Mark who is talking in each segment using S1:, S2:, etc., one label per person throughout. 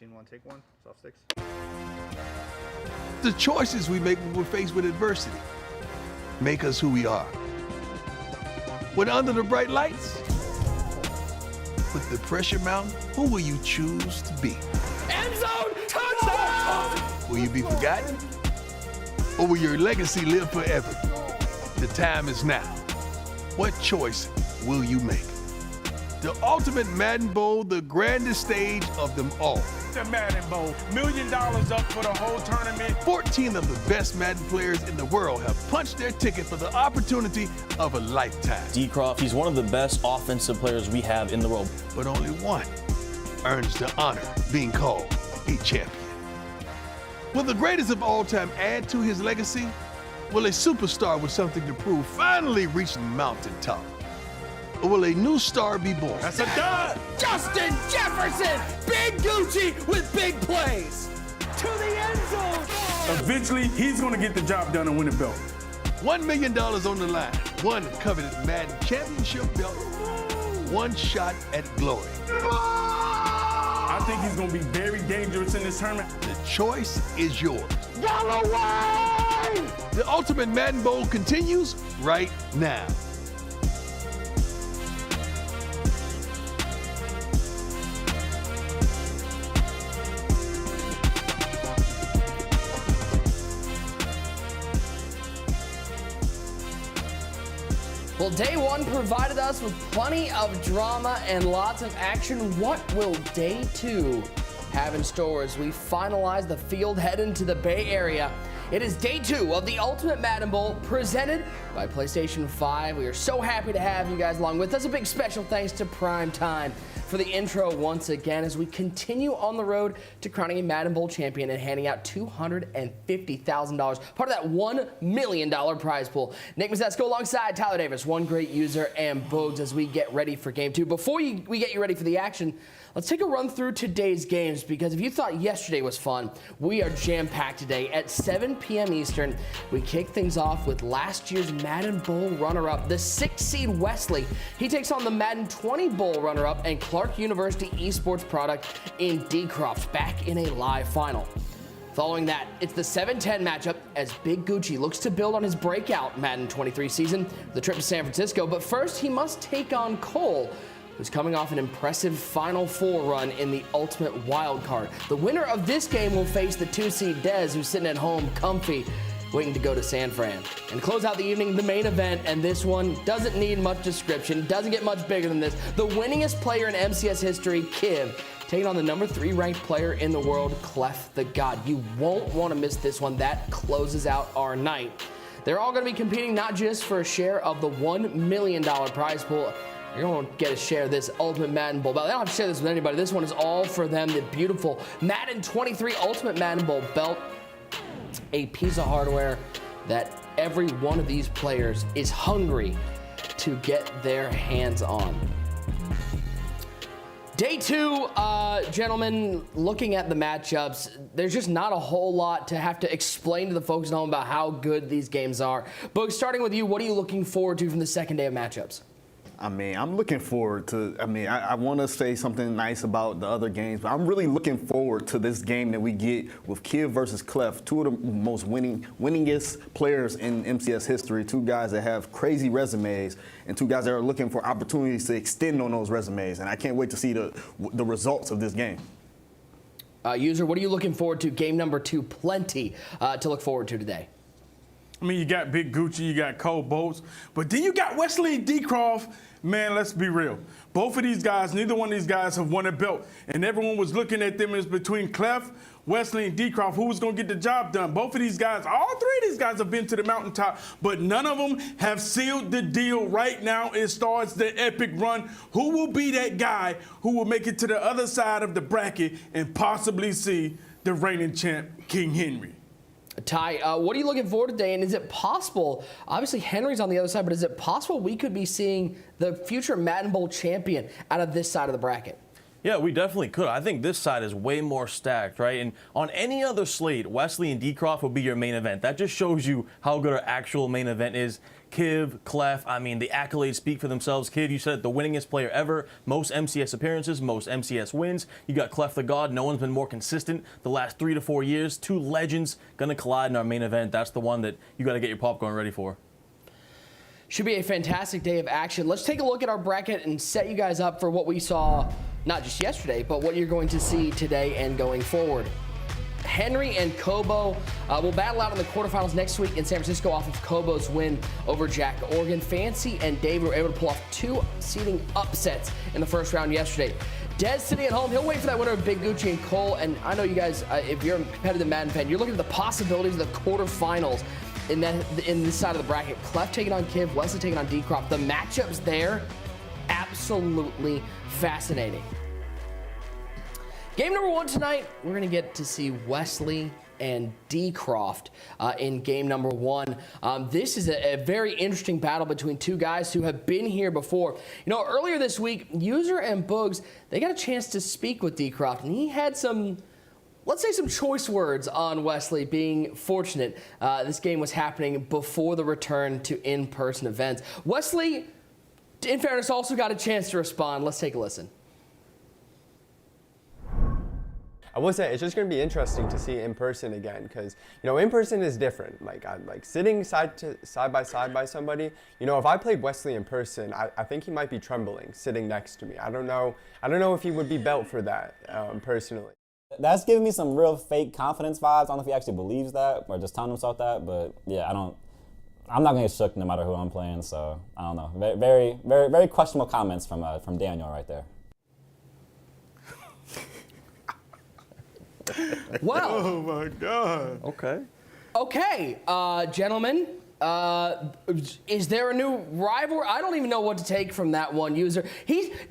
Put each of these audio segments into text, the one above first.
S1: Scene one, take one. Soft sticks.
S2: The choices we make when we're faced with adversity make us who we are. When under the bright lights, with the pressure mountain, who will you choose to be?
S3: End zone, touchdown!
S2: Will you be forgotten? Or will your legacy live forever? The time is now. What choice will you make? The ultimate Madden Bowl, the grandest stage of them all.
S4: The Madden Bowl, $1 million up for the whole tournament.
S2: 14 of the best Madden players in the world have punched their ticket for the opportunity of a lifetime.
S5: DCROFT, he's one of the best offensive players we have in the world.
S2: But only one earns the honor being called a champion. Will the greatest of all time add to his legacy? Will a superstar with something to prove finally reach the mountaintop? Or will a new star be born?
S4: That's a dud.
S3: Justin Jefferson, Big Gucci with big plays to the end zone.
S4: Eventually, he's going to get the job done and win the belt.
S2: $1 million on the line, one coveted Madden championship belt, one shot at glory.
S4: I think he's going to be very dangerous in this tournament.
S2: The choice is yours.
S3: Galloway!
S2: The ultimate Madden Bowl continues right now.
S3: Well, day one provided us with plenty of drama and lots of action. What will day two have in store as we finalize the field head into the Bay Area? It is day two of the Ultimate Madden Bowl presented by PlayStation 5. We are so happy to have you guys along with us. A big special thanks to Prime Time for the intro once again as we continue on the road to crowning a Madden Bowl champion and handing out $250,000, part of that $1 million prize pool. Nick Mazzesko alongside Tyler Davis, one great user, and Bogues as we get ready for game two. Before we get you ready for the action, let's take a run through today's games, because if you thought yesterday was fun, we are jam-packed today. At 7 p.m. Eastern, we kick things off with last year's Madden Bowl runner-up, the 6th seed Wesley. He takes on the Madden 20 Bowl runner-up and Clark University esports product in DCROFT, back in a live final. Following that, it's the 7-10 matchup as Big Gucci looks to build on his breakout Madden 23 season, the trip to San Francisco. But first, he must take on Cole, who's coming off an impressive Final Four run in the Ultimate Wildcard. The winner of this game will face the 2-seed Dez, who's sitting at home comfy, waiting to go to San Fran. And to close out the evening, the main event, and this one doesn't need much description, doesn't get much bigger than this. The winningest player in MCS history, Kiv, taking on the number 3 ranked player in the world, CLEFFTHEGOD. You won't want to miss this one. That closes out our night. They're all going to be competing not just for a share of the $1 million prize pool. You're going to get a share of this Ultimate Madden Bowl belt. They don't have to share this with anybody. This one is all for them. The beautiful Madden 23 Ultimate Madden Bowl belt. A piece of hardware that every one of these players is hungry to get their hands on. Day two, gentlemen, looking at the matchups, there's just not a whole lot to have to explain to the folks at home about how good these games are. Boog, starting with you, what are you looking forward to from the second day of matchups?
S6: I mean, I'm looking forward to, I want to say something nice about the other games, but I'm really looking forward to this game that we get with Kiv versus Clef, two of the most winningest players in MCS history, two guys that have crazy resumes, and two guys that are looking for opportunities to extend on those resumes, and I can't wait to see the results of this game.
S3: User, what are you looking forward to? Game number 2, plenty to look forward to today.
S4: I mean, you got Big Gucci, you got Cole Bolts, but then you got Wesley and DCROFT. Man, let's be real. Both of these guys, neither one of these guys have won a belt, and everyone was looking at them as between Clef, Wesley, and DCROFT, who was going to get the job done. Both of these guys, all three of these guys have been to the mountaintop, but none of them have sealed the deal. Right now, it starts the epic run. Who will be that guy who will make it to the other side of the bracket and possibly see the reigning champ, King Henry?
S3: Ty, what are you looking forward to today? And is it possible, obviously Henry's on the other side, but is it possible we could be seeing the future Madden Bowl champion out of this side of the bracket?
S5: Yeah, we definitely could. I think this side is way more stacked, right? And on any other slate, Wesley and DCROFT will be your main event. That just shows you how good our actual main event is. Kiv, Clef, I mean, the accolades speak for themselves. Kiv, you said it, the winningest player ever, most MCS appearances, most MCS wins. You got CLEFFTHEGOD. No one's been more consistent the last 3 to 4 years. Two legends going to collide in our main event. That's the one that you got to get your popcorn ready for.
S3: Should be a fantastic day of action. Let's take a look at our bracket and set you guys up for what we saw, not just yesterday, but what you're going to see today and going forward. Henry and Kobo will battle out in the quarterfinals next week in San Francisco off of Kobo's win over Jack Oregon. Fancy and Dave were able to pull off 2 seeding upsets in the first round yesterday. Dez sitting at home, he'll wait for that winner of Big Gucci and Cole. And I know you guys, if you're a competitive Madden fan, you're looking at the possibilities of the quarterfinals in this side of the bracket. Clef taking on Kiv, Wesley taking on DCROFT. The matchups there, absolutely fascinating. Game number 1 tonight, we're going to get to see Wesley and DCROFT in game number 1. This is a very interesting battle between two guys who have been here before. You know, earlier this week, User and Boogs, they got a chance to speak with DCROFT, and he had some, let's say, some choice words on Wesley being fortunate. This game was happening before the return to in-person events. Wesley, in fairness, also got a chance to respond. Let's take a listen.
S1: I will say it's just going to be interesting to see in person again, because in person is different. Like sitting side by side by somebody. If I played Wesley in person, I think he might be trembling sitting next to me. I don't know if he would be built for that personally.
S7: That's giving me some real fake confidence vibes. I don't know if he actually believes that or just telling himself that, but yeah, I'm not gonna get shook no matter who I'm playing. So I don't know. Very, very, very questionable comments from Daniel right there.
S3: Well,
S4: Oh my God.
S3: okay, gentlemen, is there a new rival? I don't even know what to take from that one, User.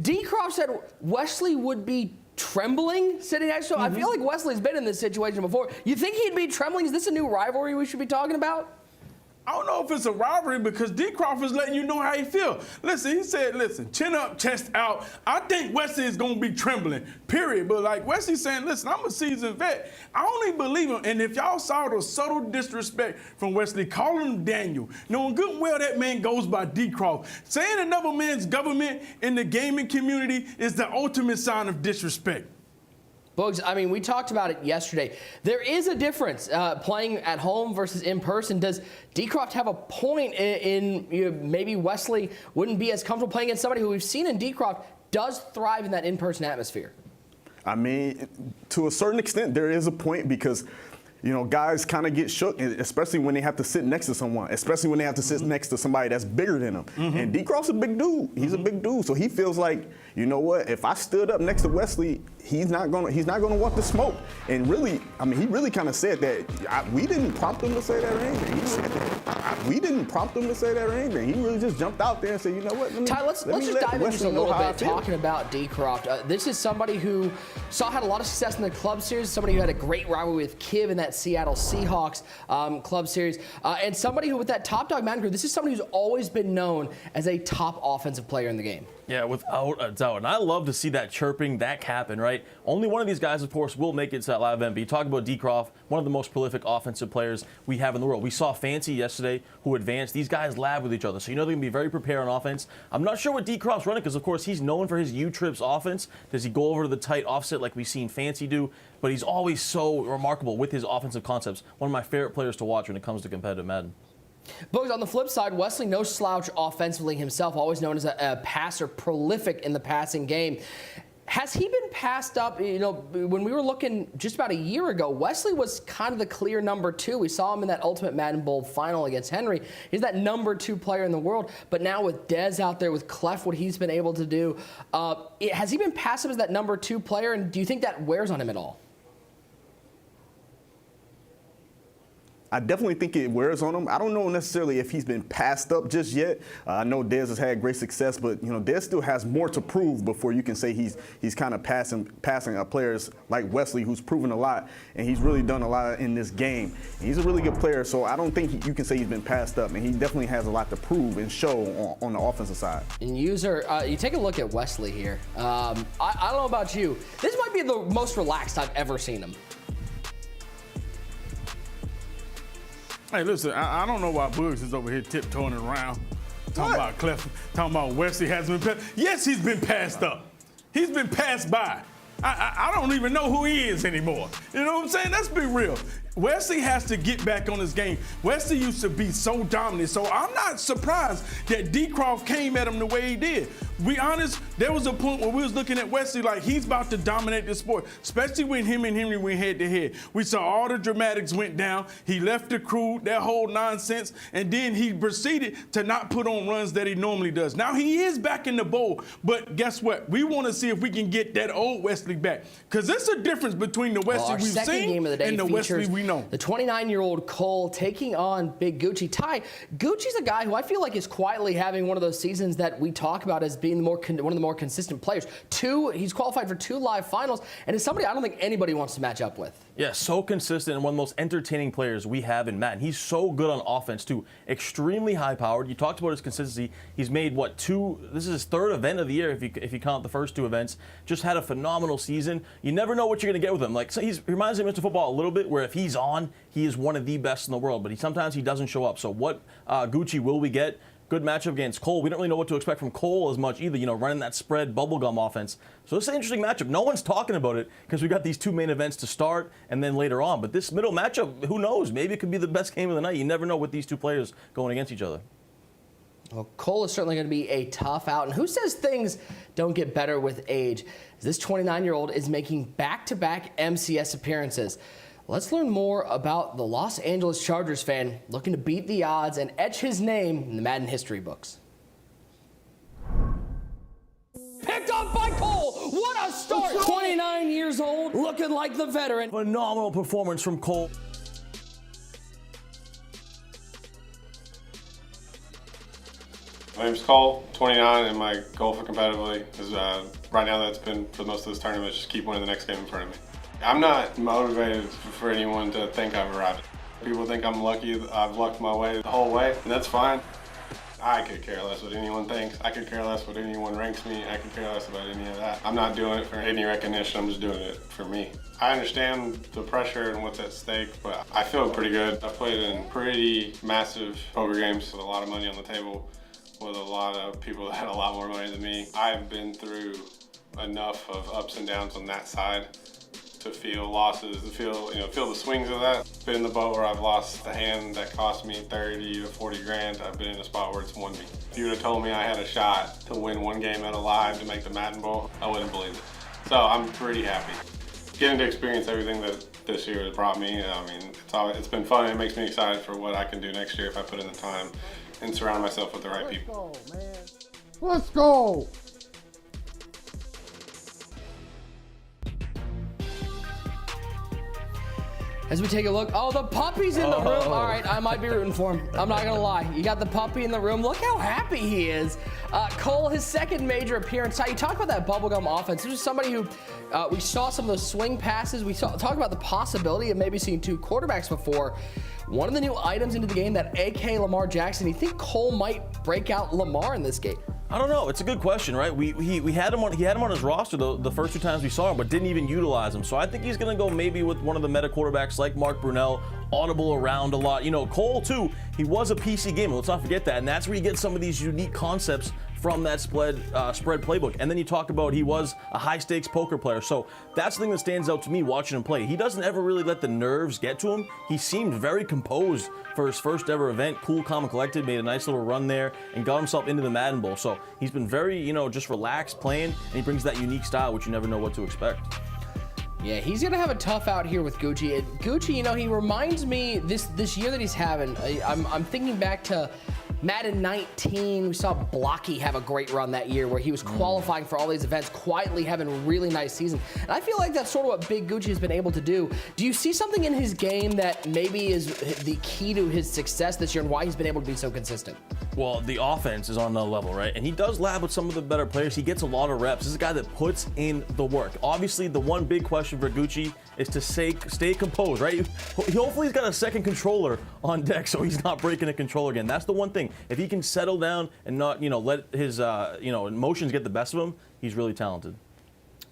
S3: DCROFT said Wesley would be trembling sitting next to him. I feel like Wesley's been in this situation before. You think he'd be trembling? Is this a new rivalry we should be talking about?
S4: I don't know if it's a rivalry because DCROFT is letting you know how he feels. Listen, he said, listen, chin up, chest out. I think Wesley is going to be trembling, period. But like Wesley's saying, listen, I'm a seasoned vet. I only believe him. And if y'all saw the subtle disrespect from Wesley, calling him Daniel, knowing good and well that man goes by DCROFT, saying another man's government in the gaming community is the ultimate sign of disrespect.
S3: Bugs, I mean, we talked about it yesterday. There is a difference playing at home versus in person. Does DCROFT have a point in maybe Wesley wouldn't be as comfortable playing against somebody who we've seen in DCROFT does thrive in that in-person atmosphere?
S6: I mean, to a certain extent, there is a point because guys kind of get shook, especially when they have to sit next to someone, especially when they have to sit next to somebody that's bigger than them. And DCROFT's a big dude. He's a big dude, so he feels like, you know what? If I stood up next to Wesley, he's not gonna want the smoke. And really, I mean, he really kind of said that we didn't prompt him to say that or anything. He said that we didn't prompt him to say that or anything. He really just jumped out there and said, you know what?
S3: Ty, let's just dive into this a little bit, talking about DCROFT. This is somebody who had a lot of success in the club series, somebody who had a great rivalry with Kiv in that Seattle Seahawks club series, and somebody who, with that top dog Madden group, this is somebody who's always been known as a top offensive player in the game.
S5: Yeah, without a doubt. And I love to see that chirping, that happen, right? Only one of these guys, of course, will make it to that live event. But you talk about DCROFT, one of the most prolific offensive players we have in the world. We saw Fancy yesterday, who advanced. These guys lab with each other, so they're going to be very prepared on offense. I'm not sure what DCROFT's running because, of course, he's known for his U-trips offense. Does he go over to the tight offset like we've seen Fancy do? But he's always so remarkable with his offensive concepts. One of my favorite players to watch when it comes to competitive Madden.
S3: But on the flip side, Wesley no slouch offensively himself, always known as a passer, prolific in the passing game. Has he been passed up? When we were looking just about a year ago, Wesley was kind of the clear number 2. We saw him in that Ultimate Madden Bowl final against Henry. He's that number 2 player in the world. But now with Dez out there, with Clef, what he's been able to do, has he been passed up as that number 2 player? And do you think that wears on him at all?
S6: I definitely think it wears on him. I don't know necessarily if he's been passed up just yet. I know Dez has had great success, but Dez still has more to prove before you can say he's kind of passing players like Wesley, who's proven a lot, and he's really done a lot in this game. And he's a really good player, so I don't think you can say he's been passed up, and he definitely has a lot to prove and show on the offensive side.
S3: And User, you take a look at Wesley here. I don't know about you. This might be the most relaxed I've ever seen him.
S4: Hey, listen, I don't know why Boogs is over here tiptoeing around, talking about talking about Wesley hasn't been passed. Yes, he's been passed up. He's been passed by. I don't even know who he is anymore. You know what I'm saying? Let's be real. Wesley has to get back on his game. Wesley used to be so dominant, so I'm not surprised that DCROFT came at him the way he did. Be honest, there was a point where we was looking at Wesley like he's about to dominate the sport, especially when him and Henry went head to head. We saw all the dramatics went down. He left the crew, that whole nonsense, and then he proceeded to not put on runs that he normally does. Now he is back in the bowl, but guess what? We want to see if we can get that old Wesley back, because there's a difference between the Wesley we've seen and the Wesley we know.
S3: The 29-year-old Cole taking on Big Gucci. Ty, Gucci's a guy who I feel like is quietly having one of those seasons that we talk about as being one of the more consistent players. He's qualified for 2 live finals, and is somebody I don't think anybody wants to match up with.
S5: Yeah, so consistent and one of the most entertaining players we have in Madden. He's so good on offense, too. Extremely high-powered. You talked about his consistency. He's made, what, 2? This is his 3rd event of the year if you count the first 2 events. Just had a phenomenal season. You never know what you're going to get with him. Like, so he reminds me of Mr. Football a little bit, where if he's on, he is one of the best in the world. But sometimes he doesn't show up. So what Gucci will we get? Good matchup against Cole. We don't really know what to expect from Cole as much either, running that spread bubblegum offense. So this is an interesting matchup. No one's talking about it because we got these 2 main events to start and then later on. But this middle matchup, who knows? Maybe it could be the best game of the night. You never know with these 2 players going against each other.
S3: Well, Cole is certainly going to be a tough out. And who says things don't get better with age? This 29-year-old is making back-to-back MCS appearances. Let's learn more about the Los Angeles Chargers fan looking to beat the odds and etch his name in the Madden history books. Picked off by Cole. What a start. 29 years old, looking like the veteran.
S5: Phenomenal performance from Cole.
S8: My name's Cole, 29, and my goal for competitively is right now that's been for most of this tournament, just keep winning the next game in front of me. I'm not motivated for anyone to think I've arrived. People think I'm lucky, I've lucked my way the whole way, and that's fine. I could care less what anyone thinks. I could care less what anyone ranks me. I could care less about any of that. I'm not doing it for any recognition, I'm just doing it for me. I understand the pressure and what's at stake, but I feel pretty good. I've played in pretty massive poker games with a lot of money on the table, with a lot of people that had a lot more money than me. I've been through enough of ups and downs on that side to feel losses, to feel the swings of that. Been in the boat where I've lost a hand that cost me 30 to 40 grand. I've been in a spot where it's won me. If you would have told me I had a shot to win 1 game out of live to make the Madden Bowl, I wouldn't believe it. So I'm pretty happy. Getting to experience everything that this year has brought me, it's been fun. It makes me excited for what I can do next year if I put in the time and surround myself with the right people.
S9: Let's go, man. Let's go.
S3: As we take a look, the puppy's in the room. All right, I might be rooting for him. I'm not gonna lie. You got the puppy in the room. Look how happy he is. Cole, his 2nd major appearance. You talk about that bubblegum offense. This is somebody who we saw some of those swing passes. We talk about the possibility of maybe seeing 2 quarterbacks before. One of the new items into the game, that AK Lamar Jackson. You think Cole might break out Lamar in this game?
S5: I don't know. It's a good question, right? We had him on. He had him on his roster the first 2 times we saw him, but didn't even utilize him. So I think he's going to go maybe with one of the meta quarterbacks like Mark Brunell, audible around a lot. Cole too. He was a PC gamer. Let's not forget that, and that's where you get some of these unique concepts from that spread playbook. And then you talk about he was a high-stakes poker player. So that's the thing that stands out to me watching him play. He doesn't ever really let the nerves get to him. He seemed very composed for his first ever event. Cool, calm, and collected. Made a nice little run there and got himself into the Madden Bowl. So he's been very, just relaxed playing, and he brings that unique style, which you never know what to expect.
S3: Yeah, he's going to have a tough out here with Gucci. And Gucci, he reminds me this year that he's having. I'm thinking back to Madden 19, we saw Blocky have a great run that year where he was qualifying for all these events, quietly having a really nice season. And I feel like that's sort of what Big Gucci has been able to do. Do you see something in his game that maybe is the key to his success this year and why he's been able to be so consistent?
S5: Well, the offense is on another level, right? And he does lab with some of the better players. He gets a lot of reps. This is a guy that puts in the work. Obviously, the one big question for Gucci is to stay composed, right? Hopefully he's got a second controller on deck so he's not breaking a controller again. That's the one thing. If he can settle down and not, let his, emotions get the best of him, he's really talented.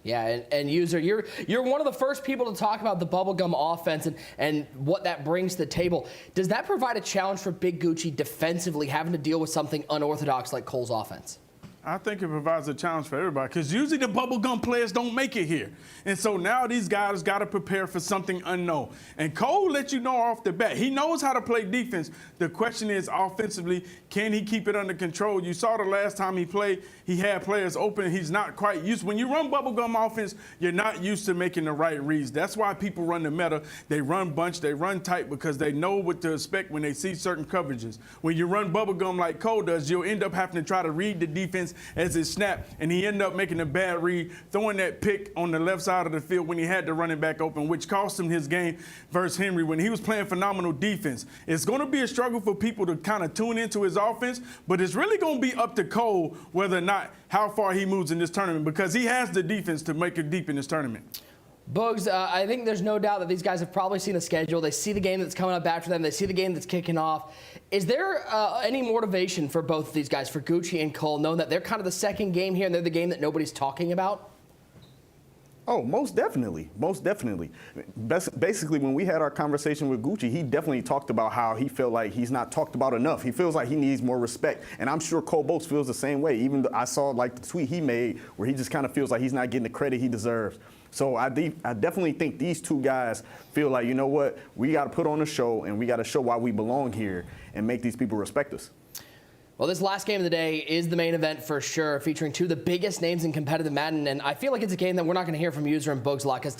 S3: Yeah, and user, you're one of the first people to talk about the bubblegum offense and what that brings to the table. Does that provide a challenge for Big Gucci defensively, having to deal with something unorthodox like Cole's offense?
S4: I think it provides a challenge for everybody because usually the bubblegum players don't make it here. And so now these guys got to prepare for something unknown. And Cole let you know off the bat. He knows how to play defense. The question is, offensively, can he keep it under control? You saw the last time he played, he had players open. He's not quite used. When you run bubblegum offense, you're not used to making the right reads. That's why people run the meta. They run bunch, they run tight because they know what to expect when they see certain coverages. When you run bubblegum like Cole does, you'll end up having to try to read the defense as it snapped, and he ended up making a bad read, throwing that pick on the left side of the field when he had the running back open, which cost him his game versus Henry when he was playing phenomenal defense. It's going to be a struggle for people to kind of tune into his offense, but it's really going to be up to Cole whether or not how far he moves in this tournament because he has the defense to make it deep in this tournament.
S3: Bugs, I think there's no doubt that these guys have probably seen the schedule. They see the game that's coming up after them. They see the game that's kicking off. Is there any motivation for both of these guys, for Gucci and Cole, knowing that they're kind of the second game here and they're the game that nobody's talking about?
S6: Oh, most definitely. Most definitely. Basically, when we had our conversation with Gucci, he definitely talked about how he felt like he's not talked about enough. He feels like he needs more respect. And I'm sure Cole Boats feels the same way. Even though I saw like the tweet he made where he just kind of feels like he's not getting the credit he deserves. So I definitely think these two guys feel like, you know what, we got to put on a show and we got to show why we belong here and make these people respect us.
S3: Well, this last game of the day is the main event for sure, featuring two of the biggest names in competitive Madden, and I feel like it's a game that we're not going to hear from User and Bugs a lot, because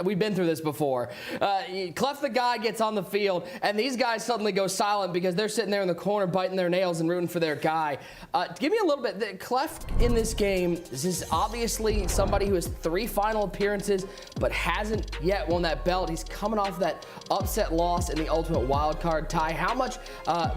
S3: we've been through this before. CLEFFTHEGOD gets on the field, and these guys suddenly go silent because they're sitting there in the corner biting their nails and rooting for their guy. Give me a little bit. The Cleft in this game, this is obviously somebody who has 3 final appearances, but hasn't yet won that belt. He's coming off that upset loss in the Ultimate Wildcard tie. How much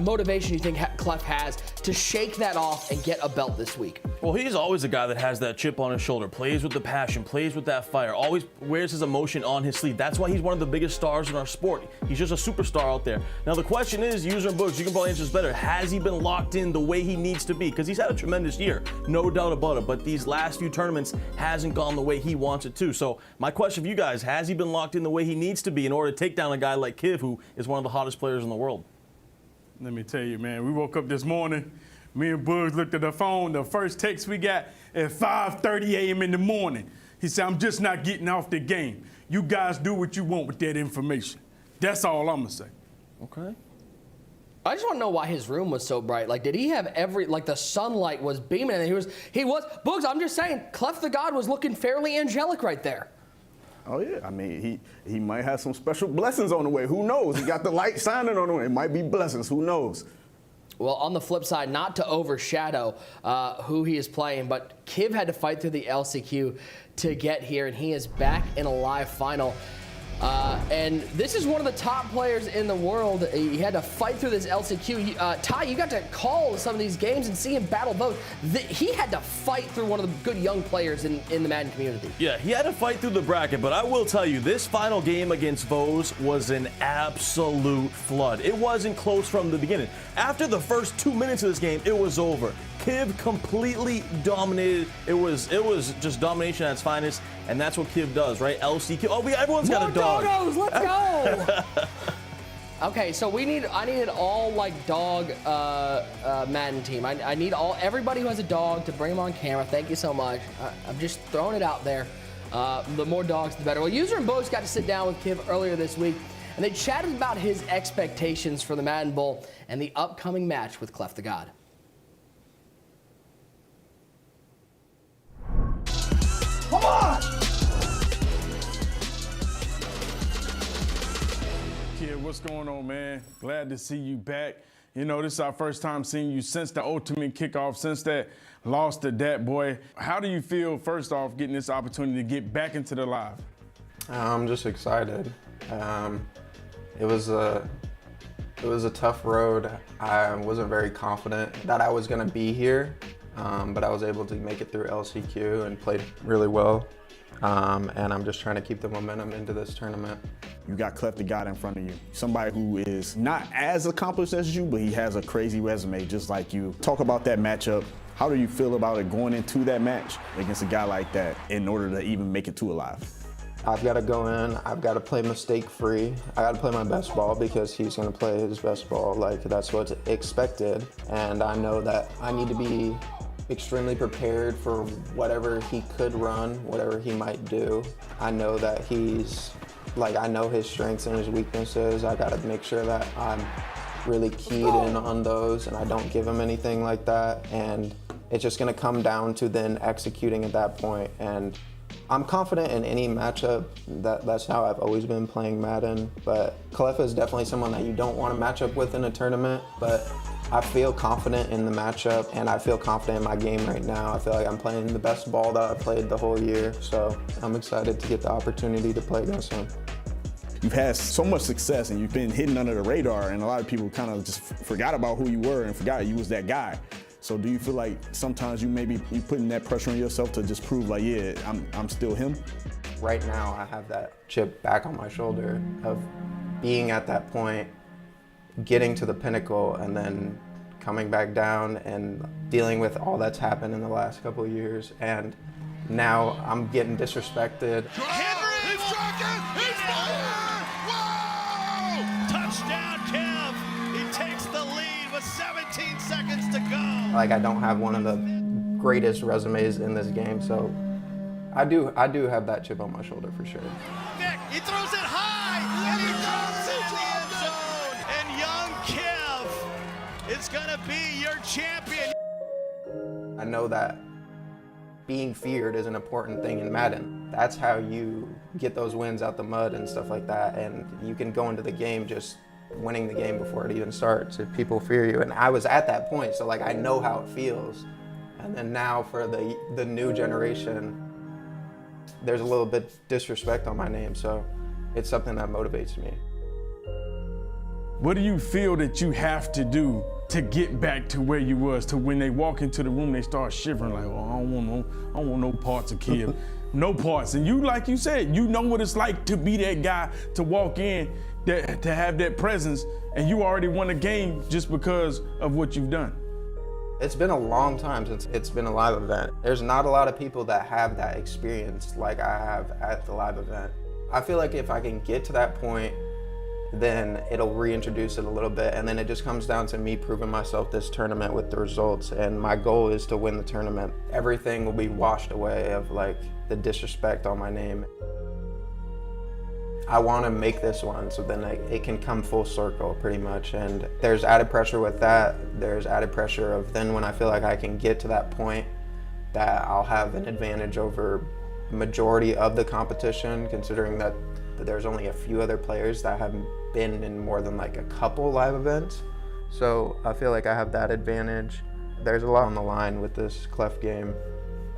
S3: motivation do you think Cleft has to shake that off and get a belt this week?
S5: Well, he's always a guy that has that chip on his shoulder, plays with the passion, plays with that fire, always wears his emotion on his sleeve. That's why he's one of the biggest stars in our sport. He's just a superstar out there. Now, the question is, User and Books, you can probably answer this better. Has he been locked in the way he needs to be? Because he's had a tremendous year, no doubt about it, but these last few tournaments hasn't gone the way he wants it to. So my question for you guys, has he been locked in the way he needs to be in order to take down a guy like Kiv, who is one of the hottest players in the world?
S4: Let me tell you, man, we woke up this morning, me and Bugs looked at the phone, the first text we got at 5:30 a.m. in the morning. He said, I'm just not getting off the game. You guys do what you want with that information. That's all I'm gonna say.
S5: Okay.
S3: I just want to know why his room was so bright. Like, did he have the sunlight was beaming, and he was, Bugs, I'm just saying, CLEFFTHEGOD was looking fairly angelic right there.
S6: Oh, yeah. I mean, he might have some special blessings on the way. Who knows? He got the light shining on him. It might be blessings. Who knows?
S3: Well, on the flip side, not to overshadow who he is playing, but Kiv had to fight through the LCQ to get here, and he is back in a live final. And this is one of the top players in the world. He had to fight through this LCQ. Ty, you got to call some of these games and see him battle both. He had to fight through one of the good young players in the Madden community.
S5: Yeah, he had to fight through the bracket, but I will tell you, this final game against Vose was an absolute flood. It wasn't close from the beginning. After the first 2 minutes of this game, it was over. Kiv completely dominated. It was just domination at its finest, and that's what Kiv does, right? LCQ. Oh, everyone's got a dog.
S3: Doggos, let's go. Okay, so I needed all like dog Madden team. I need everybody who has a dog to bring them on camera. Thank you so much. I'm just throwing it out there. The more dogs, the better. Well, User and Bose got to sit down with Kiv earlier this week, and they chatted about his expectations for the Madden Bowl and the upcoming match with CLEFFTHEGOD.
S9: Come on!
S4: Kid, what's going on, man? Glad to see you back. You know, this is our first time seeing you since the ultimate kickoff, since that loss to Dat Boy. How do you feel, first off, getting this opportunity to get back into the live?
S10: I'm just excited. It was a tough road. I wasn't very confident that I was gonna be here, but I was able to make it through LCQ and played really well. And I'm just trying to keep the momentum into this tournament.
S6: You got CLEFFTHEGOD in front of you. Somebody who is not as accomplished as you, but he has a crazy resume just like you. Talk about that matchup. How do you feel about it going into that match against a guy like that in order to even make it to Alive?
S10: I've got to go in, I've got to play mistake-free. I got to play my best ball because he's going to play his best ball. Like, that's what's expected. And I know that I need to be extremely prepared for whatever he could run, whatever he might do. I know that I know his strengths and his weaknesses. I got to make sure that I'm really keyed in on those and I don't give him anything like that. And it's just going to come down to then executing at that point. And I'm confident in any matchup. That's how I've always been playing Madden. But Clef is definitely someone that you don't want to match up with in a tournament. But I feel confident in the matchup and I feel confident in my game right now. I feel like I'm playing the best ball that I've played the whole year. So I'm excited to get the opportunity to play against him.
S6: You've had so much success and you've been hidden under the radar, and a lot of people kind of just forgot about who you were and forgot you was that guy. So do you feel like sometimes you putting that pressure on yourself to just prove like, yeah, I'm still him?
S10: Right now I have that chip back on my shoulder of being at that point, getting to the pinnacle and then coming back down and dealing with all that's happened in the last couple of years. And now I'm getting disrespected.
S9: Henry! He's striking! He's fired! Whoa! Touchdown, Kev! He takes the lead with 17 seconds to go.
S10: Like, I don't have one of the greatest resumes in this game, so I do have that chip on my shoulder for sure.
S9: Nick, he throws it high, and he drops it in the end zone. And young Kev is gonna be your champion.
S10: I know that being feared is an important thing in Madden. That's how you get those wins out the mud and stuff like that, and you can go into the game just winning the game before it even starts if people fear you. And I was at that point, so like I know how it feels. And then now for the new generation, there's a little bit disrespect on my name, so it's something that motivates me.
S4: What do you feel that you have to do to get back to where you was, to when they walk into the room, they start shivering like, well, I don't want no parts of Kev, no parts. And you, like you said, you know what it's like to be that guy, to walk in, to have that presence, and you already won a game just because of what you've done.
S10: It's been a long time since it's been a live event. There's not a lot of people that have that experience like I have at the live event. I feel like if I can get to that point, then it'll reintroduce it a little bit, and then it just comes down to me proving myself this tournament with the results, and my goal is to win the tournament. Everything will be washed away of like the disrespect on my name. I want to make this one so then it can come full circle pretty much, and there's added pressure with that. There's added pressure of then when I feel like I can get to that point that I'll have an advantage over majority of the competition, considering that there's only a few other players that haven't been in more than like a couple live events. So I feel like I have that advantage. There's a lot on the line with this Clef game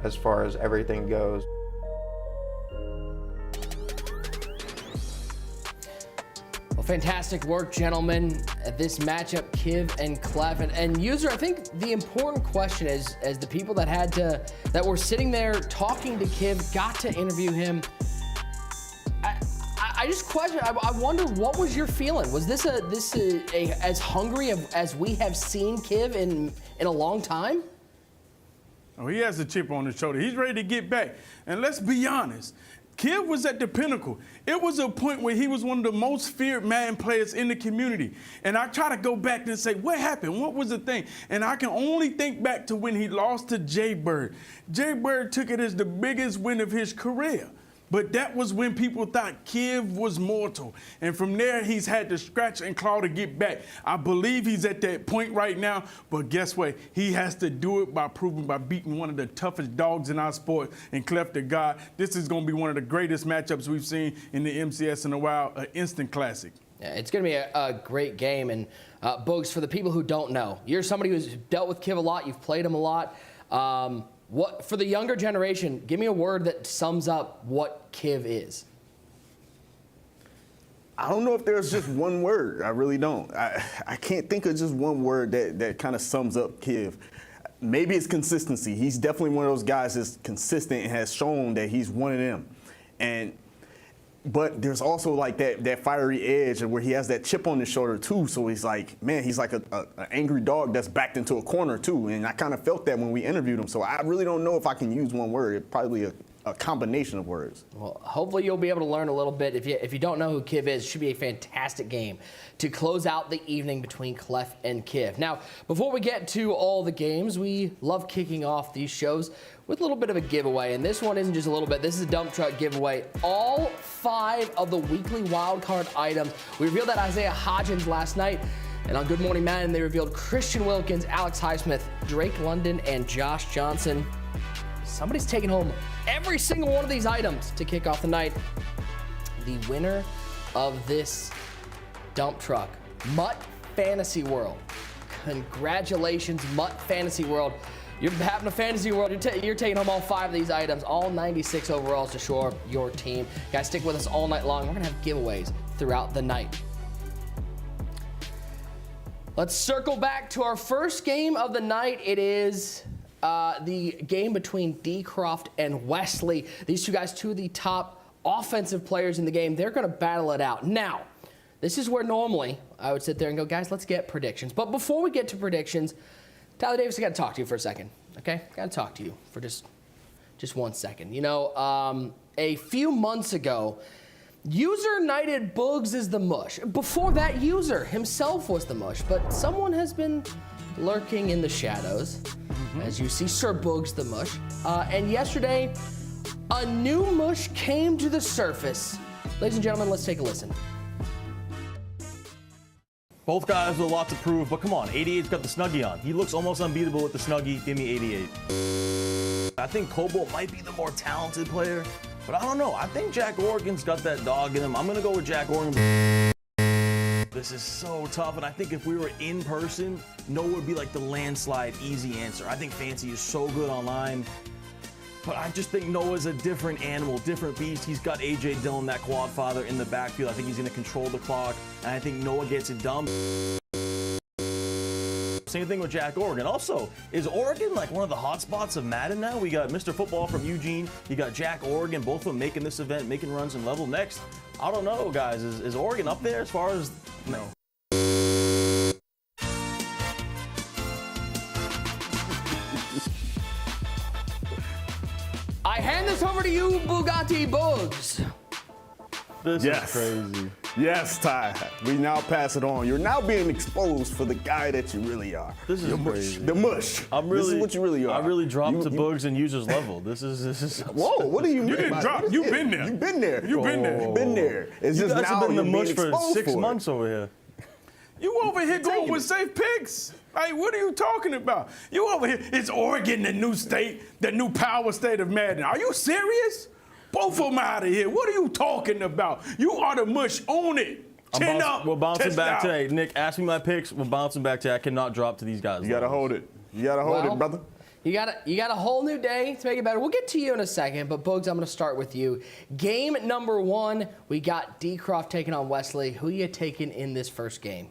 S10: as far as everything goes.
S3: Well, fantastic work, gentlemen, at this matchup, Kiv and Clef. And user, I think the important question is, as the people that were sitting there talking to Kiv, got to interview him, I just question, I wonder, what was your feeling? Was this as hungry as we have seen Kiv in a long time?
S4: Oh, he has a chip on his shoulder. He's ready to get back. And let's be honest, Kiv was at the pinnacle. It was a point where he was one of the most feared Madden players in the community. And I try to go back and say, what happened? What was the thing? And I can only think back to when he lost to Jay Bird. Jay Bird took it as the biggest win of his career. But that was when people thought Kiv was mortal. And from there, he's had to scratch and claw to get back. I believe he's at that point right now, but guess what? He has to do it by beating one of the toughest dogs in our sport, and CLEFFTHEGOD. This is gonna be one of the greatest matchups we've seen in the MCS in a while, an instant classic.
S3: Yeah, it's gonna be a great game. And Boogs, for the people who don't know, you're somebody who's dealt with Kiv a lot, you've played him a lot. What, for the younger generation, give me a word that sums up what Kiv is.
S6: I don't know if there's just one word. I really don't. I can't think of just one word that kind of sums up Kiv. Maybe it's consistency. He's definitely one of those guys that's consistent and has shown that he's one of them. And But there's also like that fiery edge where he has that chip on his shoulder too. So he's like, man, he's like an angry dog that's backed into a corner too. And I kind of felt that when we interviewed him. So I really don't know if I can use one word. Probably a combination of words.
S3: Well, hopefully you'll be able to learn a little bit. If you don't know who Kiv is, it should be a fantastic game to close out the evening between Clef and Kiv. Now, before we get to all the games, we love kicking off these shows with a little bit of a giveaway. And this one isn't just a little bit. This is a dump truck giveaway. All 5 of the weekly wildcard items. We revealed that Isaiah Hodgins last night. And on Good Morning Madden, they revealed Christian Wilkins, Alex Highsmith, Drake London, and Josh Johnson. Somebody's taking home every single one of these items to kick off the night. The winner of this dump truck, Mutt Fantasy World. Congratulations, Mutt Fantasy World. You're having a fantasy world. You're taking home all 5 of these items, all 96 overalls to shore your team. Guys, stick with us all night long. We're going to have giveaways throughout the night. Let's circle back to our first game of the night. It is the game between DCROFT and WESLEY. These two guys, 2 of the top offensive players in the game. They're going to battle it out. Now, this is where normally I would sit there and go, guys, let's get predictions. But before we get to predictions, Tyler Davis, I got to talk to you for a second, okay? Got to talk to you for just 1 second. You know, a few months ago, User knighted Boogs as the mush. Before that, User himself was the mush, but someone has been lurking in the shadows, as you see Sir Boogs the mush. And yesterday, a new mush came to the surface. Ladies and gentlemen, let's take a listen.
S5: Both guys with a lot to prove, but come on, 88's got the Snuggie on. He looks almost unbeatable with the Snuggie. Give me 88. I think Cobalt might be the more talented player, but I don't know. I think Jack Oregon's got that dog in him. I'm going to go with Jack Oregon. This is so tough, and I think if we were in person, Noah would be like the landslide easy answer. I think Fancy is so good online, but I just think Noah's a different animal, different beast. He's got A.J. Dillon, that quad father, in the backfield. I think he's going to control the clock, and I think Noah gets it done. Same thing with Jack Oregon. Also, is Oregon like one of the hot spots of Madden now? We got Mr. Football from Eugene. You got Jack Oregon, both of them making this event, making runs and level next. I don't know, guys. Is Oregon up there as far as... No.
S3: I hand this over to you, Bugatti Boogs.
S5: This is crazy.
S6: Yes, Ty. We now pass it on. You're now being exposed for the guy that you really are.
S5: This is crazy.
S6: The mush.
S5: This
S6: is what you really are.
S5: I really dropped to Boogs and Users level. This is.
S6: Whoa, what do you mean?
S4: You didn't drop. You've been there.
S6: You've been there.
S4: You've been there.
S6: You've been there. It's
S5: You
S6: just
S5: guys
S6: now
S5: have been the
S6: you're
S5: mush
S6: being
S5: for
S6: exposed
S5: 6
S6: for it.
S5: months over here.
S4: You over here going with safe picks. Like, what are you talking about? You over here, it's Oregon, the new state, the new power state of Madden. Are you serious? Both of them out of here. What are you talking about? You are the mush. Own it. Chin up.
S5: We're bouncing
S4: chest
S5: back
S4: out.
S5: today. Nick, ask me my picks. We're bouncing back today. I cannot drop to these guys.
S6: You gotta hold it. You gotta hold it, brother.
S3: You got a whole new day to make it better. We'll get to you in a second, but Boogs, I'm going to start with you. Game number 1, we got DCROFT taking on WESLEY. Who you taking in this first game?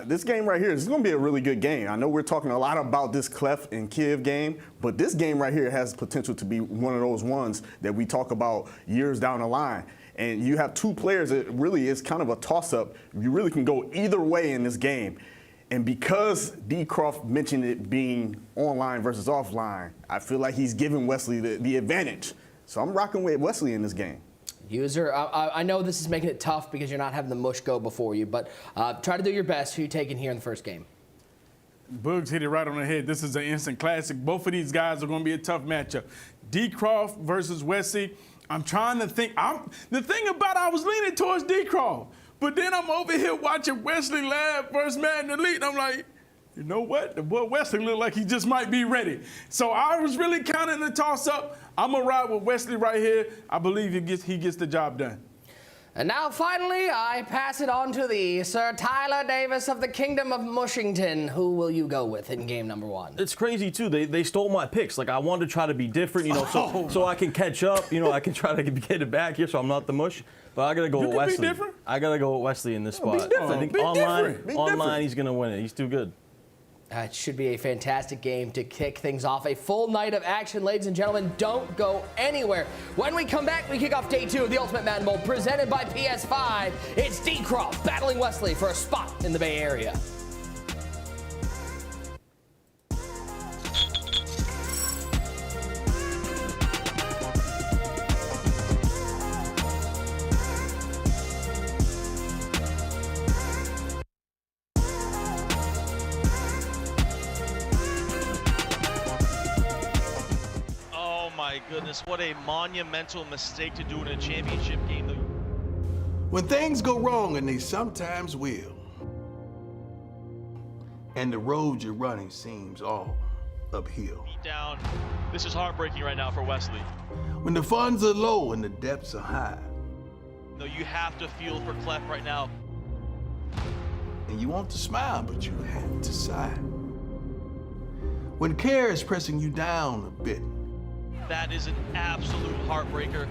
S6: This game right here is going to be a really good game. I know we're talking a lot about this Clef and Kiv game, but this game right here has potential to be one of those ones that we talk about years down the line. And you have 2 players that really is kind of a toss-up. You really can go either way in this game. And because DCROFT mentioned it being online versus offline, I feel like he's giving WESLEY the advantage. So I'm rocking with WESLEY in this game.
S3: User, I know this is making it tough because you're not having the mush go before you, but try to do your best. Who you taking here in the first game?
S4: Boogs hit it right on the head. This is an instant classic. Both of these guys are going to be a tough matchup. DCROFT versus WESLEY. I'm trying to think. The thing about I was leaning towards DCROFT, but then I'm over here watching WESLEY Lab versus Madden Elite, and I'm like, you know what? The boy WESLEY look like he just might be ready. So I was really kind of in the toss-up. I'm going to ride with WESLEY right here. I believe he gets the job done.
S3: And now, finally, I pass it on to the Sir Tyler Davis of the Kingdom of Mushington. Who will you go with in game number 1?
S5: It's crazy, too. They stole my picks. Like, I wanted to try to be different, you know, so I can catch up. You know, I can try to get it back here so I'm not the mush. But I got to go with WESLEY.
S4: Be different.
S5: I got to go with WESLEY in this spot.
S6: different.
S5: I think
S6: Be
S5: online,
S6: different. Be
S5: online
S6: different.
S5: he's going to win it. He's too good.
S3: It should be a fantastic game to kick things off. A full night of action, ladies and gentlemen. Don't go anywhere. When we come back, we kick off day 2 of the Ultimate Madden Bowl presented by PS5. It's DCROFT battling Wesley for a spot in the Bay Area.
S9: My goodness, what a monumental mistake to do in a championship game.
S2: When things go wrong, and they sometimes will, and the road you're running seems all uphill.
S9: Down. This is heartbreaking right now for Wesley.
S2: When the funds are low and the depths are high.
S9: No, you have to feel for Clef right now.
S2: And you want to smile, but you have to sigh. When care is pressing you down a bit.
S9: That is an absolute heartbreaker.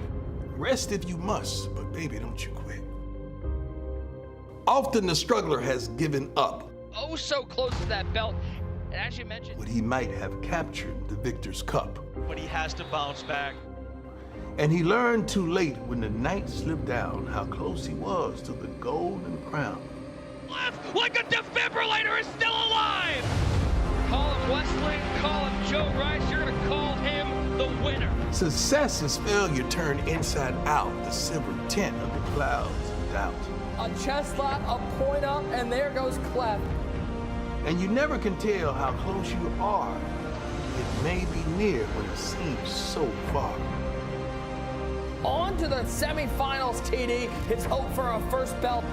S2: Rest if you must, but baby, don't you quit. Often the struggler has given up.
S3: Oh, so close to that belt. And as you mentioned,
S2: But he might have captured the victor's cup.
S9: But he has to bounce back.
S2: And he learned too late when the night slipped down how close he was to the golden crown.
S9: Clef, like a defibrillator, is still alive!
S3: call him Wesley, call him Joe Rice. You're going to call him the winner.
S2: Success is failure turned inside out, the silver tint of the clouds of doubt.
S3: A chest lap, a point up, and there goes Clef.
S2: And you never can tell how close you are. It may be near when it seems so far.
S3: On to the semifinals, TD. It's hope for a first belt.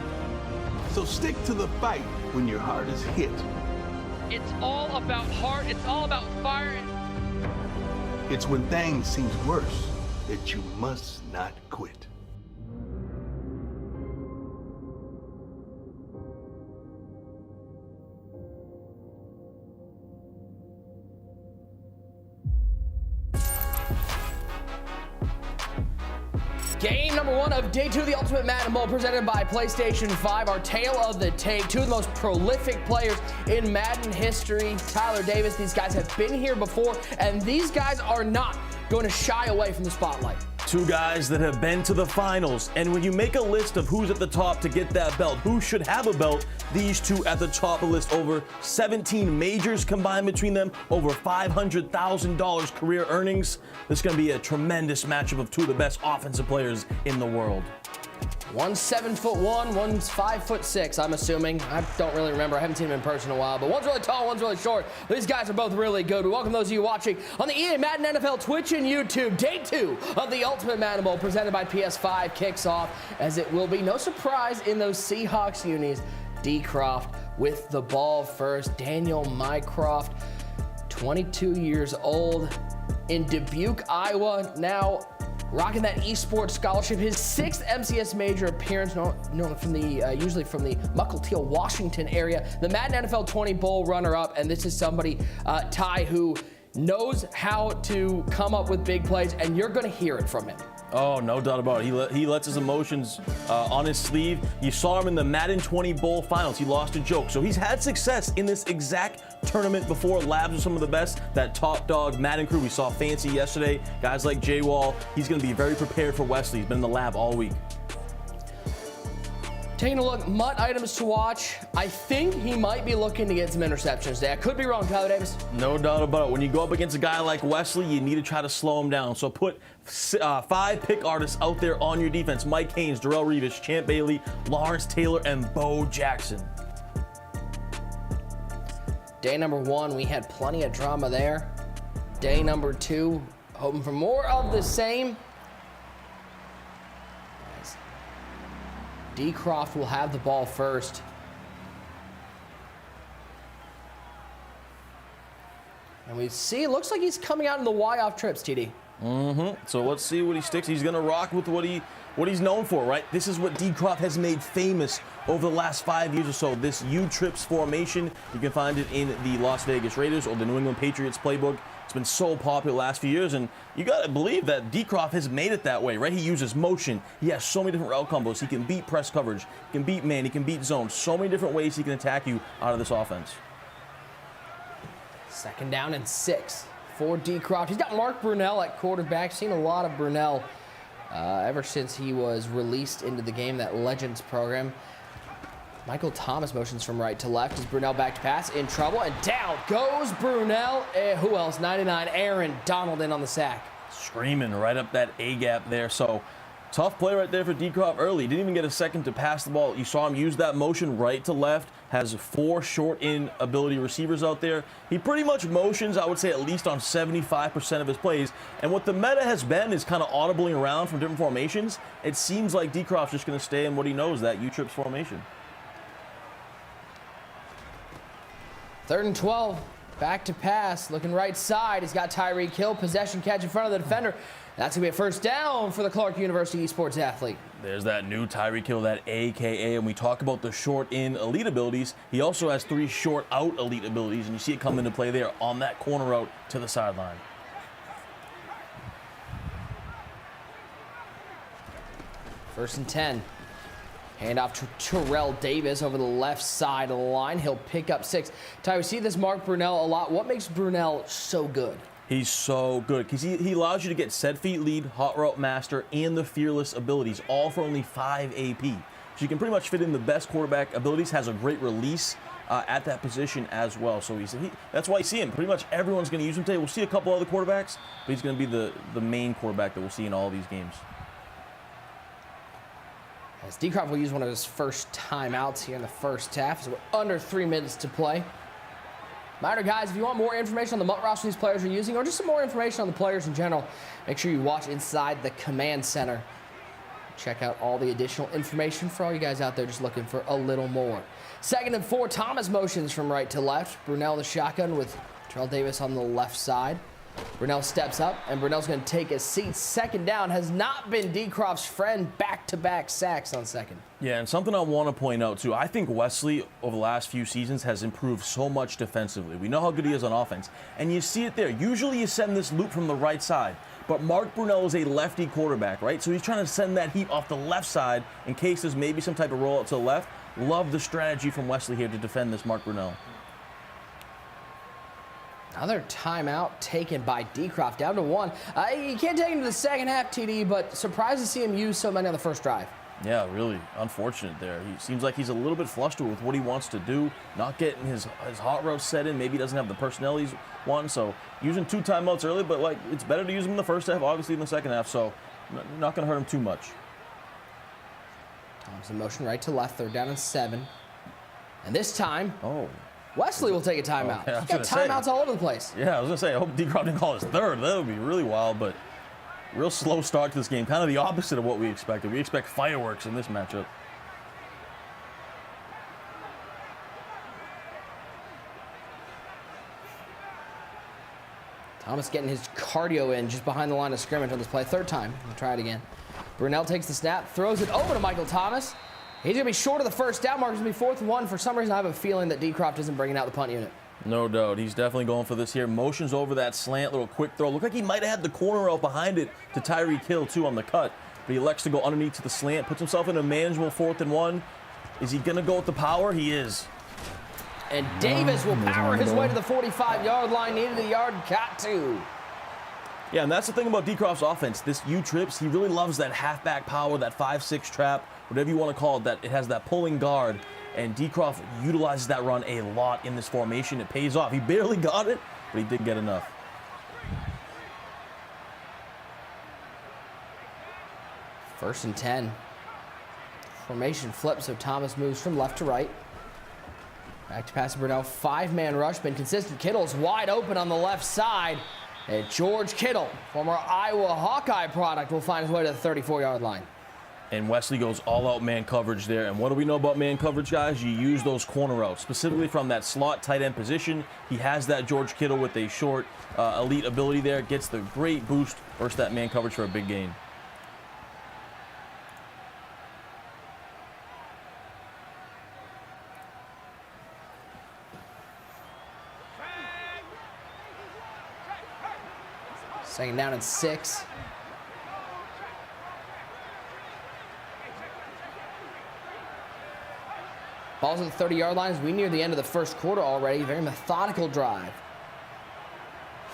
S2: So stick to the fight when your heart is hit.
S3: It's all about heart. It's all about fire.
S2: It's when things seem worse that you must not quit.
S3: Game number 1 of day 2 of the Ultimate Madden Bowl presented by PlayStation 5. Our tale of the tape. 2 of the most prolific players in Madden history. Tyler Davis, these guys have been here before, and these guys are not going to shy away from the spotlight.
S5: 2 guys that have been to the finals, and when you make a list of who's at the top to get that belt, who should have a belt, these 2 at the top of the list. Over 17 majors combined between them, over $500,000 career earnings. This is going to be a tremendous matchup of 2 of the best offensive players in the world.
S3: One's 7'1", one's 5'6", I'm assuming. I don't really remember. I haven't seen him in person in a while. But one's really tall, one's really short. These guys are both really good. We welcome those of you watching on the EA Madden NFL Twitch and YouTube. Day 2 of the Ultimate Madden Bowl presented by PS5 kicks off, as it will be no surprise in those Seahawks unis. DCROFT with the ball first. Daniel Mycroft, 22 years old, in Dubuque, Iowa. Now rocking that esports scholarship, his 6th MCS major appearance, known from the usually from the Mukilteo, Washington area. The Madden NFL 20 Bowl runner-up, and this is somebody, Ty, who knows how to come up with big plays, and you're going to hear it from him.
S5: Oh, no doubt about it. He lets his emotions on his sleeve. You saw him in the Madden 20 Bowl finals. He lost a joke. So he's had success in this exact tournament before. Labs are some of the best. That top dog Madden crew, we saw Fancy yesterday. Guys like J Wall. He's going to be very prepared for Wesley. He's been in the lab all week.
S3: Taking a look, MUT items to watch. I think he might be looking to get some interceptions today. I could be wrong, Tyler Davis.
S5: No doubt about it. When you go up against a guy like Wesley, you need to try to slow him down. So put 5 pick artists out there on your defense. Mike Haynes, Darrell Revis, Champ Bailey, Lawrence Taylor, and Bo Jackson.
S3: Day number 1, we had plenty of drama there. Day number 2, hoping for more of the same. DCROFT will have the ball first. And we see, it looks like he's coming out in the Y-off trips, TD.
S5: So let's see what he sticks. He's going to rock with what he's known for, right? This is what DCROFT has made famous over the last 5 years or so. This U-trips formation. You can find it in the Las Vegas Raiders or the New England Patriots playbook. It's been so popular the last few years, and you got to believe that DCROFT has made it that way, right? He uses motion. He has so many different route combos. He can beat press coverage. He can beat man. He can beat zone. So many different ways he can attack you out of this offense.
S3: Second down and 6 for DCROFT. He's got Mark Brunell at quarterback. Seen a lot of Brunell ever since he was released into the game, that Legends program. Michael Thomas motions from right to left as Brunell back to pass, in trouble, and down goes Brunell. Who else? 99, Aaron Donald in on the sack.
S5: Screaming right up that A-gap there. So tough play right there for DCROFT early. Didn't even get a second to pass the ball. You saw him use that motion right to left. Has 4 short in ability receivers out there. He pretty much motions, I would say, at least on 75% of his plays. And what the meta has been is kind of audibling around from different formations. It seems like DCROFT's just going to stay in what he knows, that U-trips formation.
S3: 3rd and 12, back to pass, looking right side. He's got Tyreek Hill, possession catch in front of the defender. That's going to be a first down for the Clark University esports athlete.
S5: There's that new Tyreek Hill, that AKA, and we talk about the short in elite abilities. He also has 3 short out elite abilities, and you see it come into play there on that corner route to the sideline.
S3: First and 10. Hand off to Terrell Davis over the left side of the line. He'll pick up 6. Ty, we see this Mark Brunell a lot. What makes Brunell so good?
S5: He's so good because he allows you to get set feet lead, hot route master, and the fearless abilities, all for only 5 AP. So you can pretty much fit in the best quarterback abilities, has a great release at that position as well. So that's why you see him. Pretty much everyone's going to use him today. We'll see a couple other quarterbacks, but he's going to be the main quarterback that we'll see in all these games.
S3: As DCROFT will use one of his first timeouts here in the first half, so we're under 3 minutes to play. Reminder, guys, if you want more information on the MUT roster these players are using, or just some more information on the players in general, make sure you watch inside the command center. Check out all the additional information for all you guys out there just looking for a little more. 2nd and 4, Thomas motions from right to left. Brunell the shotgun with Terrell Davis on the left side. Brunell steps up, and Brunell's going to take a seat. 2nd down has not been DCROFT's friend. Back-to-back sacks on 2nd.
S5: Yeah, and something I want to point out, too. I think Wesley, over the last few seasons, has improved so much defensively. We know how good he is on offense, and you see it there. Usually you send this loop from the right side, but Mark Brunell is a lefty quarterback, right? So he's trying to send that heat off the left side in case there's maybe some type of rollout to the left. Love the strategy from Wesley here to defend this Mark Brunell.
S3: Another timeout taken by DCROFT, down to 1. You can't take him to the second half, TD, but surprised to see him use so many on the first drive.
S5: Yeah, really unfortunate there. He seems like he's a little bit flustered with what he wants to do, not getting his hot route set in. Maybe he doesn't have the personnel he's wanting, so using 2 timeouts early, but like it's better to use him in the first half, obviously in the second half, so not going to hurt him too much.
S3: Thompson motion right to left, 3rd down and 7. And this time, Wesley will take a timeout.
S5: Okay,
S3: He's got timeouts all over the place.
S5: Yeah, I was going to say, I hope DCROFT didn't call his 3rd. That would be really wild, but real slow start to this game. Kind of the opposite of what we expected. We expect fireworks in this matchup.
S3: Thomas getting his cardio in just behind the line of scrimmage on this play. 3rd time. We'll try it again. Brunell takes the snap, throws it over to Michael Thomas. He's going to be short of the first down mark. It's going to be 4th and 1. For some reason, I have a feeling that DCROFT isn't bringing out the punt unit.
S5: No doubt. He's definitely going for this here. Motions over that slant, little quick throw. Looked like he might have had the corner out behind it to Tyreek Hill, too, on the cut. But he elects to go underneath to the slant, puts himself in a manageable 4th and 1. Is he going to go with the power? He is.
S3: And Davis will power his way to the 45-yard line. Needed a yard, got 2.
S5: Yeah, and that's the thing about DCROFT's offense. This U-trips, he really loves that halfback power, that 5-6 trap, whatever you want to call it, that it has that pulling guard. And DCROFT utilizes that run a lot in this formation. It pays off. He barely got it, but he did get enough.
S3: First and 10. Formation flips, so Thomas moves from left to right. Back to pass to Brunell. 5-man rush, been consistent. Kittle's wide open on the left side. And George Kittle, former Iowa Hawkeye product, will find his way to the 34-yard line.
S5: And Wesley goes all-out man coverage there. And what do we know about man coverage, guys? You use those corner routes, specifically from that slot tight end position. He has that George Kittle with a short elite ability there. Gets the great boost versus that man coverage for a big gain.
S3: Second down and 6. Ball's at the 30-yard line as we near the end of the first quarter already. Very methodical drive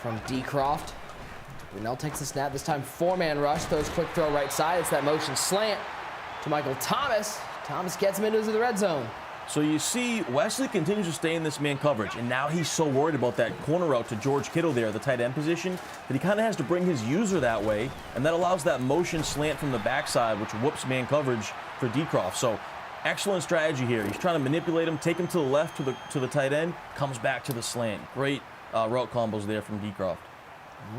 S3: from DCROFT. Brunel takes the snap, this time 4-man rush, throws quick throw right side. It's that motion slant to Michael Thomas. Thomas gets him into the red zone.
S5: So you see, Wesley continues to stay in this man coverage, and now he's so worried about that corner route to George Kittle there, the tight end position, that he kind of has to bring his user that way, and that allows that motion slant from the backside, which whoops man coverage for DCROFT. So excellent strategy here. He's trying to manipulate him, take him to the left to the tight end, comes back to the slant. Great route combos there from DCROFT.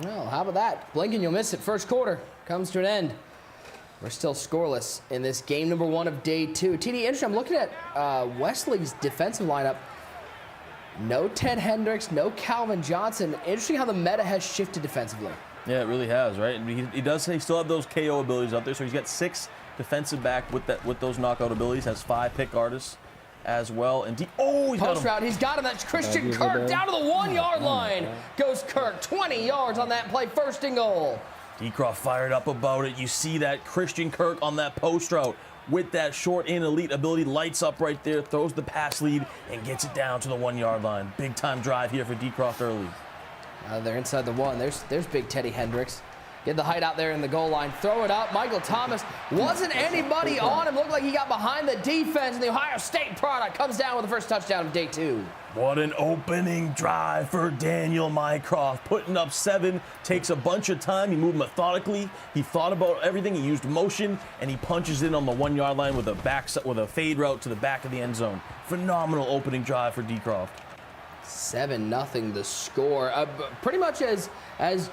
S3: Well, how about that? Blink and you'll miss it. First quarter comes to an end. We're still scoreless in this game number 1 of day 2. TD, interesting. I'm looking at Wesley's defensive lineup. No Ted Hendricks, no Calvin Johnson. Interesting how the meta has shifted defensively.
S5: Yeah, it really has, right? He does say he still have those KO abilities out there, so he's got 6 defensive back with those knockout abilities. Has 5 pick artists as well. And he's got him.
S3: Route, he's got him. That's Christian Kirk down to the 1-yard line. Goes Kirk, 20 yards on that play, 1st and goal.
S5: DCROFT fired up about it. You see that Christian Kirk on that post route with that short and elite ability, lights up right there, throws the pass lead, and gets it down to the 1-yard line. Big time drive here for DCROFT early.
S3: They're inside the 1. There's big Teddy Hendricks. Get the height out there in the goal line. Throw it up. Michael Thomas. Wasn't anybody on him. Looked like he got behind the defense. And the Ohio State product comes down with the first touchdown of day 2.
S5: What an opening drive for Daniel Mycroft. Putting up 7. Takes a bunch of time. He moved methodically. He thought about everything. He used motion. And he punches in on the 1-yard line with a fade route to the back of the end zone. Phenomenal opening drive for DCROFT.
S3: 7-0 the score. Pretty much as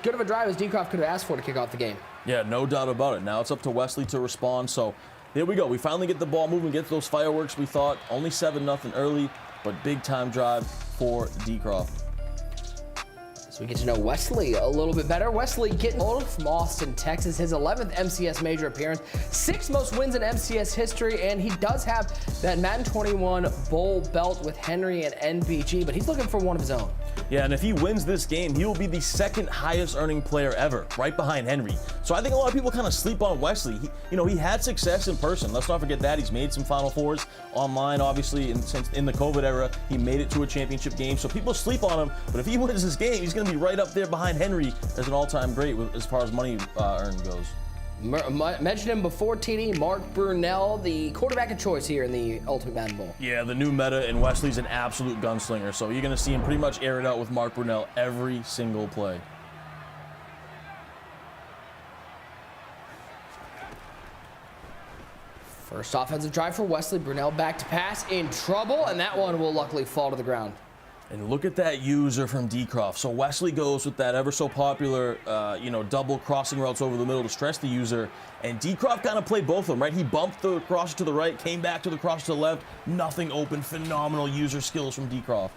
S3: good of a drive as DCROFT could have asked for to kick off the game.
S5: Yeah, no doubt about it. Now it's up to Wesley to respond. So there we go. We finally get the ball moving, get those fireworks. We thought only 7-0 early, but big time drive for DCROFT.
S3: So we get to know Wesley a little bit better. Wesley getting old from Austin, Texas. His 11th MCS major appearance, 6th most wins in MCS history, and he does have that Madden 21 Bowl belt with Henry and NBG, but he's looking for one of his own.
S5: Yeah, and if he wins this game, he will be the 2nd highest earning player ever, right behind Henry. So I think a lot of people kind of sleep on Wesley. He had success in person. Let's not forget that. He's made some Final Fours online, obviously, since in the COVID era. He made it to a championship game. So people sleep on him, but if he wins this game, he's going to be right up there behind Henry as an all-time great as far as money earned goes.
S3: Mentioned him before, TD, Mark Brunel, the quarterback of choice here in the Ultimate Madden Bowl.
S5: Yeah, the new meta, and Wesley's an absolute gunslinger, so you're going to see him pretty much air it out with Mark Brunel every single play.
S3: First offensive drive for Wesley. Brunel back to pass, in trouble, and that one will luckily fall to the ground.
S5: And look at that user from DCROFT. So Wesley goes with that ever so popular, double crossing routes over the middle to stress the user. And DCROFT kind of played both of them, right? He bumped the crosser to the right, came back to the crosser to the left. Nothing open. Phenomenal user skills from DCROFT.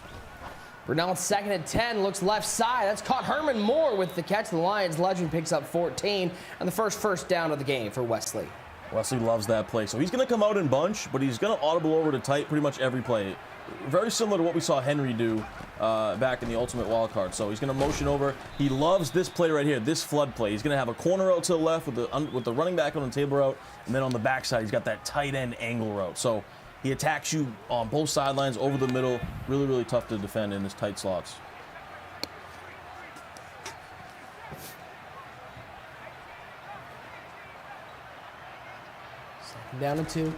S3: Brunel 2nd and 10, looks left side. That's caught Herman Moore with the catch. The Lions legend picks up 14, and the first down of the game for Wesley.
S5: Wesley loves that play. So he's going to come out in bunch, but he's going to audible over to tight pretty much every play. Very similar to what we saw Henry do back in the Ultimate Wildcard. So he's going to motion over. He loves this play right here, this flood play. He's going to have a corner out to the left with the running back on the table route, and then on the backside, he's got that tight end angle route. So he attacks you on both sidelines, over the middle. Really, really tough to defend in his tight slots.
S3: Down and 2.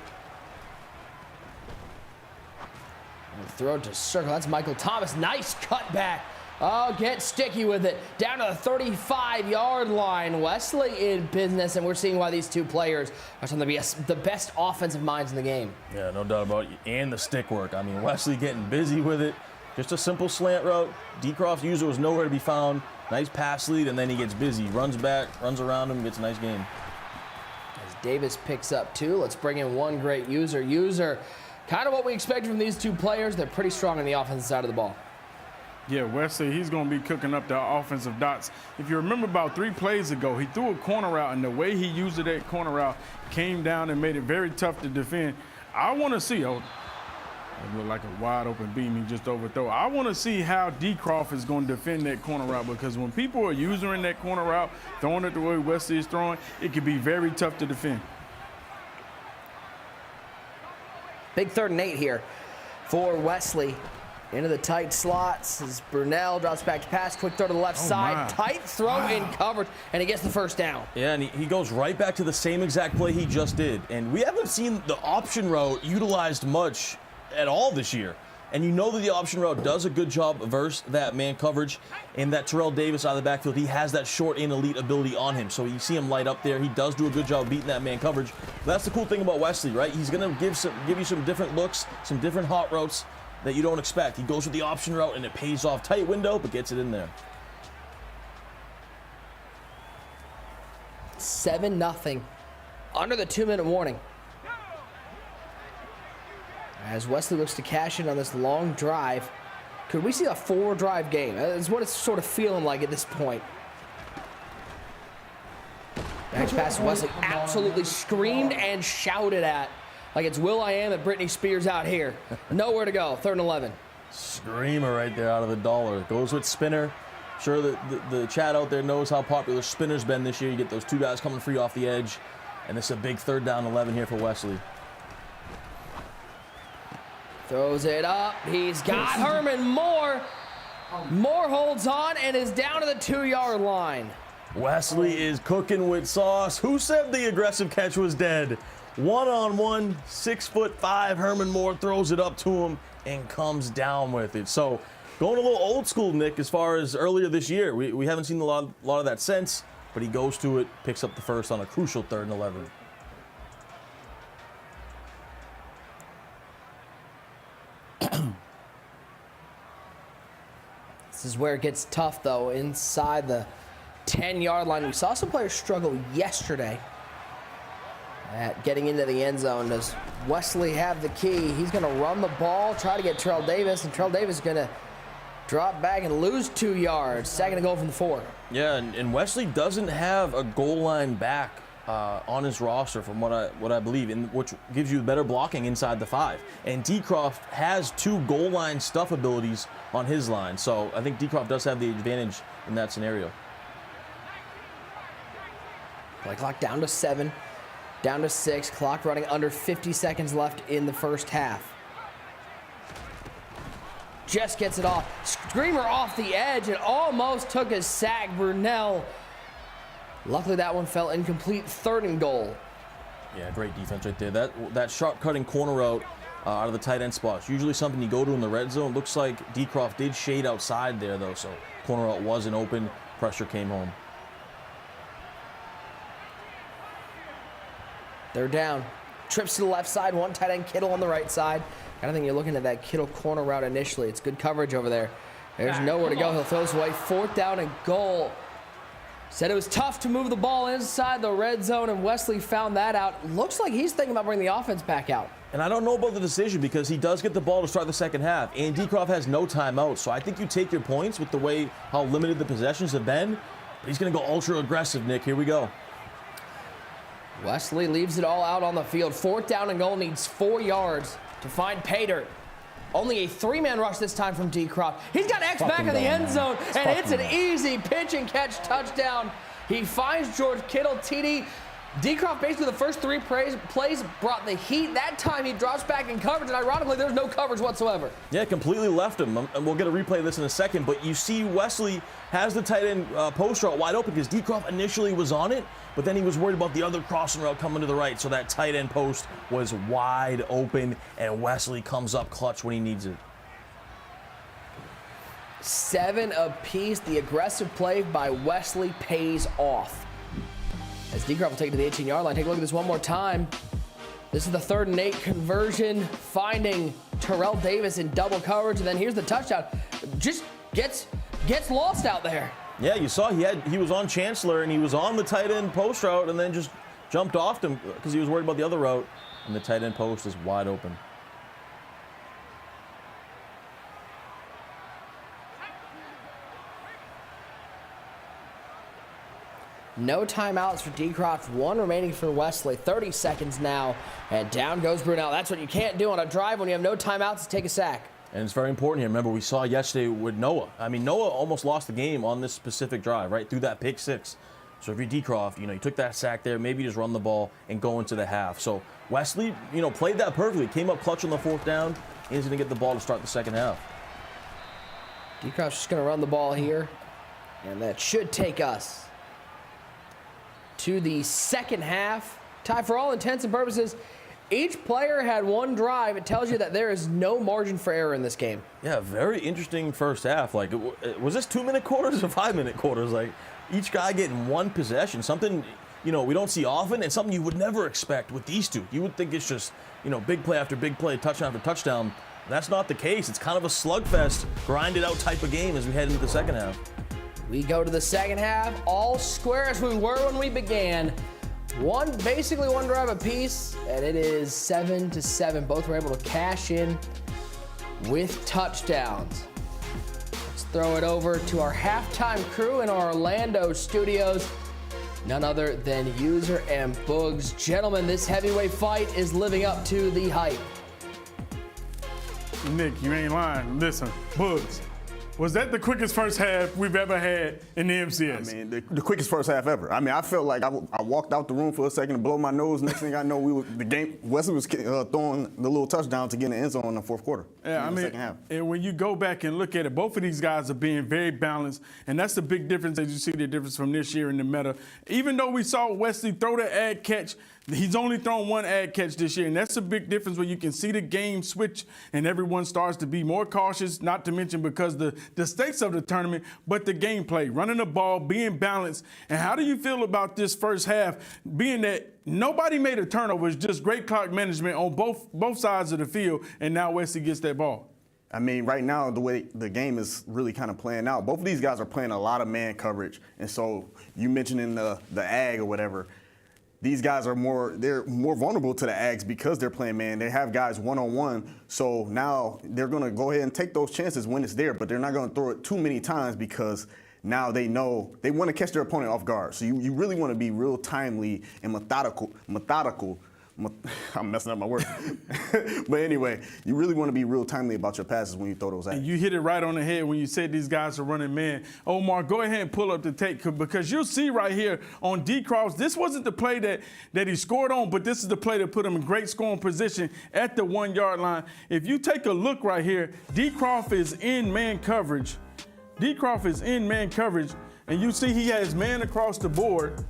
S3: Throw to circle. That's Michael Thomas. Nice cutback. Oh, get sticky with it. Down to the 35-yard line. Wesley in business, and we're seeing why these two players are some of the best offensive minds in the game.
S5: Yeah, no doubt about it. And the stick work. I mean, Wesley getting busy with it. Just a simple slant route. DCROFT's user was nowhere to be found. Nice pass lead, and then he gets busy. Runs back, runs around him, gets a nice game.
S3: As Davis picks up 2, let's bring in one great user. User, kind of what we expect from these two players. They're pretty strong on the offensive side of the ball.
S4: Yeah, Wesley, he's going to be cooking up the offensive dots. If you remember about 3 plays ago, he threw a corner route, and the way he used that corner route came down and made it very tough to defend. I want to see, it looked like a wide open beam he just overthrew. I want to see how DCROFT is going to defend that corner route, because when people are using that corner route, throwing it the way Wesley is throwing, it can be very tough to defend.
S3: Big 3rd and 8 here for Wesley. Into the tight slots as Brunell drops back to pass. Quick throw to the left side.
S4: my.
S3: Tight throw in coverage, and he gets the first down.
S5: Yeah, and he goes right back to the same exact play he just did. And we haven't seen the option route utilized much at all this year. And you know that the option route does a good job versus that man coverage. And that Terrell Davis out of the backfield, he has that short and elite ability on him. So you see him light up there. He does do a good job beating that man coverage. But that's the cool thing about Wesley, right? He's going to give you some different looks, some different hot routes that you don't expect. He goes with the option route, and it pays off. Tight window, but gets it in there.
S3: 7-0. Under the 2-minute warning. As Wesley looks to cash in on this long drive. Could we see a 4-drive game? That's what it's sort of feeling like at this point. Back pass to Wesley. Absolutely screamed and shouted at. Like it's Will.I.Am and Britney Spears out here. Nowhere to go. 3rd and 11.
S5: Screamer right there out of the dollar. Goes with spinner. Sure, the chat out there knows how popular spinner's been this year. You get those two guys coming free off the edge. And this is a big 3rd down 11 here for Wesley.
S3: Throws it up. He's got Herman Moore. Moore holds on and is down to the 2-yard line.
S5: Wesley is cooking with sauce. Who said the aggressive catch was dead? 1-on-1, 6'5", Herman Moore throws it up to him and comes down with it. So going a little old school, Nick, as far as earlier this year. We haven't seen a lot of that since, but he goes to it, picks up the first on a crucial 3rd and 11.
S3: This is where it gets tough, though, inside the 10-yard line. We saw some players struggle yesterday at getting into the end zone. Does Wesley have the key? He's going to run the ball, try to get Terrell Davis, and Terrell Davis is going to drop back and lose 2 yards. 2nd to go from the 4.
S5: Yeah, and Wesley doesn't have a goal line back on his roster, from what I believe, which gives you better blocking inside the 5. And DCROFT has 2 goal line stuff abilities on his line, so I think DCROFT does have the advantage in that scenario.
S3: Play clock down to 7, down to 6. Clock running under 50 seconds left in the first half. Just gets it off. Screamer off the edge and almost took a sack. Brunell. Luckily, that one fell incomplete. 3rd and goal.
S5: Yeah, great defense right there. That sharp cutting corner route out of the tight end spot. It's usually something you go to in the red zone. Looks like DCROFT did shade outside there, though, so corner route wasn't open. Pressure came home.
S3: 3rd down. Trips to the left side. One tight end, Kittle on the right side. I don't think you're looking at that Kittle corner route initially. It's good coverage over there. There's nowhere to go. He'll throw this away. 4th down and goal. Said it was tough to move the ball inside the red zone, and Wesley found that out. Looks like he's thinking about bringing the offense back out.
S5: And I don't know about the decision, because he does get the ball to start the second half, and DCROFT has no timeout. So I think you take your points with the way how limited the possessions have been. But he's going to go ultra aggressive, Nick. Here we go.
S3: Wesley leaves it all out on the field. 4th down and goal, needs 4 yards to find pay dirt. Only a 3-man rush this time from DCROFT. He's got X back in the end zone, and it's an easy pitch and catch touchdown. He finds George Kittle, TD. DCROFT basically the first 3 plays brought the heat. That time he drops back in coverage, and ironically, there's no coverage whatsoever.
S5: Yeah, completely left him. And we'll get a replay of this in a second, but you see Wesley has the tight end post route wide open because DCROFT initially was on it, but then he was worried about the other crossing route coming to the right, so that tight end post was wide open, and Wesley comes up clutch when he needs it.
S3: 7 apiece. The aggressive play by Wesley pays off. As DCROFT will take it to the 18-yard line. Take a look at this one more time. This is the 3rd and 8 conversion, finding Terrell Davis in double coverage, and then here's the touchdown. Just gets lost out there.
S5: Yeah, you saw he was on Chancellor, and he was on the tight end post route, and then just jumped off him because he was worried about the other route, and the tight end post is wide open.
S3: No timeouts for DCROFT. 1 remaining for Wesley. 30 seconds now, and down goes Brunell. That's what you can't do on a drive when you have no timeouts to take a sack.
S5: And it's very important here. Remember, we saw yesterday with Noah. I mean, Noah almost lost the game on this specific drive, right, through that pick 6. So if you're DCROFT, you took that sack there, maybe just run the ball and go into the half. So Wesley, played that perfectly. Came up clutch on the 4th down, and he's going to get the ball to start the second half.
S3: DCROFT's just going to run the ball here, and that should take us to the second half. Ty, for all intents and purposes, each player had one drive. It tells you that there is no margin for error in this game.
S5: Yeah, very interesting first half. Like, was this 2-minute quarters or 5-minute quarters? Like, each guy getting one possession, something, we don't see often, and something you would never expect with these two. You would think it's just, big play after big play, touchdown after touchdown. That's not the case. It's kind of a slugfest, grinded out type of game as we head into the second half.
S3: We go to the second half, all square as we were when we began. Basically one drive apiece, and it is 7-7. Both were able to cash in with touchdowns. Let's throw it over to our halftime crew in our Orlando studios. None other than User and Boogs. Gentlemen, this heavyweight fight is living up to the hype.
S4: Nick, you ain't lying. Listen, Boogs, was that the quickest first half we've ever had in the MCS?
S6: I mean, the quickest first half ever. I mean, I felt like I walked out the room for a second to blow my nose. Next thing I know, Wesley was throwing the little touchdown to get in the end zone in the fourth quarter.
S4: Yeah,
S6: the second half.
S4: And when you go back and look at it, both of these guys are being very balanced, and that's the big difference as you see the difference from this year in the meta. Even though we saw Wesley throw the ad catch, he's only thrown one ad catch this year, and that's a big difference where you can see the game switch and everyone starts to be more cautious, not to mention because the stakes of the tournament, but the gameplay, running the ball, being balanced. And how do you feel about this first half, being that nobody made a turnover? It's just great clock management on both sides of the field, and now Wesley gets that ball.
S6: I mean, right now, the way the game is really kind of playing out, both of these guys are playing a lot of man coverage. And so you mentioned in the ag or whatever, these guys are more vulnerable to the ags because they're playing man. They have guys one-on-one, so now they're going to go ahead and take those chances when it's there, but they're not going to throw it too many times because now they know they want to catch their opponent off guard. So you really want to be real timely and methodical. I'm messing up my words. But anyway, you really want to be real timely about your passes when you throw those at.
S4: And you hit it right on the head when you said these guys are running man. Omar, go ahead and pull up the tape because you'll see right here on DCROFT, this wasn't the play that he scored on, but this is the play that put him in great scoring position at the 1-yard line. If you take a look right here, DCROFT is in man coverage. DCROFT is in man coverage, and you see he has man across the board.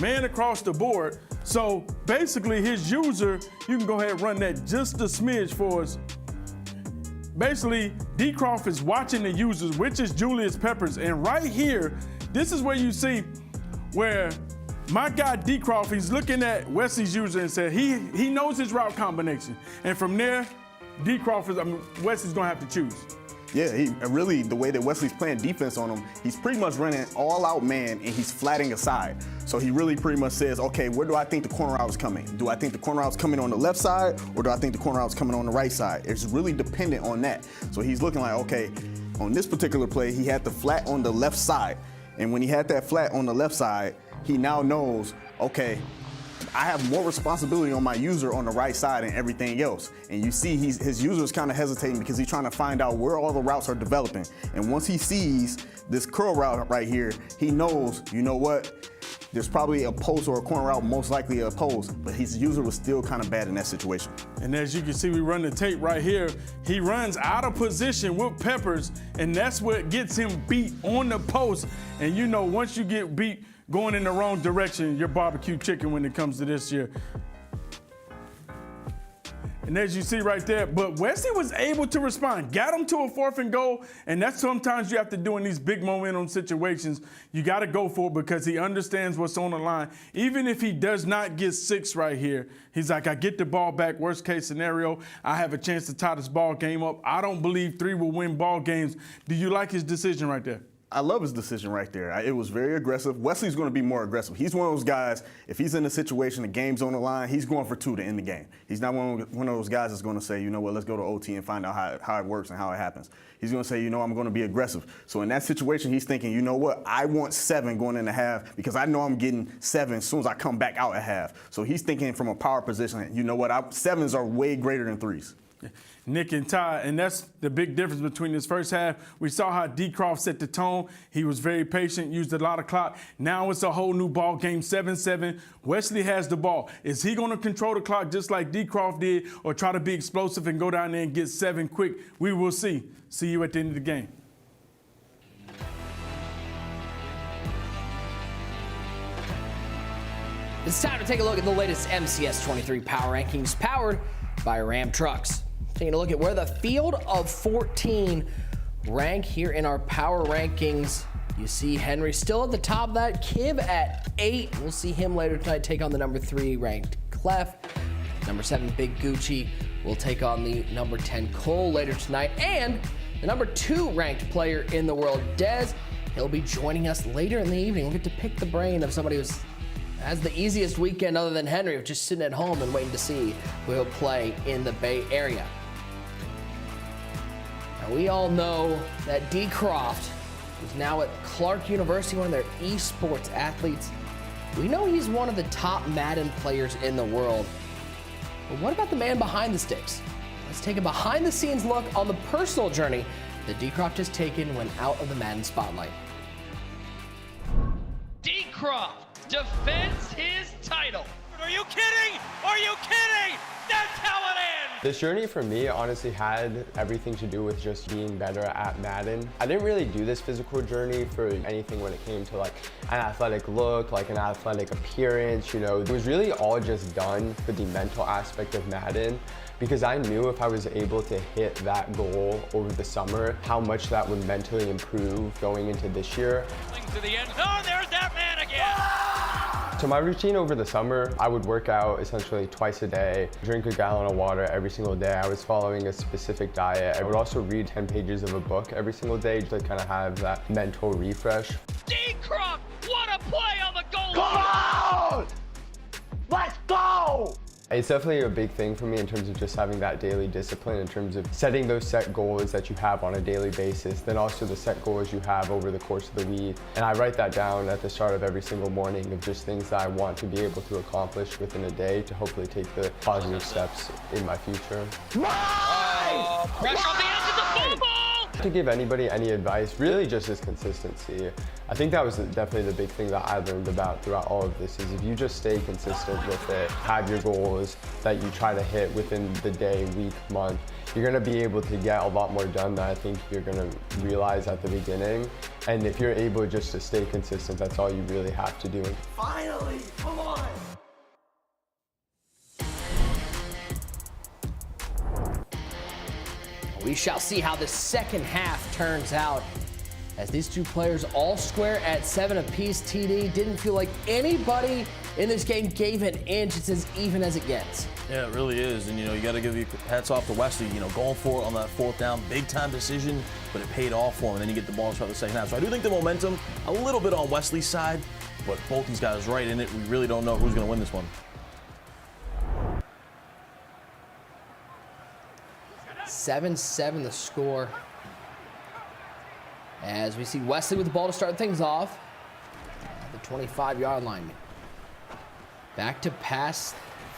S4: Man across the board. So basically his user, you can go ahead and run that just a smidge for us. Basically, DCROFT is watching the users, which is Julius Peppers. And right here, this is where you see where my guy DCROFT, he's looking at Wesley's user and said he knows his route combination. And from there, Wesley's gonna have to choose.
S6: Yeah, really, the way that Wesley's playing defense on him, he's pretty much running all out man and he's flatting aside. So he really pretty much says, okay, where do I think the corner route is coming? Do I think the corner route is coming on the left side or do I think the corner route is coming on the right side? It's really dependent on that. So he's looking like, okay, on this particular play, he had the flat on the left side. And when he had that flat on the left side, he now knows, okay, I have more responsibility on my user on the right side and everything else. And you see his user's kind of hesitating because he's trying to find out where all the routes are developing. And once he sees this curl route right here, he knows, you know what? There's probably a post or a corner route, most likely a post, but his user was still kind of bad in that situation.
S4: And as you can see, we run the tape right here. He runs out of position with Peppers, and that's what gets him beat on the post. And you know, once you get beat going in the wrong direction, you're barbecue chicken when it comes to this year. And as you see right there, but Wesley was able to respond, got him to a 4th and goal, and that's sometimes you have to do in these big momentum situations. You got to go for it because he understands what's on the line. Even if he does not get 6 right here, he's like, I get the ball back, worst case scenario, I have a chance to tie this ball game up. I don't believe 3 will win ball games. Do you like his decision right there?
S6: I love his decision right there. It was very aggressive. Wesley's going to be more aggressive. He's one of those guys, if he's in a situation, the game's on the line, he's going for 2 to end the game. He's not one of those guys that's going to say, you know what, let's go to OT and find out how it works and how it happens. He's going to say, you know, I'm going to be aggressive. So in that situation, he's thinking, you know what, I want 7 going into half because I know I'm getting 7 as soon as I come back out at half. So he's thinking from a power position, you know what, 7s are way greater than 3s.
S4: Nick and Ty, and that's the big difference between this first half. We saw how DCROFT set the tone. He was very patient, used a lot of clock. Now it's a whole new ball game, 7-7. Wesley has the ball. Is he going to control the clock just like DCROFT did or try to be explosive and go down there and get 7 quick? We will see. See you at the end of the game.
S3: It's time to take a look at the latest MCS 23 Power Rankings powered by Ram Trucks. Taking a look at where the field of 14 rank here in our Power Rankings. You see Henry still at the top of that, Kiv at 8. We'll see him later tonight take on the number 3 ranked Clef. Number 7, Big Gucci will take on the number 10 Cole later tonight. And the number 2 ranked player in the world, Dez, he'll be joining us later in the evening. We'll get to pick the brain of somebody who has the easiest weekend other than Henry, of just sitting at home and waiting to see who he'll play in the Bay Area. Now, we all know that DCROFT, who's now at Clark University, one of their esports athletes. We know he's one of the top Madden players in the world. But what about the man behind the sticks? Let's take a behind-the-scenes look on the personal journey that DCROFT has taken when out of the Madden spotlight.
S11: DCROFT defends his title. Are you kidding? Are you kidding? That's how it ends!
S1: This journey for me honestly had everything to do with just being better at Madden. I didn't really do this physical journey for anything when it came to like an athletic look, like an athletic appearance, you know. It was really all just done for the mental aspect of Madden, because I knew if I was able to hit that goal over the summer, how much that would mentally improve going into this year.
S11: To the end zone, there's that man again!
S1: So my routine over the summer, I would work out essentially twice a day, drink a gallon of water every single day. I was following a specific diet. I would also read 10 pages of a book every single day to kind of have that mental refresh.
S11: DCROFT, what a play on the goal line!
S9: Come on! Let's go!
S1: It's definitely a big thing for me in terms of just having that daily discipline, in terms of setting those set goals that you have on a daily basis, then also the set goals you have over the course of the week. And I write that down at the start of every single morning of just things that I want to be able to accomplish within a day to hopefully take the positive steps in my future.
S11: Pressure on the edge of the ball ball!
S1: To give anybody any advice, really just is consistency. I think that was definitely the big thing that I learned about throughout all of this, is if you just stay consistent with it, have your goals that you try to hit within the day, week, month, you're gonna be able to get a lot more done than I think you're gonna realize at the beginning. And if you're able just to stay consistent, that's all you really have to do.
S9: Finally, come on!
S3: We shall see how the second half turns out, as these two players all square at 7 apiece. TD, didn't feel like anybody in this game gave an inch. It's as even as it gets.
S5: Yeah, it really is. And, you know, you got to give your hats off to Wesley, you know, going for it on that 4th down. Big time decision, but it paid off for him. And then you get the ball throughout the second half. So I do think the momentum a little bit on Wesley's side, but both these guys right in it. We really don't know who's going to win this one.
S3: 7-7 the score, as we see Wesley with the ball to start things off at the 25-yard line. Back to pass,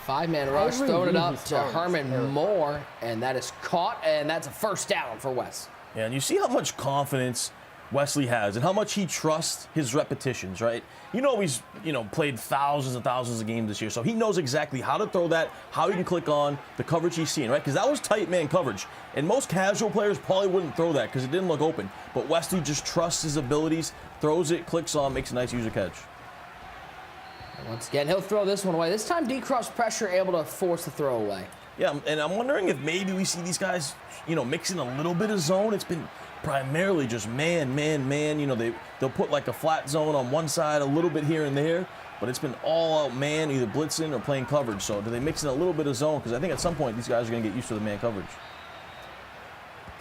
S3: 5-man rush, throwing it up to Herman Moore, and that is caught, and that's a first down for Wes.
S5: Yeah, and you see how much confidence Wesley has and how much he trusts his repetitions, right? You know, he's, you know, played thousands and thousands of games this year, so he knows exactly how to throw that, how he can click on the coverage he's seeing, right? Because that was tight man coverage, and most casual players probably wouldn't throw that because it didn't look open. But Wesley just trusts his abilities, throws it, clicks on, makes a nice user catch.
S3: And once again, he'll throw this one away. This time, DCROFT's pressure able to force the throw away.
S5: Yeah, and I'm wondering if maybe we see these guys, you know, mixing a little bit of zone. It's been primarily just man. You know, they'll put like a flat zone on one side, a little bit here and there, but it's been all out man, either blitzing or playing coverage. So do they mix in a little bit of zone? Because I think at some point these guys are going to get used to the man coverage.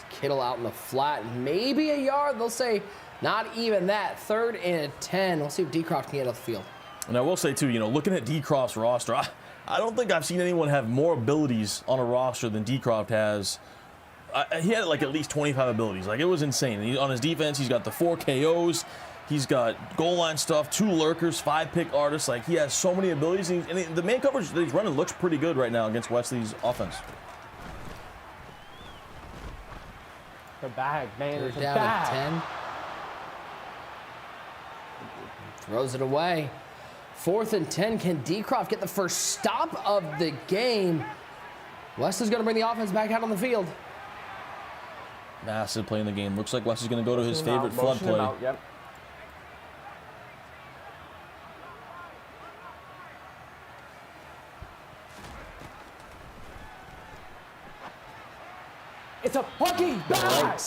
S3: Kittle out in the flat, maybe a yard. They'll say not even that. 3rd and 10. We'll see if DCROFT can get off the field.
S5: And I will say too, you know, looking at DCROFT's roster, I don't think I've seen anyone have more abilities on a roster than DCROFT has. He had like at least 25 abilities. Like, it was insane. On his defense, he's got the 4 KOs. He's got goal line stuff, 2 lurkers, 5 pick artists. Like, he has so many abilities. And the man coverage that he's running looks pretty good right now against Wesley's offense.
S12: The bag, man.
S3: They're down at 10. Throws it away. 4th and 10. Can DCROFT get the first stop of the game? Wesley's going to bring the offense back out on the field.
S5: Massive play in the game. Looks like Wesley's going to go to his favorite flood play.
S12: Yep. It's a fucking bag.
S3: Right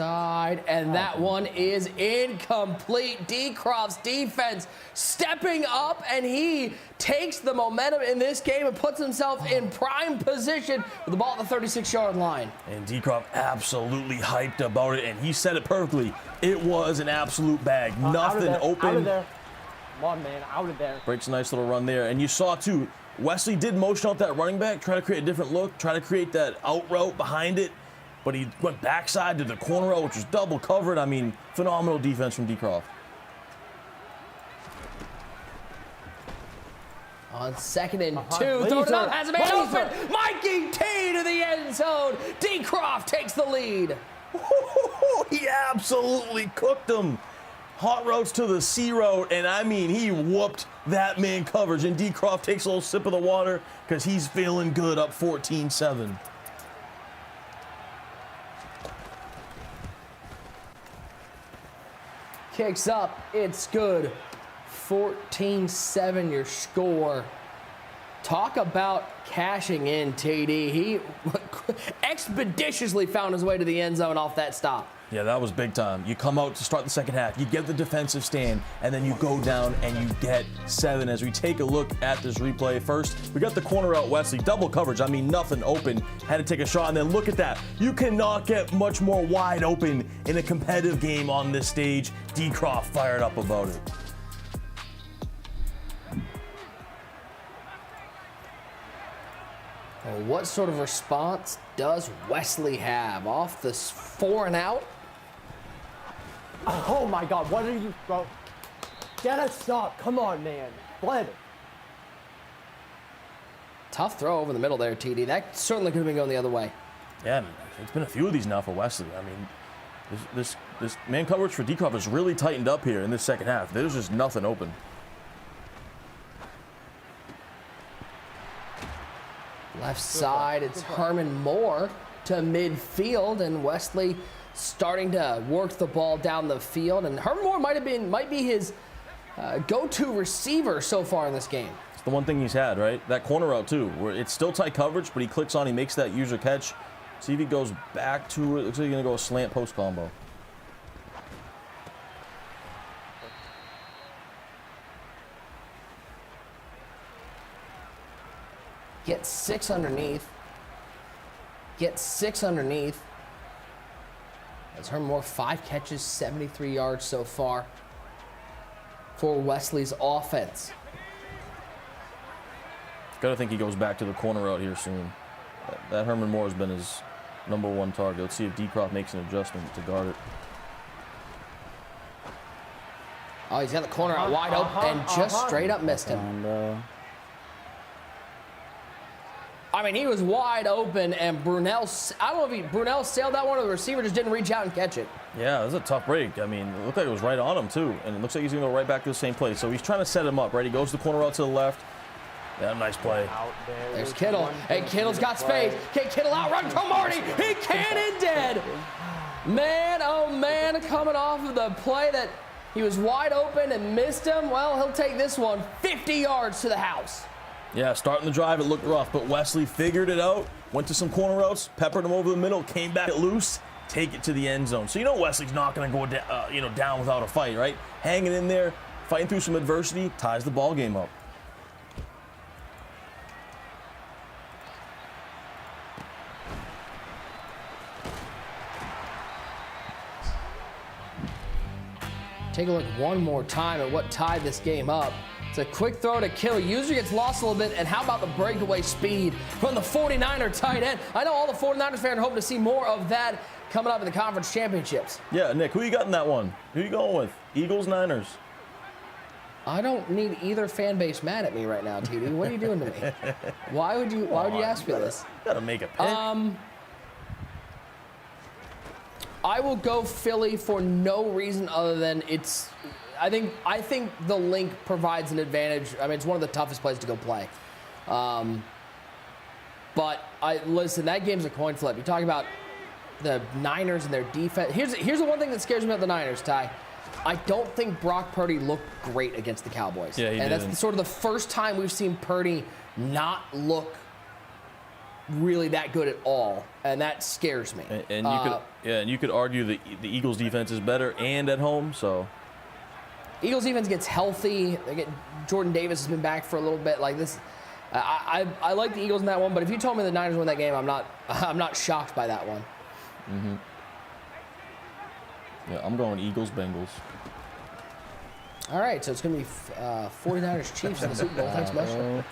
S3: side, and that one is incomplete. DCROFT's defense stepping up, and he takes the momentum in this game and puts himself in prime position with the ball at the 36-yard line.
S5: And DCROFT absolutely hyped about it, and he said it perfectly. It was an absolute bag. Nothing open.
S12: Out of there. Come on, man. Out of there.
S5: Breaks a nice little run there. And you saw, too, Wesley did motion out that running back, try to create a different look, try to create that out route behind it. But he went backside to the corner route, which was double covered. I mean, phenomenal defense from DCROFT.
S3: On 2nd and 2, throw it up, has a man open. Mikey T to the end zone. DCROFT takes the lead.
S5: He absolutely cooked him. Hot routes to the C route, and I mean, he whooped that man coverage. And DCROFT takes a little sip of the water because he's feeling good, up 14-7.
S3: Kicks up, it's good. 14-7 your score. Talk about cashing in, TD. He expeditiously found his way to the end zone off that stop.
S5: Yeah, that was big time. You come out to start the second half, you get the defensive stand, and then you go down and you get 7. As we take a look at this replay, first, we got the corner out Wesley, double coverage. I mean, nothing open. Had to take a shot, and then look at that. You cannot get much more wide open in a competitive game on this stage. DCROFT fired up about it.
S3: Well, what sort of response does Wesley have off this 4 and out?
S12: Oh my God, what are you, bro? Get a stop. Come on, man. Bled.
S3: Tough throw over the middle there, TD. That certainly could have been going the other way.
S5: Yeah, it's been a few of these now for Wesley. I mean, this man coverage for DCROFT has really tightened up here in this second half. There's just nothing open.
S3: Left side, it's Herman Moore to midfield, and Wesley starting to work the ball down the field. And Herman Moore might be his go-to receiver so far in this game.
S5: It's the one thing he's had, right? That corner route too, where it's still tight coverage, but he clicks on, he makes that user catch. See if he goes back to it. Looks like he's gonna go a slant post combo.
S3: Get 6 underneath. Get 6 underneath. As Herman Moore, 5 catches, 73 yards so far for Wesley's offense.
S5: Gotta think he goes back to the corner route here soon. That Herman Moore has been his #1 target. Let's see if DCROFT makes an adjustment to guard it.
S3: Oh, he's got the corner out wide open and just straight up missed him. I mean, he was wide open, and Brunel, I don't know if Brunel sailed that one or the receiver just didn't reach out and catch it.
S5: Yeah, it was a tough break. I mean, it looked like it was right on him, too. And it looks like he's going to go right back to the same place. So he's trying to set him up, right? He goes the corner out to the left. Yeah, nice play.
S3: There's Kittle. Hey, Kittle's got space. Okay, Kittle out, run from Marty. He cannon Man, oh man, coming off of the play that he was wide open and missed him. Well, he'll take this one 50 yards to the house.
S5: Yeah, starting the drive, it looked rough, but Wesley figured it out, went to some corner routes, peppered him over the middle, came back loose, take it to the end zone. So you know Wesley's not going to go down without a fight, right? Hanging in there, fighting through some adversity, ties the ball game up.
S3: Take a look one more time at what tied this game up. It's a quick throw to Kittle. User gets lost a little bit, and how about the breakaway speed from the 49er tight end? I know all the 49ers fans are hoping to see more of that coming up in the conference championships.
S5: Yeah, Nick, who you got in that one? Who you going with? Eagles, Niners?
S3: I don't need either fan base mad at me right now, TD. What are you doing to me? Why would you ask me this?
S5: Gotta make a pick.
S3: I will go Philly for no reason other than I think the link provides an advantage. I mean, it's one of the toughest places to go play. But listen, that game's a coin flip. You talk about the Niners and their defense. Here's the one thing that scares me about the Niners, Ty. I don't think Brock Purdy looked great against the Cowboys.
S5: Yeah, he
S3: and
S5: didn't.
S3: That's sort of the first time we've seen Purdy not look really that good at all, and that scares me.
S5: And you could argue that the Eagles' defense is better and at home. So
S3: Eagles defense gets healthy. Jordan Davis has been back for a little bit. Like this, I like the Eagles in that one. But if you told me the Niners win that game, I'm not shocked by that one.
S5: Mm-hmm. Yeah, I'm going Eagles, Bengals.
S3: All right, so it's going to be 49ers Chiefs in the Super Bowl. Thanks, Buster.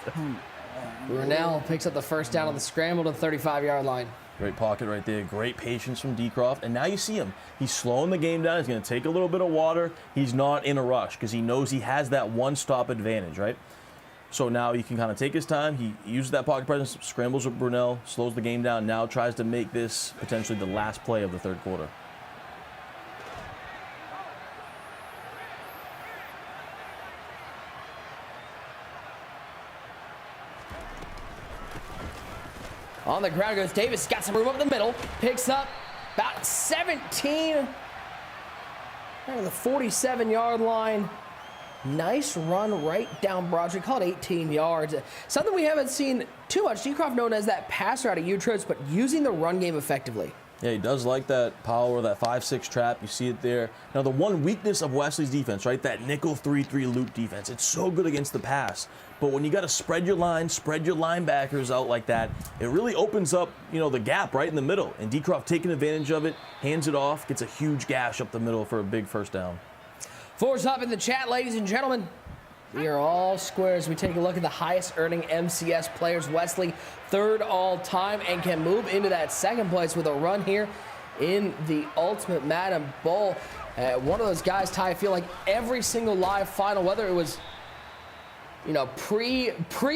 S3: Brunell picks up the first down on the scramble to the 35-yard line.
S5: Great pocket right there. Great patience from DCROFT. And now you see him. He's slowing the game down. He's going to take a little bit of water. He's not in a rush because he knows he has that one-stop advantage, right? So now he can kind of take his time. He uses that pocket presence, scrambles with Brunell, slows the game down, now tries to make this potentially the last play of the third quarter.
S3: On the ground goes Davis. Got some room up the middle. Picks up about 17. Right to the 47-yard line. Nice run right down Broderick. Call it 18 yards. Something we haven't seen too much. DCROFT known as that passer out of U-trips, but using the run game effectively.
S5: Yeah, he does like that power, that 5-6 trap. You see it there. Now, the one weakness of Wesley's defense, right, that nickel 3-3 loop defense, it's so good against the pass. But when you got to spread your line, spread your linebackers out like that, it really opens up, the gap right in the middle. And DCROFT taking advantage of it, hands it off, gets a huge gash up the middle for a big first down.
S3: Fours up in the chat, ladies and gentlemen. We are all squares. We take a look at the highest earning MCS players. Wesley, third all time, and can move into that second place with a run here in the Ultimate Madden Bowl. One of those guys, Ty, I feel like every single live final, whether it was pre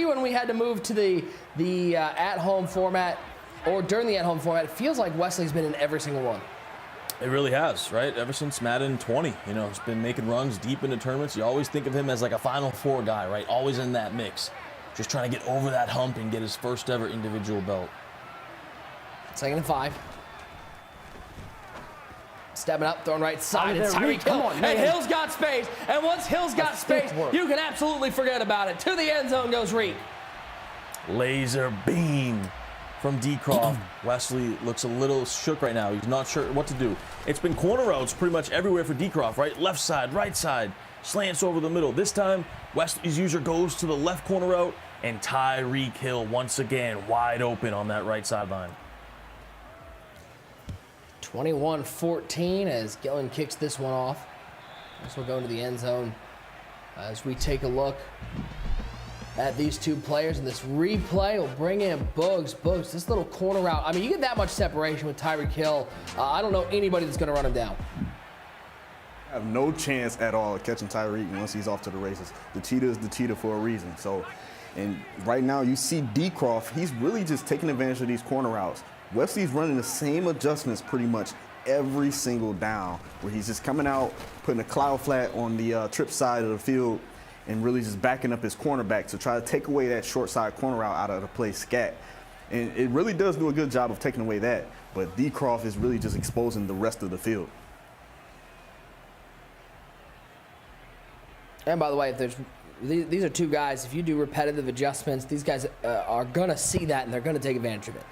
S3: when we had to move to the at-home format or during the at-home format, it feels like Wesley's been in every single one.
S5: It really has, right? Ever since Madden 20, he's been making runs deep into tournaments. You always think of him as like a Final Four guy, right? Always in that mix. Just trying to get over that hump and get his first ever individual belt.
S3: 2nd and 5. Stepping up, throwing right side. It's Tyreek Hill. And Hill's got space. And once Hill's got space, you can absolutely forget about it. To the end zone goes Reed.
S5: Laser beam from DCROFT. Wesley looks a little shook right now. He's not sure what to do. It's been corner routes pretty much everywhere for DCROFT, right? Left side, right side, slants over the middle. This time, Wesley's user goes to the left corner route, and Tyreek Hill once again wide open on that right sideline.
S3: 21-14 as Gillen kicks this one off. This will go into the end zone as we take a look at these two players, and this replay will bring in Boogs. Boogs, this little corner route. I mean, you get that much separation with Tyreek Hill. I don't know anybody that's going to run him down.
S6: I have no chance at all of catching Tyreek once he's off to the races. The cheetah is the cheetah for a reason. So, and right now you see DCROFT, he's really just taking advantage of these corner routes. Wesley's running the same adjustments pretty much every single down, where he's just coming out, putting a cloud flat on the trip side of the field, and really just backing up his cornerback to try to take away that short side corner route out of the play scat. And it really does do a good job of taking away that, but DCROFT is really just exposing the rest of the field.
S3: And by the way, if these are two guys, if you do repetitive adjustments, these guys are going to see that, and they're going to take advantage of it.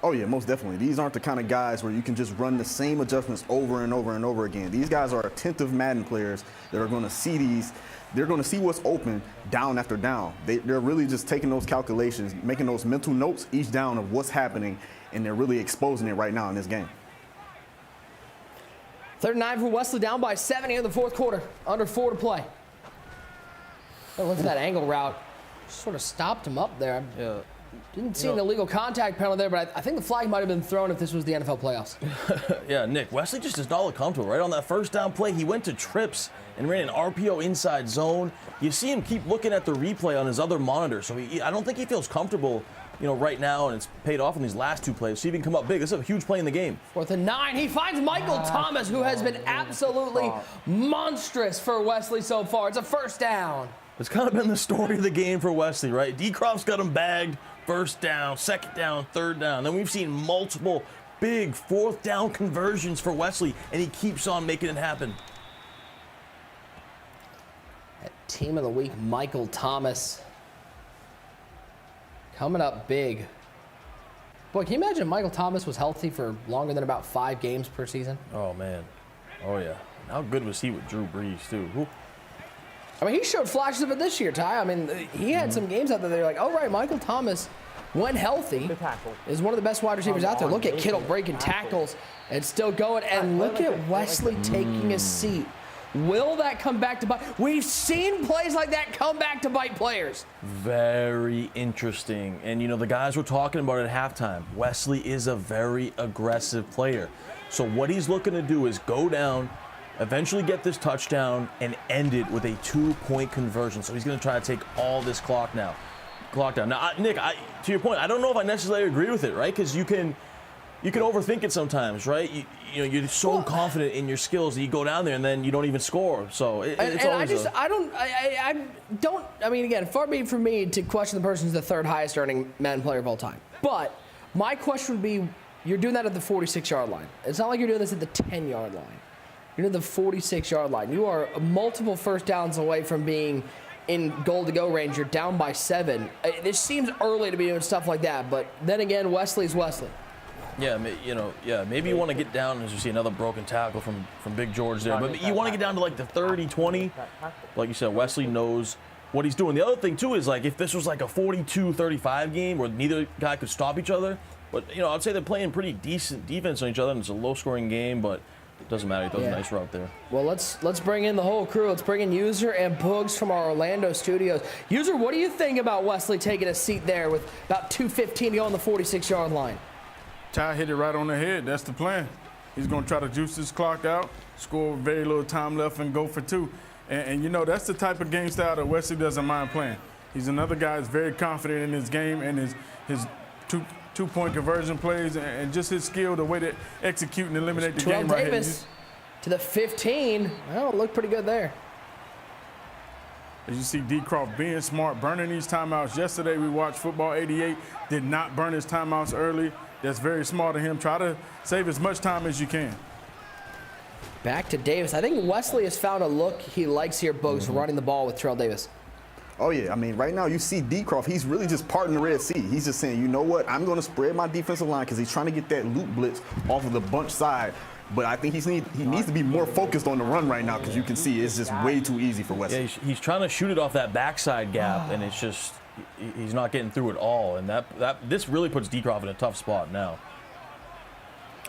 S6: Oh yeah, most definitely. These aren't the kind of guys where you can just run the same adjustments over and over and over again. These guys are attentive Madden players that are going to see these. They're going to see what's open down after down. They're really just taking those calculations, making those mental notes each down of what's happening, and they're really exposing it right now in this game.
S3: 3rd and 9 for Wesley, down by 7 here in the fourth quarter. Under 4 to play. Look at that angle route. Sort of stopped him up there.
S5: Yeah.
S3: Didn't see an illegal contact penalty there, but I think the flag might have been thrown if this was the NFL playoffs.
S5: Yeah, Nick, Wesley just does not look comfortable. Right on that first down play, he went to trips and ran an RPO inside zone. You see him keep looking at the replay on his other monitor, so I don't think he feels comfortable, right now, and it's paid off in these last two plays. So he can come up big. This is a huge play in the game.
S3: 4th and 9. He finds Michael Thomas, who has been absolutely monstrous for Wesley so far. It's a first down.
S5: It's kind of been the story of the game for Wesley, right? DCROFT's got him bagged. First down, second down, third down. Then we've seen multiple big 4th down conversions for Wesley, and he keeps on making it happen.
S3: At Team of the Week, Michael Thomas coming up big Boy, can you imagine if Michael Thomas was healthy for longer than about 5 games per season?
S5: Oh, man. Oh, yeah. How good was he with Drew Brees, too? Woo.
S3: I mean, he showed flashes of it this year, Ty. I mean, he had some games out there that you're like, oh, right, Michael Thomas, when healthy, is one of the best wide receivers out there. Look at Kittle breaking tackles and still going. And look at Wesley taking a seat. Will that come back to bite? We've seen plays like that come back to bite players.
S5: Very interesting. And, you know, the guys were talking about it at halftime. Wesley is a very aggressive player. So what he's looking to do is go down, eventually get this touchdown, and end it with a 2-point conversion. So he's going to try to take all this clock down. Now, Nick, to your point, I don't know if I necessarily agree with it, right? Because you can overthink it sometimes, right? You know, you're so confident in your skills that you go down there and then you don't even score. So it's always I mean, again, far be it from me to question the person who's the 3rd highest earning Madden player of all time. But my question would be, you're doing that at the 46-yard line. It's not like you're doing this at the 10-yard line. You're at the 46-yard line. You are multiple first downs away from being in goal-to-go range. You're down by 7. This seems early to be doing stuff like that, but then again, Wesley's Wesley. Yeah, maybe you want to get down as you see another broken tackle from Big George there. But you want to get down to like the 30, 20. Like you said, Wesley knows what he's doing. The other thing, too, is like if this was like a 42-35 game where neither guy could stop each other, but, you know, I'd say they're playing pretty decent defense on each other, and it's a low-scoring game, but it doesn't matter. He does a nice route there.
S3: Well, let's bring in the whole crew. Let's bring in User and Boogs from our Orlando studios. User, what do you think about Wesley taking a seat there with about 2:15 to go on the 46-yard line?
S4: Ty hit it right on the head. That's the plan. He's going to try to juice this clock out, score with very little time left, and go for 2. And you know, that's the type of game style that Wesley doesn't mind playing. He's another guy that's very confident in his game and his two-point conversion plays and just his skill, the way to execute and eliminate the game right here.
S3: Davis to the 15. Well, it looked pretty good there.
S4: As you see DCROFT being smart, burning these timeouts. Yesterday we watched Football 88, did not burn his timeouts early. That's very smart of him. Try to save as much time as you can.
S3: Back to Davis. I think Wesley has found a look he likes here, Boogs, running the ball with Terrell Davis.
S6: Oh, yeah. I mean, right now you see DCROFT. He's really just parting the Red Sea. He's just saying, you know what? I'm going to spread my defensive line because he's trying to get that loop blitz off of the bunch side. But I think he needs to be more focused on the run right now because you can see it's just way too easy for Wesley.
S5: Yeah, he's trying to shoot it off that backside gap, and it's just he's not getting through it all. And this really puts DCROFT in a tough spot now.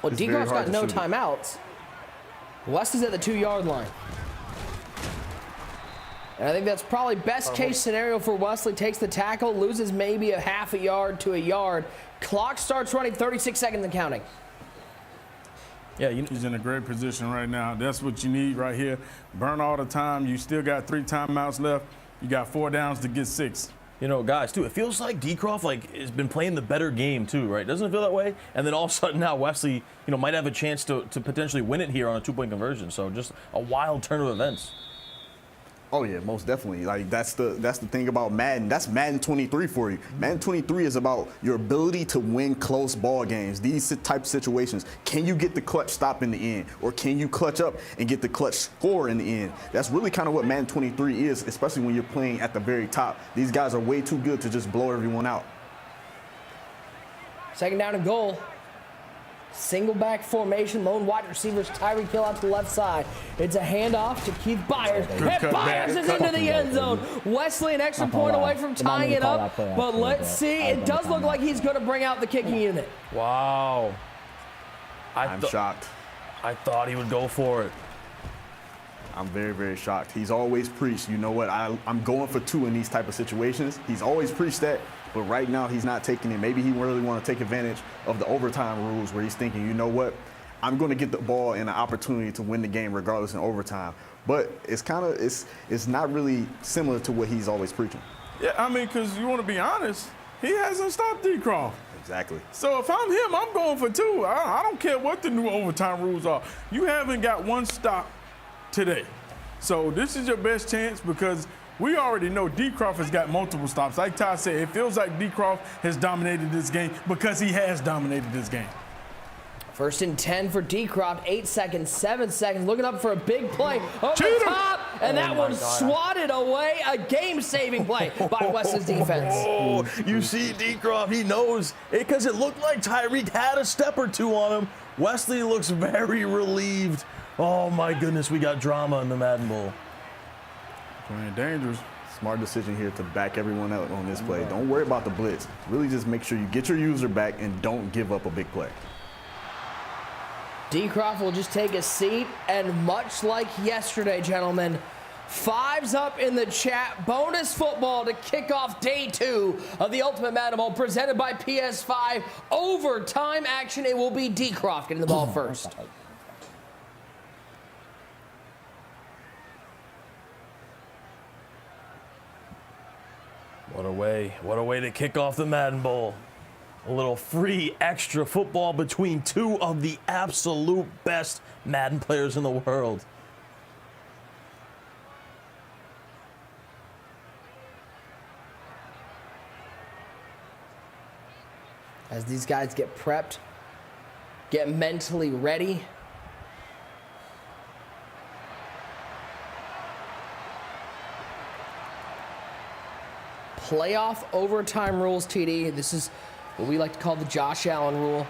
S3: Well, DCROFT's got no timeouts. Wesley's at the 2-yard line. And I think that's probably best case scenario for Wesley. Takes the tackle, loses maybe a half a yard to a yard. Clock starts running, 36 seconds and counting.
S4: Yeah, he's in a great position right now. That's what you need right here. Burn all the time. You still got 3 timeouts left. You got 4 downs to get 6.
S5: You know, guys, too, it feels like DCROFT has been playing the better game, too, right? Doesn't it feel that way? And then all of a sudden now Wesley, might have a chance to potentially win it here on a 2-point conversion. So just a wild turn of events.
S6: Oh yeah, most definitely. Like that's the thing about Madden. That's Madden 23 for you. Madden 23 is about your ability to win close ball games. These type of situations. Can you get the clutch stop in the end, or can you clutch up and get the clutch score in the end? That's really kind of what Madden 23 is, especially when you're playing at the very top. These guys are way too good to just blow everyone out.
S3: 2nd down and goal. Single back formation, lone wide receivers, Tyreek Hill out to the left side. It's a handoff to Keith Byers. And Byers is into the end zone. Wesley an extra point away from tying it up. But let's see. It does look like he's going to bring out the kicking unit.
S5: Wow.
S6: I'm shocked.
S5: I thought he would go for it.
S6: I'm very, very shocked. He's always preached, you know what, I'm going for 2 in these type of situations. He's always preached that, but right now he's not taking it. Maybe he really want to take advantage of the overtime rules where he's thinking, you know what, I'm going to get the ball and an opportunity to win the game regardless in overtime. But it's not really similar to what he's always preaching.
S4: Yeah, I mean, because you want to be honest, he hasn't stopped DCROFT.
S6: Exactly.
S4: So if I'm him, I'm going for 2. I don't care what the new overtime rules are. You haven't got 1 stop today. So this is your best chance because we already know DCROFT has got multiple stops. Like Ty said, it feels like DCROFT has dominated this game because he has dominated this game.
S3: 1st and 10 for DCROFT, 8 seconds, 7 seconds, looking up for a big play. Over the top, And that one swatted away, a game-saving play by Wesley's defense.
S5: Oh, you see DCROFT, he knows it because it looked like Tyreek had a step or two on him. Wesley looks very relieved. Oh my goodness, we got drama in the Madden Bowl.
S4: Playing dangerous.
S6: Smart decision here to back everyone out on this play. Don't worry about the blitz. Really just make sure you get your user back and don't give up a big play.
S3: DCROFT will just take a seat, and much like yesterday, gentlemen, 5's up in the chat. Bonus football to kick off day 2 of the Ultimate Madden Bowl presented by PS5. Overtime action. It will be DCROFT getting the ball first.
S5: What a way to kick off the Madden Bowl. A little free extra football between 2 of the absolute best Madden players in the world.
S3: As these guys get prepped, get mentally ready. Playoff overtime rules, TD. This is what we like to call the Josh Allen rule.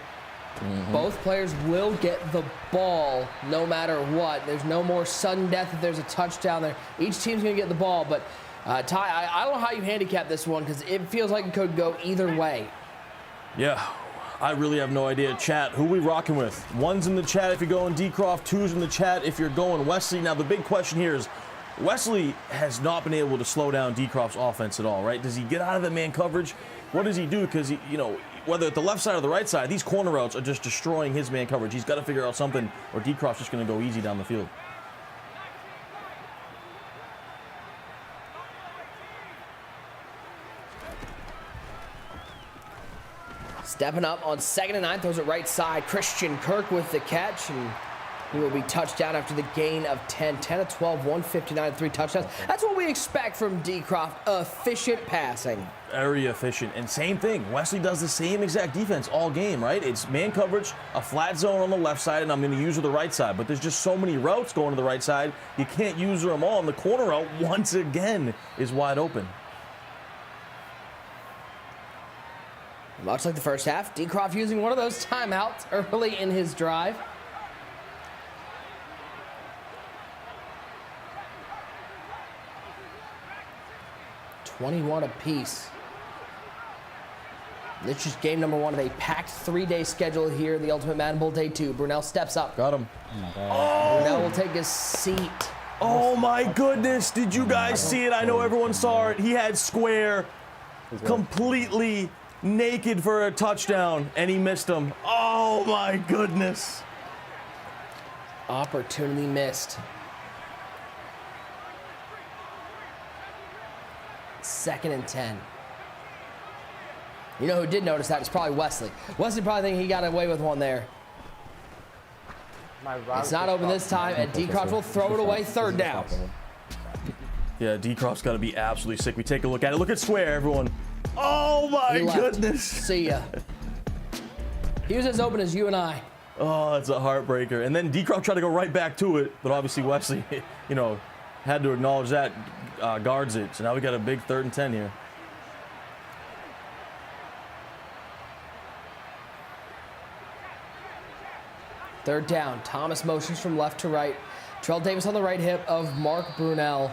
S3: Both players will get the ball no matter what. There's no more sudden death if there's a touchdown there. Each team's going to get the ball, but Ty, I don't know how you handicap this one because it feels like it could go either way.
S5: Yeah, I really have no idea. Chat, who we rocking with? 1's in the chat if you're going DCROFT, 2's in the chat if you're going Wesley. Now, the big question here is, Wesley has not been able to slow down DCROFT's offense at all, right? Does he get out of the man coverage? What does he do? Because, you know, whether at the left side or the right side, these corner routes are just destroying his man coverage. He's got to figure out something, or DCROFT's just going to go easy down the field.
S3: Stepping up on 2nd and 9, throws it right side. Christian Kirk with the catch, and he will be touchdown after the gain of 10. 10 of 12, 159, 3 touchdowns. That's what we expect from DCROFT, efficient passing.
S5: Very efficient. And same thing, Wesley does the same exact defense all game, right? It's man coverage, a flat zone on the left side, and I'm going to use the right side. But there's just so many routes going to the right side, you can't use them all. And the corner route, once again, is wide open.
S3: Much like the first half, DCROFT using one of those timeouts early in his drive. $21 apiece. This is just game number 1 of a packed 3-day schedule here in the Ultimate Madden Bowl Day 2. Brunel steps up.
S5: Got him.
S3: Oh. Brunel will take his seat.
S5: Oh my goodness, did you guys see it? I know everyone saw it. He had square completely naked for a touchdown, and he missed him. Oh my goodness.
S3: Opportunity missed. 2nd and 10. You know who did notice that? It's probably Wesley. Wesley probably think he got away with one there. It's not open this time, and DCROFT will throw it away. 3rd down.
S5: Yeah, DCROFT's got to be absolutely sick. We take a look at it. Look at square, everyone. Oh my goodness.
S3: See ya. He was as open as you and I.
S5: Oh, it's a heartbreaker. And then DCROFT tried to go right back to it, but obviously Wesley, you know, had to acknowledge that, guards it. So now we got a big 3rd and 10 here.
S3: Third down. Thomas motions from left to right. Terrell Davis on the right hip of Mark Brunel.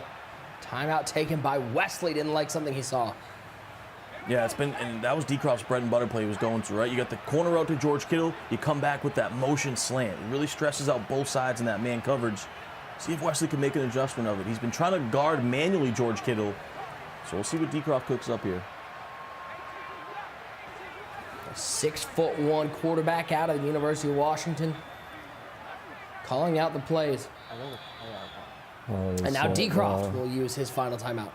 S3: Timeout taken by Wesley. Didn't like something he saw.
S5: Yeah, it's been, and that was DCROFT's bread and butter play he was going through, right? You got the corner route to George Kittle. You come back with that motion slant. It really stresses out both sides in that man coverage. See if Wesley can make an adjustment of it. He's been trying to guard manually George Kittle. So we'll see what DCROFT cooks up here.
S3: A 6'1" quarterback out of the University of Washington. Calling out the plays. And now DCROFT will use his final timeout.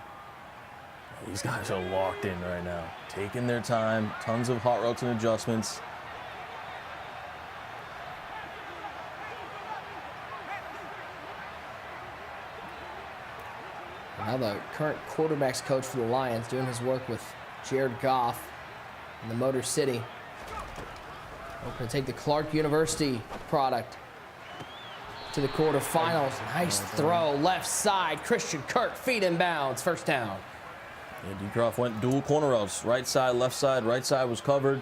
S5: These guys are locked in right now. Taking their time. Tons of hot routes and adjustments.
S3: Now the current quarterbacks coach for the Lions doing his work with Jared Goff in the Motor City. We're going to take the Clark University product to the quarterfinals. Nice throw, left side. Christian Kirk, feet in bounds, first down.
S5: Yeah, DCROFT went dual corner routes. Right side, left side. Right side was covered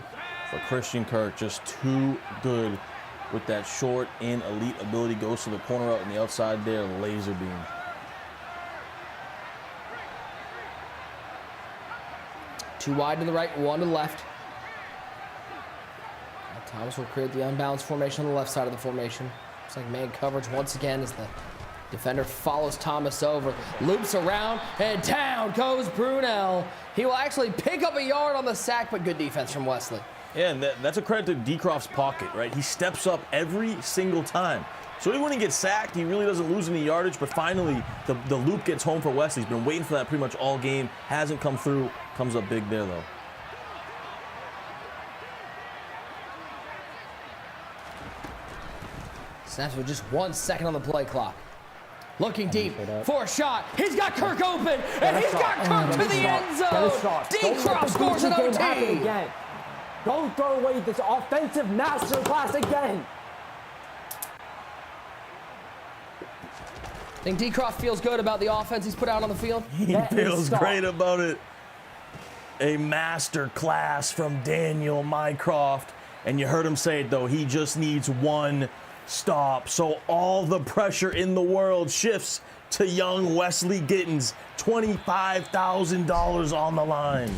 S5: for Christian Kirk. Just too good with that short and elite ability. Goes to the corner route on the outside there, laser beam.
S3: Two wide to the right, one to the left. Thomas will create the unbalanced formation on the left side of the formation. Looks like man coverage once again as the defender follows Thomas over, loops around, and down goes Brunel. He will actually pick up a yard on the sack, but good defense from Wesley.
S5: Yeah, and that's a credit to DCROFT's pocket, right? He steps up every single time. So even when he gets sacked, he really doesn't lose any yardage, but finally the loop gets home for Wesley. He's been waiting for that pretty much all game. Hasn't come through. Comes up big there, though.
S3: Snaps with just 1 second on the play clock. Looking deep for a shot. He's got Kirk open, and he's got Kirk to the end zone. DCROFT scores an OT.
S12: Don't throw away this offensive masterclass again.
S3: Think DCROFT feels good about the offense he's put out on the field?
S5: He feels great about it. A master class from Daniel Mycroft. And you heard him say it, though. He just needs one stop. So all the pressure in the world shifts to young Wesley Gittens. $25,000 on the line.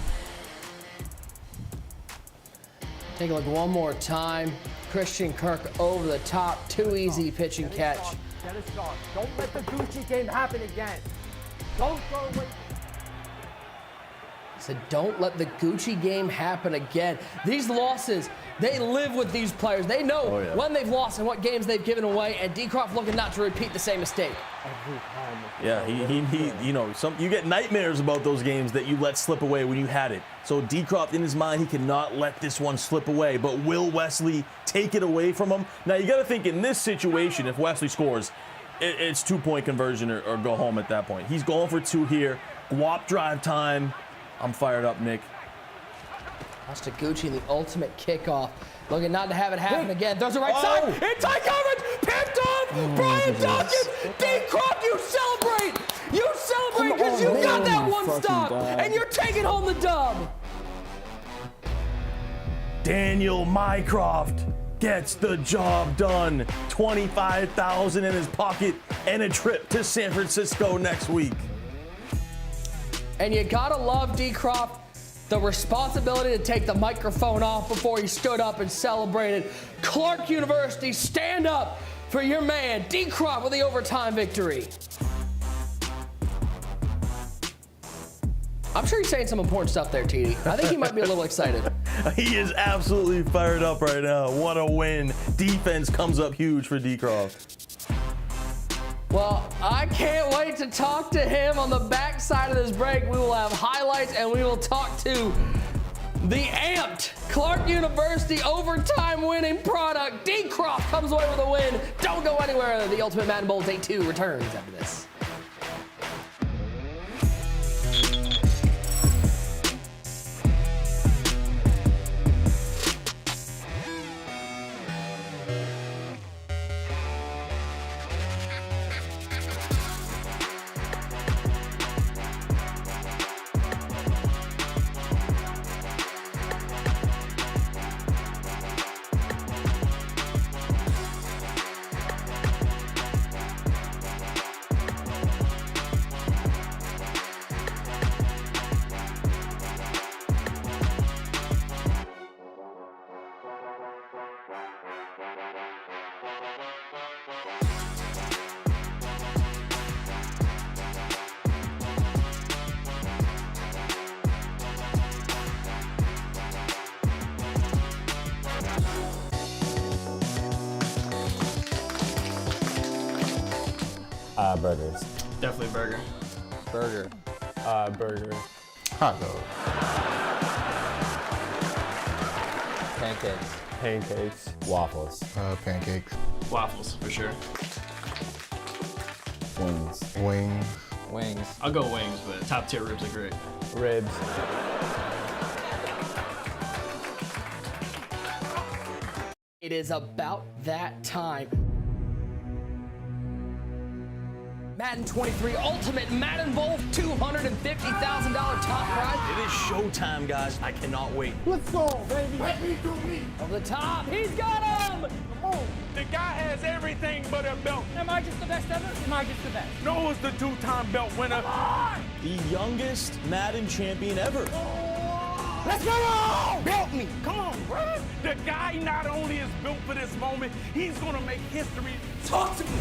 S3: Take a look one more time. Christian Kirk over the top. Too easy pitch and catch.
S12: Get a start. Don't let the Gucci game happen again. Don't throw away.
S3: Said, don't let the Gucci game happen again. These losses, they live with these players. They know when they've lost and what games they've given away, and DCROFT looking not to repeat the same mistake.
S5: Yeah, he you know, you get nightmares about those games that you let slip away when you had it. So DCROFT, in his mind, he cannot let this one slip away. But will Wesley take it away from him? Now, you got to think in this situation, if Wesley scores, it's 2-point conversion or go home at that point. He's going for 2 here. Guap drive time. I'm fired up, Nick.
S3: Pass to Gucci in the ultimate kickoff. Looking not to have it happen again. Throws the right side. In tight coverage. Picked off. Brian Dawkins. DCROFT, you celebrate. You celebrate because you got that one stop. And you're taking home the dub.
S5: Daniel Mycroft gets the job done. $25,000 in his pocket and a trip to San Francisco next week.
S3: And you gotta love DCROFT, the responsibility to take the microphone off before he stood up and celebrated. Clark University, stand up for your man, DCROFT, with the overtime victory. I'm sure he's saying some important stuff there, TD. I think he might be a little excited.
S5: He is absolutely fired up right now. What a win. Defense comes up huge for DCROFT.
S3: Well, I can't wait to talk to him on the backside of this break. We will have highlights and we will talk to the amped Clark University overtime winning product. DCROFT comes away with a win. Don't go anywhere. The Ultimate Madden Bowl Day 2 returns after this.
S7: Burgers.
S13: Definitely burger.
S1: Burger. Burger.
S10: Hot dog.
S13: Pancakes.
S1: Pancakes.
S7: Waffles.
S10: Pancakes.
S13: Waffles, for sure.
S7: Wings.
S10: Wings.
S13: Wings. I'll go wings, but top tier ribs are great.
S1: Ribs.
S3: It is about that time. Madden 23 Ultimate Madden Bowl $250,000 top prize.
S5: It is showtime, guys. I cannot wait.
S12: Let's go, baby. Let me do me.
S3: Over the top, he's got him!
S12: Come on.
S4: The guy has everything but a belt.
S12: Am I just the best ever? Am I just the best?
S4: Noah's the two-time belt winner.
S12: Come on.
S5: The youngest Madden champion ever.
S12: Let's go! Belt me. Come on, bro.
S4: The guy not only is built for this moment, he's gonna make history.
S12: Talk to me.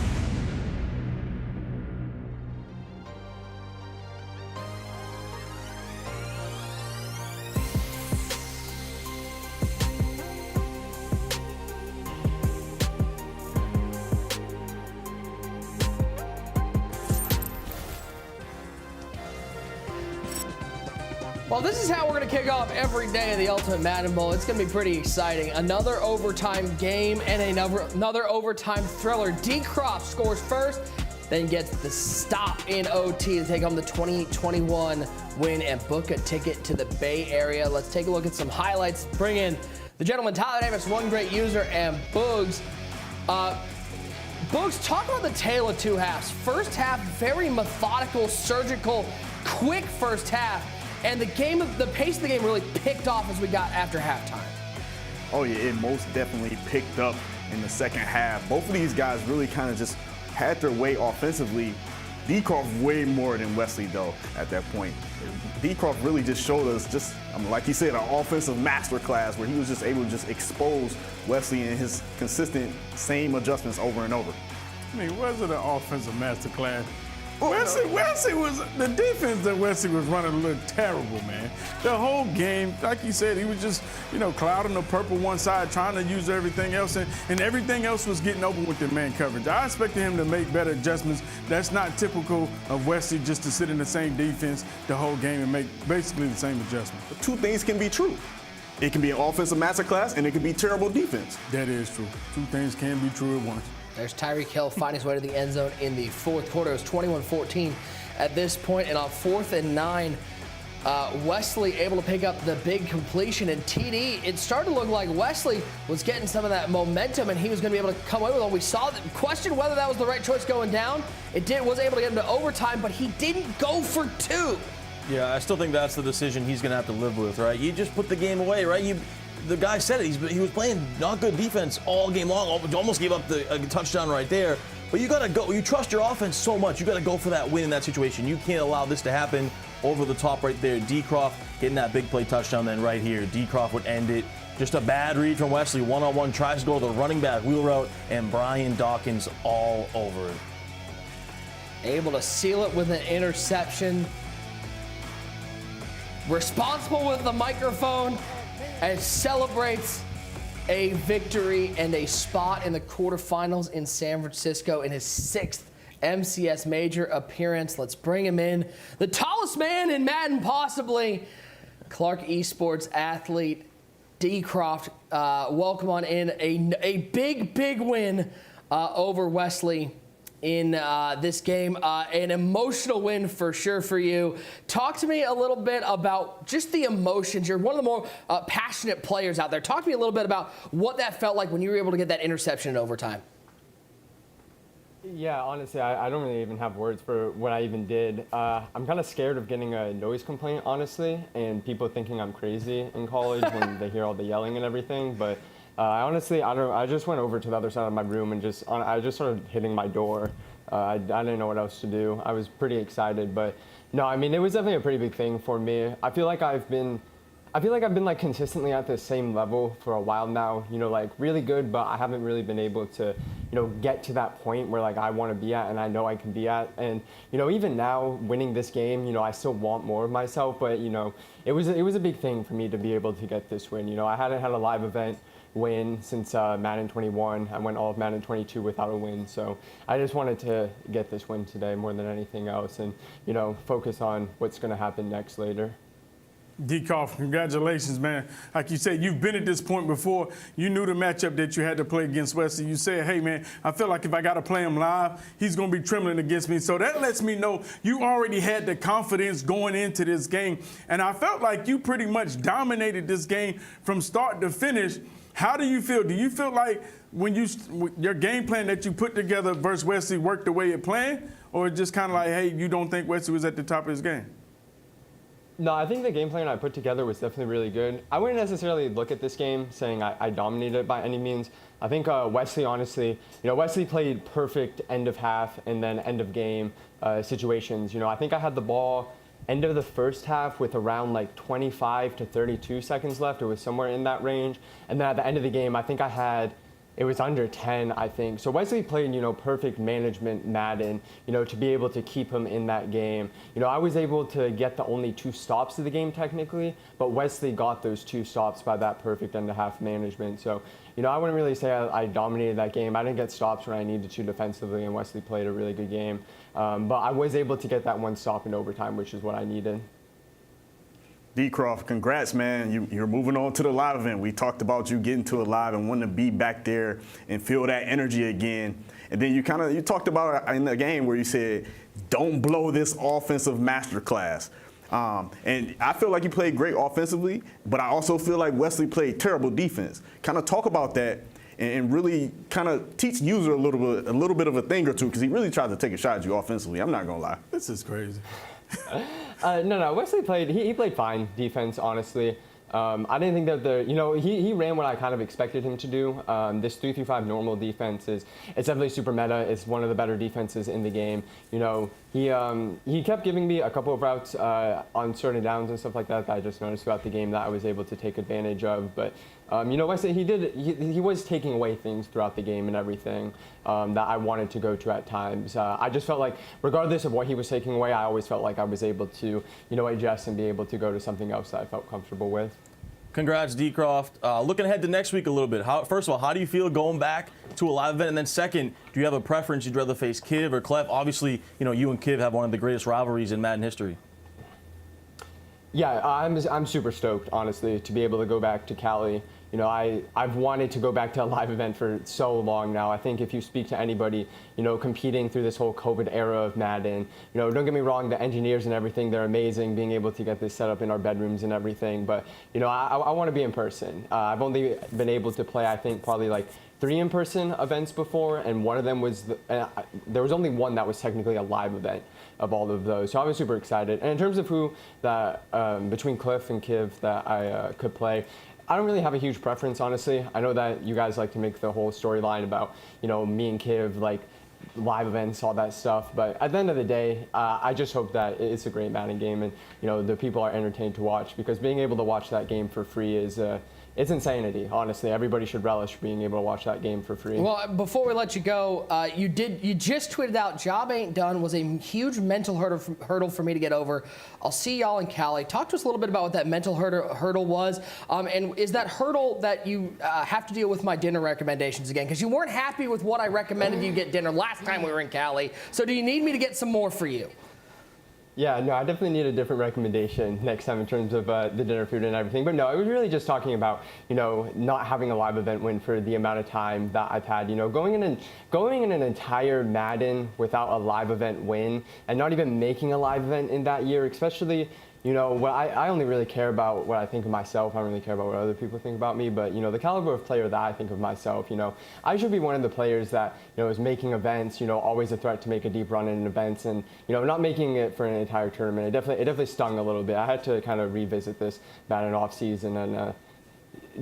S3: Well, this is how we're going to kick off every day of the Ultimate Madden Bowl. It's going to be pretty exciting. Another overtime game and another overtime thriller. DCROFT scores first, then gets the stop in OT to take home the 2021 win and book a ticket to the Bay Area. Let's take a look at some highlights. Bring in the gentleman, Tyler Davis, one great user, and Boogs. Boogs, talk about the tale of two halves. First half, very methodical, surgical, quick first half. And the pace of the game really picked off as we got after halftime.
S6: Oh yeah, it most definitely picked up in the second half. Both of these guys really kind of just had their way offensively. DCROFT way more than Wesley though at that point. DCROFT really just showed us like he said, an offensive masterclass where he was just able to just expose Wesley and his consistent same adjustments over and over.
S4: I mean, was it an offensive masterclass? Wesley was, the defense that Wesley was running looked terrible, man. The whole game, like you said, he was just, clouding the purple one side, trying to use everything else, and everything else was getting open with the man coverage. I expected him to make better adjustments. That's not typical of Wesley, just to sit in the same defense the whole game and make basically the same adjustments.
S6: But two things can be true. It can be an offensive masterclass, and it can be terrible defense.
S4: That is true. Two things can be true at once.
S3: There's Tyreek Hill finding his way to the end zone in the fourth quarter. It was 21-14 at this point, and on 4th and 9, Wesley able to pick up the big completion and TD. It started to look like Wesley was getting some of that momentum, and he was going to be able to come away with it. We saw the question whether that was the right choice going down. Was able to get him to overtime, but he didn't go for 2.
S5: Yeah, I still think that's the decision he's going to have to live with, right? You just put the game away, right? The guy said it. He was playing not good defense all game long. Almost gave up a touchdown right there. But you got to go. You trust your offense so much. You got to go for that win in that situation. You can't allow this to happen. Over the top right there. DCROFT getting that big play touchdown. Then right here, DCROFT would end it. Just a bad read from Wesley. One-on-one tries to go to the running back wheel route, and Brian Dawkins all over it.
S3: Able to seal it with an interception. Responsible with the microphone. And celebrates a victory and a spot in the quarterfinals in San Francisco in his 6th MCS major appearance. Let's bring him in. The tallest man in Madden, possibly. Clark Esports athlete, DCROFT. Welcome on in. A big win over Wesley in this game. An emotional win for sure for you. Talk to me a little bit about just the emotions. You're one of the more passionate players out there. Talk to me a little bit about what that felt like when you were able to get that interception in overtime.
S1: Yeah, honestly, I don't really even have words for what I even did. I'm kind of scared of getting a noise complaint, honestly, and people thinking I'm crazy in college when they hear all the yelling and everything, but I just went over to the other side of my room and I just started hitting my door. I didn't know what else to do. I was pretty excited, but no, I mean, it was definitely a pretty big thing for me. I feel like I've been like consistently at the same level for a while now, like really good, but I haven't really been able to, get to that point where like I want to be at and I know I can be at. And, even now winning this game, I still want more of myself, but, it was a big thing for me to be able to get this win. I hadn't had a live event win since Madden 21. I went all of Madden 22 without a win, so I just wanted to get this win today more than anything else and, focus on what's going to happen next later.
S4: DCROFT, congratulations, man. Like you said, you've been at this point before. You knew the matchup that you had to play against Wesley. You said, hey, man, I feel like if I got to play him live, he's going to be trembling against me. So that lets me know you already had the confidence going into this game. And I felt like you pretty much dominated this game from start to finish. How do you feel? Do you feel like when your game plan that you put together versus Wesley worked the way it planned? or just kind of like, hey, you don't think Wesley was at the top of his game?
S1: No, I think the game plan I put together was definitely really good. I wouldn't necessarily look at this game saying I dominated it by any means. I think Wesley, honestly, Wesley played perfect end of half and then end of game situations. I think I had the ball end of the first half with around like 25 to 32 seconds left. It was somewhere in that range. And then at the end of the game, I think it was under 10, I think. So Wesley played, perfect management Madden, to be able to keep him in that game. I was able to get the only 2 stops of the game technically, but Wesley got those 2 stops by that perfect end of half management. So, I wouldn't really say I dominated that game. I didn't get stops when I needed to defensively, and Wesley played a really good game. But I was able to get that 1 stop in overtime, which is what I needed.
S6: DCROFT, congrats, man. You're moving on to the live event. We talked about you getting to a live and wanting to be back there and feel that energy again. And then you talked about in the game where you said, don't blow this offensive masterclass. And I feel like you played great offensively, but I also feel like Wesley played terrible defense. Kind of talk about that and really kind of teach user a little bit of a thing or two, because he really tried to take a shot at you offensively. I'm not gonna lie.
S4: This is crazy.
S1: No. Wesley played. He played fine defense, honestly. I didn't think that he ran what I kind of expected him to do. This 3-5 normal defense it's definitely super meta. It's one of the better defenses in the game. He kept giving me a couple of routes on certain downs and stuff like that I just noticed throughout the game that I was able to take advantage of. But Wesley, he was taking away things throughout the game and everything that I wanted to go to at times. I just felt like, regardless of what he was taking away, I always felt like I was able to, adjust and be able to go to something else that I felt comfortable with.
S5: Congrats, DCROFT. Looking ahead to next week a little bit. First of all, how do you feel going back to a live event? And then second, do you have a preference? You'd rather face Kiv or Clef? Obviously, you and Kiv have one of the greatest rivalries in Madden history.
S1: Yeah, I'm super stoked, honestly, to be able to go back to Cali. I've wanted to go back to a live event for so long now. I think if you speak to anybody, competing through this whole COVID era of Madden, don't get me wrong, the engineers and everything, they're amazing, being able to get this set up in our bedrooms and everything. But, I want to be in person. I've only been able to play, I think, probably like 3 in-person events before, and one of them was, there was only one that was technically a live event of all of those. So I was super excited. And in terms of who between Cliff and Kiv that I could play, I don't really have a huge preference, honestly. I know that you guys like to make the whole storyline about, me and Kiv, like live events, all that stuff. But at the end of the day, I just hope that it's a great Madden game and, the people are entertained to watch, because being able to watch that game for free is, it's insanity, honestly. Everybody should relish being able to watch that game for free.
S3: Well, before we let you go, you just tweeted out, job ain't done, was a huge mental hurdle for me to get over. I'll see y'all in Cali. Talk to us a little bit about what that mental hurdle was. And is that hurdle that you have to deal with my dinner recommendations again? Because you weren't happy with what I recommended you get dinner last time we were in Cali. So do you need me to get some more for you?
S1: Yeah, no, I definitely need a different recommendation next time in terms of the dinner food and everything. But no, it was really just talking about, not having a live event win for the amount of time that I've had. Going in an entire Madden without a live event win and not even making a live event in that year, especially, I only really care about what I think of myself. I don't really care about what other people think about me. But, the caliber of player that I think of myself, I should be one of the players that, is making events, always a threat to make a deep run in events and, not making it for an entire tournament. It definitely stung a little bit. I had to kind of revisit this Madden off season and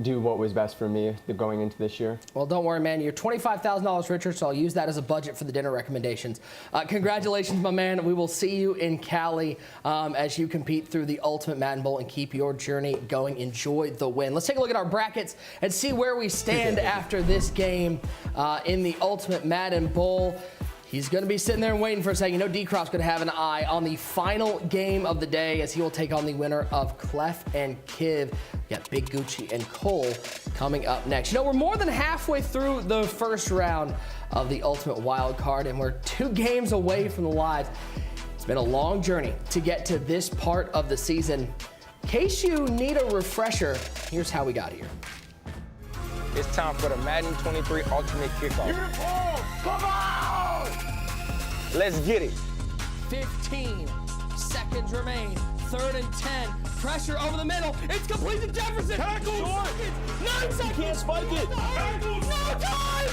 S1: do what was best for me going into this year.
S3: Well, don't worry, man. You're $25,000 richer, so I'll use that as a budget for the dinner recommendations. Congratulations, my man. We will see you in Cali as you compete through the Ultimate Madden Bowl and keep your journey going. Enjoy the win. Let's take a look at our brackets and see where we stand after this game in the Ultimate Madden Bowl. He's going to be sitting there and waiting for a second. DCROFT's going to have an eye on the final game of the day as he will take on the winner of Clef and Kiv. We got Big Gucci and Cole coming up next. We're more than halfway through the first round of the Ultimate Wild Card, and we're 2 games away from the live. It's been a long journey to get to this part of the season. In case you need a refresher, here's how we got here.
S14: It's time for the Madden 23 Ultimate Kickoff. Come on! Let's get it.
S3: 15 seconds remain. 3rd and 10. Pressure over the middle. It's complete to Jefferson. Tackle. 9 seconds. You can't spike it. No time.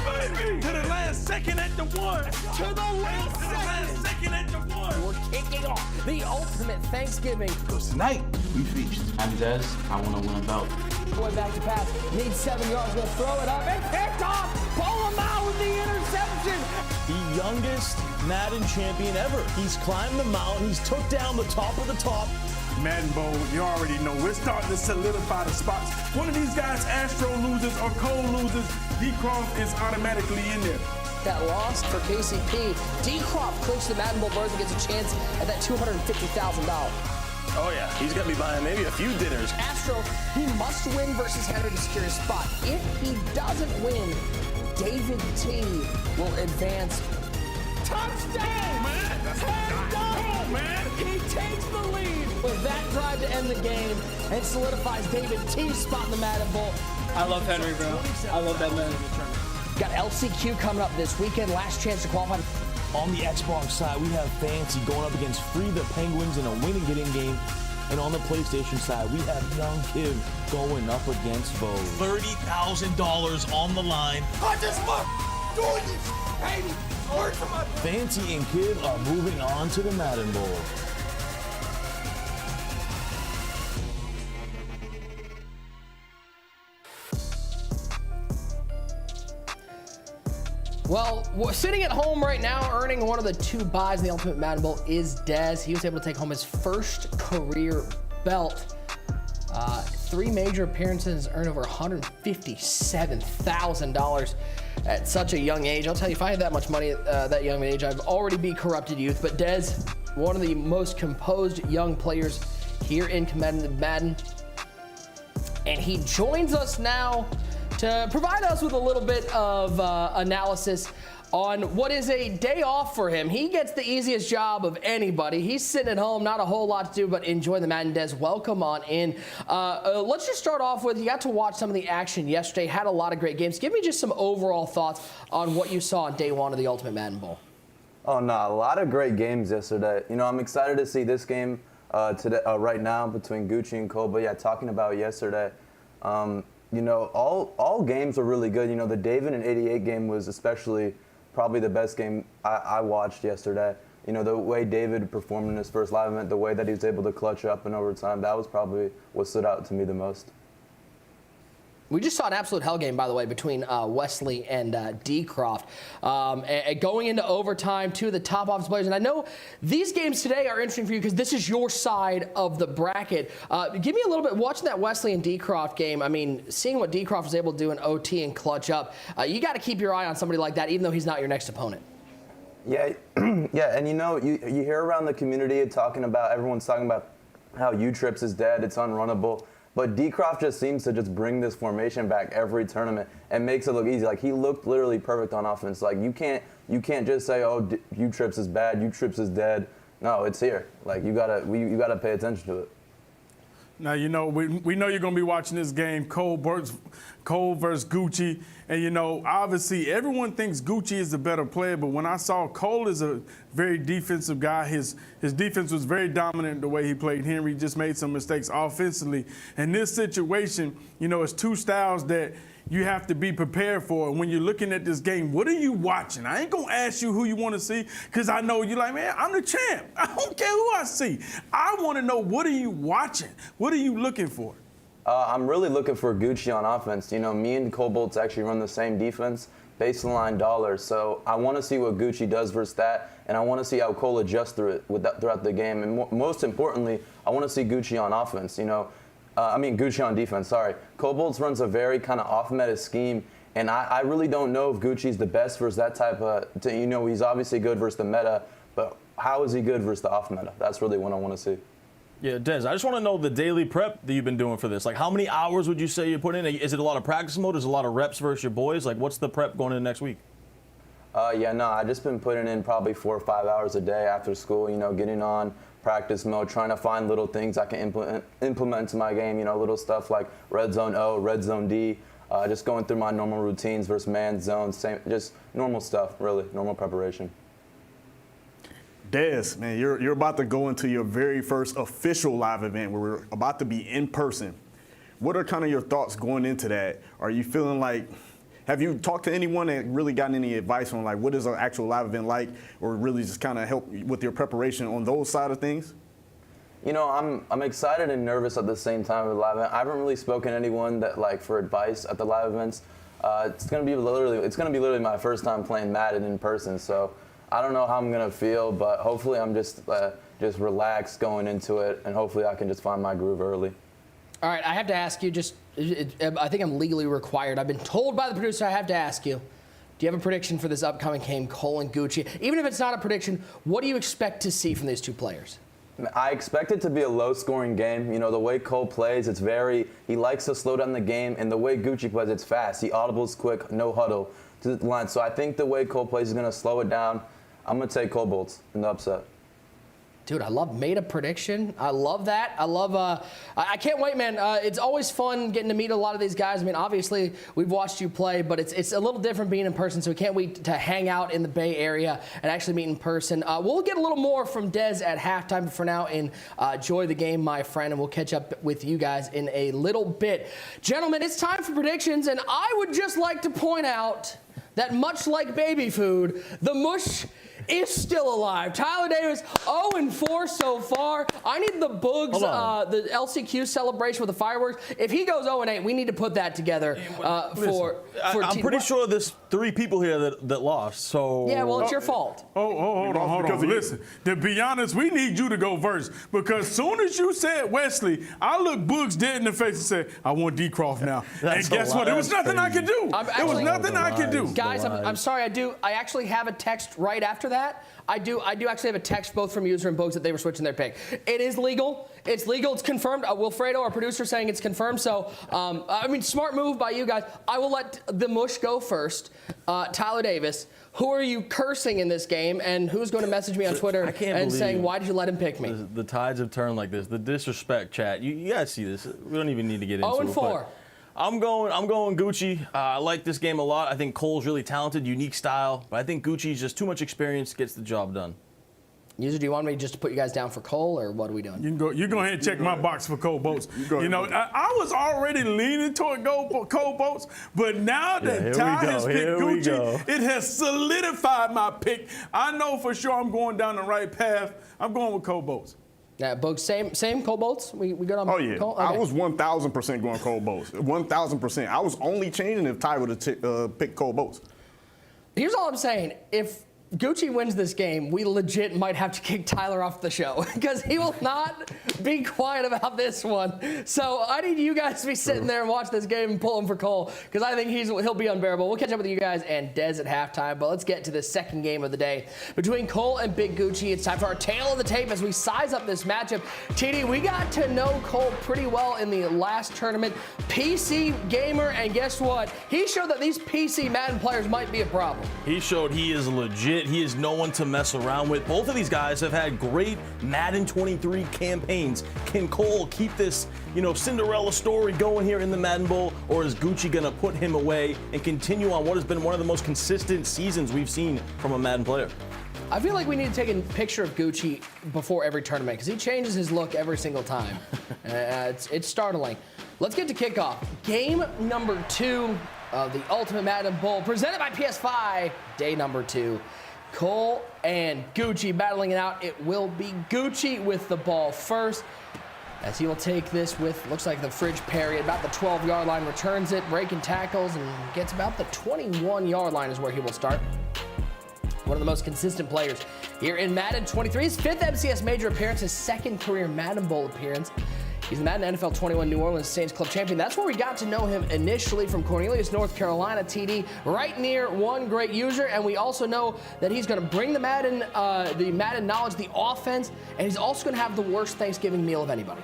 S4: baby! To the last second at the one.
S3: To the last
S4: second at the one.
S3: We're kicking off the ultimate Thanksgiving.
S2: Because tonight, we feast.
S15: I'm Dez. I want to win a belt.
S3: Boy, back to pass. Needs 7 yards. Gonna throw it up and picked off. Pull him out with the interception.
S5: The youngest Madden champion ever. He's climbed the mountain. He's took down the top of the top.
S4: Madden Bowl, you already know. We're starting to solidify the spots. One of these guys, Astro loses or Cole loses, DCROFT is automatically in there.
S3: That loss for KCP. DCROFT clinched the Madden Bowl berth and gets a chance at that $250,000.
S5: Oh, yeah. He's going to be buying maybe a few dinners.
S3: Astro, he must win versus Henry to secure his spot. If he doesn't win, David T will advance. Touchdown!
S4: Man, that's
S3: done.
S4: Man.
S3: He takes the lead with that drive to end the game and solidifies David T's spot in the Madden Bowl.
S13: I love Henry, bro. I love that man.
S3: Got LCQ coming up this weekend. Last chance to qualify.
S5: On the Xbox side, we have Fancy going up against Free the Penguins in a win-and-get-in game. And on the PlayStation side, we have Young Kid going up against Vogue.
S9: $30,000 on the line. I just love doing this, baby. Work for my...
S5: Fancy and Kid are moving on to the Madden Bowl.
S3: Well, sitting at home right now, earning one of the 2 buys in the Ultimate Madden Bowl is Dez. He was able to take home his first career belt. 3 major appearances, earned over $157,000 at such a young age. I'll tell you, if I had that much money at that young age, I'd already be corrupted youth. But Dez, one of the most composed young players here in competitive Madden. And he joins us now to provide us with a little bit of analysis on what is a day off for him. He gets the easiest job of anybody. He's sitting at home, not a whole lot to do, but enjoy the Madden. Dez, welcome on in. Let's just start off with, you got to watch some of the action yesterday, had a lot of great games. Give me just some overall thoughts on what you saw on day 1 of the Ultimate Madden Bowl.
S16: Oh, no, a lot of great games yesterday. You know, I'm excited to see this game today, right now between Gucci and Cole. But yeah, talking about yesterday, you know, all games were really good. You know, the David and 88 game was especially probably the best game I watched yesterday. You know, the way David performed in his first live event, the way that he was able to clutch up in overtime, that was probably what stood out to me the most.
S3: We just saw an absolute hell game, by the way, between Wesley and DCROFT. Going into overtime, 2 of the top offensive players. And I know these games today are interesting for you because this is your side of the bracket. Give me a little bit, watching that Wesley and DCROFT game, I mean, seeing what DCROFT was able to do in OT and clutch up, you got to keep your eye on somebody like that, even though he's not your next opponent.
S16: Yeah, yeah, and you know, you hear around the community everyone's talking about how U-Trips is dead, it's unrunnable. But DCROFT just seems to just bring this formation back every tournament and makes it look easy. Like, he looked literally perfect on offense. Like, you can't just say, oh, U-Trips is bad, U-Trips is dead. No, it's here. Like, you gotta pay attention to it.
S4: Now, you know, we know you're going to be watching this game, Cole versus Gucci. And, you know, obviously everyone thinks Gucci is the better player, but when I saw Cole is a very defensive guy, his defense was very dominant the way he played. Henry just made some mistakes offensively. In this situation, you know, it's 2 styles that you have to be prepared for. And when you're looking at this game, what are you watching? I ain't going to ask you who you want to see because I know you're like, man, I'm the champ. I don't care who I see. I want to know, what are you watching? What are you looking for?
S16: I'm really looking for Gucci on offense. You know, me and Cole Bolts actually run the same defense, baseline dollars. So I want to see what Gucci does versus that, and I want to see how Cole adjusts throughout the game. And most importantly, I want to see Gucci on offense. You know, Gucci on defense, sorry. Cole Bolts runs a very kind of off-meta scheme, and I really don't know if Gucci's the best versus that type of, you know, he's obviously good versus the meta, but how is he good versus the off-meta? That's really what I want to see.
S5: Yeah, Dez, I just want to know the daily prep that you've been doing for this. Like, how many hours would you say you put in? Is it a lot of practice mode? Is it a lot of reps versus your boys? Like, what's the prep going into next week?
S16: Yeah, no, I just been putting in probably 4 or 5 hours a day after school, you know, getting on practice mode, trying to find little things I can implement into my game, you know, little stuff like red zone O, red zone D, just going through my normal routines versus man zone, just normal stuff, really, normal preparation.
S6: Dez, man, you're about to go into your very first official live event where we're about to be in person. What are kind of your thoughts going into that? Are you feeling like, Have you talked to anyone that really gotten any advice on like what is an actual live event like, or really just kind of help with your preparation on those side of things?
S16: You know, I'm excited and nervous at the same time with the live event. I haven't really spoken to anyone that like for advice at the live events. It's gonna be literally my first time playing Madden in person, so I don't know how I'm gonna feel, but hopefully I'm just relaxed going into it, and hopefully I can just find my groove early.
S3: All right, I have to ask you. I think I'm legally required. I've been told by the producer I have to ask you. Do you have a prediction for this upcoming game, Cole and Gucci? Even if it's not a prediction, what do you expect to see from these two players?
S16: I expect it to be a low-scoring game. You know, the way Cole plays, he likes to slow down the game, and the way Gucci plays, it's fast. He audibles quick, no huddle to the line. So I think the way Cole plays is going to slow it down. I'm going to take Cole Bolts in the upset.
S3: Dude, I made a prediction. I love that. I can't wait, man. It's always fun getting to meet a lot of these guys. I mean, obviously, we've watched you play, but it's a little different being in person, so we can't wait to hang out in the Bay Area and actually meet in person. We'll get a little more from Dez at halftime, but for now, enjoy the game, my friend, and we'll catch up with you guys in a little bit. Gentlemen, it's time for predictions, and I would just like to point out that much like baby food, the mush is still alive. Tyler Davis, 0-4 so far. I need the Boogs, the LCQ celebration with the fireworks. If he goes 0-8, we need to put that together for
S5: I'm pretty sure there's 3 people here that lost. So
S3: yeah, well, it's your fault.
S4: Hold on. Listen, to be honest, we need you to go first, because soon as you said Wesley, I looked Boogs dead in the face and said, I want DCROFT now. And guess what? There was nothing I could do. There was nothing I could do.
S3: Guys, I'm sorry. I actually have a text right after that. I do actually have a text both from User and Boogs that they were switching their pick. It is legal. It's legal. It's confirmed. Wilfredo, our producer, saying it's confirmed. So, I mean, smart move by you guys. I will let the mush go first. Tyler Davis, who are you cursing in this game, and who's going to message me on Twitter and saying, why did you let him pick me?
S5: The tides have turned like this. The disrespect, chat. You guys see this. We don't even need to get into it.
S3: 0-4.
S5: I'm going Gucci. I like this game a lot. I think Cole's really talented, unique style, but I think Gucci's just too much experience, gets the job done.
S3: User, do you want me just to put you guys down for Cole, or what are we doing?
S4: You go ahead and check my box for Cole Bolts. I was already leaning toward Cole Bolts, but now that Ty has picked Gucci, it has solidified my pick. I know for sure I'm going down the right path. I'm going with Cole Bolts.
S3: Yeah, Boogs, same Cole Bolts? We good on
S6: Cole? Oh, yeah.
S3: Cole? Okay.
S6: I was 1,000% going Cole Bolts. 1,000%. I was only changing if Ty would have picked Cole Bolts.
S3: Here's all I'm saying. If Gucci wins this game, we legit might have to kick Tyler off the show because he will not be quiet about this one. So I need you guys to be sitting there and watch this game and pull him for Cole, because I think he'll be unbearable. We'll catch up with you guys and Dez at halftime, but let's get to the second game of the day between Cole and Big Gucci. It's time for our tail of the tape as we size up this matchup. TD, we got to know Cole pretty well in the last tournament. PC gamer, and guess what? He showed that these PC Madden players might be a problem.
S5: He showed he is legit. He is no one to mess around with. Both of these guys have had great Madden 23 campaigns. Can Cole keep this, Cinderella story going here in the Madden Bowl, or is Gucci gonna put him away and continue on what has been one of the most consistent seasons we've seen from a Madden player?
S3: I feel like we need to take a picture of Gucci before every tournament, because he changes his look every single time. It's startling. Let's get to kickoff. Game number 2 of the Ultimate Madden Bowl, presented by PS5, day number 2. Cole and Gucci battling it out. It will be Gucci with the ball first, as he will take this with, looks like the fridge parry at about the 12-yard line, returns it, breaking tackles, and gets about the 21-yard line is where he will start. One of the most consistent players here in Madden 23. His 5th MCS major appearance, his 2nd career Madden Bowl appearance. He's the Madden NFL 21 New Orleans Saints Club champion. That's where we got to know him initially, from Cornelius, North Carolina, TD, right near one great user. And we also know that he's going to bring the Madden knowledge, the offense, and he's also going to have the worst Thanksgiving meal of anybody.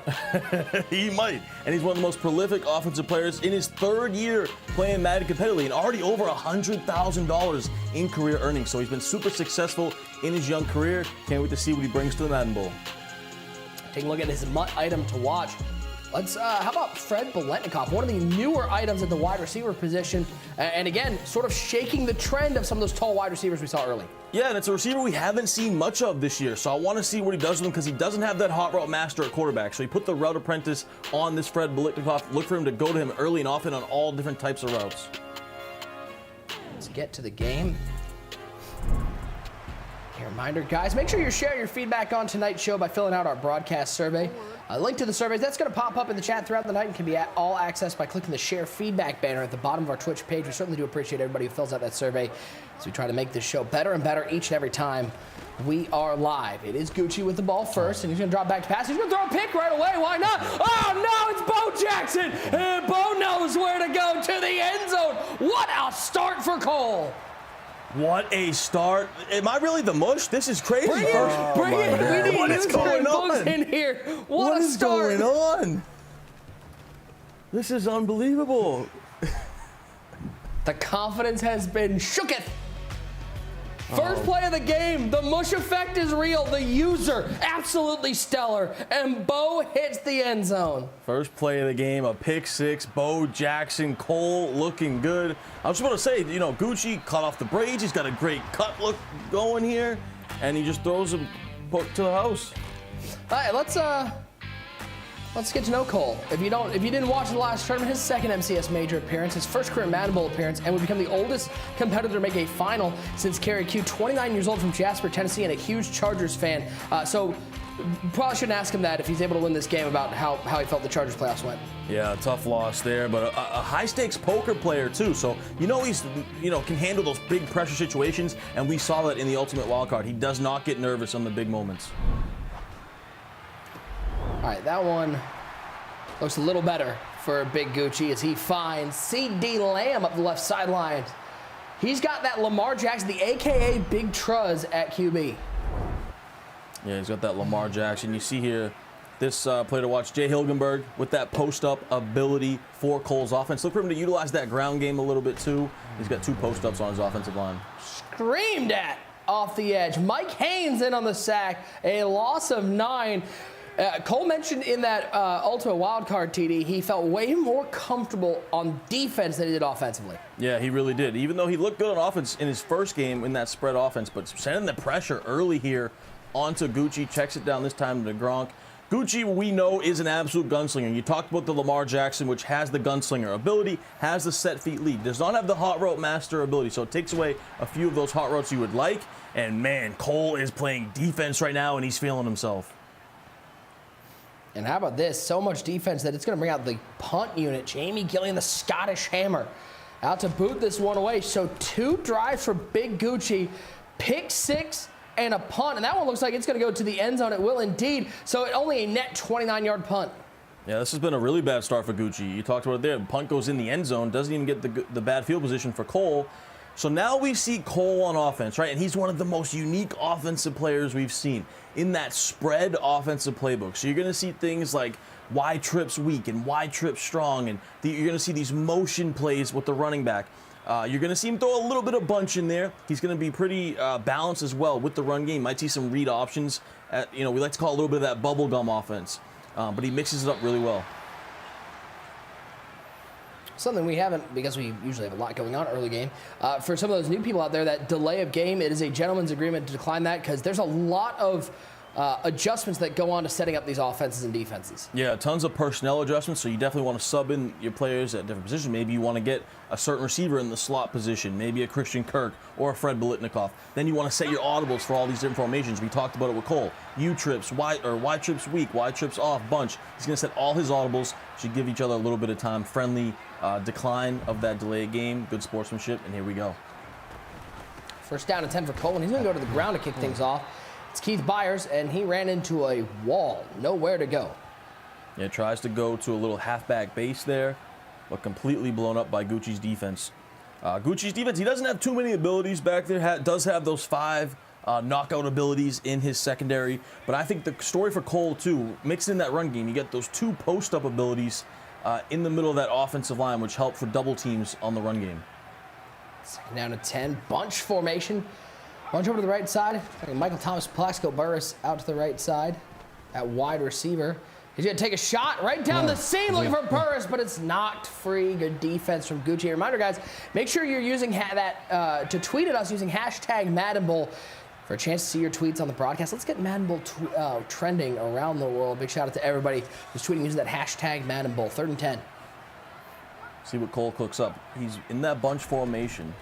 S5: He might. And he's one of the most prolific offensive players in his 3rd year playing Madden competitively, and already over $100,000 in career earnings. So he's been super successful in his young career. Can't wait to see what he brings to the Madden Bowl.
S3: Taking a look at his item to watch. Let's, how about Fred Biletnikoff, one of the newer items at the wide receiver position, and again, sort of shaking the trend of some of those tall wide receivers we saw early.
S5: Yeah, and it's a receiver we haven't seen much of this year, so I want to see what he does with him, because he doesn't have that hot route master at quarterback. So he put the route apprentice on this Fred Biletnikoff. Look for him to go to him early and often on all different types of routes.
S3: get to the game. A reminder, guys, make sure you share your feedback on tonight's show by filling out our broadcast survey. A link to the surveys, that's going to pop up in the chat throughout the night and can be all accessed by clicking the share feedback banner at the bottom of our Twitch page. We certainly do appreciate everybody who fills out that survey as we try to make this show better and better each and every time we are live. It is Gucci with the ball first, and he's going to drop back to pass. He's going to throw a pick right away. Why not? Oh, no, it's Bo Jackson. And Bo knows where to go, to the end zone. What a start for Cole.
S5: What a start. Am I really the mush? This is crazy.
S3: Bring it. We need
S5: what is going on
S3: in here.
S5: What
S3: a
S5: is
S3: start.
S5: going on? This is unbelievable.
S3: The confidence has been shooketh. First play of the game, the mush effect is real. The user, absolutely stellar. And Bo hits the end zone.
S5: First play of the game, a pick six. Bo Jackson, Cole looking good. I was just going to say, you know, Gucci cut off the braids. He's got a great cut look going here. And he just throws him to the house.
S3: All right, let's get to know Cole. If you didn't watch the last tournament, his second MCS major appearance, his first career Madden Bowl appearance, and would become the oldest competitor to make a final since Kerry Q, 29 years old from Jasper, Tennessee, and a huge Chargers fan. So probably shouldn't ask him that if he's able to win this game about how he felt the Chargers playoffs went.
S5: Yeah, a tough loss there, but a high stakes poker player too. So he's can handle those big pressure situations, and we saw that in the Ultimate Wildcard. He does not get nervous on the big moments.
S3: All right, that one looks a little better for Big Gucci as he finds C.D. Lamb up the left sideline. He's got that Lamar Jackson, the AKA Big Truz at QB.
S5: Yeah, he's got that Lamar Jackson. You see here, this play to watch, Jay Hilgenberg with that post-up ability for Cole's offense. Look for him to utilize that ground game a little bit too. He's got 2 post-ups on his offensive line.
S3: Screamed at off the edge. Mike Haynes in on the sack, a loss of 9. Cole mentioned in that Ultimate Wildcard TD, he felt way more comfortable on defense than he did offensively.
S5: Yeah, he really did. Even though he looked good on offense in his first game in that spread offense, but sending the pressure early here onto Gucci, checks it down this time to Gronk. Gucci, we know, is an absolute gunslinger. You talked about the Lamar Jackson, which has the gunslinger ability, has the set feet lead, does not have the hot route master ability, so it takes away a few of those hot routes you would like. And man, Cole is playing defense right now, and he's feeling himself.
S3: And how about this? So much defense that it's going to bring out the punt unit. Jamie Gillian, the Scottish Hammer, out to boot this one away. So 2 drives for Big Gucci, pick 6 and a punt. And that one looks like it's going to go to the end zone. It will indeed. So only a net 29-yard punt.
S5: Yeah, this has been a really bad start for Gucci. You talked about it there. The punt goes in the end zone, doesn't even get the bad field position for Cole. So now we see Cole on offense, right? And he's one of the most unique offensive players we've seen in that spread offensive playbook. So you're going to see things like wide trips weak and wide trips strong, and you're going to see these motion plays with the running back. You're going to see him throw a little bit of bunch in there. He's going to be pretty balanced as well with the run game. Might see some read options. We like to call it a little bit of that bubblegum offense, but he mixes it up really well.
S3: Something we haven't, because we usually have a lot going on early game. For some of those new people out there, that delay of game, it is a gentleman's agreement to decline that because there's a lot of adjustments that go on to setting up these offenses and defenses.
S5: Yeah, tons of personnel adjustments, so you definitely want to sub in your players at different positions. Maybe you want to get a certain receiver in the slot position, maybe a Christian Kirk or a Fred Biletnikoff. Then you want to set your audibles for all these different formations. We talked about it with Cole. U-trips, wide trips weak, wide trips off, bunch. He's going to set all his audibles. Should give each other a little bit of time. Friendly decline of that delayed game. Good sportsmanship, and here we go.
S3: First down and 10 for Cole, and he's going to go to the ground to kick things off. It's Keith Byers, and he ran into a wall. Nowhere to go.
S5: Yeah, tries to go to a little halfback base there, but completely blown up by Gucci's defense. Gucci's defense, he doesn't have too many abilities back there. Does have those 5 knockout abilities in his secondary. But I think the story for Cole, too, mixed in that run game, you get those 2 post-up abilities in the middle of that offensive line, which help for double teams on the run game.
S3: Second down to 10, bunch formation. Bunch over to the right side. Michael Thomas, Plaxico Burris out to the right side. At wide receiver. He's going to take a shot right down the seam looking for Burris, but it's knocked free. Good defense from Gucci. Reminder, guys, make sure you're using that to tweet at us using hashtag Madden Bowl for a chance to see your tweets on the broadcast. Let's get Madden Bowl trending around the world. Big shout out to everybody who's tweeting using that hashtag Madden Bowl. 3rd and 10.
S5: See what Cole cooks up. He's in that bunch formation.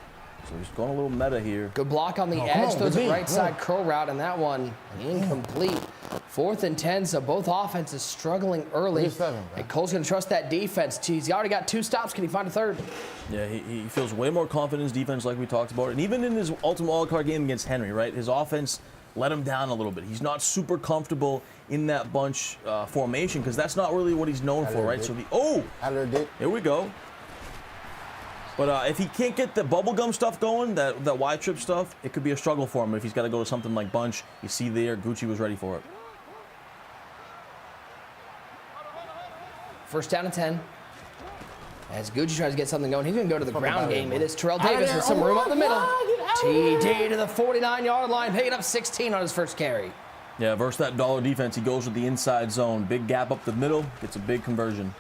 S5: So he's going a little meta here.
S3: Good block on the edge. Throws a right side curl route, and that one incomplete. 4th and 10, so both offenses struggling early. And Cole's going to trust that defense. He's already got 2 stops. Can he find a 3rd?
S5: Yeah, he feels way more confident in his defense like we talked about. And even in his ultimate wildcard game against Henry, right, his offense let him down a little bit. He's not super comfortable in that bunch formation because that's not really what he's known for, right? So here we go. But if he can't get the bubblegum stuff going, that Y trip stuff, it could be a struggle for him if he's got to go to something like bunch. You see there, Gucci was ready for it.
S3: 1st down and 10. As Gucci tries to get something going, he's going to go to the ground game. It is Terrell Davis with some room up the middle. TD to the 49-yard line, picking up 16 on his first carry.
S5: Yeah, versus that dollar defense, he goes with the inside zone. Big gap up the middle, gets a big conversion.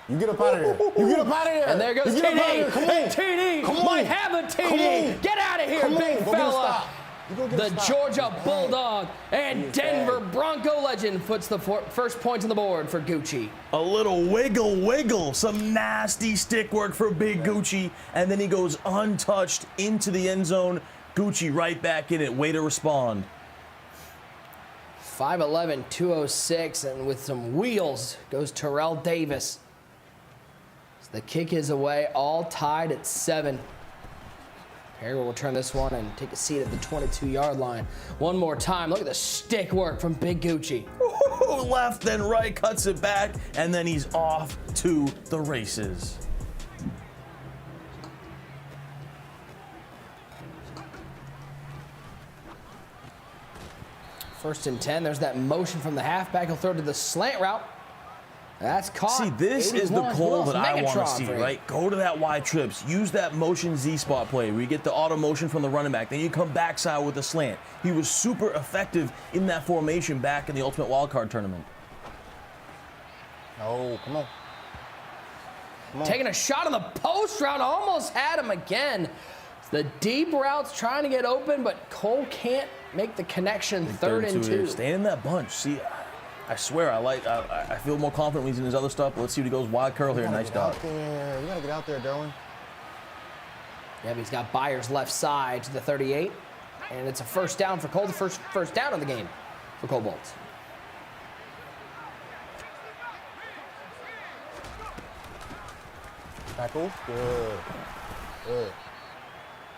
S6: You get up out of there. You get up out of there.
S3: And there goes TD. TD might have a TD. Get out of here, big fella. The Georgia Bulldog and Denver Bronco legend puts the first points on the board for Gucci.
S5: A little wiggle, some nasty stick work for Big Gucci, and then he goes untouched into the end zone. Gucci right back in it, way to respond.
S3: 5'11", 206, and with some wheels goes Terrell Davis. So the kick is away, all tied at 7. Perry will turn this one and take a seat at the 22-yard line. One more time. Look at the stick work from Big Gucci.
S5: Ooh, left and right, cuts it back, and then he's off to the races.
S3: First and 10. There's that motion from the halfback. He'll throw to the slant route. That's caught.
S5: See, this is the Cole that I want to see, right? Go to that wide trips. Use that motion Z-spot play where you get the auto motion from the running back. Then you come backside with a slant. He was super effective in that formation back in the Ultimate Wildcard Tournament.
S6: Oh, come on.
S3: Taking a shot on the post route. Almost had him again. The deep route's trying to get open, but Cole can't make the connection. 3rd and 2.
S5: Stay in that bunch. See, I swear, I feel more confident when he's in his other stuff. But let's see what he goes. Wide curl here. Nice dog.
S6: You gotta get out there, Derwin.
S3: Yeah, but he's got Byers left side to the 38. And it's a first down for Cole. The first down of the game for Cole Bolts.
S6: Tackle. Good. Good.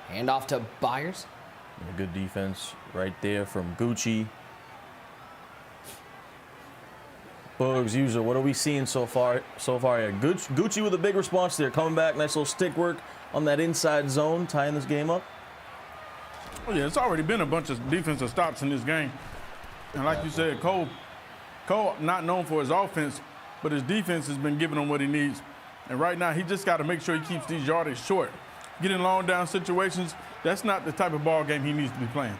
S3: Hand off to Byers.
S5: A good defense right there from Gucci. Bugs, user, what are we seeing so far here? Gucci with a big response there. Coming back, nice little stick work on that inside zone, tying this game up.
S4: Oh, yeah, it's already been a bunch of defensive stops in this game. And like you said, Cole not known for his offense, but his defense has been giving him what he needs. And right now, he just got to make sure he keeps these yardage short. Getting long down situations, that's not the type of ball game he needs to be playing.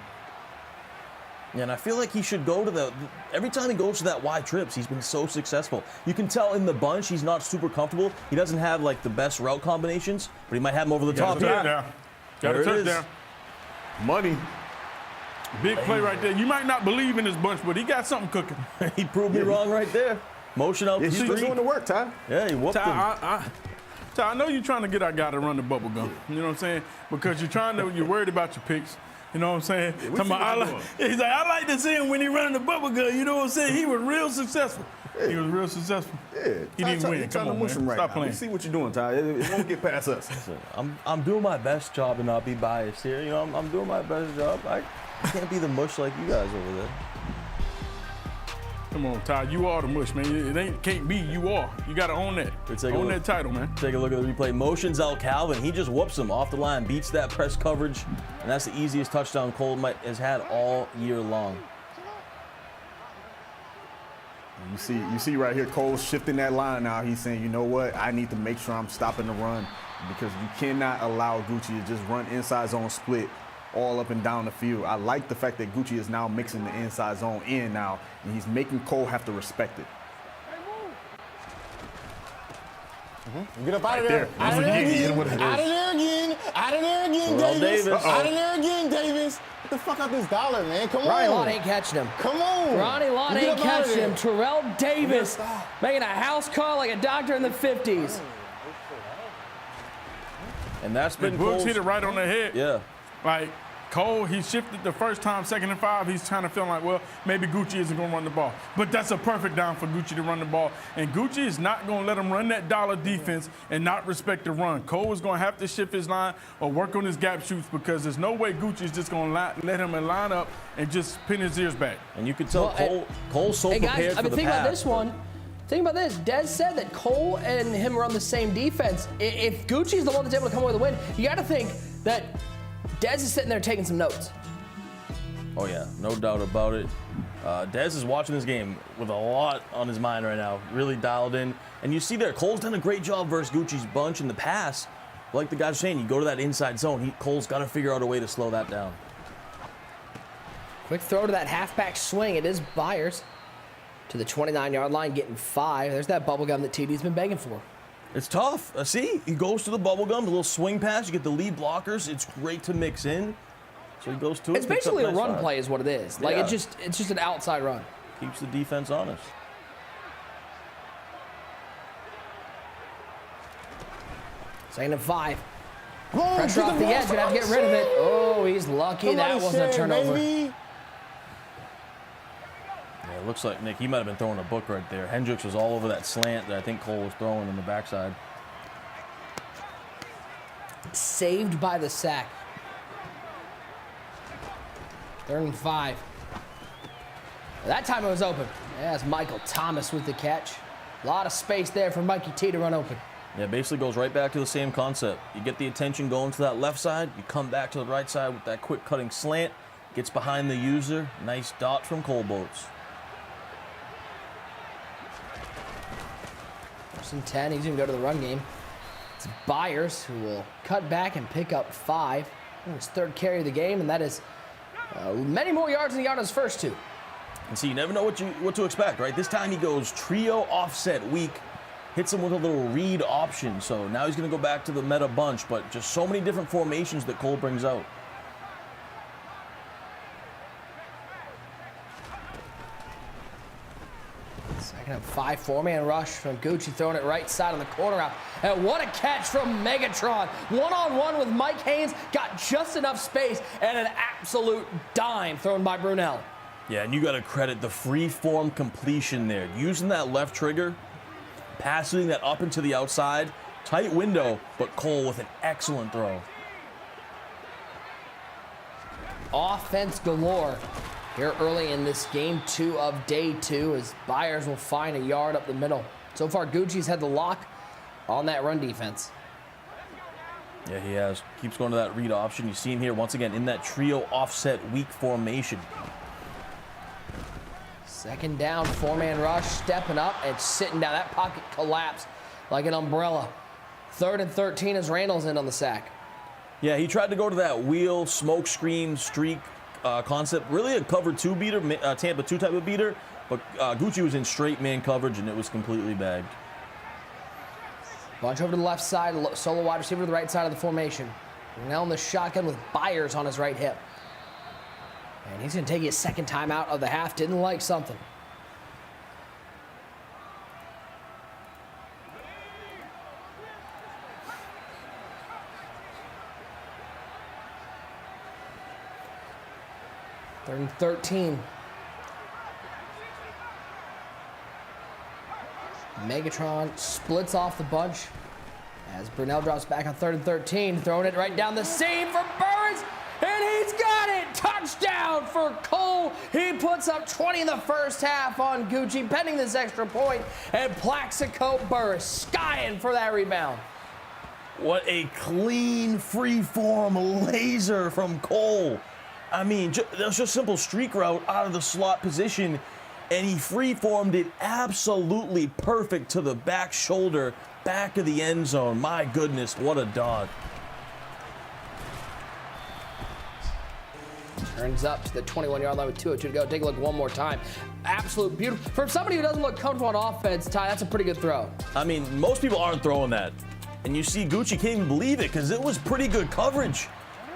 S5: Yeah, and I feel like he should go to every time he goes to that wide trips, he's been so successful. You can tell in the bunch he's not super comfortable. He doesn't have like the best route combinations, but he might have them over the top.
S4: Got a touchdown.
S6: Money.
S4: Big play right there. You might not believe in this bunch, but he got something cooking.
S5: He proved me wrong right there. Motion out the street.
S6: He's doing the work, Ty.
S5: Yeah, he whooped him.
S4: Ty, I know you're trying to get our guy to run the bubble gum. You know what I'm saying? Because you're worried about your picks. You know what I'm saying?
S6: Yeah,
S4: he's like, I like to see him when he running the bubble gun. You know what I'm saying? He was real successful. Yeah. He was real successful.
S6: Yeah.
S4: He didn't win. Come on, man. Stop playing.
S6: We see what you're doing, Ty. It won't get past us.
S5: Listen, I'm doing my best job and not be biased here. You know, I'm doing my best job. I can't be the mush like you guys over there.
S4: Come on, Ty. You are the mush, man. It can't be. You are. You got to own that. Own that title, man.
S5: Take a look at the replay. Motions out Calvin. He just whoops him off the line, beats that press coverage, and that's the easiest touchdown Cole has had all year long.
S6: You see right here, Cole shifting that line now. He's saying, you know what? I need to make sure I'm stopping the run because you cannot allow Gucci to just run inside zone split all up and down the field. I like the fact that Gucci is now mixing the inside zone in now, and he's making Cole have to respect it.
S12: You get up out of there. Out of there again. Davis. Out of there again, Davis. Get the fuck out this dollar, man. Come on.
S3: Ronnie Lott ain't catching him.
S12: Come on.
S3: Ronnie Lott ain't catching him. Terrell Davis making a house call like a doctor in the 50s.
S5: And that's been
S4: Brooks
S5: Cole's.
S4: hit it right on the head.
S5: Yeah.
S4: Like, Cole, he shifted the first time, 2nd and 5. He's kind of feeling like, well, maybe Gucci isn't going to run the ball. But that's a perfect down for Gucci to run the ball. And Gucci is not going to let him run that dollar defense and not respect the run. Cole is going to have to shift his line or work on his gap shoots because there's no way Gucci is just going to let him line up and just pin his ears back.
S5: And you can tell Cole's so
S3: hey
S5: prepared
S3: guys,
S5: for the
S3: think
S5: pass.
S3: about this one. Think about this. Dez said that Cole and him are on the same defense. If Gucci's the one that's able to come away with a win, you got to think that Dez is sitting there taking some notes.
S5: Oh, yeah, no doubt about it. Dez is watching this game with a lot on his mind right now, really dialed in. And you see there, Cole's done a great job versus Gucci's bunch in the pass. Like the guys are saying, you go to that inside zone, Cole's got to figure out a way to slow that down.
S3: Quick throw to that halfback swing. It is Byers to the 29-yard line, getting 5. There's that bubble gum that TD's been begging for.
S5: It's tough. See, he goes to the bubble gum, the little swing pass. You get the lead blockers. It's great to mix in. So he goes to it.
S3: It's basically a run play is what it is. Like,
S5: Yeah.
S3: it's just an outside run.
S5: Keeps the defense honest.
S3: Second and 5.
S12: Boom,
S3: Pressure off the edge. Gonna have to get rid of it. Oh, he's lucky that wasn't a turnover.
S5: Yeah, it looks like, Nick, he might have been throwing a book right there. Hendricks was all over that slant that I think Cole was throwing in the backside.
S3: Saved by the sack. 3rd and 5. That time it was open. Yeah, it's Michael Thomas with the catch. A lot of space there for Mikey T to run open.
S5: Yeah, basically goes right back to the same concept. You get the attention going to that left side. You come back to the right side with that quick cutting slant. Gets behind the user. Nice dot from Cole Boats.
S3: 1st and 10. He's going to go to the run game. It's Byers who will cut back and pick up 5. His 3rd carry of the game, and that is many more yards than he got on his first 2.
S5: And so you never know what to expect, right? This time he goes trio offset weak, hits him with a little read option. So now he's going to go back to the meta bunch, but just so many different formations that Cole brings out.
S3: Second and 5, 4-man rush from Gucci, throwing it right side on the corner out. And what a catch from Megatron. One-on-one with Mike Haynes, got just enough space, and an absolute dime thrown by Brunel.
S5: Yeah, and you got to credit the free form completion there. Using that left trigger, passing that up into the outside, tight window, but Cole with an excellent throw.
S3: Offense galore here early in this game 2 of day 2 as Byers will find a yard up the middle. So far, Gucci's had the lock on that run defense.
S5: Yeah, he has. Keeps going to that read option. You see him here once again in that trio offset weak formation.
S3: 2nd down, 4-man rush, stepping up and sitting down. That pocket collapsed like an umbrella. 3rd and 13 as Randall's in on the sack.
S5: Yeah, he tried to go to that wheel, smoke screen, streak concept. Really a cover 2 beater, Tampa 2 type of beater, but Gucci was in straight man coverage and it was completely bagged.
S3: Bunch over to the left side, solo wide receiver to the right side of the formation. Now in the shotgun with Byers on his right hip. And he's going to take his 2nd time out of the half. Didn't like something. Third and 13. Megatron splits off the bunch as Brunel drops back on 3rd and 13, throwing it right down the seam for Burris, and he's got it! Touchdown for Cole. He puts up 20 in the first half on Gucci, pending this extra point, and Plaxico Burris skying for that rebound.
S5: What a clean, free-form laser from Cole. I mean, that was just a simple streak route out of the slot position, and he free-formed it absolutely perfect to the back shoulder, back of the end zone. My goodness, what a dog.
S3: Turns up to the 21-yard line with 2:02 to go. Take a look one more time. Absolute beautiful. For somebody who doesn't look comfortable on offense, Ty, that's a pretty good throw.
S5: I mean, most people aren't throwing that. And you see Gucci can't even believe it because it was pretty good coverage.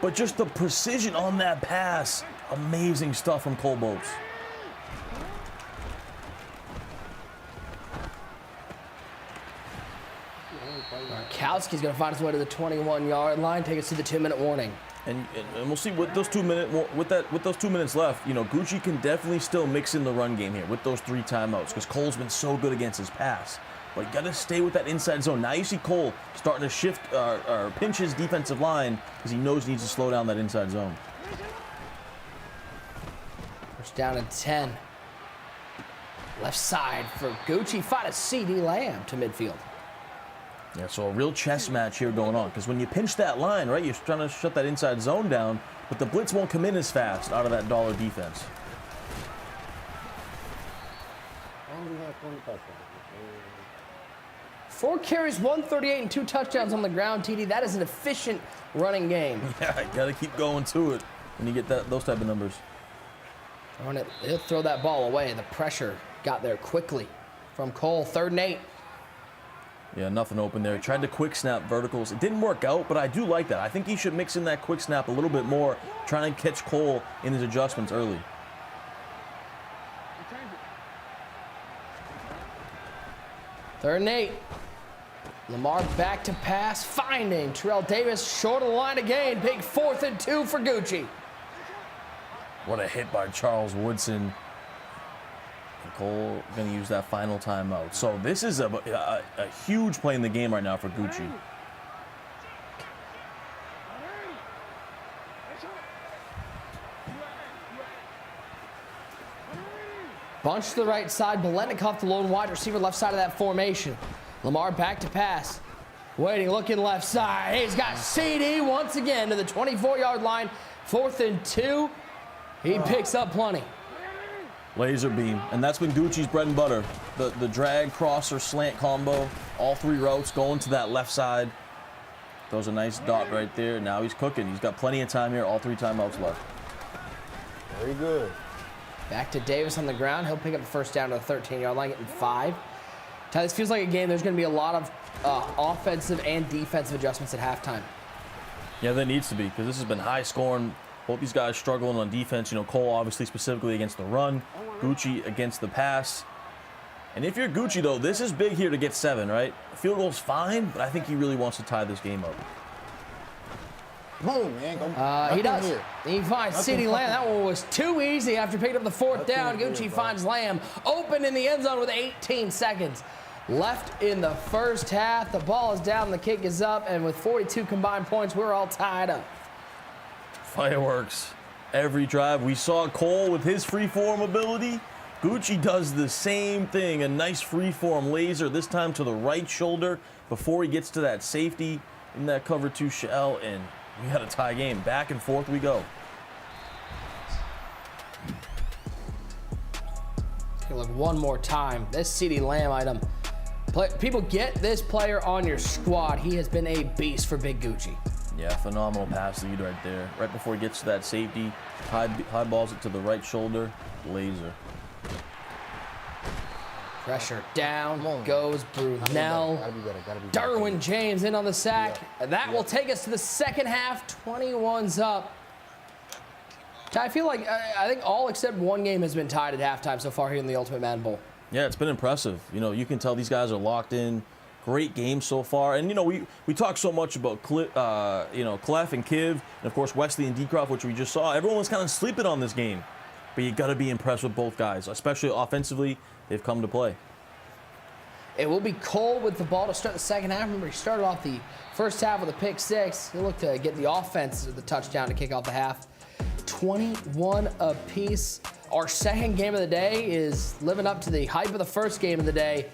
S5: But just the precision on that pass, amazing stuff from Cole Boats.
S3: Markowski's going to find his way to the 21-yard line, take us to the 2-minute warning.
S5: And we'll see with those 2 minutes left. Gucci can definitely still mix in the run game here with those 3 timeouts because Cole's been so good against his pass. But you got to stay with that inside zone. Now you see Cole starting to shift or pinch his defensive line because he knows he needs to slow down that inside zone.
S3: First down and 10. Left side for Gucci. Find a CD Lamb to midfield.
S5: Yeah, so a real chess match here going on because when you pinch that line, right, you're trying to shut that inside zone down, but the blitz won't come in as fast out of that dollar defense.
S3: 4 carries, 138, and 2 touchdowns on the ground, TD. That is an efficient running game.
S5: Yeah, you got to keep going to it when you get those type of numbers.
S3: He'll throw that ball away. The pressure got there quickly from Cole. 3rd and 8.
S5: Yeah, nothing open there. Tried to quick snap verticals. It didn't work out, but I do like that. I think he should mix in that quick snap a little bit more, trying to catch Cole in his adjustments early.
S3: Third and 8. Lamar back to pass, finding Terrell Davis short of the line again. Big 4th and 2 for Gucci.
S5: What a hit by Charles Woodson. And Cole going to use that final timeout. So this is a huge play in the game right now for Gucci.
S3: Bunch to the right side. Biletnikoff, the lone wide receiver, left side of that formation. Lamar back to pass. Waiting, looking left side. He's got CD once again to the 24-yard line. 4th and 2. He picks up plenty.
S5: Laser beam, and that's been Gucci's bread and butter. The drag, crosser, slant combo, all 3 routes going to that left side. Throws a nice dot right there. Now he's cooking. He's got plenty of time here. All 3 timeouts left.
S12: Very good.
S3: Back to Davis on the ground. He'll pick up the first down to the 13-yard line, getting 5. Ty, this feels like a game. There's going to be a lot of offensive and defensive adjustments at halftime.
S5: Yeah, there needs to be because this has been high scoring. Both these guys struggling on defense. Cole obviously specifically against the run, Gucci against the pass. And if you're Gucci, though, this is big here to get 7, right? Field goal's fine, but I think he really wants to tie this game up.
S12: Boom, man.
S3: He does. He finds CD Lamb. That one was too easy after picking up the 4th down. Gucci finds Lamb open in the end zone with 18 seconds left in the first half. The ball is down, the kick is up, and with 42 combined points, we're all tied up.
S5: Fireworks every drive. We saw Cole with his freeform ability. Gucci does the same thing. A nice freeform laser, this time to the right shoulder before he gets to that safety in that cover 2 shell, and we had a tie game. Back and forth we go.
S3: Okay, look one more time. This CD Lamb item. People, get this player on your squad. He has been a beast for Big Gucci.
S5: Yeah, phenomenal pass lead right there. Right before he gets to that safety, high balls it to the right shoulder, laser.
S3: Pressure down, goes Brunel. Derwin James in on the sack. That will take us to the second half. 21's up. I feel like I think all except one game has been tied at halftime so far here in the Ultimate Madden Bowl.
S5: Yeah, it's been impressive. You can tell these guys are locked in. Great game so far. And, we talk so much about Clef and Kiv, and, of course, Wesley and DCROFT, which we just saw. Everyone was kind of sleeping on this game. But you got to be impressed with both guys, especially offensively. They've come to play.
S3: It will be Cole with the ball to start the second half. Remember, he started off the first half with a pick 6. He'll look to get the offense the touchdown to kick off the half. 21 apiece. Our second game of the day is living up to the hype of the first game of the day.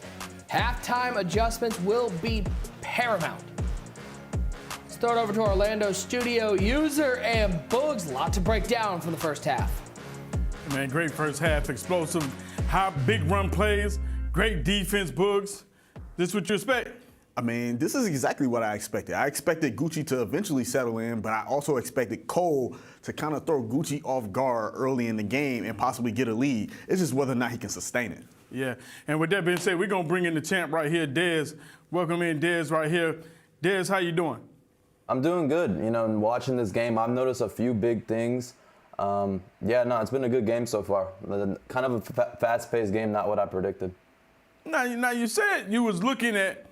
S3: Halftime adjustments will be paramount. Let's throw it over to Orlando studio user and Boogs. A lot to break down from the first half.
S4: Man, great first half. Explosive, high, big run plays. Great defense, Boogs. This what you expect?
S6: I mean, this is exactly what I expected. I expected Gucci to eventually settle in, but I also expected Cole to kind of throw Gucci off guard early in the game and possibly get a lead. It's just whether or not he can sustain it.
S4: Yeah, and with that being said, we're going to bring in the champ right here, Dez. Welcome in, Dez, right here. Dez, how you doing?
S16: I'm doing good. In watching this game, I've noticed a few big things. It's been a good game so far. Kind of a fast-paced game, not what I predicted.
S4: Now you said you was looking at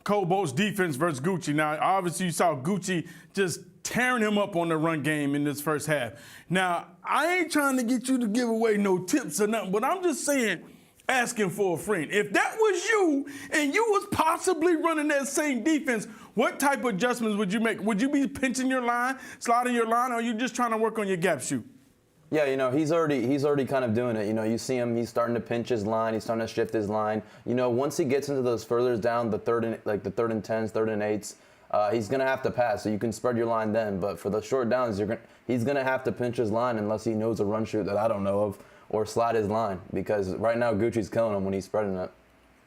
S4: Cole Bolt's defense versus Gucci. Now, obviously, you saw Gucci just tearing him up on the run game in this first half. Now, I ain't trying to get you to give away no tips or nothing, but I'm just saying, asking for a friend. If that was you and you was possibly running that same defense, what type of adjustments would you make? Would you be pinching your line, sliding your line, or are you just trying to work on your gap shoot?
S16: Yeah, you know, he's already kind of doing it. You know, you see him, he's starting to pinch his line, he's starting to shift his line. You know, once he gets into those furthers down, the third and 10s, third and 8s, he's gonna have to pass, so you can spread your line then. But for the short downs, he's gonna have to pinch his line unless he knows a run shoot that I don't know of, or slide his line, because right now Gucci's killing him when he's spreading it.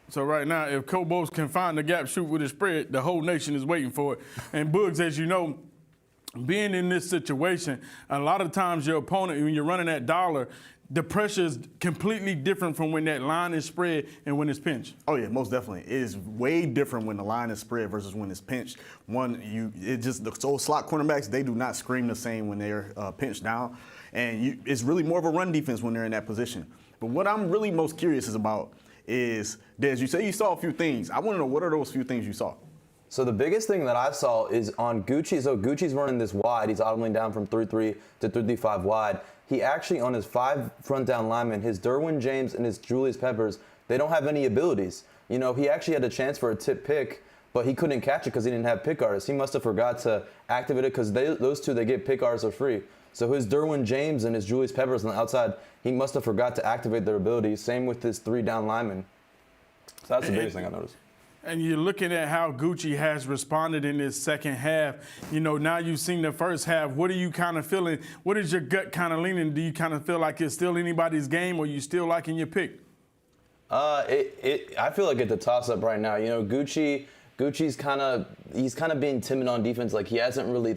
S4: So right now, if Cole Bolts can find the gap shoot with his spread, the whole nation is waiting for it. And Boogs, as you know, being in this situation, a lot of times your opponent, when you're running that dollar, the pressure is completely different from when that line is spread and when it's pinched.
S6: Oh yeah, most definitely. It is way different when the line is spread versus when it's pinched. The old slot cornerbacks, they do not scream the same when they're pinched down, and it's really more of a run defense when they're in that position. But what I'm really most curious about is, Des, you say you saw a few things. I want to know, what are those few things you saw?
S16: So the biggest thing that I saw is on Gucci. So Gucci's running this wide. He's audibling down from 3-3 to 3-5 wide. He actually, on his 5 front down linemen, his Derwin James and his Julius Peppers, they don't have any abilities. You know, he actually had a chance for a tip pick, but he couldn't catch it because he didn't have pick artists. He must have forgot to activate it because those two, they get pick artists for free. So his Derwin James and his Julius Peppers on the outside, he must have forgot to activate their abilities. Same with his 3 down linemen. So that's the biggest thing I noticed.
S4: And you're looking at how Gucci has responded in this second half. You know, now you've seen the first half. What are you kind of feeling? What is your gut kind of leaning? Do you kind of feel like it's still anybody's game, or you still liking your pick?
S16: I feel like it's a toss-up right now. You know, Gucci's kind of being timid on defense. Like he hasn't really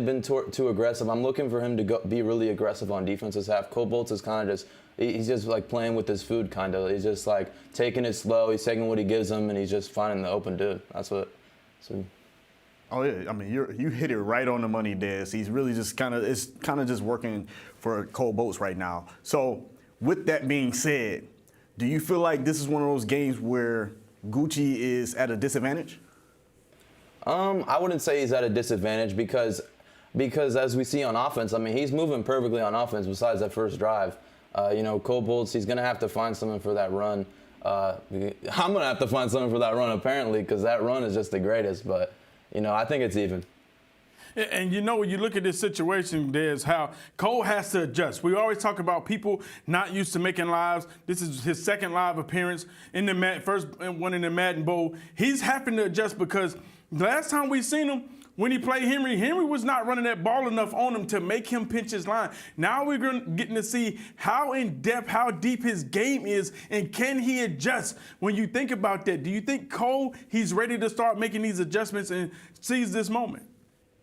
S16: been too aggressive. I'm looking for him to be really aggressive on defense this half. Cole Bolts is kind of he's just like playing with his food, kind of. He's just like taking it slow. He's taking what he gives him, and he's just finding the open dude. That's what. So.
S6: Oh yeah, I mean you hit it right on the money, Des. He's really just it's kind of just working for Cole Bolts right now. So with that being said, do you feel like this is one of those games where Gucci is at a disadvantage?
S16: I wouldn't say he's at a disadvantage because as we see on offense, I mean, he's moving perfectly on offense besides that first drive. You know, Cole Bolts, he's going to have to find something for that run. I'm going to have to find something for that run, apparently, because that run is just the greatest. But, you know, I think it's even.
S4: And you know, when you look at this situation, there's how Cole has to adjust. We always talk about people not used to making lives. This is his second live appearance in the first one in the Madden Bowl. He's having to adjust because last time we seen him, when he played Henry was not running that ball enough on him to make him pinch his line. Now we're getting to see how in depth, how deep his game is, and can he adjust? When you think about that, do you think Cole, he's ready to start making these adjustments and seize this moment?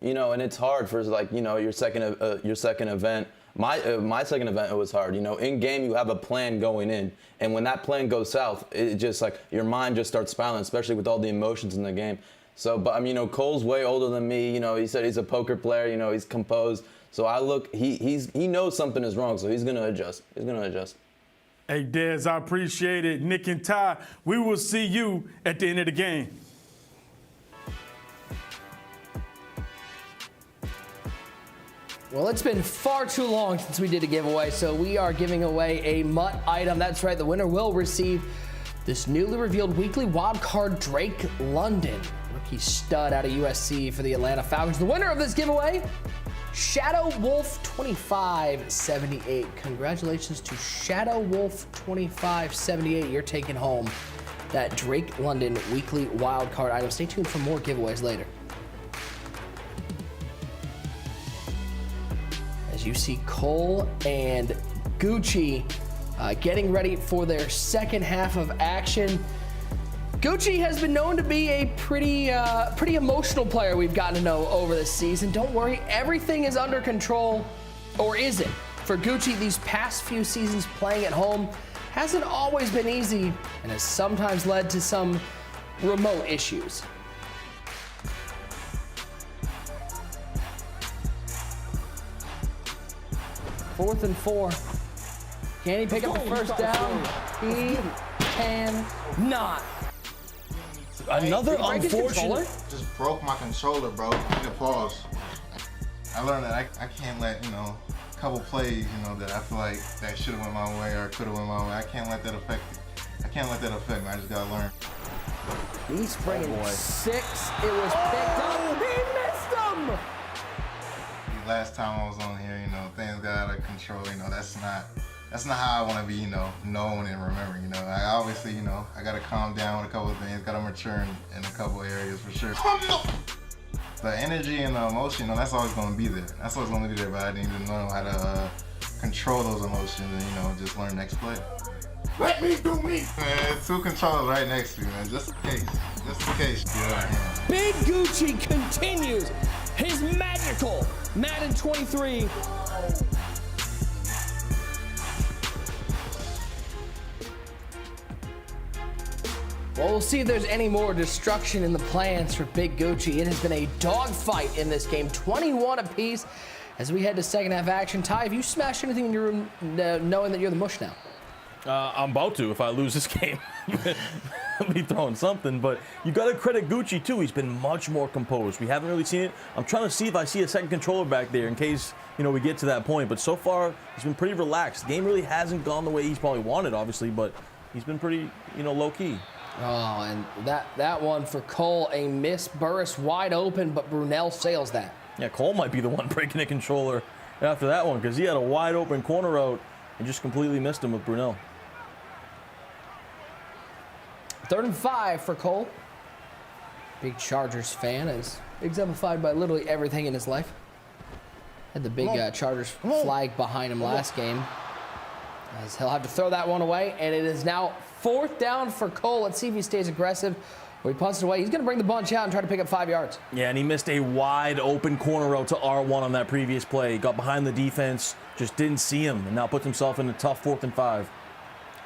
S16: You know, and it's hard for your second event. My second event, it was hard. You know, in game you have a plan going in, and when that plan goes south, it just like your mind just starts spiraling, especially with all the emotions in the game. So, but I mean, you know, Cole's way older than me. You know, he said he's a poker player. You know, he's composed. So he knows something is wrong. So he's gonna adjust.
S4: Hey, Dez, I appreciate it. Nick and Ty, we will see you at the end of the game.
S3: Well, it's been far too long since we did a giveaway, so we are giving away a MUT item. That's right, the winner will receive this newly revealed weekly wildcard Drake London, rookie stud out of USC for the Atlanta Falcons. The winner of this giveaway, Shadow Wolf 2578. Congratulations to Shadow Wolf 2578. You're taking home that Drake London weekly wildcard item. Stay tuned for more giveaways later. As you see Cole and Gucci getting ready for their second half of action. Gucci has been known to be a pretty emotional player we've gotten to know over this season. Don't worry, everything is under control, or is it? For Gucci, these past few seasons playing at home hasn't always been easy and has sometimes led to some remote issues. Fourth and 4. Can he pick up the first down? He can not.
S5: Another
S3: Break his
S5: unfortunate.
S3: controller?
S12: Just broke my controller, bro. I need to pause. I learned that I can't let, you know, a couple plays, you know, that I feel like that should have went my way or could have went my way. I can't let that affect it. I can't let that affect me. I just gotta learn.
S3: He's bringing 6. It was picked up. He missed him.
S12: Last time I was on here, you know, things got out of control. You know, that's not how I want to be, you know, known and remembered. You know, I obviously, you know, I gotta calm down with a couple of things. Gotta mature in a couple of areas for sure. The energy and the emotion, you know, that's always gonna be there. That's always gonna be there. But I need to know how to control those emotions and, you know, just learn next play. Let me do me. Man, 2 controllers right next to you, man, just in case. Just in case. Yeah.
S3: Big Gucci continues his magical Madden 23. Well, we'll see if there's any more destruction in the plans for Big Gucci. It has been a dogfight in this game, 21 apiece. As we head to second half action, Ty, have you smashed anything in your room knowing that you're the mush now?
S5: I'm about to if I lose this game. I'll be throwing something, but you got to credit Gucci too. He's been much more composed. We haven't really seen it. I'm trying to see if I see a second controller back there in case, you know, we get to that point. But so far, he's been pretty relaxed. The game really hasn't gone the way he's probably wanted, obviously, but he's been pretty, you know, low key.
S3: Oh, and that one for Cole, a miss burst wide open, but Brunel sails that.
S5: Yeah, Cole might be the one breaking the controller after that one because he had a wide open corner route and just completely missed him with Brunel.
S3: 3rd and 5 for Cole. Big Chargers fan, as exemplified by literally everything in his life. Had the big Chargers flag behind him last game. As he'll have to throw that one away, and it is now 4th down for Cole. Let's see if he stays aggressive or he punts it away. He's going to bring the bunch out and try to pick up 5 yards.
S5: Yeah, and he missed a wide open corner route to R1 on that previous play. He got behind the defense, just didn't see him, and now puts himself in a tough 4th and 5.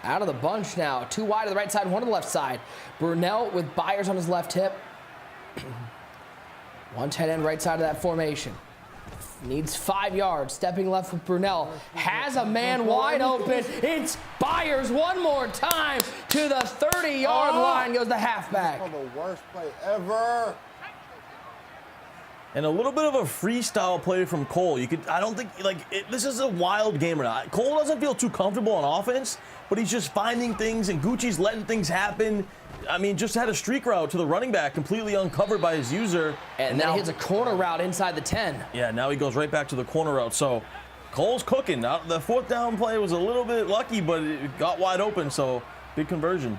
S3: Out of the bunch now. 2 wide to the right side, 1 to the left side. Brunel with Byers on his left hip. 1 tight end right side of that formation. Needs 5 yards. Stepping left with Brunel. Has a man wide open. It's Byers one more time to the 30-yard line. Goes the halfback.
S12: The worst play ever.
S5: And a little bit of a freestyle play from Cole. I don't think, this is a wild game or not. Cole doesn't feel too comfortable on offense, but he's just finding things, and Gucci's letting things happen. I mean, just had a streak route to the running back, completely uncovered by his user.
S3: And then he hits a corner route inside the 10.
S5: Yeah, now he goes right back to the corner route. So Cole's cooking. Now, the 4th down play was a little bit lucky, but it got wide open, so big conversion.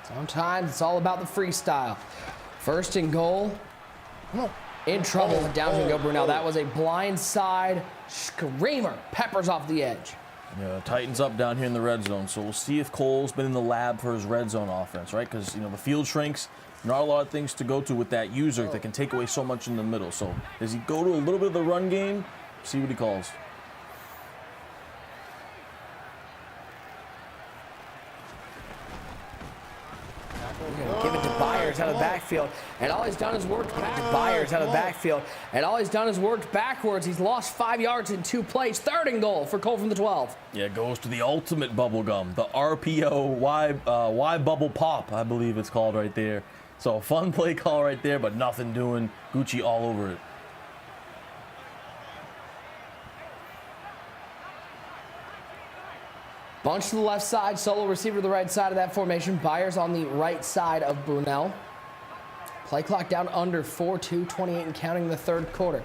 S3: Sometimes it's all about the freestyle. 1st and goal. In trouble. Down can go Brunel. That was a blind side screamer. Peppers off the edge.
S5: Yeah, tightens up down here in the red zone. So we'll see if Cole's been in the lab for his red zone offense, right? Because, you know, the field shrinks. Not a lot of things to go to with that user that can take away so much in the middle. So does he go to a little bit of the run game? See what he calls.
S3: Give it to Byers out of the backfield, and all he's done is worked back to Byers out of the backfield, and all he's done is worked backwards. He's lost 5 yards in 2 plays. 3rd and goal for Cole from the 12.
S5: Yeah, it goes to the ultimate bubble gum, the RPO Y bubble pop, I believe it's called right there. So a fun play call right there, but nothing doing. Gucci all over it.
S3: Bunch to the left side, solo receiver to the right side of that formation. Byers on the right side of Brunel. Play clock down under 4-2, 28 and counting in the 3rd quarter.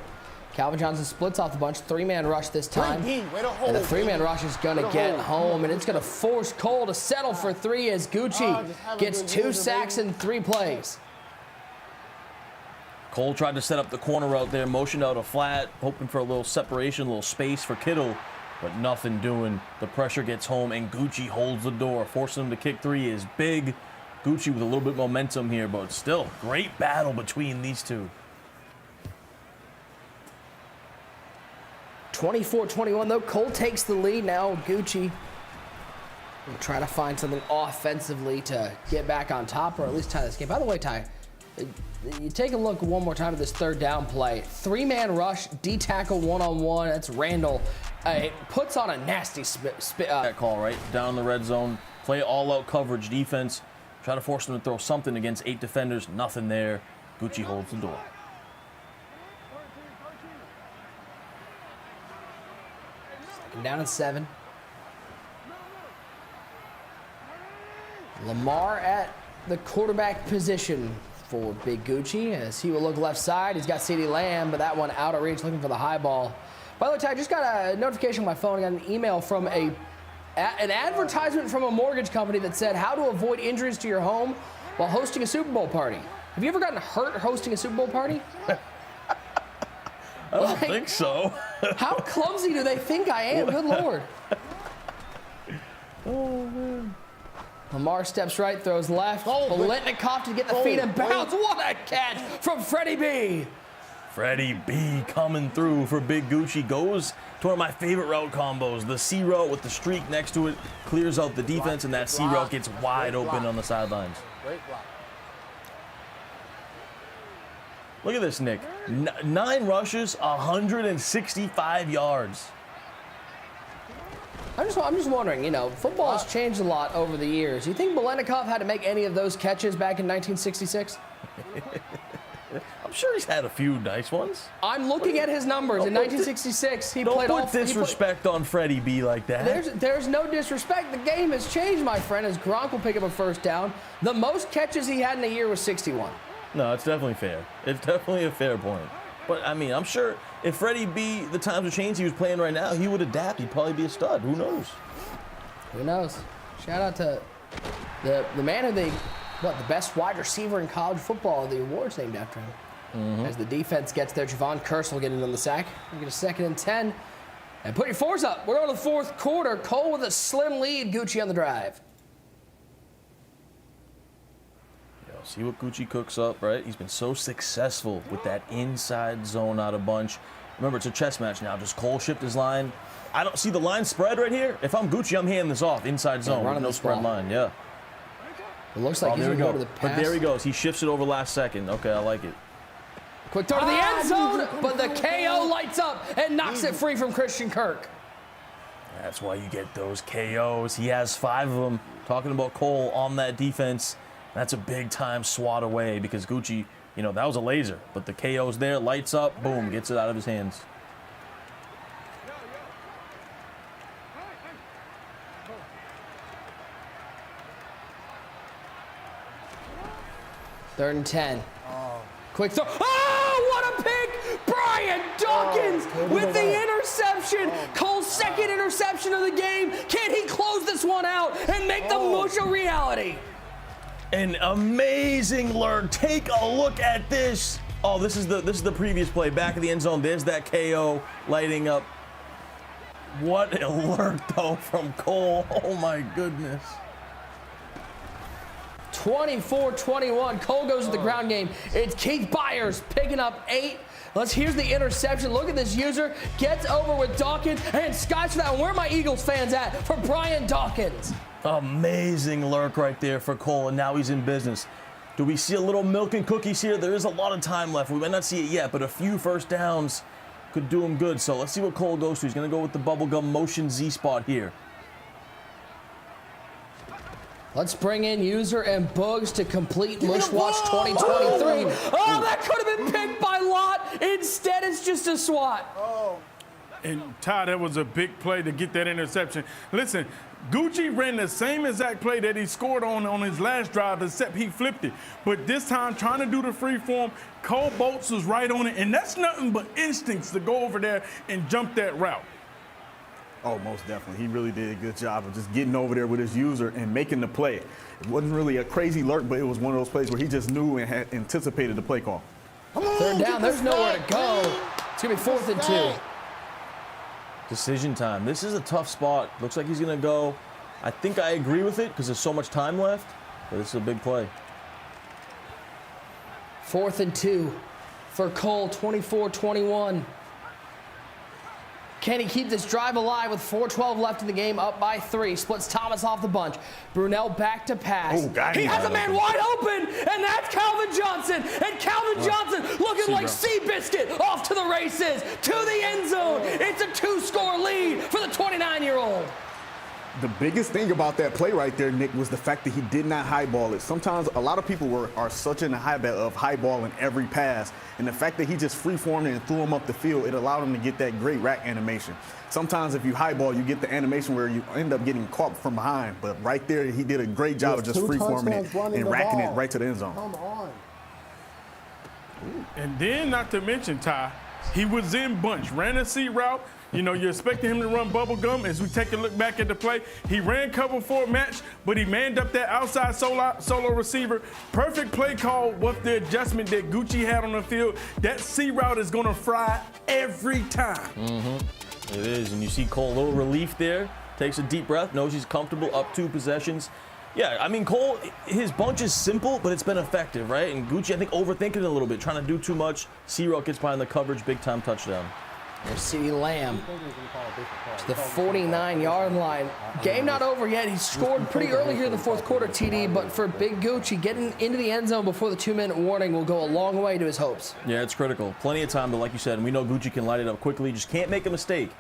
S3: Calvin Johnson splits off the bunch, 3-man rush this time. And the 3-man rush is going to get home, and it's going to force Cole to settle for 3 as Gucci gets 2 sacks in 3 plays.
S5: Cole tried to set up the corner route there, motioned out a flat, hoping for a little separation, a little space for Kittle. But nothing doing. The pressure gets home, and Gucci holds the door. Forcing him to kick 3 is big. Gucci with a little bit of momentum here, but still, great battle between these two.
S3: 24-21, though. Cole takes the lead now. Gucci will try to find something offensively to get back on top, or at least tie this game. By the way, Ty, you take a look one more time at this 3rd down play. 3-man rush, D-tackle one-on-one. That's Randall. It puts on a nasty
S5: that call right down in the red zone. Play all-out coverage defense. Try to force them to throw something against 8 defenders. Nothing there. Gucci holds the door.
S3: Down at 7. Lamar at the quarterback position for Big Gucci as he will look left side. He's got CeeDee Lamb, but that one out of reach, looking for the high ball. By the way, Ty, I just got a notification on my phone. I got an email from an advertisement from a mortgage company that said how to avoid injuries to your home while hosting a Super Bowl party. Have you ever gotten hurt hosting a Super Bowl party?
S5: I don't think so.
S3: How clumsy do they think I am? Good Lord.
S5: Oh, man.
S3: Lamar steps right, throws left. Biletnikoff to get the feet in bounds. What a catch from Freddie B.
S5: Freddie B coming through for Big Gucci. Goes to one of my favorite route combos. The C route with the streak next to it clears out the defense, and that C route gets wide open on the sidelines.
S17: Great block.
S5: Look at this, Nick. 9 rushes, 165 yards.
S3: I'm just wondering, you know, football has changed a lot over the years. You think Biletnikoff had to make any of those catches back in 1966?
S5: I'm sure he's had a few nice ones.
S3: I'm looking at his numbers. In 1966, he played all...
S5: Don't put disrespect on Freddie B like that.
S3: There's no disrespect. The game has changed, my friend, as Gronk will pick up a first down. The most catches he had in a year was 61.
S5: No, it's definitely fair. It's definitely a fair point. But, I mean, I'm sure if Freddie B, the times would change, he was playing right now, he would adapt. He'd probably be a stud. Who knows?
S3: Who knows? Shout out to the man who the best wide receiver in college football, the award's named after him.
S5: Mm-hmm.
S3: As the defense gets there, Javon Curse will get in on the sack. We get a 2nd and 10. And put your 4s up. We're on to the 4th quarter. Cole with a slim lead. Gucci on the drive.
S5: See what Gucci cooks up, right? He's been so successful with that inside zone out of bunch. Remember, it's a chess match now. Does Cole shift his line? I don't see the line spread right here. If I'm Gucci, I'm handing this off. Inside zone,
S3: running
S5: no
S3: this
S5: spread
S3: ball.
S5: line, yeah.
S3: It looks like he's going to go to the pass.
S5: But there he goes. He shifts it over last second. Okay, I like it.
S3: Quick throw to the end zone, but the KO lights up and knocks it free from Christian Kirk.
S5: That's why you get those KOs. He has 5 of them. Talking about Cole on that defense. That's a big-time swat away because Gucci, you know, that was a laser. But the KO's there, lights up, boom, gets it out of his hands.
S3: Third and 10. Quick throw. Oh, what a pick! Brian Dawkins with the interception. Cole's 2nd interception of the game. Can he close this one out and make the mush a reality?
S5: An amazing lurk. Take a look at this. Oh, this is the previous play. Back of the end zone. There's that KO lighting up. What a lurk, though, from Cole. Oh, my goodness.
S3: 24-21. Cole goes to the ground game. It's Keith Byers picking up 8. Here's the interception. Look at this user. Gets over with Dawkins and skies for that one. Where are my Eagles fans at for Brian Dawkins?
S5: Amazing lurk right there for Cole, and now he's in business. Do we see a little milk and cookies here? There is a lot of time left. We might not see it yet, but a few first downs could do him good. So let's see what Cole goes to. He's going to go with the bubblegum motion Z spot here.
S3: Let's bring in user and Bugs to complete Mushwatch 2023. Oh, that could have been picked by Lott. Instead, it's just a swat.
S4: And Ty, that was a big play to get that interception. Listen, Gucci ran the same exact play that he scored on his last drive, except he flipped it. But this time, trying to do the free form, Cole Bolts was right on it, and that's nothing but instincts to go over there and jump that route.
S6: Oh, most definitely. He really did a good job of just getting over there with his user and making the play. It wasn't really a crazy lurk, but it was one of those plays where he just knew and had anticipated the play call.
S3: 3rd down, there's nowhere to go. It's going to be 4th and 2.
S5: Decision time. This is a tough spot. Looks like he's going to go. I think I agree with it because there's so much time left, but this is a big play.
S3: 4th and 2 for Cole, 24-21. Can he keep this drive alive with 4:12 left in the game, up by 3? Splits Thomas off the bunch. Brunell back to pass. He has a man wide open, and that's Calvin Johnson. And Calvin Johnson looking like Seabiscuit off to the races, to the end zone. It's a 2-score lead for the 29-year-old.
S6: The biggest thing about that play right there, Nick, was the fact that he did not highball it. Sometimes a lot of people are such in the habit of highballing every pass, and the fact that he just free-formed it and threw him up the field, it allowed him to get that great rack animation. Sometimes if you highball, you get the animation where you end up getting caught from behind, but right there, he did a great job of just free-forming it and racking it right to the end zone.
S17: Come on.
S4: And then, not to mention, Ty, he was in bunch, ran a C route. You know, you're expecting him to run bubble gum. As we take a look back at the play, he ran cover 4 match, but he manned up that outside solo receiver. Perfect play call with the adjustment that Gucci had on the field. That C route is going to fry every time.
S5: It is, and you see Cole, a little relief there. Takes a deep breath, knows he's comfortable, up 2 possessions. Yeah, I mean, Cole, his bunch is simple, but it's been effective, right? And Gucci, I think, overthinking it a little bit, trying to do too much. C-Rock gets behind the coverage, big-time touchdown.
S3: There's CeeDee Lamb to the 49-yard line. Game not over yet. He scored pretty early here in the fourth quarter, TD, but for Big Gucci, getting into the end zone before the 2-minute warning will go a long way to his hopes.
S5: Yeah, it's critical. Plenty of time, though, like you said, and we know Gucci can light it up quickly. Just can't make a mistake.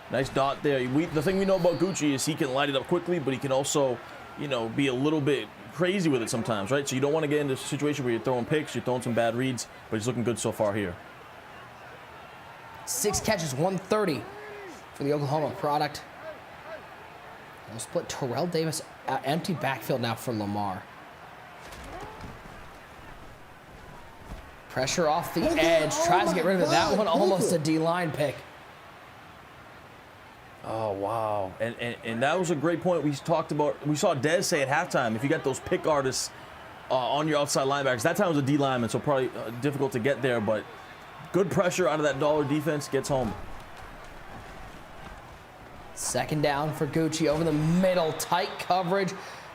S5: Nice dot there. The thing we know about Gucci is he can light it up quickly, but he can also, you know, be a little bit crazy with it sometimes, right? So you don't want to get into a situation where you're throwing picks, you're throwing some bad reads, but he's looking good so far here.
S3: 6 catches, 130 for the Oklahoma product. They'll split Terrell Davis, empty backfield now for Lamar. Pressure off the edge, tries to get rid of it. That one almost a D-line pick.
S5: Oh, wow. And that was a great point we talked about. We saw Dez say at halftime, if you got those pick artists on your outside linebackers, that time was a D lineman, so probably difficult to get there, but good pressure out of that Dollar defense, gets home.
S3: Second down for Gucci over the middle, tight coverage,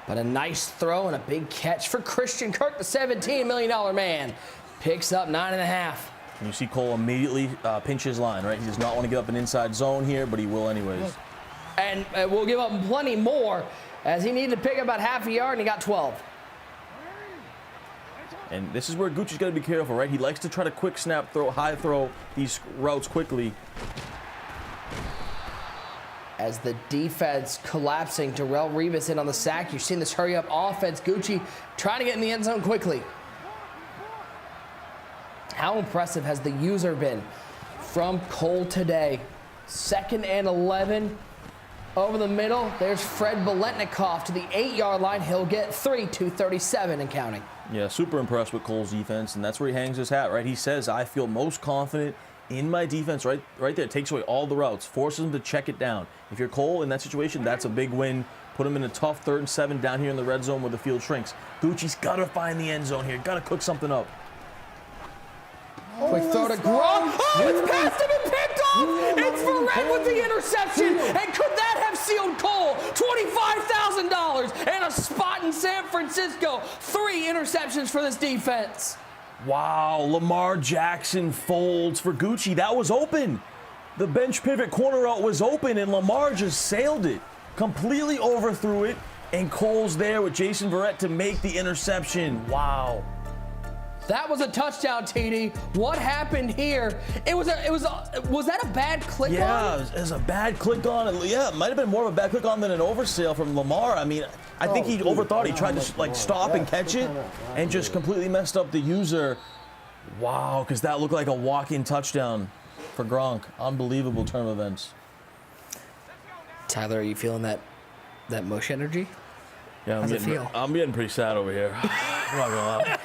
S3: but a nice throw and a big catch for Christian Kirk, the $17 million man. Picks up 9.5.
S5: And you see Cole immediately pinch his line, right? He does not want to give up an inside zone here, but he will anyways.
S3: And we'll give up plenty more, as he needed to pick up about half a yard, and he got 12.
S5: And this is where Gucci's got to be careful, right? He likes to try to quick snap, high throw these routes quickly.
S3: As the defense collapsing, Darrelle Revis in on the sack. You're seeing this hurry-up offense. Gucci trying to get in the end zone quickly. How impressive has the user been from Cole today? 2nd and 11. Over the middle, there's Fred Biletnikoff to the 8-yard line. He'll get 3, 237 and counting.
S5: Yeah, super impressed with Cole's defense, and that's where he hangs his hat, right? He says, I feel most confident in my defense right there. Takes away all the routes, forces him to check it down. If you're Cole in that situation, that's a big win. Put him in a tough 3rd and 7 down here in the red zone where the field shrinks. Gucci's got to find the end zone here. Got to cook something up.
S3: Quick throw to Gronk. Oh, it's passed him and picked off. It's Verrett with the interception. And could that have sealed Cole $25,000 and a spot in San Francisco? 3 interceptions for this defense.
S5: Wow, Lamar Jackson folds for Gucci. That was open. The bench pivot corner route was open, and Lamar just sailed it. Completely overthrew it, and Cole's there with Jason Verrett to make the interception. Wow.
S3: That was a touchdown, TD. What happened here? Was that a bad click on?
S5: Yeah, it was a bad click on. Yeah, it might have been more of a bad click on than an oversail from Lamar. I mean, I think he overthought. He tried to like stop and catch it and just completely messed up the user. Wow, because that looked like a walk-in touchdown for Gronk. Unbelievable turn of events.
S3: Tyler, are you feeling that mush energy?
S5: Yeah, I'm getting pretty sad over here. I'm not gonna lie.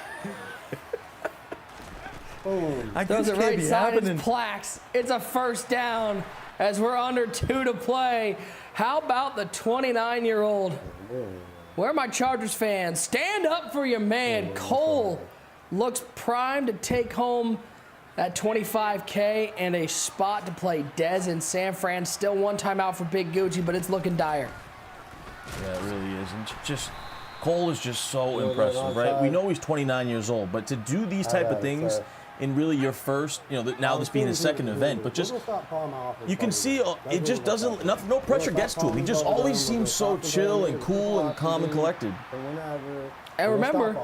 S3: Those are right side. It's Plax. It's a first down as we're under 2 to play. How about the 29-year-old? Where are my Chargers fans? Stand up for your man. Cole looks primed to take home that $25K and a spot to play Dez in San Fran. Still 1 timeout for Big Gucci, but it's looking dire.
S5: Yeah, it really is. And Cole is just so impressive, right? We know he's 29 years old, but to do these type of things in really your first, now this being his 2nd event, but just, you can see it just doesn't, no pressure gets to him. He just always seems so chill and cool and calm and collected.
S3: And remember,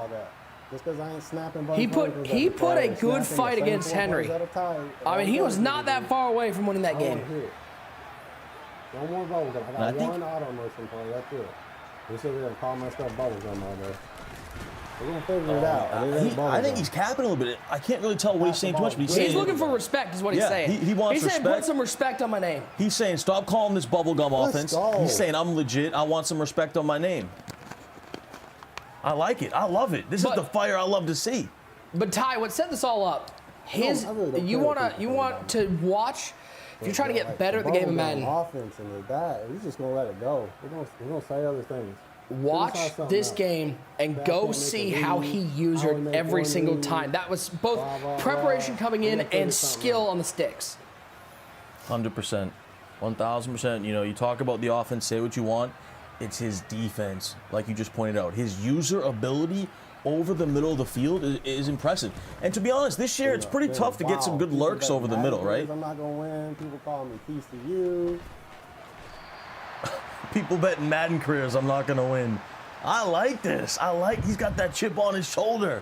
S3: he put a good fight against Henry. I mean, he was not that far away from winning that game.
S17: No more bubblegum. I got
S5: I think-
S17: one auto motion play. That's it. We sit there and call my stuff bubblegum all day. We're gonna figure it out. And it ain't
S5: I think
S17: bubblegum.
S5: he's capping a little bit. I can't really tell what he's saying too much, but he's saying
S3: He's looking for respect, is what he's saying.
S5: He wants
S3: He's saying,
S5: respect.
S3: put some respect on my name.
S5: He's saying, stop calling this bubblegum
S17: Let's
S5: offense.
S17: go.
S5: He's saying, I'm legit. I want some respect on my name. I like it. I love it. This is the fire I love to see.
S3: But Ty, what set this all up? His,
S17: I really don't
S3: you
S17: care
S3: want
S17: what
S3: to,
S17: people
S3: you
S17: say
S3: want
S17: about
S3: to watch. If you're trying to get better at the game of
S17: bubblegum
S3: Madden,
S17: offense and that, we're just gonna let it go. We're gonna say other things.
S3: watch this game and go see how he used it every single time. That was both preparation coming in and skill on the sticks.
S5: 100%. 1,000%. You know, you talk about the offense, say what you want. It's his defense, like you just pointed out. His user ability over the middle of the field is impressive. And to be honest, this year it's pretty tough to get some good lurks over the middle, right?
S17: I'm not gonna win. People call me piece of you.
S5: People bet Madden careers I'm not going to win. I like this. He's got that chip on his shoulder.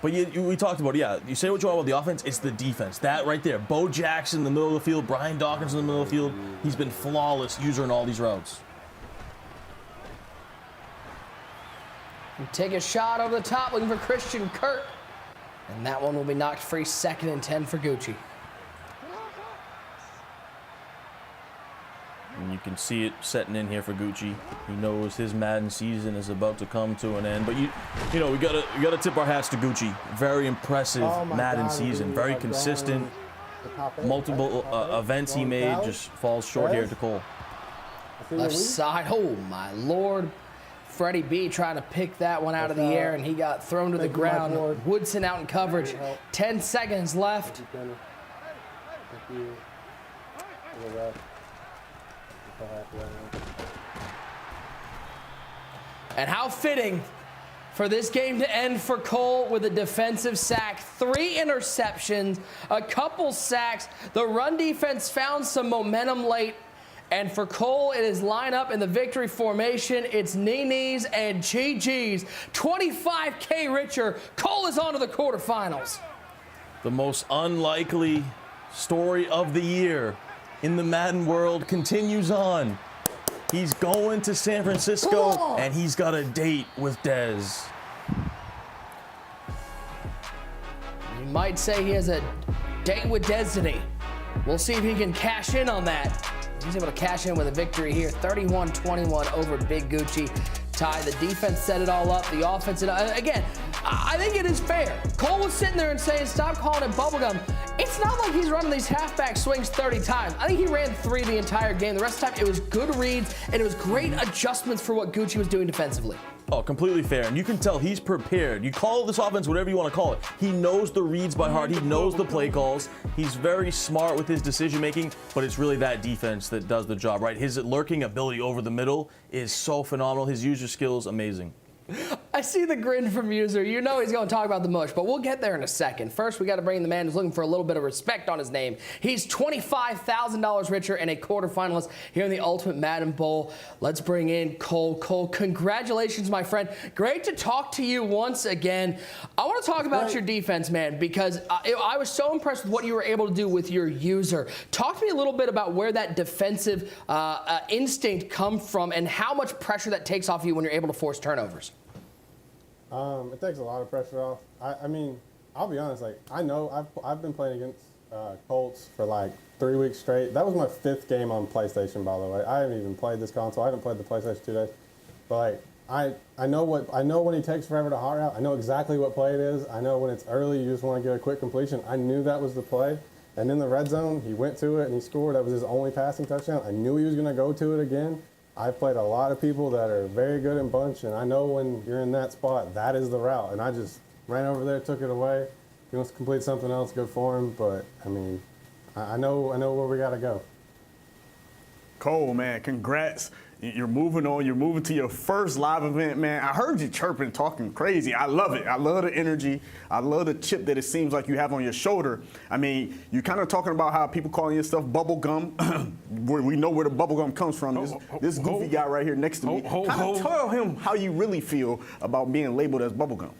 S5: But we talked about, you say what you want about the offense, it's the defense. That right there. Bo Jackson in the middle of the field, Brian Dawkins in the middle of the field. He's been flawless user in all these routes.
S3: Take a shot over the top, looking for Christian Kirk. And that one will be knocked free, 2nd and 10 for Gucci.
S5: And you can see it setting in here for Gucci. He knows his Madden season is about to come to an end. But you know, we gotta tip our hats to Gucci. Very impressive Madden season. Very consistent. Multiple events he made, just falls short here to Cole.
S3: Left side, oh my lord. Freddie B trying to pick that one out of the air, and he got thrown to the ground. Woodson out in coverage. 10 seconds left. And how fitting for this game to end for Cole with a defensive sack, 3 interceptions, a couple sacks. The run defense found some momentum late. And for Cole, it is line up in the victory formation. It's knees and GGs. 25K richer. Cole is on to the quarterfinals.
S5: The most unlikely story of the year in the Madden world continues on. He's going to San Francisco, and he's got a date with Dez.
S3: You might say he has a date with Destiny. We'll see if he can cash in on that. He's able to cash in with a victory here, 31-21 over Big Gucci. Ty, the defense set it all up. The offense, again, I think it is fair. Cole was sitting there and saying, stop calling it bubblegum. It's not like he's running these halfback swings 30 times. I think he ran 3 the entire game. The rest of the time, it was good reads, and it was great adjustments for what Gucci was doing defensively.
S5: Oh, completely fair. And you can tell he's prepared. You call this offense whatever you want to call it. He knows the reads by heart. He knows the play calls. He's very smart with his decision making, but it's really that defense that does the job, right? His lurking ability over the middle is so phenomenal. His user skills, amazing.
S3: I see the grin from User. You know he's going to talk about the mush, but we'll get there in a second. First, we got to bring in the man who's looking for a little bit of respect on his name. He's $25,000 richer and a quarterfinalist here in the Ultimate Madden Bowl. Let's bring in Cole. Cole, congratulations, my friend. Great to talk to you once again. I want to talk about your defense, man, because I was so impressed with what you were able to do with your user. Talk to me a little bit about where that defensive instinct comes from and how much pressure that takes off you when you're able to force turnovers.
S17: It takes a lot of pressure off. I mean, I'll be honest. Like, I know I've been playing against Colts for like 3 weeks straight. That was my 5th game on PlayStation, by the way. I haven't even played this console. I haven't played the PlayStation 2 days. But like, I know when he takes forever to hot route. I know exactly what play it is. I know when it's early, you just want to get a quick completion. I knew that was the play. And in the red zone, he went to it and he scored. That was his only passing touchdown. I knew he was going to go to it again. I've played a lot of people that are very good in bunch, and I know when you're in that spot, that is the route. And I just ran over there, took it away. If he wants to complete something else, good for him. But, I mean, I know where we got to go.
S6: Cole, man, congrats. You're moving on. You're moving to your first live event, man. I heard you chirping, talking crazy. I love it. I love the energy. I love the chip that it seems like you have on your shoulder. I mean, you're kind of talking about how people calling your stuff bubble gum. We know where the bubble gum comes from. This goofy guy right here next to me. Kind of tell him how you really feel about being labeled as bubble gum.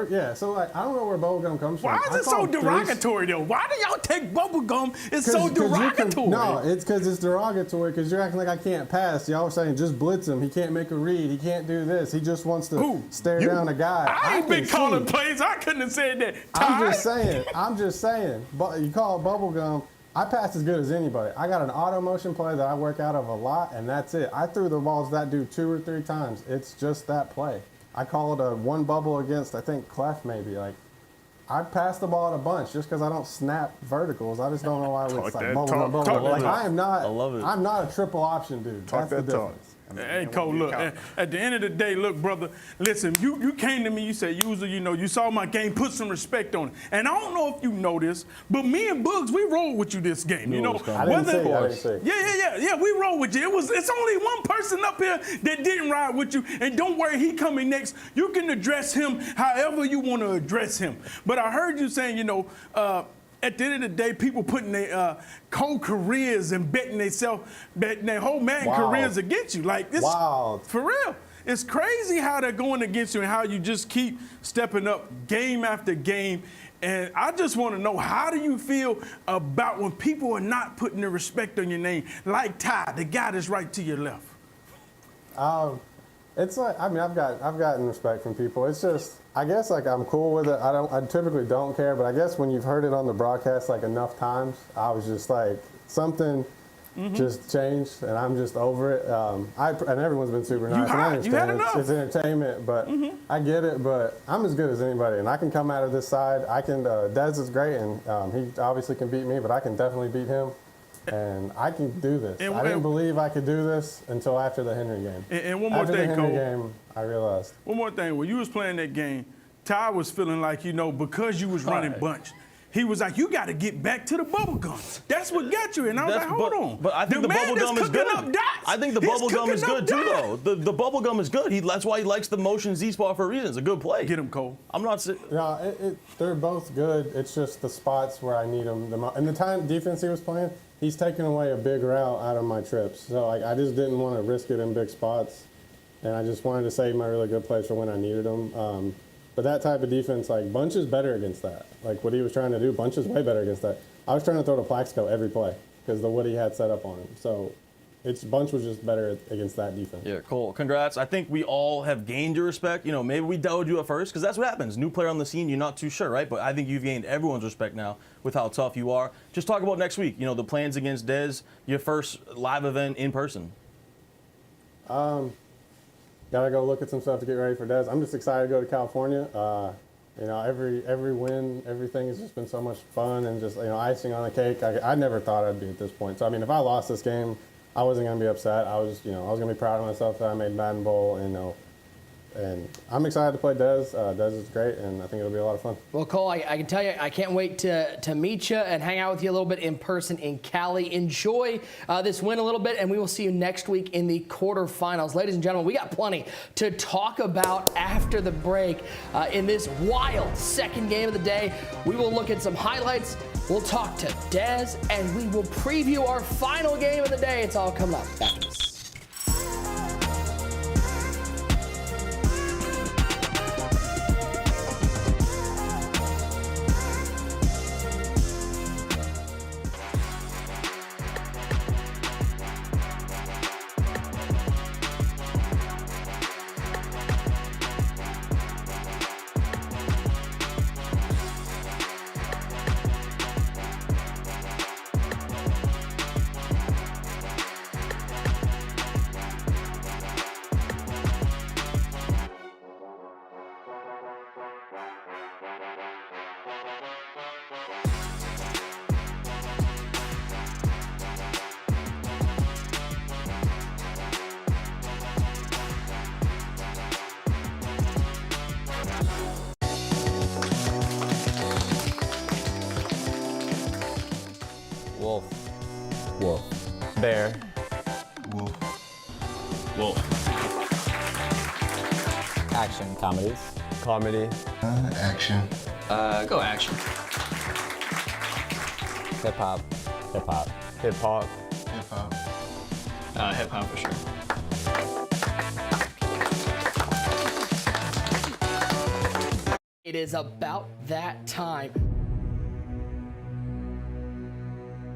S17: Yeah, so like, I don't know where bubblegum comes from.
S4: Why is it so derogatory though? Why do y'all take bubblegum? It's so derogatory.
S17: No, it's because it's derogatory because you're acting like I can't pass. Y'all are saying just blitz him. He can't make a read. He can't do this. He just wants to stare down a guy.
S4: I ain't been calling plays. I couldn't have said that.
S17: I'm just saying. But you call it bubblegum. I pass as good as anybody. I got an auto motion play that I work out of a lot, and that's it. I threw the balls that dude 2 or 3 times. It's just that play. I call it a one bubble against, I think, Clef maybe. Like, I pass the ball at a bunch just because I don't snap verticals. I just don't know why it's like bubble. Like, I love it. I'm not a triple option dude. That's the difference.
S4: Hey, Cole, look, at the end of the day, look, brother, listen, you came to me, you said, you saw my game, put some respect on it. And I don't know if you know this, but me and Bugs, we rolled with you this game.
S17: I didn't say.
S4: Yeah, we rolled with you. It's only one person up here that didn't ride with you, and don't worry, he coming next. You can address him however you want to address him. But I heard you saying, at the end of the day, people putting their careers and betting their whole Madden careers against you. Like, this, for real. It's crazy how they're going against you and how you just keep stepping up game after game. And I just want to know, how do you feel about when people are not putting the respect on your name, like Ty, the guy that's right to your left?
S17: It's like, I mean, I've gotten respect from people. It's just, I guess, like, I'm cool with it. I typically don't care, but I guess when you've heard it on the broadcast like enough times, I was just like, something just changed, and I'm just over it. And everyone's been super nice, and I understand it's entertainment, but I get it. But I'm as good as anybody, and I can come out of this side. I can. Dez is great, and he obviously can beat me, but I can definitely beat him. And I can do this. I didn't believe I could do this until after the Henry game.
S4: And one more thing,
S17: After the
S4: Cole.
S17: Henry game, I realized.
S4: One more thing. When you was playing that game, Ty was feeling like, because you was running bunch, he was like, you got to get back to the bubble gum. That's what got you. And I was like, hold on.
S5: But I think the bubble gum is good. I think the bubble gum is good too, though. The bubble gum is good. That's why he likes the motion Z-spot for a reason. It's a good play.
S4: Get him, Cole.
S5: I'm not saying.
S17: No, they're both good. It's just the spots where I need them the most. And the time defense he was playing, he's taking away a big route out of my trips. So I just didn't want to risk it in big spots. And I just wanted to save my really good plays for when I needed them. But that type of defense, like, Bunch is better against that. Like, what he was trying to do, Bunch is way better against that. I was trying to throw to Plaxico every play because of what he had set up on him. So Bunch was just better against that defense.
S5: Yeah, Cole, congrats. I think we all have gained your respect. Maybe we doubted you at first because that's what happens. New player on the scene, you're not too sure, right? But I think you've gained everyone's respect now with how tough you are. Just talk about next week. The plans against Dez, your first live event in person.
S17: Gotta go look at some stuff to get ready for Dez. I'm just excited to go to California. Every win, everything has just been so much fun and just icing on the cake. I never thought I'd be at this point. So I mean, if I lost this game, I wasn't gonna be upset. I was gonna be proud of myself that I made Madden Bowl. And I'm excited to play Dez. Dez is great, and I think it'll be a lot of fun.
S3: Well, Cole, I can tell you, I can't wait to meet you and hang out with you a little bit in person in Cali. Enjoy this win a little bit, and we will see you next week in the quarterfinals. Ladies and gentlemen, we got plenty to talk about after the break in this wild second game of the day. We will look at some highlights. We'll talk to Dez, and we will preview our final game of the day. It's all coming up after this.
S7: Wolf. Wolf. Bear.
S12: Wolf.
S10: Wolf.
S7: Action. Comedies.
S1: Comedy.
S12: Action.
S13: Go action.
S7: Hip hop. Hip hop.
S1: Hip hop.
S12: Hip hop.
S13: Hip hop for sure.
S3: It is about that time.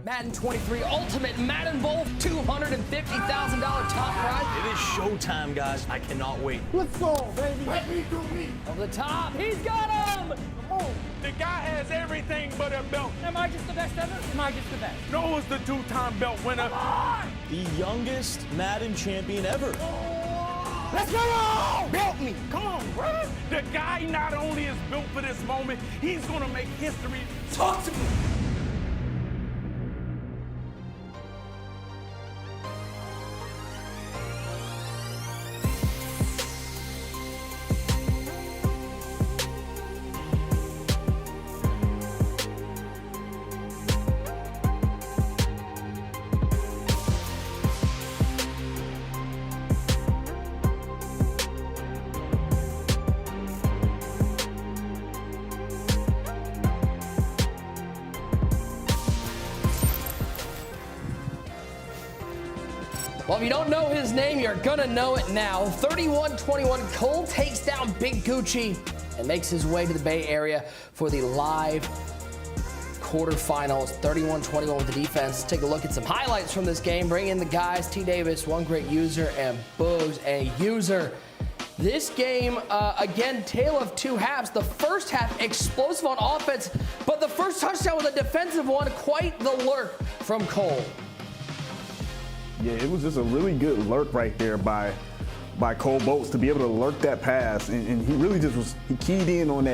S3: Madden 23 Ultimate Madden Bowl, $250,000 top prize.
S5: It is showtime, guys. I cannot wait.
S17: Let's go, baby. Let me do me.
S3: Over the top, he's got him!
S4: Oh, the guy has everything but a belt.
S11: Am I just the best ever? Am I just the best?
S4: Noah's the two-time belt winner.
S5: The youngest Madden champion ever.
S4: Let's go! Belt me. Come on, bro. The guy not only is built for this moment, he's going to make history. Talk to me.
S3: Well, if you don't know his name, you're gonna know it now. 31-21, Cole takes down Big Gucci and makes his way to the Bay Area for the live quarterfinals. 31-21 with the defense. Let's take a look at some highlights from this game. Bring in the guys, T. Davis, one great user, and Boogs, a user. This game, again, tale of two halves. The first half, explosive on offense, but the first touchdown was a defensive one. Quite the lurk from Cole.
S6: Yeah, it was just a really good lurk right there by Cole Bolts to be able to lurk that pass, and he really just he keyed in on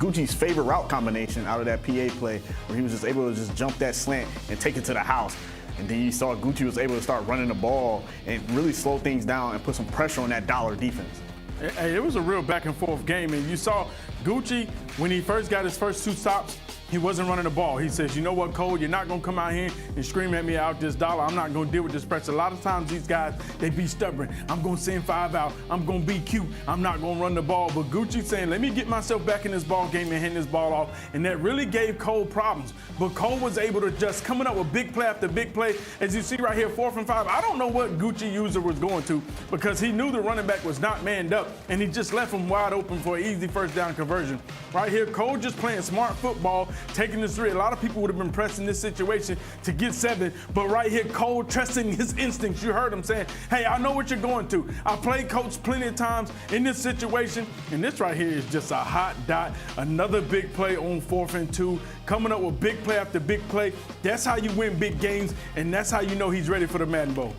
S6: Gucci's favorite route combination out of that PA play, where he was just able to just jump that slant and take it to the house. And then you saw Gucci was able to start running the ball and really slow things down and put some pressure on that dollar defense.
S4: Hey, it was a real back and forth game, and you saw Gucci, when he first got his first two stops, he wasn't running the ball. He says, you know what, Cole, you're not going to come out here and scream at me out this dollar. I'm not going to deal with this pressure. A lot of times these guys, they be stubborn. I'm going to send 5 out. I'm going to be cute. I'm not going to run the ball. But Gucci saying, let me get myself back in this ball game and hand this ball off. And that really gave Cole problems. But Cole was able to just coming up with big play after big play. As you see right here, 4th and 5. I don't know what Gucci user was going to, because he knew the running back was not manned up, and he just left him wide open for an easy first down conversion. Right here, Cole just playing smart football, taking this 3. A lot of people would have been pressing this situation to get 7, but right here, Cole trusting his instincts. You heard him saying, hey, I know what you're going to. I played coach plenty of times in this situation, and this right here is just a hot dot. Another big play on 4th and 2, coming up with big play after big play. That's how you win big games, and that's how you know he's ready for the Madden Bowl.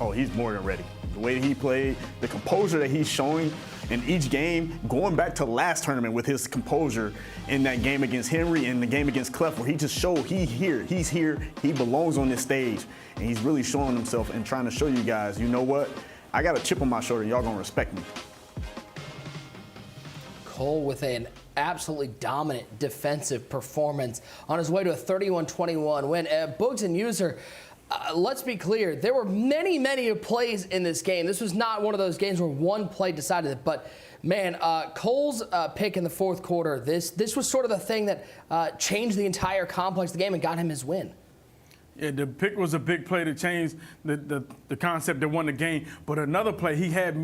S6: Oh, he's more than ready. The way that he played, the composure that he's showing in each game, going back to last tournament with his composure in that game against Henry and the game against Clef, where he just showed he's here, he belongs on this stage, and he's really showing himself and trying to show you guys, you know what, I got a chip on my shoulder, y'all gonna respect me.
S3: Cole with an absolutely dominant defensive performance on his way to a 31-21 win. Boogs and User, let's be clear, there were many plays in this game. This was not one of those games where one play decided it, but man, Cole's pick in the 4th quarter, this was sort of the thing that changed the entire complex of the game and got him his win.
S4: Yeah, the pick was a big play to change the concept that won the game, but another play, he had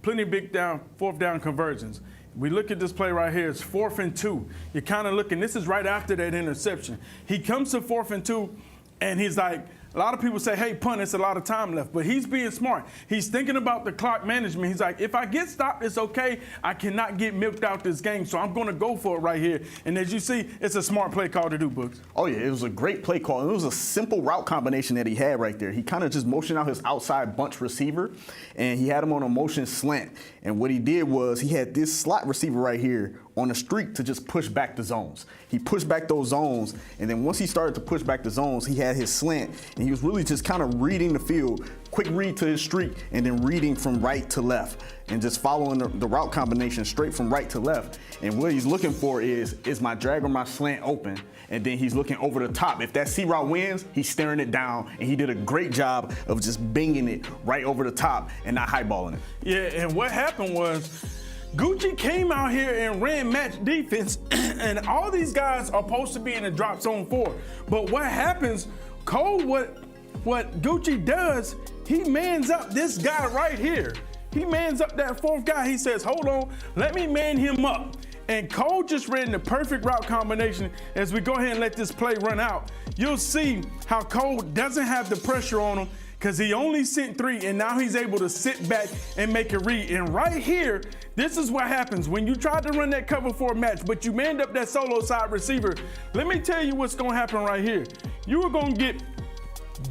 S4: plenty of big 4th down conversions. We look at this play right here, it's 4th and 2. You're kind of looking, this is right after that interception. He comes to 4th and 2, and he's like, a lot of people say, hey, punt, it's a lot of time left. But he's being smart. He's thinking about the clock management. He's like, if I get stopped, it's okay. I cannot get milked out this game, so I'm going to go for it right here. And as you see, it's a smart play call to do, Books.
S6: Oh, yeah, it was a great play call. It was a simple route combination that he had right there. He kind of just motioned out his outside bunch receiver, and he had him on a motion slant. And what he did was he had this slot receiver right here on a streak to just push back the zones. He pushed back those zones, and then once he started to push back the zones, he had his slant, and he was really just kind of reading the field, quick read to his streak, and then reading from right to left, and just following the route combination straight from right to left. And what he's looking for is my drag or my slant open? And then he's looking over the top. If that C route wins, he's staring it down, and he did a great job of just binging it right over the top and not highballing it.
S4: Yeah, and what happened was, Gucci came out here and ran match defense, and all these guys are supposed to be in the drop zone 4. But what happens, Cole, what Gucci does, he mans up this guy right here. He mans up that 4th guy. He says, hold on, let me man him up. and Cole just ran the perfect route combination. As we go ahead and let this play run out, you'll see how Cole doesn't have the pressure on him because he only sent 3, and now he's able to sit back and make a read. And right here, this is what happens when you try to run that cover 4 match, but you manned up that solo side receiver. Let me tell you what's going to happen right here. You are going to get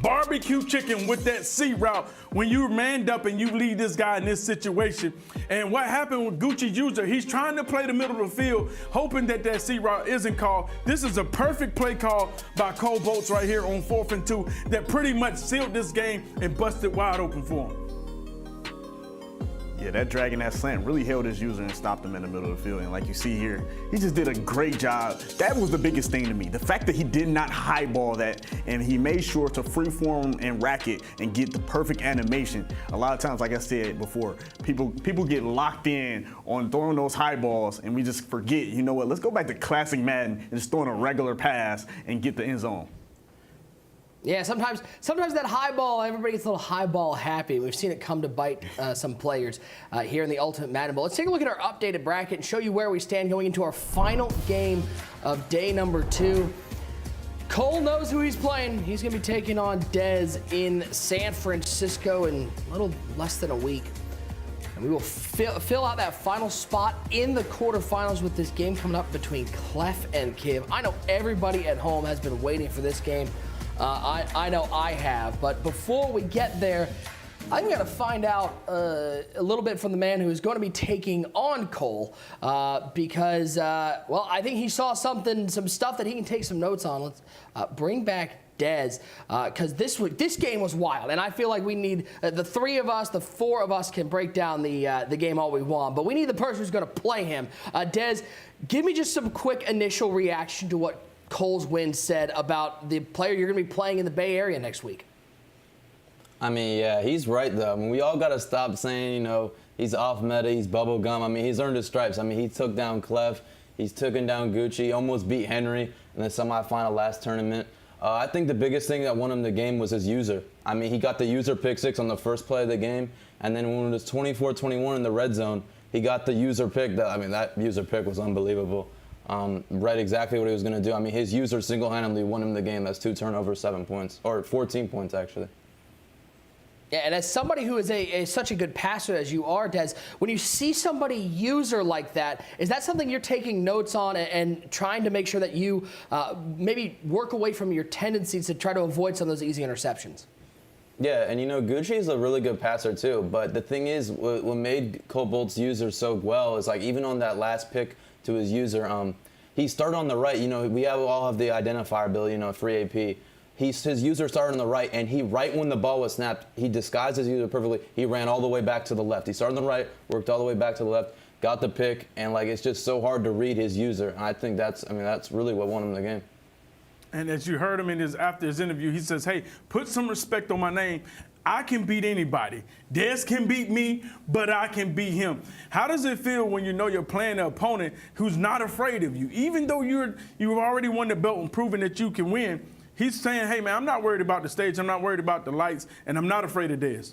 S4: barbecue chicken with that C route when you're manned up and you lead this guy in this situation. And what happened with Gucci's user, he's trying to play the middle of the field, hoping that that C route isn't called. This is a perfect play call by Cole Bolts right here on 4th and 2 that pretty much sealed this game and busted wide open for him.
S6: Yeah, that drag and that slant really held his user and stopped him in the middle of the field. And like you see here, he just did a great job. That was the biggest thing to me. The fact that he did not highball that and he made sure to freeform and rack it and get the perfect animation. A lot of times, like I said before, people get locked in on throwing those high balls and we just forget, you know what, let's go back to classic Madden and just throwing a regular pass and get the end zone.
S3: Yeah, sometimes that high ball, everybody gets a little high ball happy. We've seen it come to bite some players here in the Ultimate Madden Bowl. Let's take a look at our updated bracket and show you where we stand going into our final game of day number 2. Cole knows who he's playing. He's going to be taking on Dez in San Francisco in a little less than a week. And we will fill out that final spot in the quarterfinals with this game coming up between Clef and Kiv. I know everybody at home has been waiting for this game. I know I have, but before we get there, I'm going to find out a little bit from the man who is going to be taking on Cole because, well, I think he saw some stuff that he can take some notes on. Let's bring back Dez because this game was wild, and I feel like we need the 3 of us, the 4 of us can break down the game all we want, but we need the person who's going to play him. Dez, give me just some quick initial reaction to what Cole's win said about the player you're going to be playing in the Bay Area next week.
S16: I mean, yeah, he's right, though. I mean, we all got to stop saying, you know, he's off meta, he's bubble gum. I mean, he's earned his stripes. I mean, he took down Clef, he's taken down Gucci, almost beat Henry in the semifinal last tournament. I think the biggest thing that won him the game was his user. I mean, he got the user pick 6 on the first play of the game, and then when it was 24-21 in the red zone, he got the user pick. That user pick was unbelievable. Read exactly what he was going to do. I mean, his user single-handedly won him the game. That's 2 turnovers, 7 points, or 14 points, actually.
S3: Yeah, and as somebody who is such a good passer as you are, Des, when you see somebody user like that, is that something you're taking notes on and trying to make sure that you maybe work away from your tendencies to try to avoid some of those easy interceptions?
S16: Yeah, and you know, Gucci is a really good passer too, but the thing is, what made Cole Bolt's user so well is like even on that last pick to his user, he started on the right. You know, we all have the identifier ability, you know, free AP. His user started on the right, and right when the ball was snapped, he disguised his user perfectly. He ran all the way back to the left. He started on the right, worked all the way back to the left, got the pick, and like it's just so hard to read his user. And I think that's really what won him the game.
S4: And as you heard him after his interview, he says, hey, put some respect on my name. I can beat anybody. Des can beat me, but I can beat him. How does it feel when you know you're playing an opponent who's not afraid of you? Even though you've already won the belt and proven that you can win, he's saying, hey, man, I'm not worried about the stage. I'm not worried about the lights, and I'm not afraid of Des.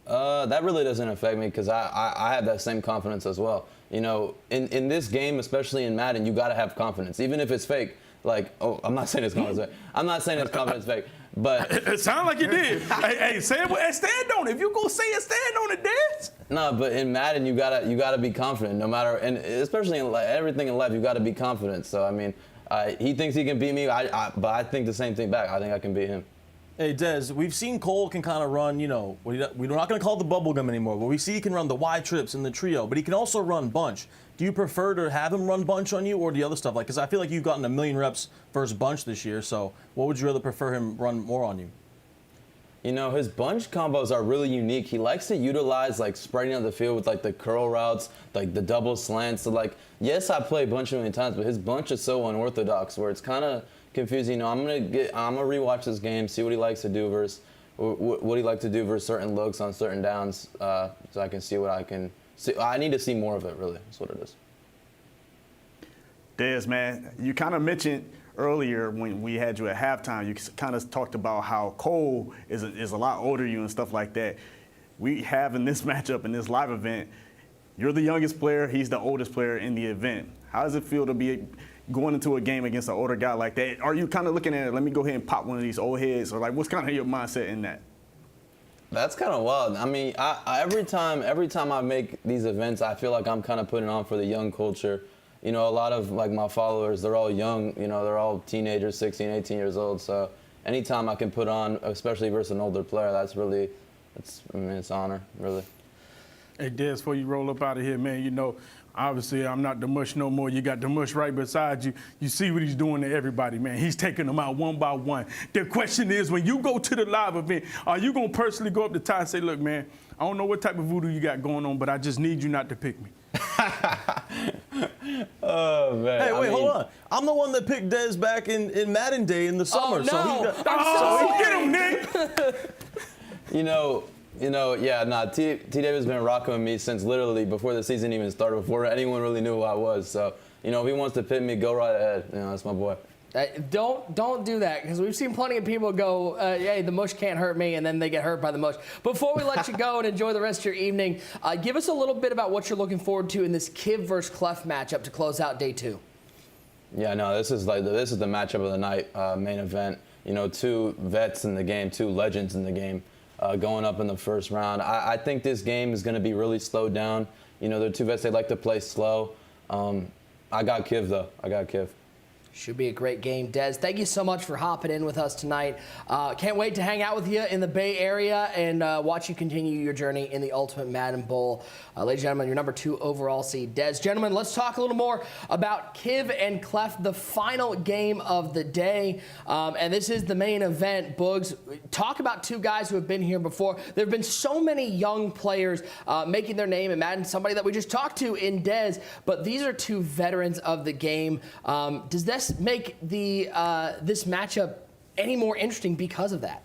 S16: That really doesn't affect me because I have that same confidence as well. You know, in this game, especially in Madden, you got to have confidence, even if it's fake. Like, oh, I'm not saying it's confidence fake. I'm not saying it's confidence fake, but
S4: it sounded like you did. hey, say it, stand on it. If you go say it, stand on it, Des.
S16: No, but in Madden, you gotta be confident, no matter, and especially in everything in life, you gotta be confident. So I mean, he thinks he can beat me, but I think the same thing back. I think I can beat him.
S5: Hey, Des, we've seen Cole can kind of run, you know, we're not going to call it the bubblegum anymore, but we see he can run the wide trips and the trio, but he can also run bunch. Do you prefer to have him run bunch on you or the other stuff? Like, because I feel like you've gotten 1,000,000 reps versus bunch this year, so what would you rather prefer him run more on you?
S16: You know, his bunch combos are really unique. He likes to utilize, like, spreading out the field with, like, the curl routes, like, the double slants. So, like, yes, I play bunch many times, but his bunch is so unorthodox where it's kind of confusing. You know, I'm gonna rewatch this game, see what he likes to do versus what he likes to do versus certain looks on certain downs, so I can see what I can see. I need to see more of it. Really, that's what it is.
S6: Des, man, you kind of mentioned earlier when we had you at halftime, you kind of talked about how Cole is a lot older than you and stuff like that. We have in this matchup, in this live event,
S18: You're the youngest player. He's the oldest player in the event. How does it feel to be going into a game against an older guy like that? Are you kind of looking at it, let me go ahead and pop one of these old heads? Or like, what's kind of your mindset in that?
S16: That's kind of wild. I mean, every time I make these events, I feel like I'm kind of putting on for the young culture. You know, a lot of like my followers, they're all young. You know, they're all teenagers, 16, 18 years old. So anytime I can put on, especially versus an older player, it's an honor, really.
S4: Hey, Des, before you roll up out of here, man, you know, obviously I'm not the mush no more. You got the mush right beside you. You see what he's doing to everybody, man. He's taking them out one by one. The question is, when you go to the live event, are you going to personally go up to Ty and say, look, man, I don't know what type of voodoo you got going on, but I just need you not to pick me?
S16: Oh, man.
S5: Hey, wait, hold on. I'm the one that picked Dez back in Madden Day in the summer.
S3: No.
S4: Get him, Nick!
S16: T. David's been rocking with me since literally before the season even started, before anyone really knew who I was. So, you know, if he wants to pit me, go right ahead. You know, that's my boy.
S3: Don't do that, because we've seen plenty of people go, hey, the mush can't hurt me, and then they get hurt by the mush. Before we let you go and enjoy the rest of your evening, give us a little bit about what you're looking forward to in this Kiv versus Clef matchup to close out day 2.
S16: Yeah, no, this is the matchup of the night, main event. You know, 2 vets in the game, 2 legends in the game. Going up in the first round. I think this game is going to be really slowed down. You know, they're 2 vets, they like to play slow. I got Kiv, though. I got Kiv.
S3: Should be a great game. Des, thank you so much for hopping in with us tonight. Can't wait to hang out with you in the Bay Area and watch you continue your journey in the Ultimate Madden Bowl. Ladies and gentlemen, your number 2 overall seed, Des. Gentlemen, let's talk a little more about Kiv and Clef, the final game of the day. And this is the main event. Boogs, talk about 2 guys who have been here before. There have been so many young players making their name in Madden, somebody that we just talked to in Des, but these are 2 veterans of the game. Does this make this matchup any more interesting because of that?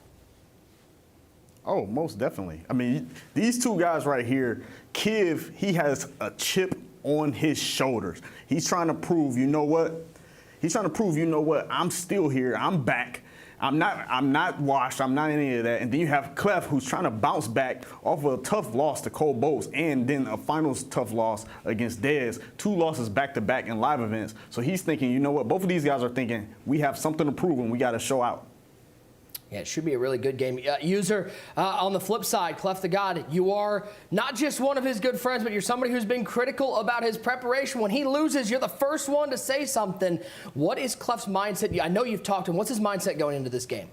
S18: Oh, most definitely. I mean, these 2 guys right here, Kiv, he has a chip on his shoulders. He's trying to prove, you know what? I'm still here. I'm back. I'm not washed. I'm not any of that. And then you have Clef, who's trying to bounce back off of a tough loss to Cole Bolts and then a finals tough loss against Dez. 2 losses back-to-back in live events. So he's thinking, you know what? Both of these guys are thinking, we have something to prove and we got to show out.
S3: Yeah, it should be a really good game. User, on the flip side, CLEFFTHEGOD, you are not just one of his good friends, but you're somebody who's been critical about his preparation. When he loses, you're the first one to say something. What is Clef's mindset? I know you've talked to him. What's his mindset going into this game?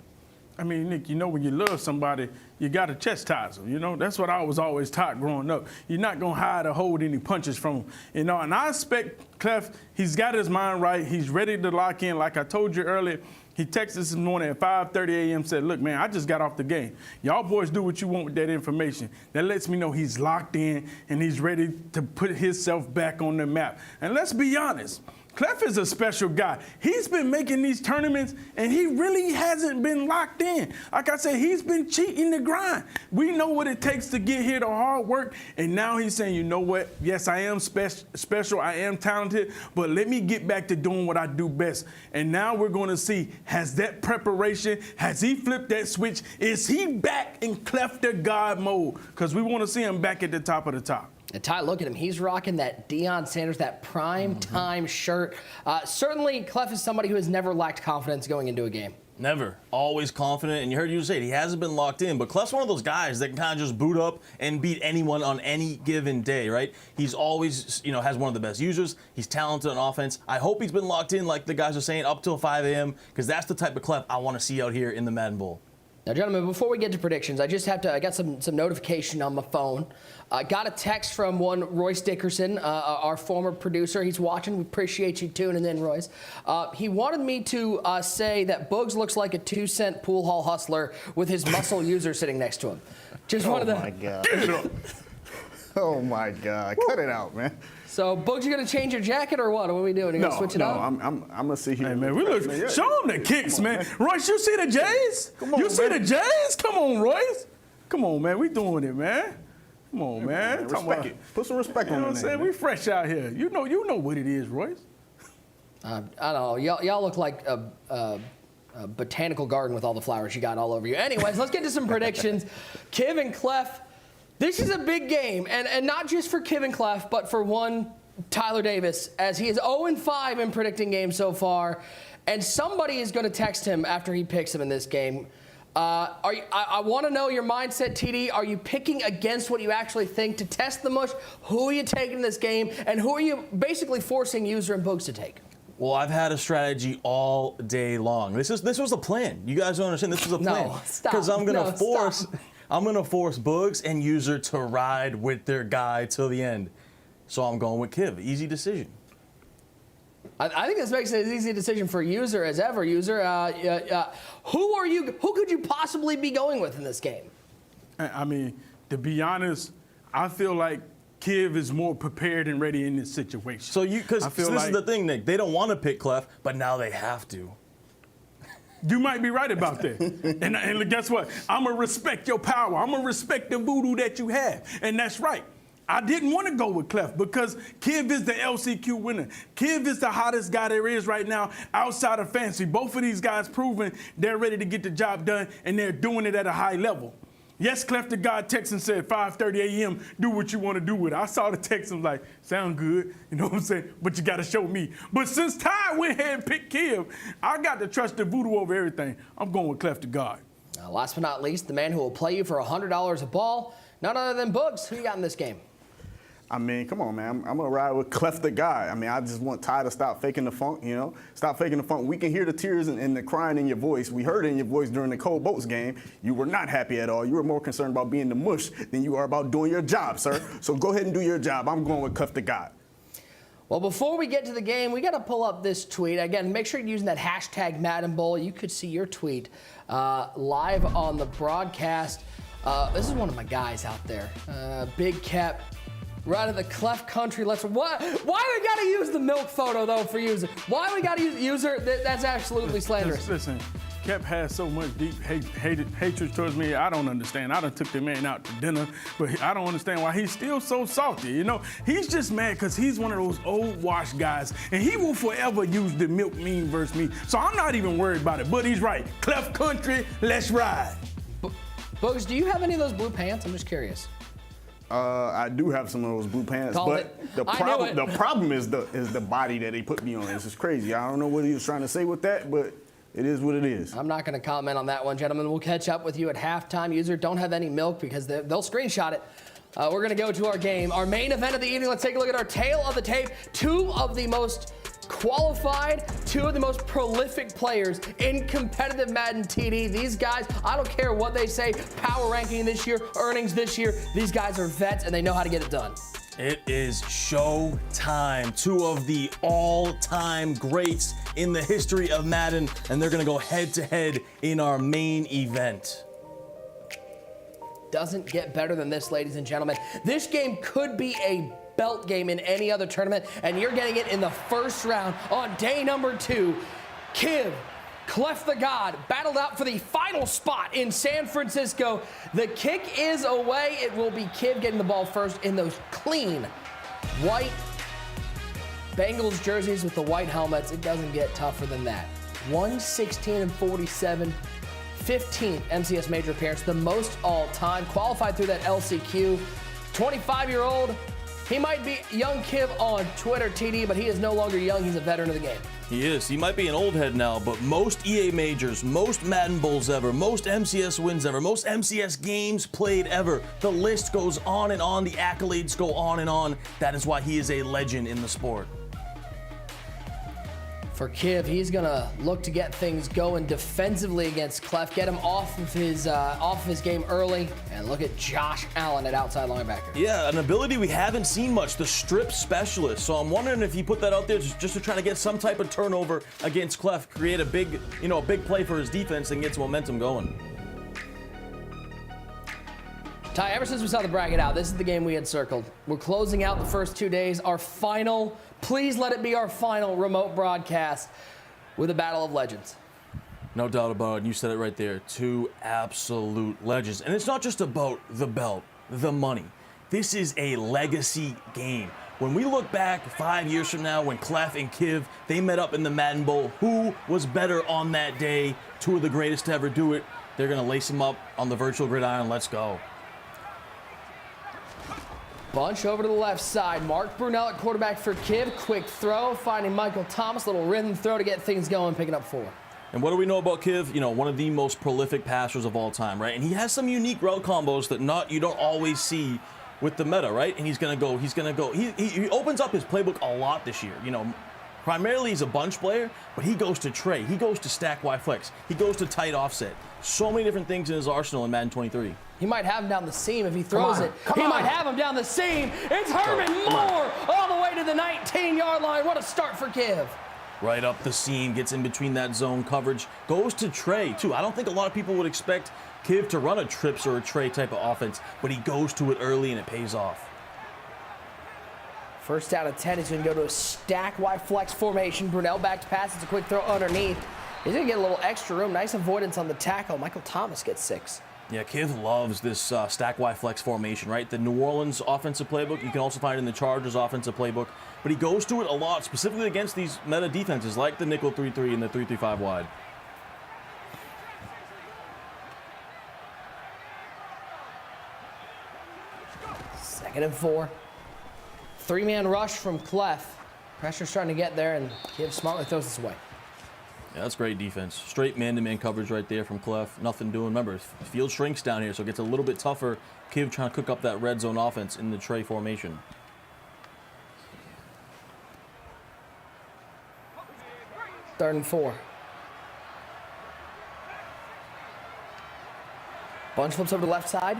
S4: I mean, Nick, you know, when you love somebody, you got to chastise them. You know, that's what I was always taught growing up. You're not going to hide or hold any punches from them. You know, and I expect Clef, he's got his mind right. He's ready to lock in. Like I told you earlier, he texted this morning at 5:30 a.m. said, look, man, I just got off the game. Y'all boys do what you want with that information. That lets me know he's locked in and he's ready to put himself back on the map. And let's be honest, Clef is a special guy. He's been making these tournaments, and he really hasn't been locked in. Like I said, he's been cheating the grind. We know what it takes to get here, the hard work, and now he's saying, you know what? Yes, I am special, I am talented, but let me get back to doing what I do best. And now we're going to see, has that preparation, has he flipped that switch? Is he back in CLEFFTHEGOD mode? Because we want to see him back at the top of the top.
S3: And Ty, look at him. He's rocking that Deion Sanders, that prime time shirt. Certainly, Clef is somebody who has never lacked confidence going into a game.
S5: Never. Always confident. And you heard you say it, he hasn't been locked in. But Clef's one of those guys that can kind of just boot up and beat anyone on any given day, right? He's always, you know, has one of the best users. He's talented on offense. I hope he's been locked in, like the guys are saying, up till 5 a.m. because that's the type of Clef I want to see out here in the Madden Bowl.
S3: Now, gentlemen, before we get to predictions, I got some notification on my phone. Got a text from one Royce Dickerson, our former producer. He's watching. We appreciate you tuning in, Royce. He wanted me to say that Boogs looks like a 2-cent pool hall hustler with his muscle user sitting next to him. Just wanted to.
S18: Oh, my God. Oh, my God. Cut it out, man.
S3: So, Boogs, you going to change your jacket or what? What are we doing? You going to switch it up?
S18: No, I'm going to sit here.
S4: Hey, man, show him the kicks, man. Royce, you see the Jays? Come on, you see the Jays? Come on, Royce. Come on, man. We doing it, man. Come on, man.
S18: Respect it. Put some respect on it.
S4: You know what I'm saying? We fresh out here. You know what it is, Royce.
S3: I don't know. Y'all look like a botanical garden with all the flowers you got all over you. Anyways, let's get to some predictions. Kiv and Clef, This is a big game, and not just for Kevin Clef, but for one Tyler Davis, as he is 0-5 in predicting games so far, and somebody is going to text him after he picks him in this game. I want to know your mindset, TD. Are you picking against what you actually think to test the mush? Who are you taking in this game, and who are you basically forcing User and Boogs to take?
S5: Well, I've had a strategy all day long. This was a plan. You guys don't understand. This was a plan.
S3: No, stop.
S5: Because I'm gonna
S3: stop.
S5: I'm gonna force Boogs and User to ride with their guy till the end. So I'm going with Kiv. Easy decision.
S3: I think this makes it an easy decision for User as ever. User, who could you possibly be going with in this game?
S4: I mean, to be honest, I feel like Kiv is more prepared and ready in this situation.
S5: So this is the thing, Nick. They don't want to pick Clef, but now they have to.
S4: You might be right about that. and guess what? I'm going to respect your power. I'm going to respect the voodoo that you have. And that's right. I didn't want to go with Clef because Kiv is the LCQ winner. Kiv is the hottest guy there is right now outside of Fancy. Both of these guys proving they're ready to get the job done, and they're doing it at a high level. Yes, CLEFTHEGOD texted and said 5:30 a.m., do what you want to do with it. I saw the text and was like, sound good, you know what I'm saying? But you got to show me. But since Ty went ahead and picked Kiv, I got to trust the voodoo over everything. I'm going with CLEFTHEGOD.
S3: Last but not least, the man who will play you for $100 a ball, none other than Boogs. Who you got in this game?
S18: I mean, come on, man. I'm going to ride with CLEFTHEGOD. I mean, I just want Ty to stop faking the funk, you know? Stop faking the funk. We can hear the tears and the crying in your voice. We heard it in your voice during the Cold Boats game. You were not happy at all. You were more concerned about being the mush than you are about doing your job, sir. So go ahead and do your job. I'm going with CLEFTHEGOD.
S3: Well, before we get to the game, we got to pull up this tweet. Again, make sure you're using that hashtag Madden Bowl. You could see your tweet live on the broadcast. This is one of my guys out there. Big Cap. Right at the Clef Country. Why we gotta use the milk photo though for User? Why we gotta use User? That's absolutely slanderous.
S4: Listen, Kep has so much deep hatred towards me. I don't understand. I done took the man out to dinner, but I don't understand why he's still so salty. You know, he's just mad because he's one of those old wash guys, and he will forever use the milk mean versus me. So I'm not even worried about it. But he's right. Clef Country, let's ride.
S3: Boogs, do you have any of those blue pants? I'm just curious.
S18: I do have some of those blue pants, but the problem is the body that they put me on. It's just crazy. I don't know what he was trying to say with that, but it is what it is.
S3: I'm not going to comment on that one, gentlemen. We'll catch up with you at halftime. User, don't have any milk because they'll screenshot it. We're going to go to our game, our main event of the evening. Let's take a look at our tail of the tape. Two of the most qualified, two of the most prolific players in competitive Madden TD. These guys, I don't care what they say, power ranking this year, earnings this year, these guys are vets and they know how to get it done.
S5: It is show time. Two of the all-time greats in the history of Madden, and they're gonna go head-to-head in our main event.
S3: Doesn't get better than this, ladies and gentlemen. This game could be a belt game in any other tournament, and you're getting it in the first round on day number 2. Kiv, CLEFTHEGOD battled out for the final spot in San Francisco. The kick is away. It will be Kiv getting the ball first in those clean white Bengals jerseys with the white helmets. It doesn't get tougher than that. 116-47, 15th MCS major appearance, the most all-time, qualified through that LCQ. 25-year-old. He might be young Kiv on Twitter, TD, but he is no longer young. He's a veteran of the game.
S5: He is. He might be an old head now, but most EA majors, most Madden Bowls ever, most MCS wins ever, most MCS games played ever. The list goes on and on. The accolades go on and on. That is why he is a legend in the sport.
S3: For Kiv, he's gonna look to get things going defensively against Clef, get him off of his game early, and look at Josh Allen at outside linebacker.
S5: Yeah, an ability we haven't seen much, the strip specialist. So I'm wondering if he put that out there just to try to get some type of turnover against Clef, create a big play for his defense and get some momentum going.
S3: Ty, ever since we saw the bracket out, this is the game we had circled. We're closing out the first 2 days, our final, please let it be our final remote broadcast with a Battle of Legends.
S5: No doubt about it. You said it right there. Two absolute legends. And it's not just about the belt, the money. This is a legacy game. When we look back 5 years from now, when Clef and Kiv, they met up in the Madden Bowl, who was better on that day? Two of the greatest to ever do it. They're going to lace them up on the virtual gridiron. Let's go.
S3: Bunch over to the left side. Mark Brunell at quarterback for Kiv. Quick throw, finding Michael Thomas. Little rhythm throw to get things going, picking up 4.
S5: And what do we know about Kiv? You know, one of the most prolific passers of all time, right? And he has some unique route combos that you don't always see with the meta, right? And he's gonna go. He opens up his playbook a lot this year. You know, primarily he's a bunch player, but he goes to Trey. He goes to stack Y flex. He goes to tight offset. So many different things in his arsenal in Madden 23.
S3: He might have him down the seam if he throws it. He might have him down the seam. It's Herman Moore all the way to the 19-yard line. What a start for Kiv.
S5: Right up the seam, gets in between that zone coverage, goes to Trey, too. I don't think a lot of people would expect Kiv to run a trips or a Trey type of offense, but he goes to it early and it pays off.
S3: First down at 10, he's going to go to a stack Y flex formation. Brunell back to pass. It's a quick throw underneath. He's going to get a little extra room. Nice avoidance on the tackle. Michael Thomas gets 6.
S5: Yeah, Kiv loves this stack Y flex formation, right? The New Orleans offensive playbook. You can also find it in the Chargers offensive playbook. But he goes to it a lot, specifically against these meta defenses like the nickel 3-3 and the 3-3-5 wide.
S3: Second and 4. 3-man rush from Clef. Pressure's starting to get there, and Kiv smartly throws this away.
S5: Yeah, that's great defense. Straight man-to-man coverage right there from Clef. Nothing doing. Remember, field shrinks down here, so it gets a little bit tougher. Kiv trying to cook up that red zone offense in the Trey formation.
S3: Third and 4. Bunch flips over to the left side.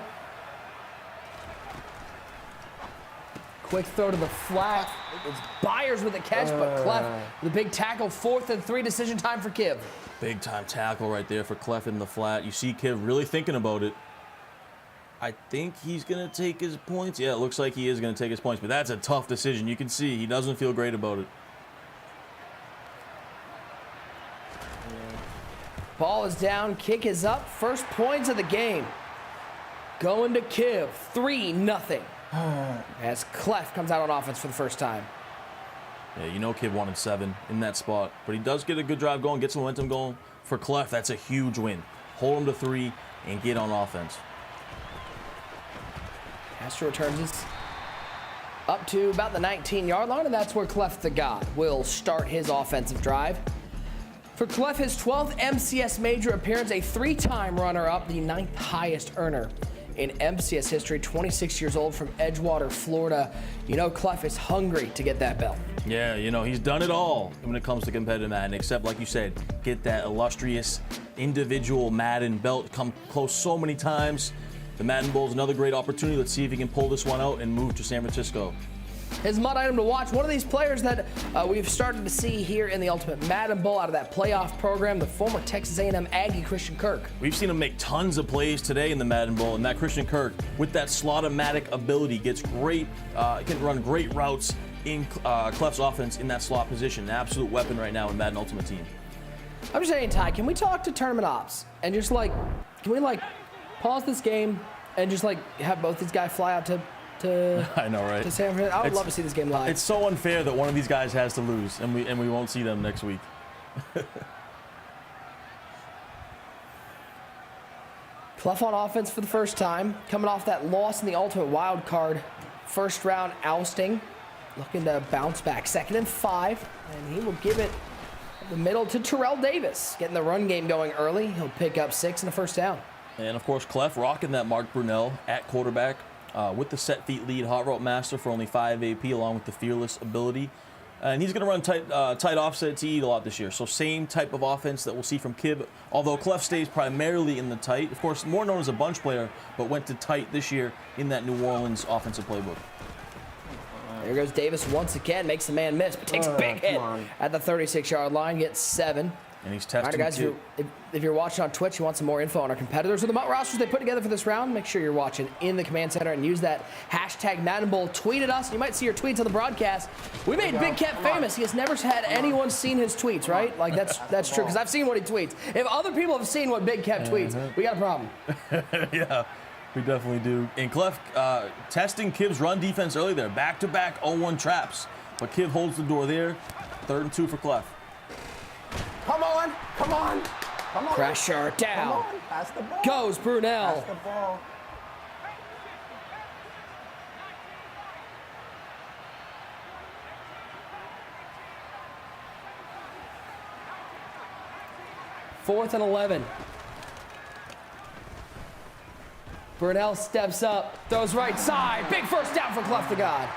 S3: Quick throw to the flat. It's Byers with a catch, but Clef with a big tackle. 4th and 3, decision time for Kiv.
S5: Big time tackle right there for Clef in the flat. You see Kiv really thinking about it. I think he's going to take his points. Yeah, it looks like he is going to take his points, but that's a tough decision. You can see he doesn't feel great about it.
S3: Ball is down, kick is up. First points of the game. Going to Kiv, 3-0. As Clef comes out on offense for the first time.
S5: Yeah, you know Kiv wanted 7 in that spot, but he does get a good drive going, gets some momentum going. For Clef, that's a huge win. Hold him to 3 and get on offense.
S3: Castro returns us up to about the 19-yard line, and that's where CLEFFTHEGOD will start his offensive drive. For Clef, his 12th MCS major appearance, a 3-time runner-up, the 9th highest earner in MCS history, 26 years old from Edgewater, Florida. You know Clef is hungry to get that belt.
S5: Yeah, you know, he's done it all when it comes to competitive Madden, except, like you said, get that illustrious individual Madden belt. Come close so many times. The Madden Bowl is another great opportunity. Let's see if he can pull this one out and move to San Francisco.
S3: His mud item to watch, one of these players that we've started to see here in the Ultimate Madden Bowl out of that playoff program, the former Texas A&M Aggie Christian Kirk.
S5: We've seen him make tons of plays today in the Madden Bowl, and that Christian Kirk, with that slot-o-matic ability, gets great, can run great routes in Clef's offense in that slot position. An absolute weapon right now in Madden Ultimate Team.
S3: I'm just saying, Ty, can we talk to tournament ops and just can we pause this game and just have both these guys fly out to
S5: I know, right?
S3: To San Francisco? I would love to see this game live.
S5: It's so unfair that one of these guys has to lose, and we won't see them next week.
S3: Clef on offense for the first time, coming off that loss in the Ultimate Wild Card first round ousting, looking to bounce back. 2nd and 5, and he will give it the middle to Terrell Davis, getting the run game going early. He'll pick up 6 and a first down.
S5: And of course, Clef rocking that Mark Brunell at quarterback. With the set feet lead hot route master for only 5 AP, along with the fearless ability. And he's going to run tight offset to eat a lot this year. So same type of offense that we'll see from Kiv, although Clef stays primarily in the tight. Of course, more known as a bunch player, but went to tight this year in that New Orleans offensive playbook.
S3: There goes Davis once again, makes the man miss, but takes a big hit at the 36-yard line, gets 7.
S5: And he's testing.
S3: All right, guys, if you're watching on Twitch, you want some more info on our competitors or the rosters they put together for this round, make sure you're watching in the command center and use that hashtag Madden Bowl. Tweet at us. You might see your tweets on the broadcast. We made Big Cat famous. He has never had anyone seen his tweets, right? That's true, because I've seen what he tweets. If other people have seen what Big Cat tweets, we got a problem.
S5: Yeah, we definitely do. And Clef testing Kiv's run defense early there. Back-to-back 0-1 traps. But Kiv holds the door there. 3rd and 2 for Clef.
S1: Come on, come on, come on.
S3: Pressure down.
S1: Pass the ball.
S3: Goes Brunell.
S1: Pass the ball.
S3: 4th and 11. Brunell steps up, throws right side. Big first down for CLEFFTHEGOD.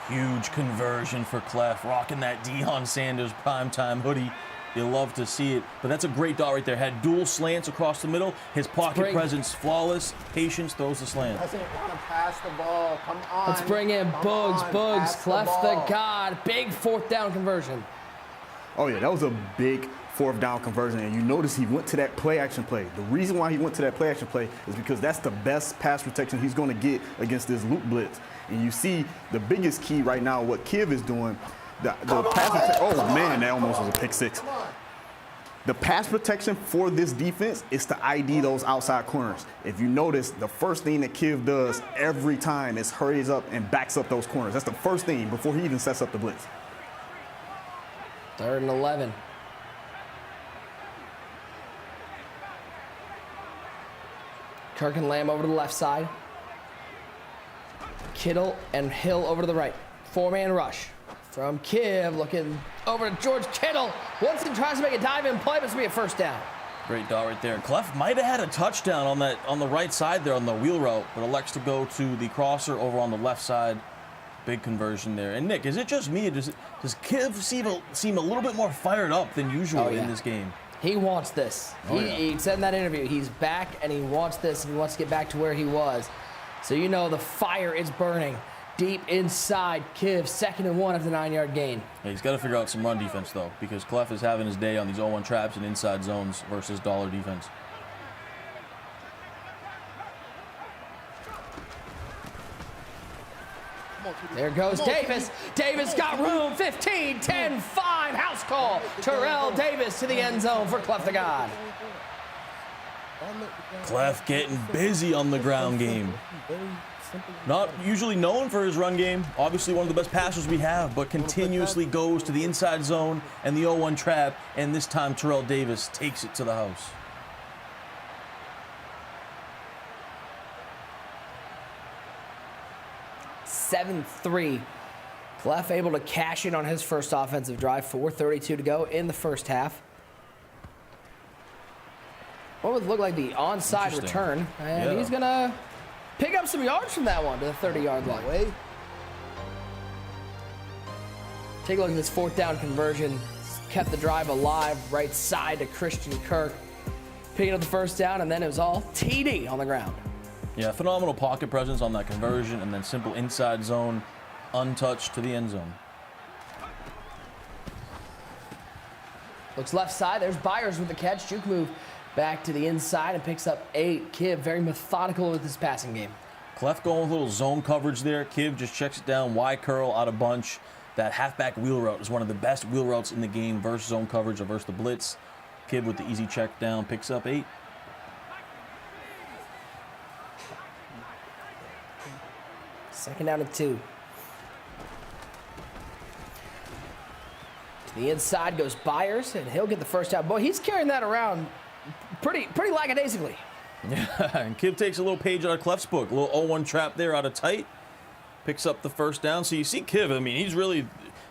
S5: Huge conversion for Clef, rocking that Deion Sanders primetime hoodie. You love to see it, but that's a great dot right there. Had dual slants across the middle. His pocket presence flawless. Patience, throws the slant.
S6: Doesn't want to pass the ball. Come on.
S3: Let's bring in Boogs. Boogs, CLEFFTHEGOD. Big 4th down conversion.
S18: Oh yeah, that was a big 4th down conversion, and you notice he went to that play action play. The reason why he went to that play action play is because that's the best pass protection he's going to get against this loop blitz. And you see the biggest key right now, what Kiv is doing, the pass protection. Oh man, that almost was a pick 6. The pass protection for this defense is to ID those outside corners. If you notice, the first thing that Kiv does every time is hurries up and backs up those corners. That's the first thing before he even sets up the blitz.
S3: 3rd and 11. Kirk and Lamb over to the left side. Kittle and Hill over to the right. 4-man rush from Kiv, looking over to George Kittle. Winston tries to make a dive-in play, but it's going to be a first down.
S5: Great dot right there. Clef might have had a touchdown on the right side there on the wheel route, but elects to go to the crosser over on the left side. Big conversion there. And Nick, is it just me? Does Kiv seem a little bit more fired up than usual in this game?
S3: He wants this. He said in that interview, he's back and he wants this and he wants to get back to where he was. So you know the fire is burning deep inside Kiv. 2nd and 1 after the 9-yard gain.
S5: Yeah, he's got to figure out some run defense, though, because Clef is having his day on these 0-1 traps and inside zones versus dollar defense.
S3: There goes Davis. Davis got room. 15, 10, 5. House call. Terrell Davis to the end zone for CLEFFTHEGOD.
S5: Clef getting busy on the ground game. Not usually known for his run game. Obviously one of the best passers we have, but continuously goes to the inside zone and the 0-1 trap, and this time Terrell Davis takes it to the house.
S3: (7-3). Clef able to cash in on his first offensive drive. 4:32 to go in the first half. What would look like the onside return, and he's gonna pick up some yards from that one to the 30-yard line. Take a look at this 4th down conversion. Kept the drive alive. Right side to Christian Kirk, picking up the first down, and then it was all TD on the ground.
S5: Yeah, phenomenal pocket presence on that conversion, and then simple inside zone, untouched to the end zone.
S3: Looks left side. There's Byers with the catch. Juke move back to the inside and picks up 8. Kiv very methodical with his passing game.
S5: Clef going with a little zone coverage there. Kiv just checks it down, Y curl out of bunch. That halfback wheel route is one of the best wheel routes in the game versus zone coverage or versus the blitz. Kiv with the easy check down picks up 8.
S3: Second down and 2. To the inside goes Byers, and he'll get the first down. Boy, he's carrying that around pretty lackadaisically.
S5: Yeah, and Kiv takes a little page out of Clef's book. A little 0-1 trap there out of tight. Picks up the first down. So you see Kiv, I mean, he's really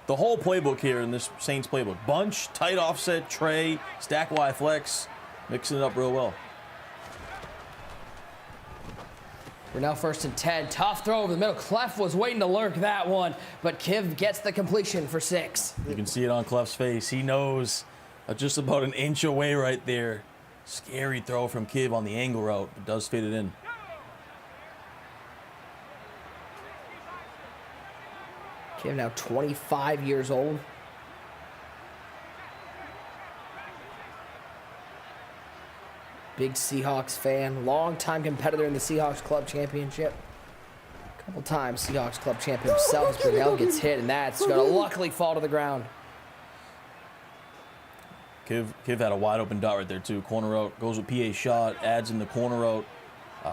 S5: the whole playbook here in this Saints playbook. Bunch, tight offset, tray, stack Y flex, mixing it up real well.
S3: We're now 1st and 10. Tough throw over the middle. Clef was waiting to lurk that one, but Kiv gets the completion for 6.
S5: You can see it on Clef's face. He knows just about an inch away right there. Scary throw from Kiv on the angle route, but does fit it in.
S3: Kiv now 25 years old. Big Seahawks fan, longtime competitor in the Seahawks Club Championship. A couple times Seahawks Club champion himself. Brunell gets hit, and that's going to luckily fall to the ground.
S5: Kiv had a wide open dot right there too. Corner route, goes with PA shot, adds in the corner route.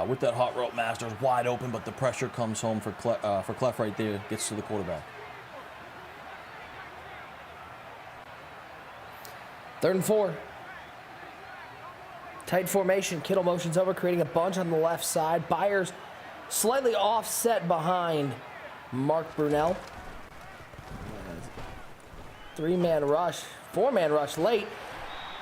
S5: With that hot route, Masters wide open, but the pressure comes home for Clef right there. Gets to the quarterback.
S3: 3rd and 4. Tight formation. Kittle motions over, creating a bunch on the left side. Byers slightly offset behind Mark Brunell. 3-man rush, 4-man rush late.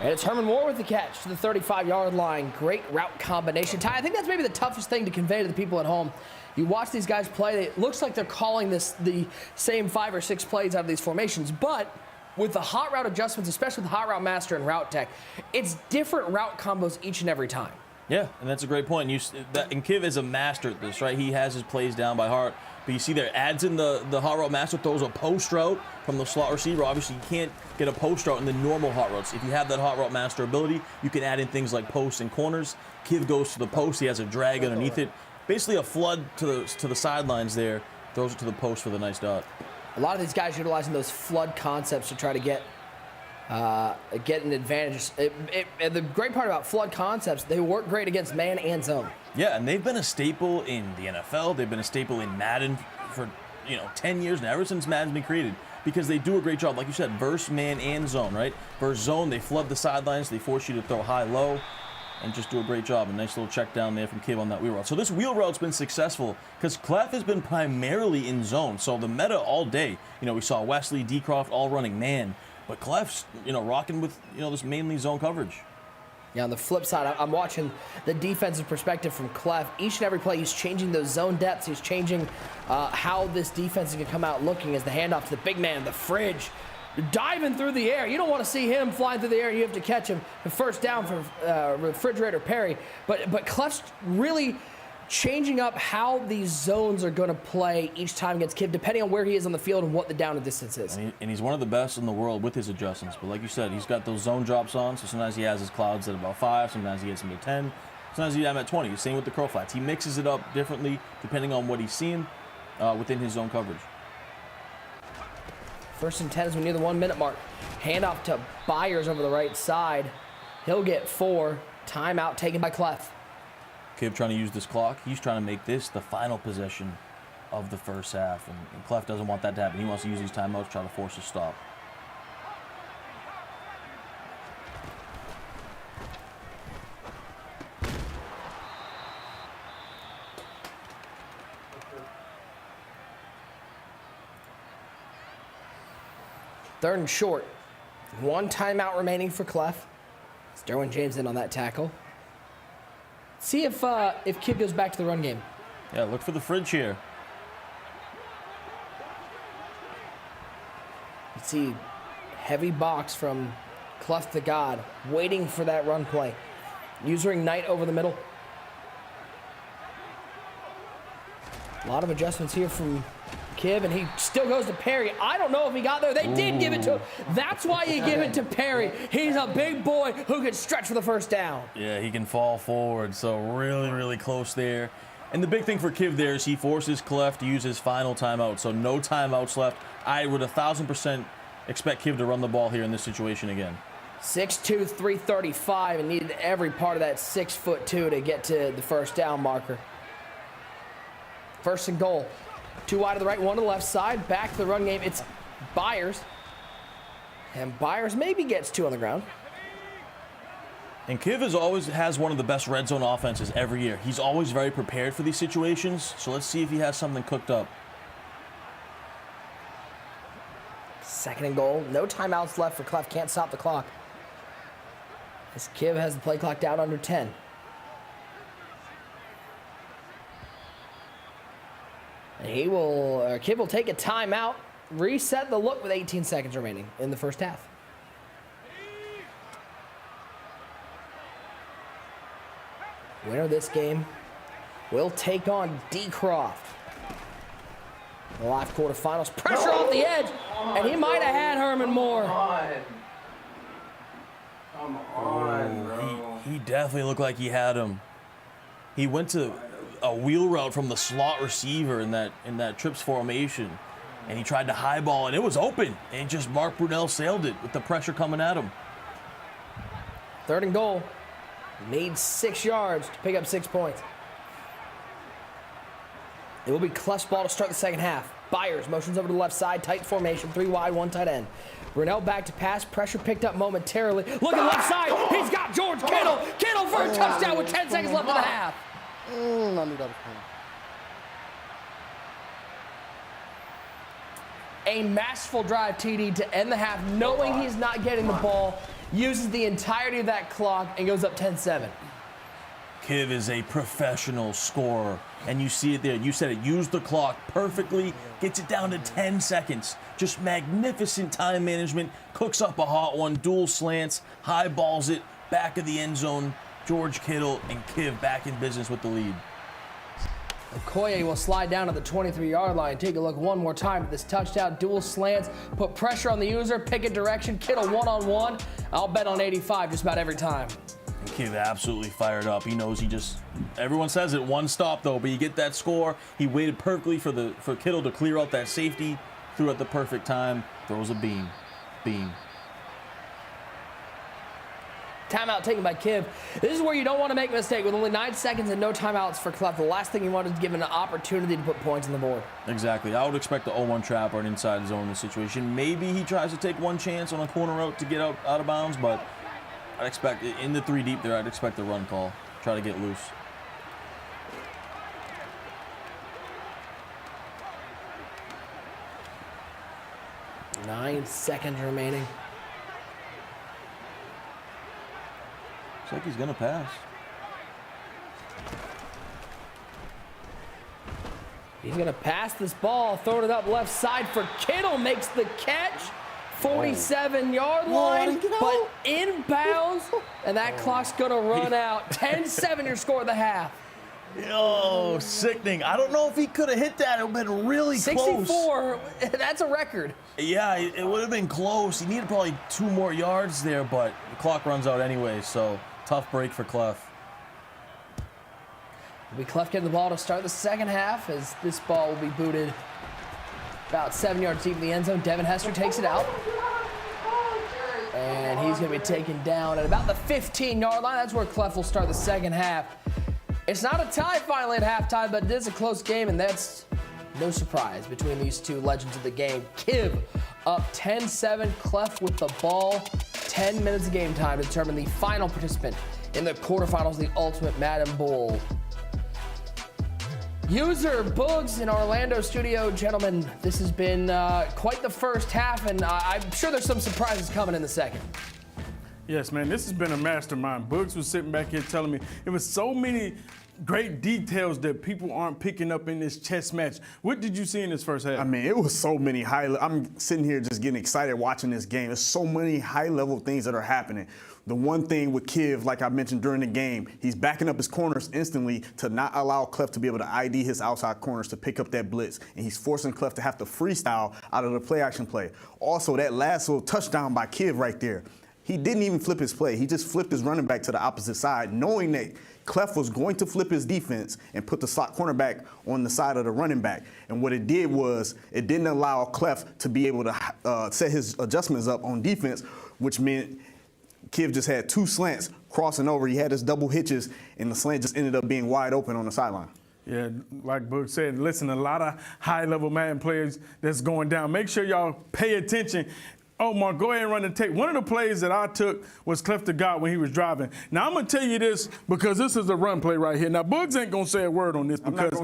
S3: And it's Herman Moore with the catch to the 35-yard line. Great route combination. Ty, I think that's maybe the toughest thing to convey to the people at home. You watch these guys play, it looks like they're calling the same 5 or 6 plays out of these formations, but with the hot route adjustments, especially with the hot route master and route tech, it's different route combos each and every time.
S5: Yeah, and that's a great point. And Kiv is a master at this, right? He has his plays down by heart. But you see there, adds in the hot route master, throws a post route from the slot receiver. Obviously, you can't get a post route in the normal hot routes. If you have that hot route master ability, you can add in things like posts and corners. Kiv goes to the post. He has a drag underneath it. Basically a flood to the sidelines there. Throws it to the post for the nice dot.
S3: A lot of these guys utilizing those flood concepts to try to get an advantage. And the great part about flood concepts, they work great against man and zone.
S5: Yeah, and they've been a staple in the NFL. They've been a staple in Madden for 10 years now, ever since Madden's been created, because they do a great job, like you said, versus man and zone, right? Versus zone, they flood the sidelines, they force you to throw high-low, and just do a great job. A nice little check down there from Kiv on that wheel route. So this wheel route's been successful because Clef has been primarily in zone. So the meta all day, we saw Wesley, DCROFT all running man, but Clef's, rocking with, this mainly zone coverage.
S3: Yeah, on the flip side, I'm watching the defensive perspective from Clef. Each and every play, he's changing those zone depths. He's changing how this defense is going to come out looking as the handoff to the big man, the fridge, diving through the air. You don't want to see him flying through the air. You have to catch him. The first down for Refrigerator Perry. But Clef's really changing up how these zones are going to play each time against Kiv, depending on where he is on the field and what the down and distance is.
S5: And he's one of the best in the world with his adjustments. But like you said, he's got those zone drops on, so sometimes he has his clouds at about 5, sometimes he gets them to 10, sometimes he has them at 20. Same with the curl flats. He mixes it up differently depending on what he's seeing within his zone coverage.
S3: 1st and 10 as we near the 1-minute mark. Handoff to Byers over the right side. He'll get 4. Timeout taken by Clef.
S5: Kiv trying to use this clock. He's trying to make this the final possession of the first half. And Clef doesn't want that to happen. He wants to use these timeouts to try to force a stop.
S3: Third and short. 1 timeout remaining for Clef. It's Derwin James in on that tackle. See if Kiv goes back to the run game.
S5: Yeah, look for the fridge here.
S3: You see heavy box from CLEFFTHEGOD, waiting for that run play. Using Knight over the middle. A lot of adjustments here from Kiv, and he still goes to Perry. I don't know if he got there. They did give it to him. That's why you give it to Perry. He's a big boy who can stretch for the first down.
S5: Yeah, he can fall forward, so really, really close there. And the big thing for Kiv there is he forces Clef to use his final timeout, so no timeouts left. I would 1,000% expect Kiv to run the ball here in this situation again.
S3: 6'2", 335, and needed every part of that 6'2" to get to the first down marker. 1st and goal. 2 wide to the right, 1 to the left side. Back to the run game. It's Byers. And Byers maybe gets 2 on the ground.
S5: And Kiv always has one of the best red zone offenses every year. He's always very prepared for these situations. So let's see if he has something cooked up.
S3: 2nd and goal. No timeouts left for Clef. Can't stop the clock. As Kiv has the play clock down under 10. And Kiv will take a timeout, reset the look with 18 seconds remaining in the first half. Winner of this game will take on DCROFT. The live quarterfinals. Pressure off the edge, and he might have had Herman Moore.
S15: Come on, bro.
S5: He definitely looked like he had him. He went to a wheel route from the slot receiver in that trips formation, and he tried to highball, and it was open, and just Mark Brunell sailed it with the pressure coming at him.
S3: 3rd and goal. Need 6 yards to pick up 6 points. It will be Clef's ball to start the second half. Byers motions over to the left side, tight formation, 3 wide, 1 tight end. Brunell back to pass, pressure picked up momentarily. Look at left side, he's got George Kittle. Kittle for a touchdown with 10 seconds left in the half.
S19: I knew that was coming.
S3: A masterful drive TD to end the half, knowing he's not getting the ball uses the entirety of that clock and goes up 10-7.
S5: Kiv is a professional scorer, and you see it there. You said it. Use the clock perfectly, gets it down to 10 seconds. Just magnificent time management. Cooks up a hot one, dual slants, high balls it, back of the end zone. George Kittle and Kiv back in business with the lead.
S3: Okoye will slide down to the 23-yard line. Take a look one more time at this touchdown. Dual slants, put pressure on the user, pick a direction. Kittle one-on-one. I'll bet on 85 just about every time.
S5: And Kiv absolutely fired up. He knows everyone says it, one stop though, but you get that score. He waited perfectly for Kittle to clear out that safety, threw at the perfect time, throws a beam.
S3: Timeout taken by Kiv. This is where you don't want to make a mistake. With only 9 seconds and no timeouts for Clef, the last thing you want is given an opportunity to put points on the board.
S5: Exactly. I would expect the 0-1 trap or an inside zone in this situation. Maybe he tries to take one chance on a corner route to get out of bounds, but I'd expect in the 3 deep there, I'd expect the run call. Try to get loose.
S3: Nine seconds remaining.
S5: Looks like he's gonna pass.
S3: He's gonna pass this ball, throw it up left side for Kittle, makes the catch. 47-yard line, but inbounds, and that clock's gonna run out. 10-7 your score of the half.
S5: Oh, sickening. I don't know if he could have hit that. It would have been really
S3: 64, that's a record.
S5: Yeah, it would have been close. He needed probably 2 more yards there, but the clock runs out anyway, so tough break for Clef.
S3: Clef getting the ball to start the second half as this ball will be booted about 7 yards deep in the end zone. Devin Hester takes it out. And he's going to be taken down at about the 15-yard line. That's where Clef will start the second half. It's not a tie finally at halftime, but it is a close game, and that's no surprise between these two legends of the game. Kiv up 10-7, Clef with the ball. 10 minutes of game time to determine the final participant in the quarterfinals of the Ultimate Madden Bowl. User Boogs in Orlando studio. Gentlemen, this has been quite the first half, and I'm sure there's some surprises coming in the second.
S4: Yes, man, this has been a mastermind. Boogs was sitting back here telling me it was so many great details that people aren't picking up in this chess match. What did you see in this first half?
S18: I mean, it was so many I'm sitting here just getting excited watching this game. There's so many high-level things that are happening. The one thing with Kiv, like I mentioned during the game, he's backing up his corners instantly to not allow Clef to be able to ID his outside corners to pick up that blitz. And he's forcing Clef to have to freestyle out of the play-action play. Also, that last little touchdown by Kiv right there, he didn't even flip his play. He just flipped his running back to the opposite side, knowing that Clef was going to flip his defense and put the slot cornerback on the side of the running back. And what it did was it didn't allow Clef to be able to set his adjustments up on defense, which meant Kiv just had 2 slants crossing over. He had his double hitches, and the slant just ended up being wide open on the sideline.
S4: Yeah, like Boog said, listen, a lot of high-level Madden players that's going down. Make sure y'all pay attention. Oh, Mark, go ahead and run the tape. One of the plays that I took was CLEFFTHEGOD when he was driving. Now, I'm going to tell you this because this is a run play right here. Now, Boogs ain't going to say a word on this because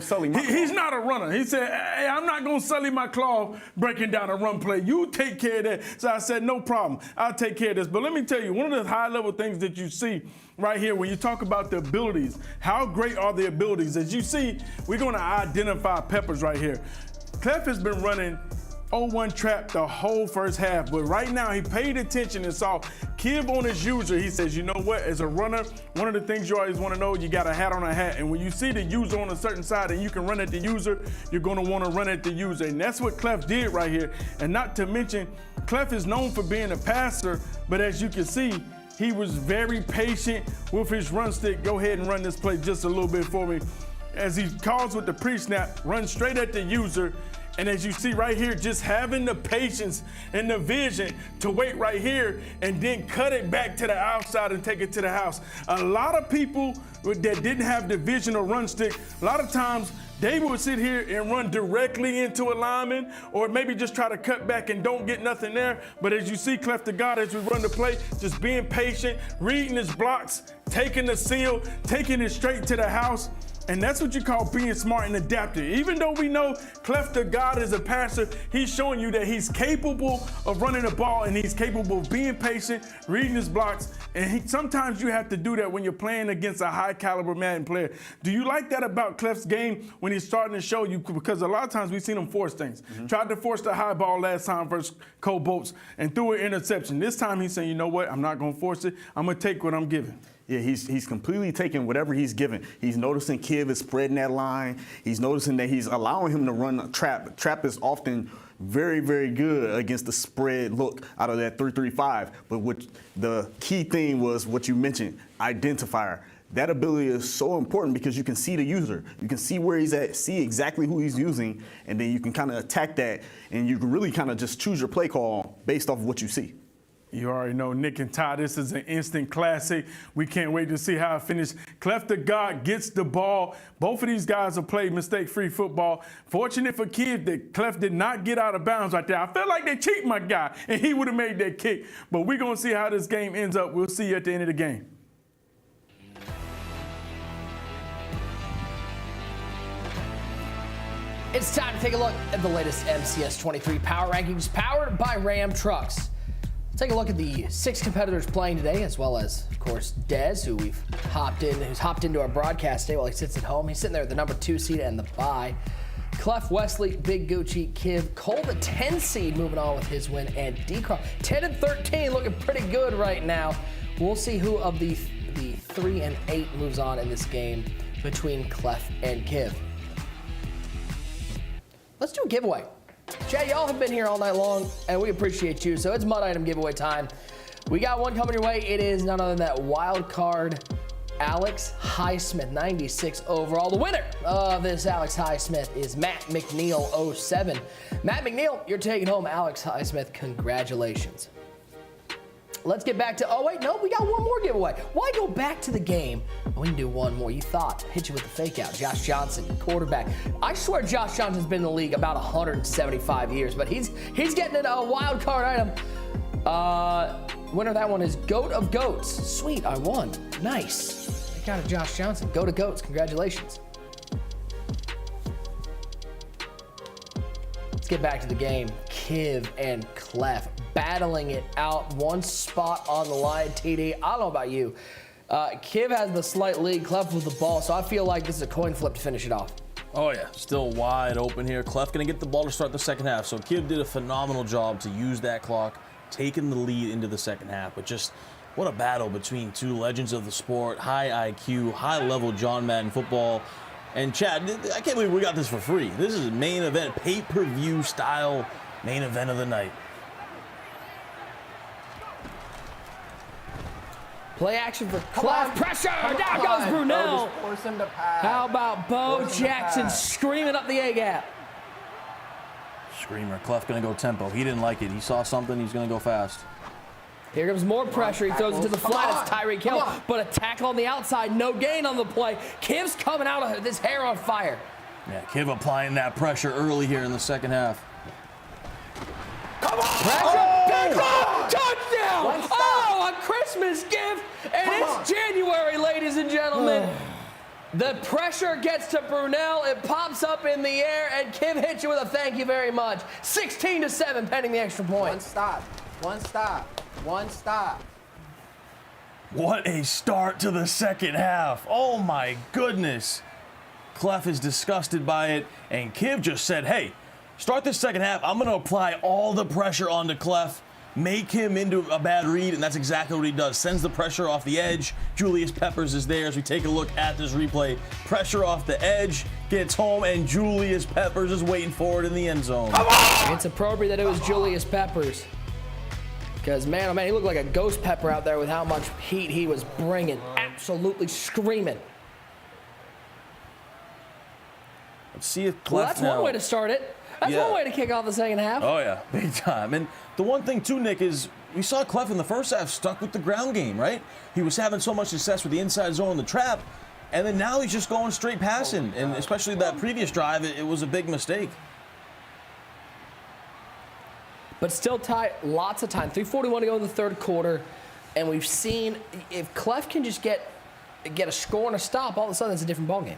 S4: he's not a runner. He said, hey, I'm not going to sully my cloth breaking down a run play. You take care of that. So I said, no problem. I'll take care of this. But let me tell you, one of the high-level things that you see right here when you talk about the abilities, how great are the abilities? As you see, we're going to identify Peppers right here. Clef has been running 0-1 trap the whole first half, but right now he paid attention and saw Kiv on his user. He says, you know what, as a runner, one of the things you always want to know, you got a hat on a hat, and when you see the user on a certain side and you can run at the user, you're going to want to run at the user, and that's what Clef did right here. And not to mention, Clef is known for being a passer, but as you can see, he was very patient with his run stick. Go ahead and run this play just a little bit for me. As he calls with the pre-snap, run straight at the user. And as you see right here, just having the patience and the vision to wait right here and then cut it back to the outside and take it to the house. A lot of people that didn't have the vision or run stick, a lot of times they would sit here and run directly into a lineman or maybe just try to cut back and don't get nothing there. But as you see CLEFFTHEGOD as we run the play, just being patient, reading his blocks, taking the seal, taking it straight to the house. And that's what you call being smart and adaptive. Even though we know CLEFFTHEGOD is a passer, he's showing you that he's capable of running the ball and he's capable of being patient, reading his blocks. And sometimes you have to do that when you're playing against a high caliber Madden player. Do you like that about Clef's game when he's starting to show you? Because a lot of times we've seen him force things. Tried to force the high ball last time versus Cole Bolts and threw an interception. This time he's saying, you know what, I'm not going to force it. I'm going to take what I'm given.
S18: Yeah, he's completely taking whatever he's given. He's noticing Kiv is spreading that line. He's noticing that he's allowing him to run a trap. Trap is often very, very good against the spread look out of that 3-3-5. But what the key thing was what you mentioned, identifier. That ability is so important because you can see the user. You can see where he's at, see exactly who he's using, and then you can kind of attack that, and you can really kind of just choose your play call based off of what you see.
S4: You already know Nick and Ty, this is an instant classic. We can't wait to see how it finishes. CLEFFTHEGOD gets the ball. Both of these guys have played mistake-free football. Fortunate for Kid that Clef did not get out of bounds right there. I felt like they cheated my guy, and he would have made that kick. But we're going to see how this game ends up. We'll see you at the end of the game.
S3: It's time to take a look at the latest MCS 23 Power Rankings powered by Ram Trucks. Take a look at the 6 competitors playing today, as well as, of course, Dez, who's hopped into our broadcast today while he sits at home. He's sitting there at the number 2 seed and the bye. Clef, Wesley, Big Gucci, Kiv, Cole, the 10 seed, moving on with his win, and DCROFT, 10 and 13, looking pretty good right now. We'll see who of the 3 and 8 moves on in this game between Clef and Kiv. Let's do a giveaway. Chad, y'all have been here all night long, and we appreciate you. So it's mud item giveaway time. We got one coming your way. It is none other than that wild card Alex Highsmith, 96 overall. The winner of this Alex Highsmith is Matt McNeil, 07. Matt McNeil, you're taking home Alex Highsmith. Congratulations. Let's get back to, oh wait, no, we got one more giveaway. Why go back to the game? We can do one more. You thought, hit you with the fake out. Josh Johnson, quarterback. I swear Josh Johnson's been in the league about 175 years, but he's getting a wild card item. Winner of that one is Goat of Goats. Sweet, I won. Nice. I got it, Josh Johnson. Goat of Goats, congratulations. Let's get back to the game. Kiv and Clef battling it out. One spot on the line, TD. I don't know about you. Kiv has the slight lead. Clef with the ball, so I feel like this is a coin flip to finish it off.
S5: Oh yeah, still wide open here. Clef gonna get the ball to start the second half. So Kiv did a phenomenal job to use that clock, taking the lead into the second half. But just what a battle between two legends of the sport, high IQ, high level John Madden football. And Chad, I can't believe we got this for free. This is a main event, pay-per-view style main event of the night.
S3: Play action for Clef. Pressure! Down goes Brunel. How about Bo Jackson screaming up the A-gap?
S5: Screamer. Clef gonna go tempo. He didn't like it. He saw something. He's gonna go fast.
S3: Here comes more pressure. He throws it to the flat. It's Tyreek Hill. But a tackle on the outside. No gain on the play. Kiv's coming out of this hair on fire.
S5: Yeah, Kiv applying that pressure early here in the second half.
S3: Come on! Pressure! Big up! Touchdown! Oh, a Christmas gift! And it's January, ladies and gentlemen. The pressure gets to Brunel. It pops up in the air, and Kiv hits you with a thank you very much. 16-7 pending the extra point.
S15: One stop. One stop. One stop.
S5: What a start to the second half. Oh my goodness. Clef is disgusted by it, and Kiv just said, hey, start this second half. I'm going to apply all the pressure onto Clef, make him into a bad read, and that's exactly what he does. Sends the pressure off the edge. Julius Peppers is there as we take a look at this replay. Pressure off the edge, gets home, and Julius Peppers is waiting for it in the end zone.
S3: It's appropriate that it was Julius Peppers. Because, man, oh man, he looked like a ghost pepper out there with how much heat he was bringing. Absolutely screaming.
S5: Let's see if Clef
S3: Well, that's one way to start it. That's one way to kick off the second half.
S5: Oh, yeah, big time. And the one thing, too, Nick, is we saw Clef in the first half stuck with the ground game, right? He was having so much success with the inside zone and the trap, and then now he's just going straight passing. And especially that previous drive, it was a big mistake.
S3: But still tight, lots of time. 3:41 to go in the third quarter. And we've seen if Clef can just get get a score and a stop, all of a sudden it's a different ballgame.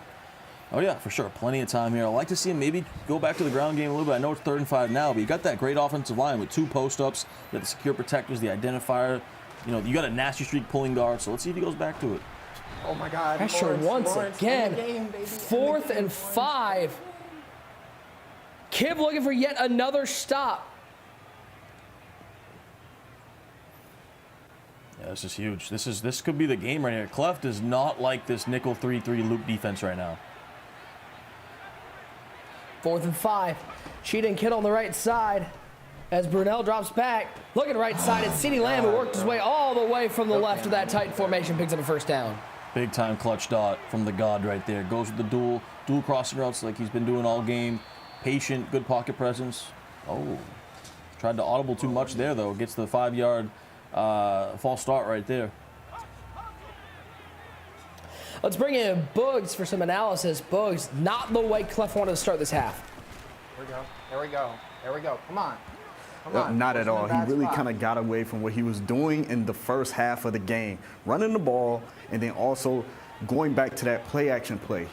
S5: Oh, yeah, for sure. Plenty of time here. I'd like to see him maybe go back to the ground game a little bit. I know it's 3rd and 5 now, but you got that great offensive line with 2 post-ups. You got the secure protectors, the identifier. You know, you got a nasty streak pulling guard, so let's see if he goes back to it.
S15: Oh, my God.
S3: Pressure once again.
S15: Game,
S3: 4th and 5. Kiv looking for yet another stop.
S5: Yeah, this is huge. This could be the game right here. Clef does not like this nickel 3-3 loop defense right now.
S3: 4th and 5. Sheeta and Kittle on the right side as Brunel drops back. Looking right side, it's CeeDee Lamb who worked his way all the way from the left of that tight formation, picks up a first down.
S5: Big time clutch dot from the God right there. Goes with the dual crossing routes like he's been doing all game. Patient, good pocket presence. Oh, tried to audible too much there though. Gets the 5-yard false start right there.
S3: Let's bring in Boogs for some analysis. Boogs, not the way Clef wanted to start this half.
S15: Here we go. There we go. There we go. Come on. Come on.
S18: Not at all. He really
S15: spot.
S18: kind of got away from what he was doing in the first half of the game, running the ball and then also going back to that play action play.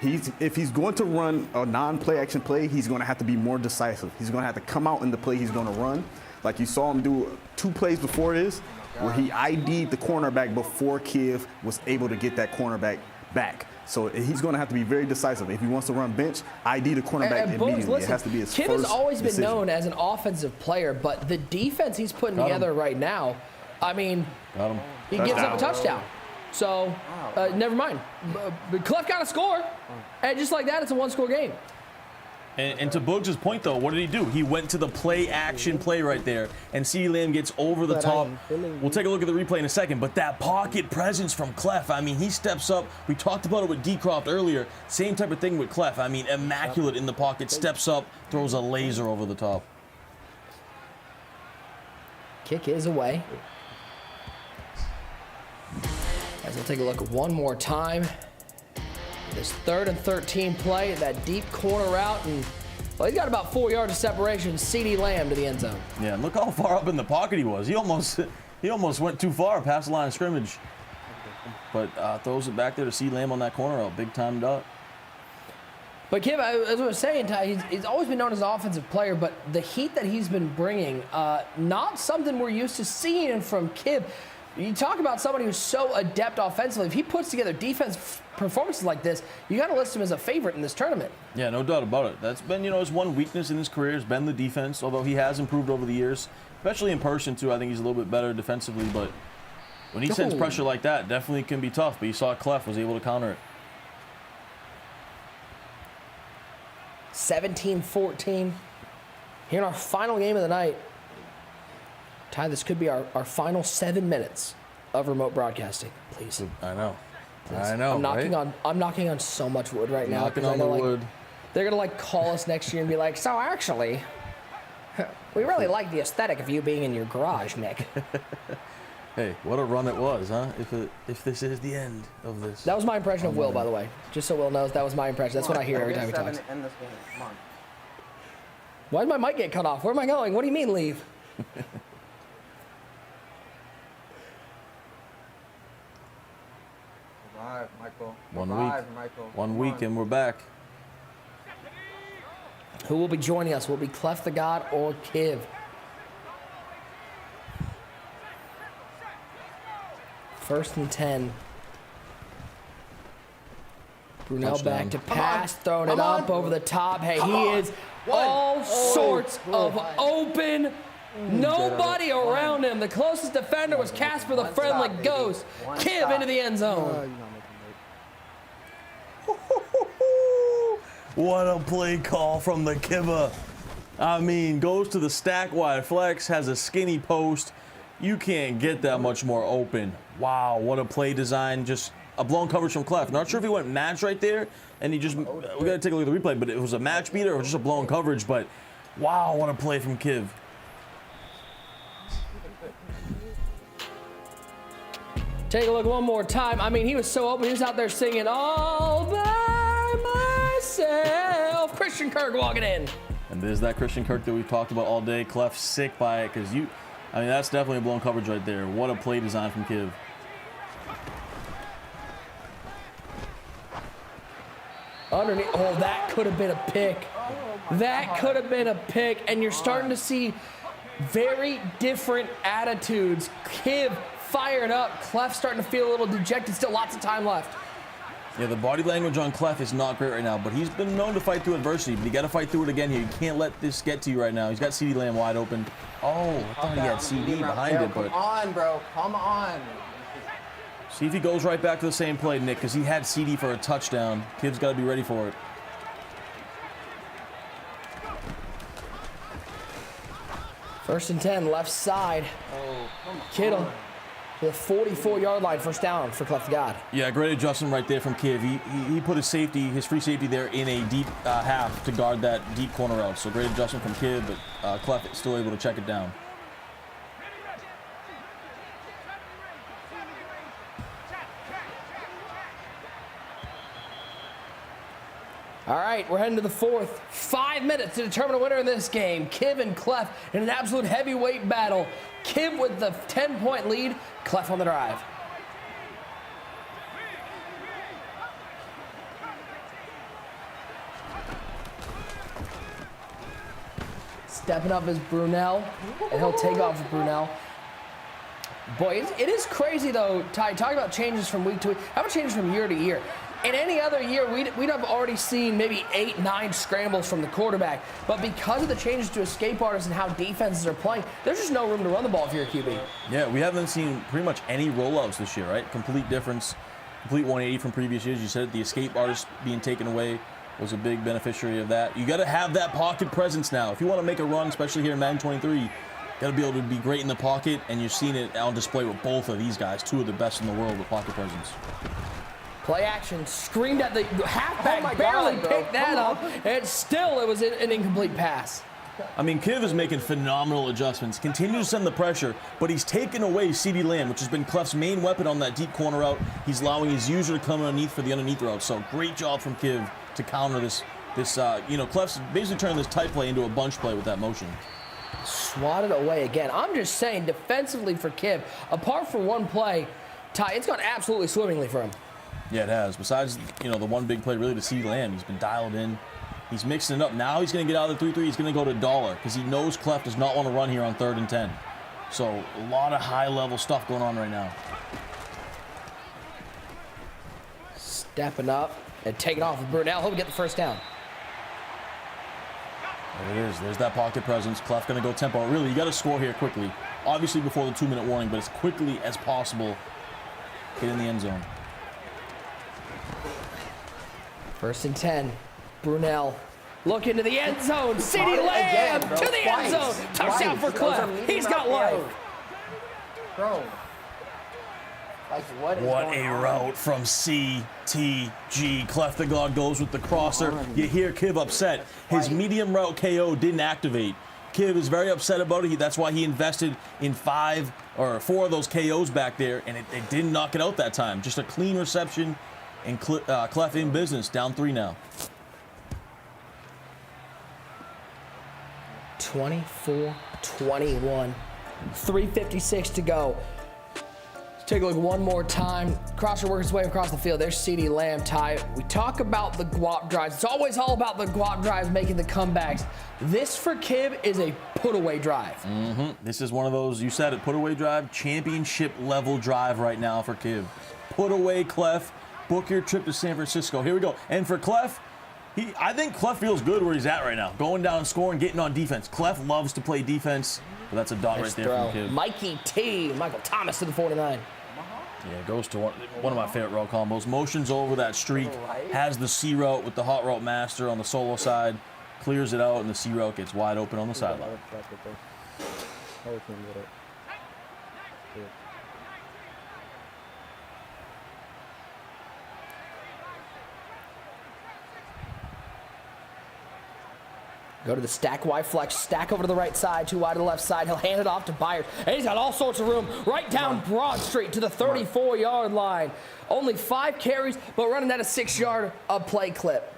S18: If he's going to run a non-play action play, he's going to have to be more decisive. He's going to have to come out in the play he's going to run. Like you saw him do 2 plays before this, where he ID'd the cornerback before Kiv was able to get that cornerback back. So he's going to have to be very decisive. If he wants to run bench, ID the cornerback immediately.
S3: Listen,
S18: it has to be his
S3: Kiv
S18: first
S3: has always
S18: decision.
S3: been known as an offensive player, but the defense he's putting together right now, I mean, he gives up a touchdown. So, never mind. But Clef got a score, and just like that, it's a 1-score game.
S5: And to Boogs' point, though, what did he do? He went to the play-action play right there, and CeeDee Lamb gets over the top. We'll take a look at the replay in a second, but that pocket presence from Clef, I mean, he steps up. We talked about it with DCROFT earlier. Same type of thing with Clef. I mean, immaculate in the pocket, steps up, throws a laser over the top.
S3: Kick is away. As we'll take a look one more time. This 3rd and 13 play, that deep corner route, and well, he's got about 4 yards of separation. CeeDee Lamb to the end zone.
S5: Yeah, and look how far up in the pocket he was. He almost went too far past the line of scrimmage. But throws it back there to CeeDee Lamb on that corner route. Big time dot.
S3: But Kim, as I was saying, Ty, he's always been known as an offensive player, but the heat that he's been bringing, not something we're used to seeing from Kiv. You talk about somebody who's so adept offensively. If he puts together defense performances like this, you got to list him as a favorite in this tournament.
S5: Yeah, no doubt about it. That's been, his one weakness in his career has been the defense, although he has improved over the years, especially in person, too. I think he's a little bit better defensively, but when he sends pressure like that, definitely can be tough. But you saw Clef was able to counter it.
S3: 17-14. Here in our final game of the night. Ty, this could be our final 7 minutes of remote broadcasting. Please.
S5: I know.
S3: Please.
S5: I know.
S3: I'm knocking on so much wood right now.
S5: Knocking on the wood.
S3: They're gonna call us next year and be like, so actually, we really like the aesthetic of you being in your garage, Nick.
S5: Hey, what a run it was, huh? If this is the end of this.
S3: That was my impression of Will, by the way. Just so Will knows, that was my impression. That's what I hear every time he talks.
S15: End this game. Come on.
S3: Why did my mic get cut off? Where am I going? What do you mean leave?
S15: Revive, Michael.
S5: Michael. 1 week and we're back.
S3: Who will be joining us? Will it be Clef the God or Kiv? First and 10. Brunel back to pass, throwing it up over the top. Hey, he is all sorts of open. Nobody around him. The closest defender was Casper the Friendly Ghost. Kiv into the end zone.
S5: What a play call from the Kiva. I mean, goes to the stack wide flex, has a skinny post. You can't get that much more open. Wow, what a play design. Just a blown coverage from Clef. Not sure if he went match right there, and he just, we got to take a look at the replay, but it was a match beater or just a blown coverage, but wow, what a play from Kiv.
S3: Take a look one more time. I mean, he was so open. He was out there singing all by myself. Christian Kirk walking in.
S5: And there's that Christian Kirk that we've talked about all day. Clef sick by it because that's definitely a blown coverage right there. What a play design from Kiv.
S3: Underneath. Oh, that could have been a pick. That could have been a pick. And you're starting to see very different attitudes. Kiv fired up. Clef starting to feel a little dejected. Still lots of time left.
S5: Yeah, the body language on Clef is not great right now, but he's been known to fight through adversity, but you got to fight through it again here. You can't let this get to you right now. He's got CeeDee Lamb wide open. Oh, I thought he had CD behind it, but...
S15: Come on, bro. Come on.
S5: See if he goes right back to the same play, Nick, because he had CD for a touchdown. Kiv's got to be ready for it.
S3: First and 10, left side. Kittle. The 44-yard line, first down for CLEFTHEGOD.
S5: Yeah, great adjustment right there from Kiv. He put his safety, his free safety there in a deep half to guard that deep corner route. So great adjustment from Kiv, but Clef is still able to check it down.
S3: All right, we're heading to the fourth. 5 minutes to determine a winner in this game. Kiv and Clef in an absolute heavyweight battle. Kiv with the 10-point lead. Clef on the drive. Stepping up is Brunel, and he'll take off with Brunel. Boy, it is crazy, though, Ty, talking about changes from week to week. How about changes from year to year? In any other year, we'd have already seen maybe 8, 9 scrambles from the quarterback. But because of the changes to escape artists and how defenses are playing, there's just no room to run the ball if you're a QB.
S5: Yeah, we haven't seen pretty much any rollouts this year, right? Complete difference, complete 180 from previous years. You said the escape artist being taken away was a big beneficiary of that. You got to have that pocket presence now. If you want to make a run, especially here in Madden 23, got to be able to be great in the pocket, and you're seeing it on display with both of these guys, two of the best in the world with pocket presence.
S3: Play action, screamed at the halfback, barely picked that up, and still it was an incomplete pass.
S5: I mean, Kiv is making phenomenal adjustments, continues to send the pressure, but he's taken away CeeDee Lamb, which has been Clef's main weapon on that deep corner route. He's allowing his user to come underneath for the underneath route, so great job from Kiv to counter this. Clef's basically turning this tight play into a bunch play with that motion.
S3: Swatted away again. I'm just saying, defensively for Kiv, apart from one play, Ty, it's gone absolutely swimmingly for him.
S5: Yeah, it has. Besides, the one big play really to CeeDee Lamb, he's been dialed in. He's mixing it up. Now he's going to get out of the 3-3. He's going to go to dollar because he knows Clef does not want to run here on 3rd and 10. So a lot of high-level stuff going on right now.
S3: Stepping up and taking off with Brunel. He'll get the first down.
S5: There it is. There's that pocket presence. Clef going to go tempo. Really, you got to score here quickly. Obviously before the 2-minute warning, but as quickly as possible, get in the end zone.
S3: 1st and 10. Brunel. Look into the end zone. CeeDee Lamb to the end zone. Touchdown for Clef. He's got life.
S15: Bro. Like, what
S5: a route from CTG. CLEFTHEGOD goes with the crosser. You hear Kiv upset. His medium route KO didn't activate. Kiv is very upset about it. That's why he invested in 4 of those KOs back there, and it didn't knock it out that time. Just a clean reception, and Clef in business. Down 3 now.
S3: 24-21. 3:56 to go. Let's take a look one more time. Crosser working his way across the field. There's CeeDee Lamb, Ty. We talk about the guap drives. It's always all about the guap drives making the comebacks. This for Kiv is a put-away drive.
S5: This is one of those, you said it, put-away drive, championship-level drive right now for Kiv. Put away Clef. Book your trip to San Francisco. Here we go. And for Clef, I think Clef feels good where he's at right now. Going down and scoring, getting on defense. Clef loves to play defense, but that's a dot right there from Kiv.
S3: Mikey T. Michael Thomas to the 49.
S5: Yeah, goes to one of my favorite route combos. Motions over that streak, has the C route with the hot route master on the solo side, clears it out, and the C route gets wide open on the sideline.
S3: Go to the stack Y flex, stack over to the right side, too wide to the left side. He'll hand it off to Byers. And he's got all sorts of room right down Broad Street to the 34-yard line. Only 5 carries, but running at a 6-yard play clip.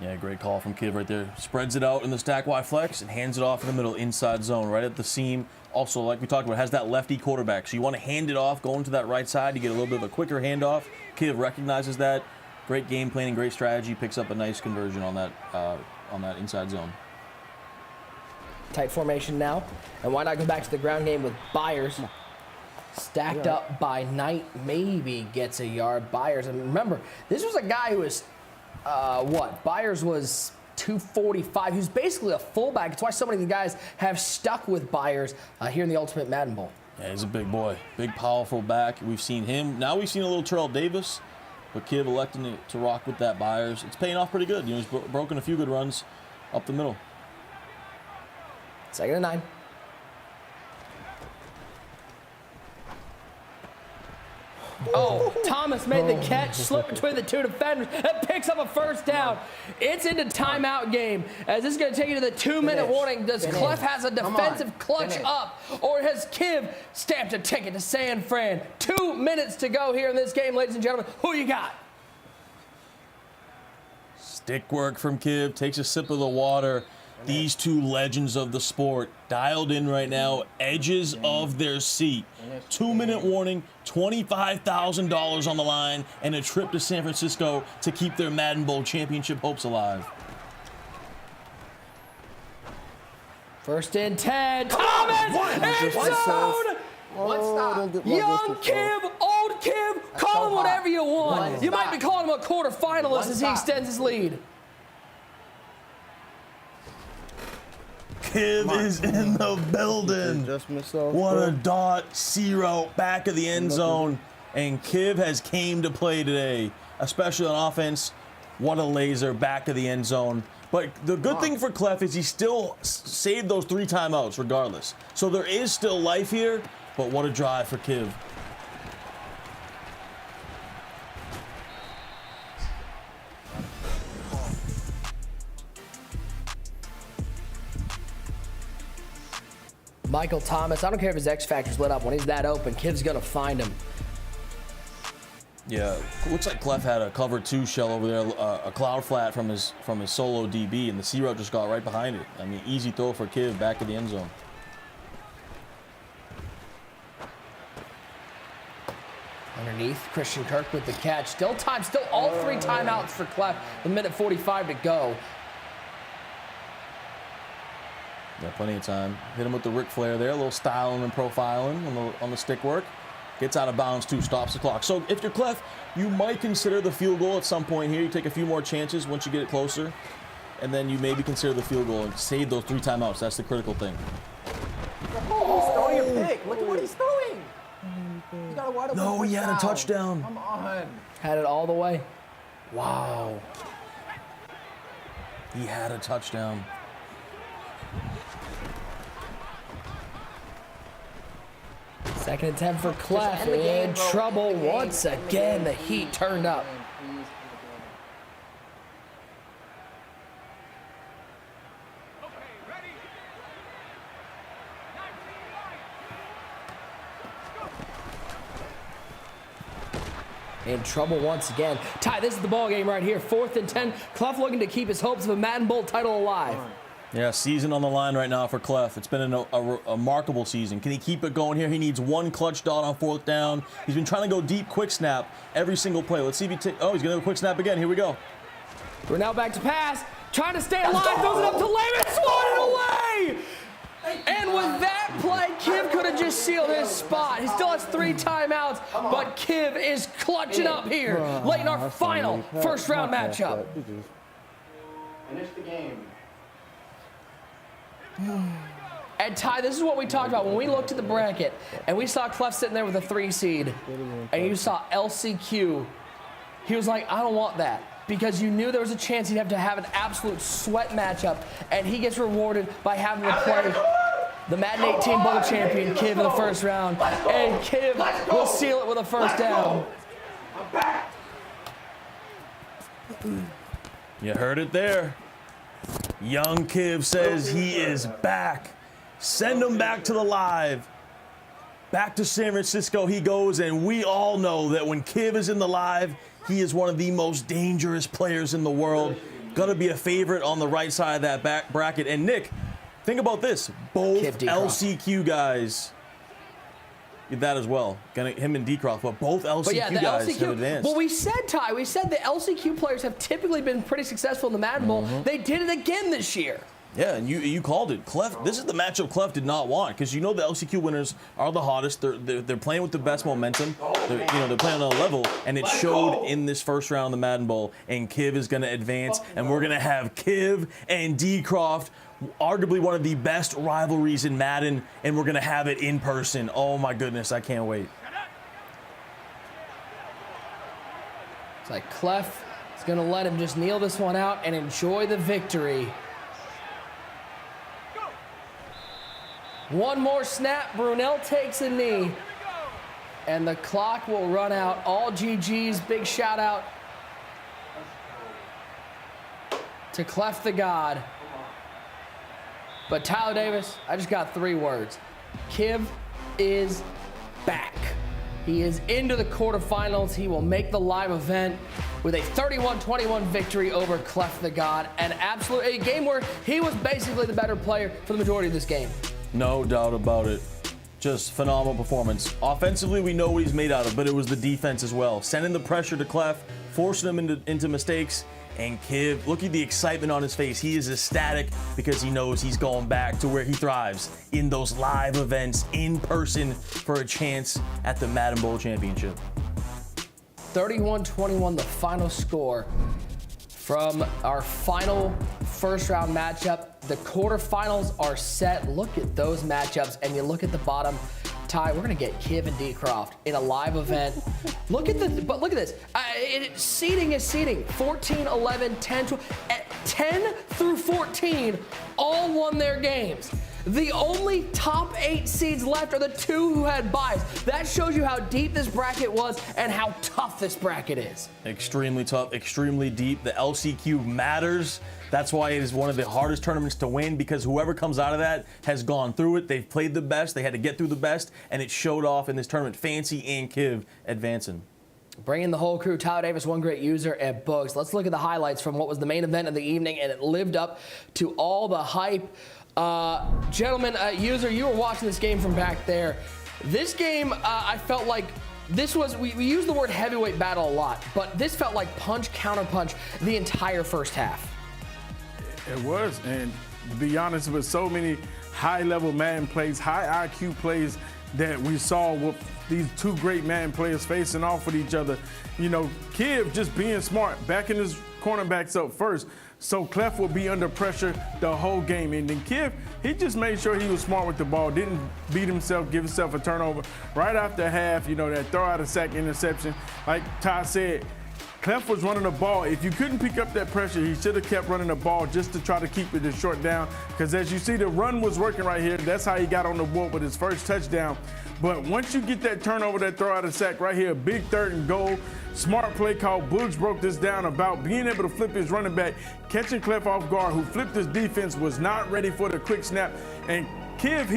S5: Yeah, great call from Kiv right there. Spreads it out in the stack Y flex and hands it off in the middle, inside zone, right at the seam. Also, like we talked about, has that lefty quarterback. So you want to hand it off, going to that right side. You get a little bit of a quicker handoff. Kiv recognizes that. Great game planning, great strategy. Picks up a nice conversion on that inside zone.
S3: Tight formation now. And why not go back to the ground game with Byers? Stacked up by Knight, maybe gets a yard. Byers, and remember, this was a guy who was, Byers was 245. He was basically a fullback. That's why so many of the guys have stuck with Byers here in the Ultimate Madden Bowl.
S5: Yeah, he's a big boy. Big, powerful back. We've seen him. Now we've seen a little Terrell Davis, but Kiv electing to rock with that Byers. It's paying off pretty good. You know, he's broken a few good runs up the middle.
S3: 2nd and 9. Oh, Thomas made the catch, slipped between the two defenders, and picks up a first down. It's into timeout game, as this is going to take you to the 2-minute warning. Does Clef has a defensive clutch up, or has Kiv stamped a ticket to San Fran? 2 minutes to go here in this game, ladies and gentlemen. Who you got?
S5: Stick work from Kiv, takes a sip of the water. These two legends of the sport dialed in right now, edges of their seat. 2-minute warning, $25,000 on the line, and a trip to San Francisco to keep their Madden Bowl championship hopes alive.
S3: 1st and 10. Thomas! End zone! Young Kiv, old Kiv, call him whatever you want. You might be calling him a quarterfinalist as he extends his lead.
S5: Kiv is in the building. What a dot, zero, back of the end zone. And Kiv has came to play today, especially on offense. What a laser, back of the end zone. But the good thing for Clef is he still saved those 3 timeouts regardless. So there is still life here, but what a drive for Kiv.
S3: Michael Thomas, I don't care if his X Factor's lit up. When he's that open, Kiv's going to find him.
S5: Yeah, looks like Clef had a cover 2 shell over there, a cloud flat from his solo DB, and the C route just got right behind it. I mean, easy throw for Kiv back of the end zone.
S3: Underneath, Christian Kirk with the catch. Still time, still all 3 timeouts for Clef. 1:45 to go.
S5: Yeah, plenty of time. Hit him with the Ric Flair there, a little styling and profiling on the stick work. Gets out of bounds too, stops the clock. So if you're Clef, you might consider the field goal at some point here. You take a few more chances once you get it closer, and then you maybe consider the field goal and save those 3 timeouts. That's the critical thing.
S15: Oh, he's throwing a pick. Look at what he's throwing. He's got a wide open
S5: No, he had a
S15: touchdown.
S5: touchdown.
S15: Come on.
S3: Had it all the way. Wow.
S5: He had a touchdown.
S3: Second and 10 for Clef. In trouble once again. The heat turned up. In trouble once again. Ty, this is the ball game right here. 4th and 10. Clef looking to keep his hopes of a Madden Bowl title alive.
S5: Yeah, season on the line right now for Clef. It's been a remarkable season. Can he keep it going here? He needs 1 clutch dot on 4th down. He's been trying to go deep quick snap every single play. Let's see if he oh, he's going to go quick snap again. Here we go.
S3: We're now back to pass. Trying to stay alive. Throws it up to Lehman. Swatted away. And with that play, Kiv could have just sealed his spot. He still has 3 timeouts, but Kiv is clutching up here late in our final first-round matchup.
S15: Finish the game.
S3: And Ty, this is what we talked about when we looked at the bracket and we saw Clef sitting there with a 3 seed and you saw LCQ. He was like, I don't want that, because you knew there was a chance he'd have to have an absolute sweat matchup, and he gets rewarded by having to play the Madden 18 Bowl champion, Kiv, in the first round. And Kiv will seal it with a first down.
S5: You heard it there. Young Kiv says he is back. Send him back to the live. Back to San Francisco he goes, and we all know that when Kiv is in the live, he is one of the most dangerous players in the world. Gonna be a favorite on the right side of that back bracket. And Nick, think about this. Both LCQ guys that as well. Him and DCROFT, but both LCQ guys have advanced.
S3: Well, we said, Ty, the LCQ players have typically been pretty successful in the Madden Bowl. They did it again this year.
S5: Yeah, and you called it. Clef, this is the matchup Clef did not want, because you know the LCQ winners are the hottest. They're playing with the best momentum. They're playing on a level, and it showed in this first round of the Madden Bowl. And Kiv is going to advance, and we're going to have Kiv and DCROFT, arguably one of the best rivalries in Madden, and we're going to have it in person. Oh my goodness, I can't wait.
S3: It's like Clef is going to let him just kneel this one out and enjoy the victory. One more snap, Brunel takes a knee, and the clock will run out. All GG's, big shout out to CLEFFTHEGOD. But Tyler Davis, I just got 3 words. Kiv is back. He is into the quarterfinals. He will make the live event with a 31-21 victory over CLEFFTHEGOD. A game where he was basically the better player for the majority of this game.
S5: No doubt about it. Just phenomenal performance. Offensively, we know what he's made out of, but it was the defense as well. Sending the pressure to Clef, forcing him into mistakes, and Kiv, look at the excitement on his face. He is ecstatic because he knows he's going back to where he thrives, in those live events, in person, for a chance at the Madden Bowl championship.
S3: 31-21, the final score from our final first round matchup. The quarterfinals are set. Look at those matchups, and you look at the bottom. Ty, we're gonna get Kiv and DCROFT in a live event. Look at this. Seeding is seeding. 14, 11, 10, 12, 10 through 14 all won their games. The only top 8 seeds left are the 2 who had buys. That shows you how deep this bracket was and how tough this bracket is.
S5: Extremely tough, extremely deep. The LCQ matters. That's why it is one of the hardest tournaments to win, because whoever comes out of that has gone through it. They've played the best. They had to get through the best, and it showed off in this tournament. Fancy and Kiv advancing.
S3: Bringing the whole crew, Tyler Davis, one great user, and Books. Let's look at the highlights from what was the main event of the evening, and it lived up to all the hype. Gentlemen, user, you were watching this game from back there. This game, I felt like this was, we use the word heavyweight battle a lot, but this felt like punch, counter punch the entire first half.
S4: It was, and to be honest, with so many high-level Madden plays, high IQ plays that we saw with these 2 great Madden players facing off with each other. You know, Kiv just being smart, backing his cornerbacks up first, so Clef will be under pressure the whole game. And then Kiv, he just made sure he was smart with the ball, didn't beat himself, give himself a turnover. Right after half, you know, that throw out a sack interception, like Ty said, Clef was running the ball. If you couldn't pick up that pressure, he should have kept running the ball just to try to keep it a short down. Because as you see, the run was working right here. That's how he got on the board with his first touchdown. But once you get that turnover, that throw out a sack right here, big 3rd and goal, smart play call. Boogs broke this down about being able to flip his running back, catching Clef off guard, who flipped his defense, was not ready for the quick snap. And Kiv,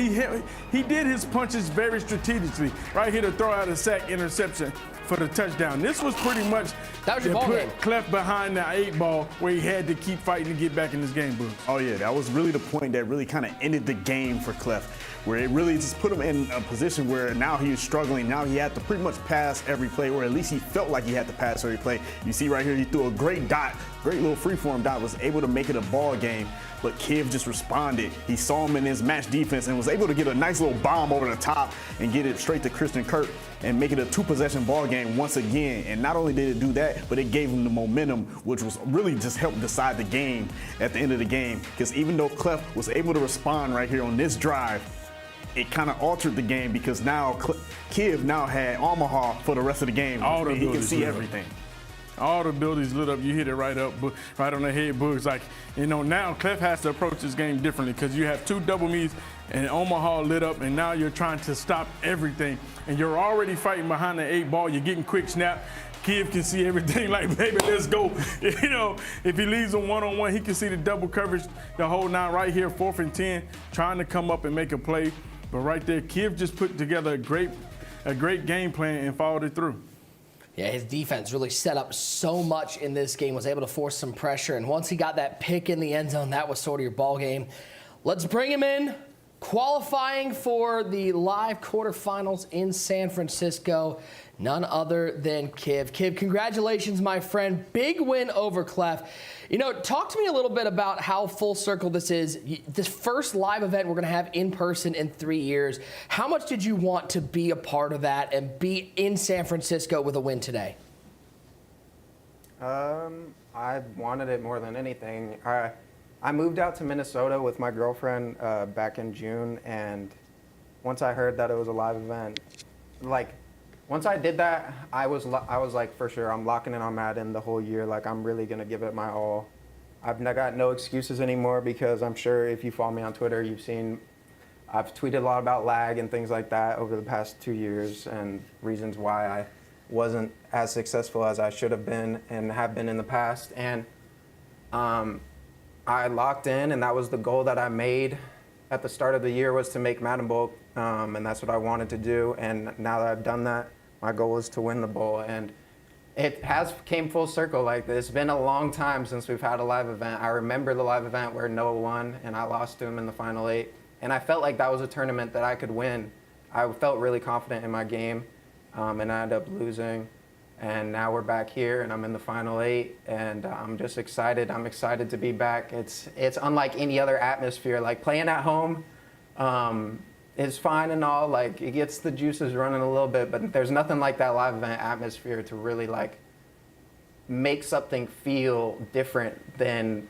S4: he did his punches very strategically. Right here to throw out a sack interception for the touchdown. This was pretty much
S3: that was your ball game.
S4: Clef behind the 8 ball where he had to keep fighting to get back in this game, Bruce.
S18: Oh yeah, that was really the point that really kind of ended the game for Clef, where it really just put him in a position where now he was struggling. Now he had to pretty much pass every play, or at least he felt like he had to pass every play. You see right here, he threw a great dot, great little freeform dot, was able to make it a ball game. But Kiv just responded. He saw him in his match defense and was able to get a nice little bomb over the top and get it straight to Christian Kirk and make it a 2-possession ball game once again. And not only did it do that, but it gave him the momentum, which was really just helped decide the game at the end of the game. Because even though Clef was able to respond right here on this drive, it kind of altered the game, because now Kiv now had Omaha for the rest of the game. He could see everything.
S4: All the abilities lit up. You hit it right up, right on the head, Boogs. Like, you know, now Clef has to approach this game differently, because you have 2 double meets and Omaha lit up, and now you're trying to stop everything. And you're already fighting behind the 8 ball. You're getting quick snap. Kiv can see everything, like, baby, let's go. You know, if he leaves a one-on-one, he can see the double coverage the whole 9 right here, 4th and 10, trying to come up and make a play. But right there, Kiv just put together a great game plan and followed it through.
S3: Yeah, his defense really set up so much in this game, was able to force some pressure. And once he got that pick in the end zone, that was sort of your ball game. Let's bring him in qualifying for the live quarterfinals in San Francisco, none other than Kiv. Kiv, congratulations, my friend. Big win over Clef. You know, talk to me a little bit about how full circle this is. This first live event we're going to have in person in 3 years. How much did you want to be a part of that and be in San Francisco with a win today?
S10: I wanted it more than anything. I moved out to Minnesota with my girlfriend back in June, and once I heard that it was a live event, like, once I did that, I was like, for sure, I'm locking in on Madden the whole year. Like, I'm really gonna give it my all. I've got no excuses anymore, because I'm sure if you follow me on Twitter, you've seen I've tweeted a lot about lag and things like that over the past 2 years, and reasons why I wasn't as successful as I should have been and have been in the past. And I locked in, and that was the goal that I made at the start of the year, was to make Madden Bowl, and that's what I wanted to do. And now that I've done that, my goal is to win the bowl. And it has came full circle. Like, it's been a long time since we've had a live event. I remember the live event where Noah won, and I lost to him in the final 8. And I felt like that was a tournament that I could win. I felt really confident in my game, and I ended up losing. And now we're back here, and I'm in the final 8, and I'm just excited. I'm excited to be back. It's unlike any other atmosphere. Like, playing at home is fine and all. Like, it gets the juices running a little bit, but there's nothing like that live event atmosphere to really, like, make something feel different than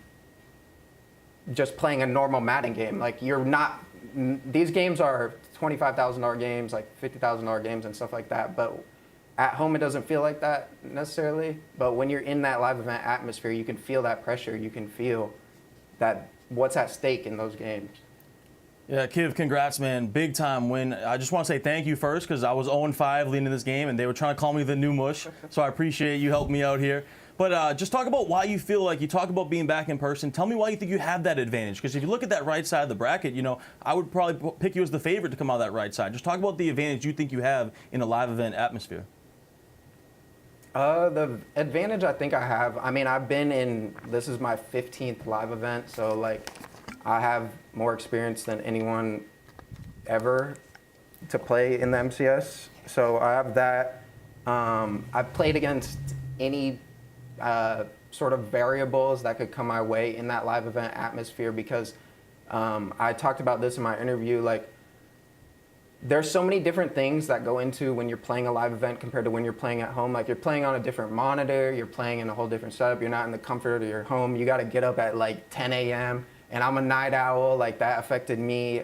S10: just playing a normal Madden game. Like, you're not, these games are $25,000 games, like $50,000 games and stuff like that, but at home it doesn't feel like that necessarily. But when you're in that live event atmosphere, you can feel that pressure. You can feel that what's at stake in those games.
S5: Yeah, Kiv, congrats, man. Big time win. I just want to say thank you first, because I was 0-5 leading into this game, and they were trying to call me the new mush. So I appreciate you helping me out here. But just talk about why you feel like, you talk about being back in person. Tell me why you think you have that advantage. Because if you look at that right side of the bracket, you know, I would probably pick you as the favorite to come out of that right side. Just talk about the advantage you think you have in a live event atmosphere.
S10: The advantage I think I have, I mean, I've been in, this is my 15th live event, so like, I have more experience than anyone ever to play in the MCS. So I have that. I've played against any sort of variables that could come my way in that live event atmosphere, because I talked about this in my interview. Like, there's so many different things that go into when you're playing a live event compared to when you're playing at home. Like, you're playing on a different monitor, you're playing in a whole different setup, you're not in the comfort of your home. You got to get up at like 10 a.m. and I'm a night owl. Like, that affected me.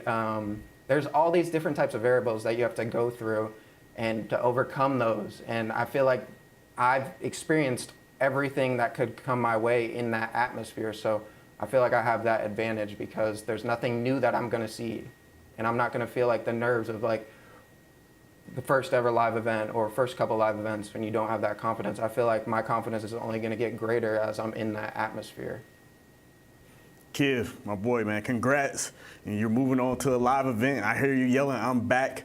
S10: There's all these different types of variables that you have to go through and to overcome those. And I feel like I've experienced everything that could come my way in that atmosphere. So I feel like I have that advantage, because there's nothing new that I'm going to see. And I'm not going to feel like the nerves of like the first ever live event or first couple live events when you don't have that confidence. I feel like my confidence is only going to get greater as I'm in that atmosphere.
S18: Kiv, my boy, man, congrats. And you're moving on to a live event. I hear you yelling, "I'm back."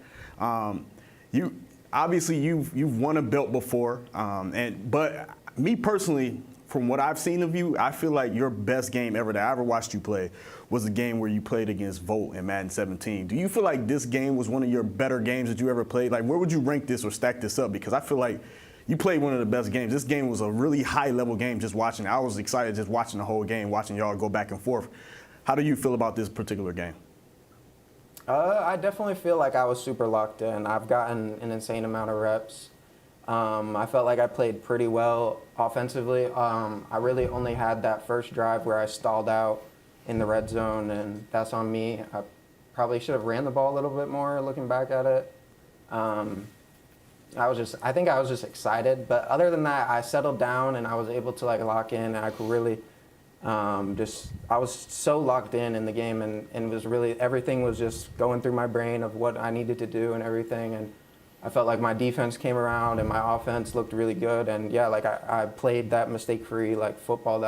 S18: You obviously you've won a belt before, but me personally, from what I've seen of you, I feel like your best game ever that I ever watched you play was the game where you played against Volt in Madden 17. Do you feel like this game was one of your better games that you ever played? Like, where would you rank this or stack this up? Because I feel like you played one of the best games. This game was a really high-level game just watching. I was excited just watching the whole game, watching y'all go back and forth. How do you feel about this particular game?
S10: I definitely feel like I was super locked in. I've gotten an insane amount of reps. I felt like I played pretty well offensively. I really only had that first drive where I stalled out in the red zone, and that's on me. I probably should have ran the ball a little bit more looking back at it. I think I was just excited. But other than that, I settled down and I was able to like lock in, and I could really I was so locked in the game, and it was really, everything was just going through my brain of what I needed to do and everything. And I felt like my defense came around and my offense looked really good. And yeah, like I played that mistake-free like football.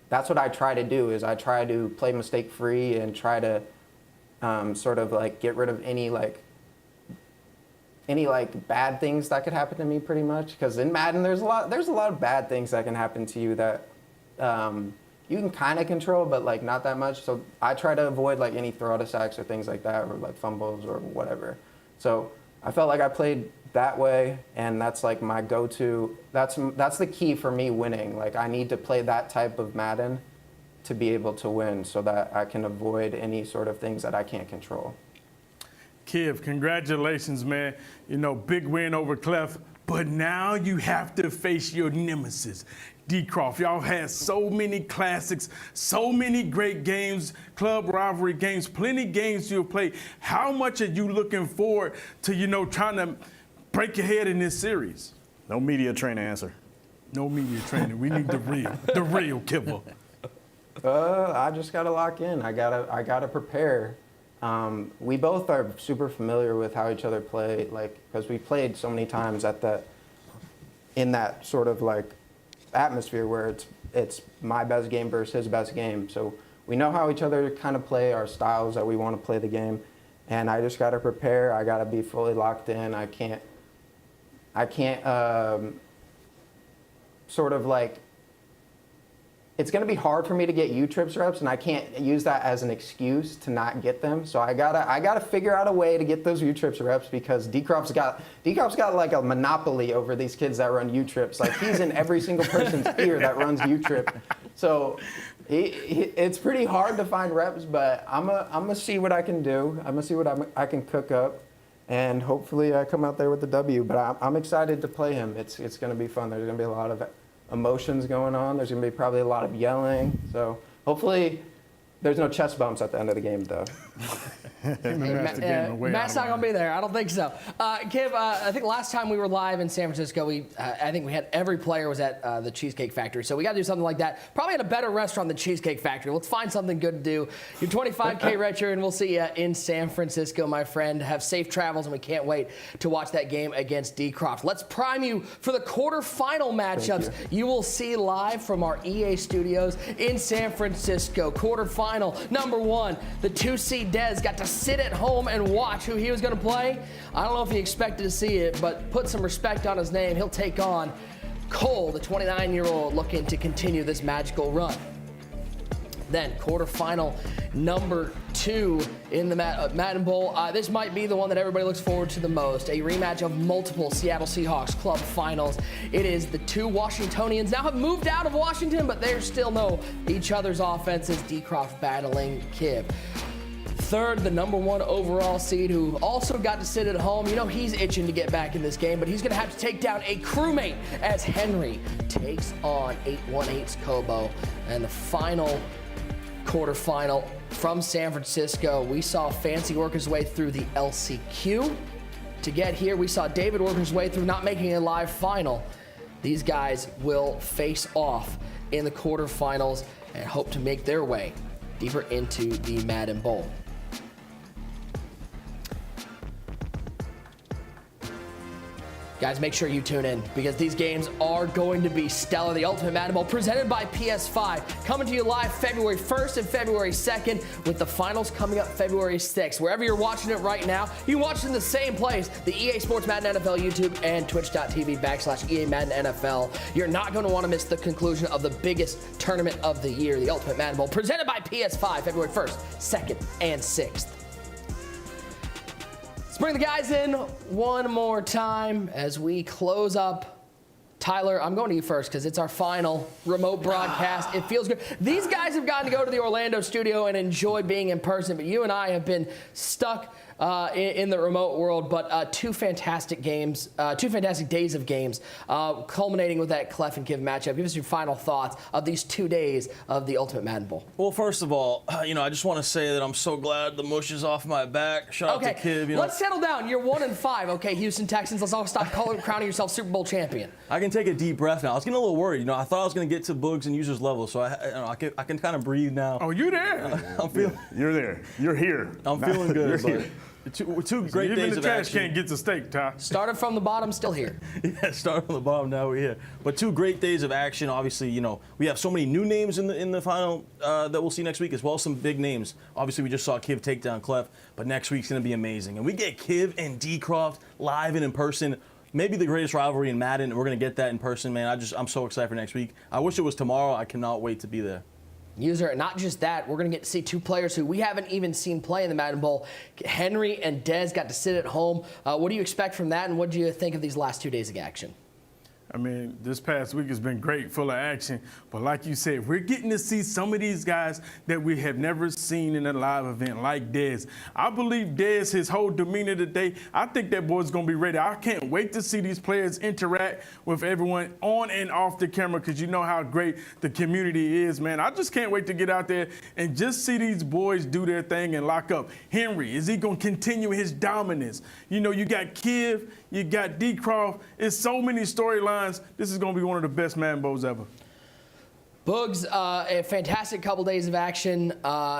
S10: That's what I try to do, is I try to play mistake-free and try to sort of like get rid of any bad things that could happen to me, pretty much. Because in Madden, there's a lot of bad things that can happen to you that
S15: you can kind of control, but like not that much. So I try to avoid like any throw out of sacks or things like that, or like fumbles or whatever. So I felt like I played that way, and that's like my go-to. That's the key for me winning. Like I need to play that type of Madden to be able to win, so that I can avoid any sort of things that I can't control.
S4: Kiv, congratulations, man. You know, big win over Clef, but now you have to face your nemesis, DCROFT. Y'all had so many classics, so many great games, club rivalry games, plenty games you've played. How much are you looking forward to, you know, trying to break your head in this series?
S18: No media trainer answer.
S4: No media trainer. We need the real Kibble.
S15: I just gotta lock in. I gotta prepare. We both are super familiar with how each other play, like, because we played so many times in that sort of like atmosphere where it's my best game versus his best game. So we know how each other kind of play, our styles that we want to play the game, and I just gotta prepare. I gotta be fully locked in. I can't sort of like. It's going to be hard for me to get U-trips reps, and I can't use that as an excuse to not get them. So I gotta figure out a way to get those U-trips reps, because DCROFT's got like a monopoly over these kids that run U-trips. Like he's in every single person's ear that runs U-trip. So it's pretty hard to find reps, but I'm gonna see what I can do. I'm gonna see what I can cook up, and hopefully I come out there with the W. But I'm excited to play him. It's going to be fun. There's going to be a lot of emotions going on. There's going to be probably a lot of yelling. So hopefully there's no chest bumps at the end of the game, though.
S3: Matt's not going to be there. I don't think so. Kiv, I think last time we were live in San Francisco, I think we had every player was at the Cheesecake Factory. So we got to do something like that. Probably at a better restaurant than Cheesecake Factory. Let's find something good to do. You're 25K retro, and we'll see you in San Francisco, my friend. Have safe travels, and we can't wait to watch that game against DCROFT. Let's prime you for the quarterfinal matchups you will see live from our EA studios in San Francisco. Quarterfinal number 1, the 2-seed Dez got to sit at home and watch who he was going to play. I don't know if he expected to see it, but put some respect on his name. He'll take on Cole, the 29-year-old, looking to continue this magical run. Then quarterfinal number 2 in the Madden Bowl. This might be the one that everybody looks forward to the most. A rematch of multiple Seattle Seahawks club finals. It is the 2 Washingtonians now have moved out of Washington, but they still know each other's offenses. DCROFT battling Kiv. Third, the number 1 overall seed, who also got to sit at home. You know he's itching to get back in this game, but he's going to have to take down a crewmate as Henry takes on 818's Kobo. And the final quarterfinal from San Francisco, we saw Fancy work his way through the LCQ. To get here, we saw David work his way through not making a live final. These guys will face off in the quarterfinals and hope to make their way deeper into the Madden Bowl. Guys, make sure you tune in, because these games are going to be stellar. The Ultimate Madden Bowl presented by PS5, coming to you live February 1st and February 2nd, with the finals coming up February 6th. Wherever you're watching it right now, you can watch it in the same place, the EA Sports Madden NFL YouTube and twitch.tv/EA Madden NFL. You're not going to want to miss the conclusion of the biggest tournament of the year, the Ultimate Madden Bowl, presented by PS5, February 1st, 2nd, and 6th. Let's bring the guys in one more time as we close up. Tyler, I'm going to you first because it's our final remote broadcast. It feels good. These guys have gotten to go to the Orlando studio and enjoy being in person, but you and I have been stuck in the remote world. But 2 fantastic games, 2 fantastic days of games, culminating with that Clef and Kiv matchup. Give us your final thoughts of these 2 days of the Ultimate Madden Bowl.
S5: Well, first of all, I just want to say that I'm so glad the mush is off my back. Shout out to Kiv.
S3: Let's settle down. You're 1-5. Okay, Houston Texans. Let's all stop crowning yourself Super Bowl champion.
S5: I can take a deep breath now. I was getting a little worried. I thought I was going to get to Boogs and users level, so I can kind of breathe now.
S4: Oh, you're there.
S5: I'm feeling.
S18: You're there. You're here.
S5: I'm feeling good.
S18: You're here.
S5: Two great days of action.
S4: Even the trash can't get the steak, Ty.
S3: Started from the bottom, still here.
S5: Yeah, started from the bottom, now we're here. But 2 great days of action. Obviously, we have so many new names in the final that we'll see next week, as well as some big names. Obviously, we just saw Kiv take down Clef, but next week's going to be amazing. And we get Kiv and DCROFT live and in person. Maybe the greatest rivalry in Madden, and we're going to get that in person, man. I'm so excited for next week. I wish it was tomorrow. I cannot wait to be there.
S3: User, and not just that, we're going to get to see two players who we haven't even seen play in the Madden Bowl. Henry and Dez got to sit at home. What do you expect from that, and what do you think of these last 2 days of action?
S4: I mean, this past week has been great, full of action. But like you said, we're getting to see some of these guys that we have never seen in a live event, like Dez. I believe Dez, his whole demeanor today, I think that boy's going to be ready. I can't wait to see these players interact with everyone on and off the camera, because you know how great the community is, man. I just can't wait to get out there and just see these boys do their thing and lock up. Henry, is he going to continue his dominance? You know, you got Kiv, you got DCROFT. It's so many storylines. This is going to be one of the best Madden Bowls ever.
S3: Boogs, a fantastic couple days of action.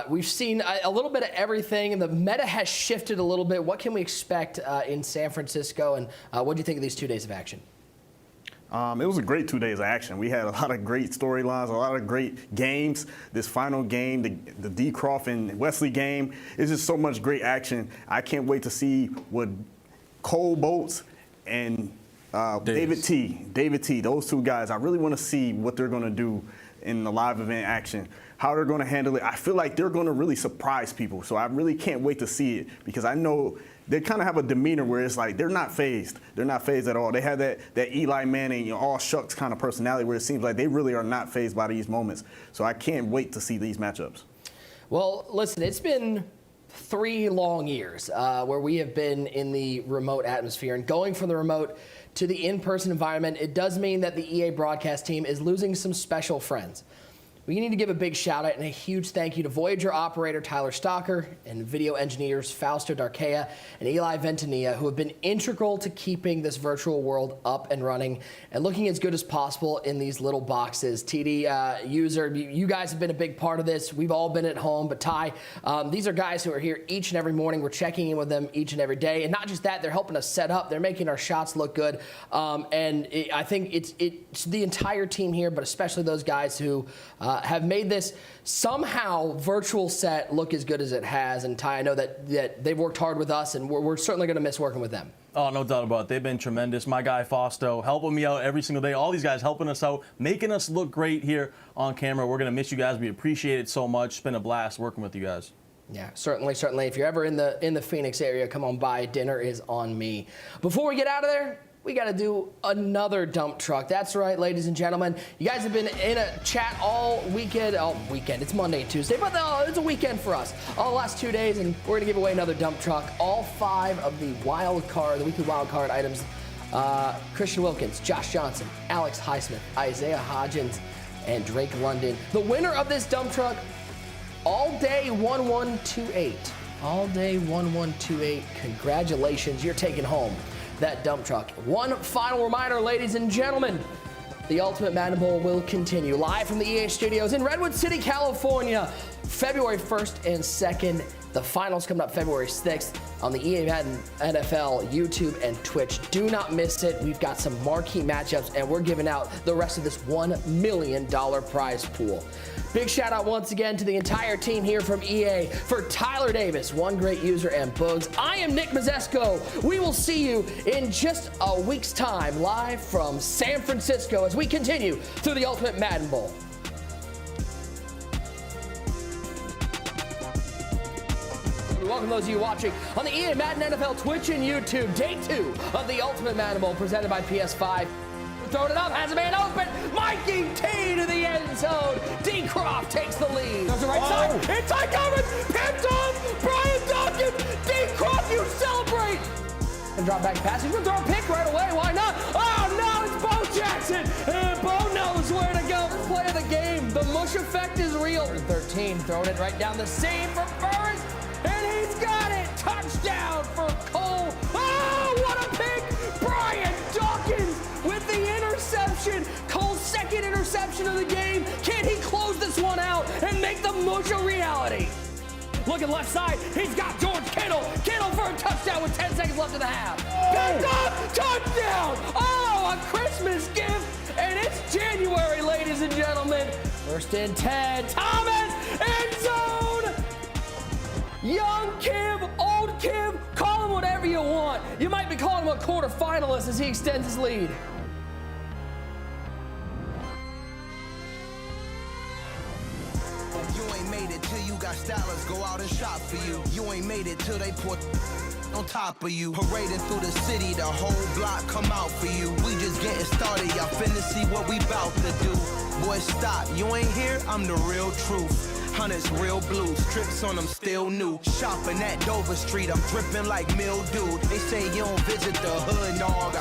S3: We've seen a little bit of everything, and the meta has shifted a little bit. What can we expect in San Francisco, and what do you think of these 2 days of action?
S18: It was a great 2 days of action. We had a lot of great storylines, a lot of great games. This final game, the DCROFT and WESLEY game, it's just so much great action. I can't wait to see what Cole Bolts and David T, those two guys, I really want to see what they're going to do in the live event action, how they're going to handle it. I feel like they're going to really surprise people, so I really can't wait to see it, because I know they kind of have a demeanor where it's like they're not phased. They're not phased at all. They have that Eli Manning, all shucks kind of personality where it seems like they really are not phased by these moments. So I can't wait to see these matchups.
S3: Well, listen, it's been 3 long years where we have been in the remote atmosphere, and going from the remote to the in-person environment, it does mean that the EA broadcast team is losing some special friends. We need to give a big shout out and a huge thank you to Voyager operator Tyler Stocker and video engineers Fausto Darkea and Eli Ventanilla, who have been integral to keeping this virtual world up and running and looking as good as possible in these little boxes. TD, User, you guys have been a big part of this. We've all been at home, but Ty, these are guys who are here each and every morning. We're checking in with them each and every day. And not just that, they're helping us set up. They're making our shots look good. I think it's the entire team here, but especially those guys who have made this somehow virtual set look as good as it has. And Ty, I know that they've worked hard with us, and we're certainly going to miss working with them.
S5: Oh, no doubt about it. They've been tremendous. My guy Fausto helping me out every single day. All these guys helping us out, making us look great here on camera. We're going to miss you guys. We appreciate it so much. It's been a blast working with you guys.
S3: Yeah, certainly. If you're ever in the Phoenix area, come on by. Dinner is on me. Before we get out of there, we got to do another dump truck. That's right, ladies and gentlemen. You guys have been in a chat all weekend. It's Monday and Tuesday, but it's a weekend for us. All the last 2 days, and we're going to give away another dump truck. All 5 of the weekly wild card items. Christian Wilkins, Josh Johnson, Alex Highsmith, Isaiah Hodgins, and Drake London. The winner of this dump truck, All Day 1128. All Day 1128. Congratulations. You're taking home that dump truck. One final reminder, ladies and gentlemen, the Ultimate Madden Bowl will continue live from the EA studios in Redwood City, California, February 1st and 2nd. The finals coming up February 6th on the EA Madden NFL, YouTube, and Twitch. Do not miss it. We've got some marquee matchups, and we're giving out the rest of this $1 million prize pool. Big shout out once again to the entire team here from EA. For Tyler Davis, One Great User, and Boogs, I am Nick Mazesco. We will see you in just a week's time live from San Francisco as we continue through the Ultimate Madden Bowl. Welcome those of you watching on the EA Madden NFL Twitch and YouTube. Day 2 of the Ultimate Madden Bowl presented by PS5. Throwing it up, has a man open. Mikey T to the end zone. DCROFT takes the lead. Goes to the right side. Inside coverage. Picked off. Brian Dawkins. DCROFT, you celebrate. And drop back pass. He's going to throw a pick right away. Why not? Oh, no, it's Bo Jackson. And Bo knows where to go. Play of the game. The mush effect is real. 13, throwing it right down the seam for Burris. And he's got it. Touchdown for Cole. Oh, what a pick. Brian Dawkins with the interception. Cole's second interception of the game. Can he close this one out and make the mush a reality? Looking left side. He's got George Kittle. Kittle for a touchdown with 10 seconds left in the half. Picked up. Touchdown. Oh, a Christmas gift. And it's January, ladies and gentlemen. First and 10. Thomas. End zone. Young Kim, old Kim, call him whatever you want. You might be calling him a quarterfinalist as he extends his lead.
S19: ain't made it till you got stylers go out and shop for you. You ain't made it till they put on top of you. Parading through the city, the whole block come out for you. We just getting started, y'all finna see what we bout to do. Boy, stop, you ain't here, I'm the real truth. Hunters, real blue, strips on them still new. Shopping at Dover Street, I'm dripping like mildew. They say you don't visit the hood, dog.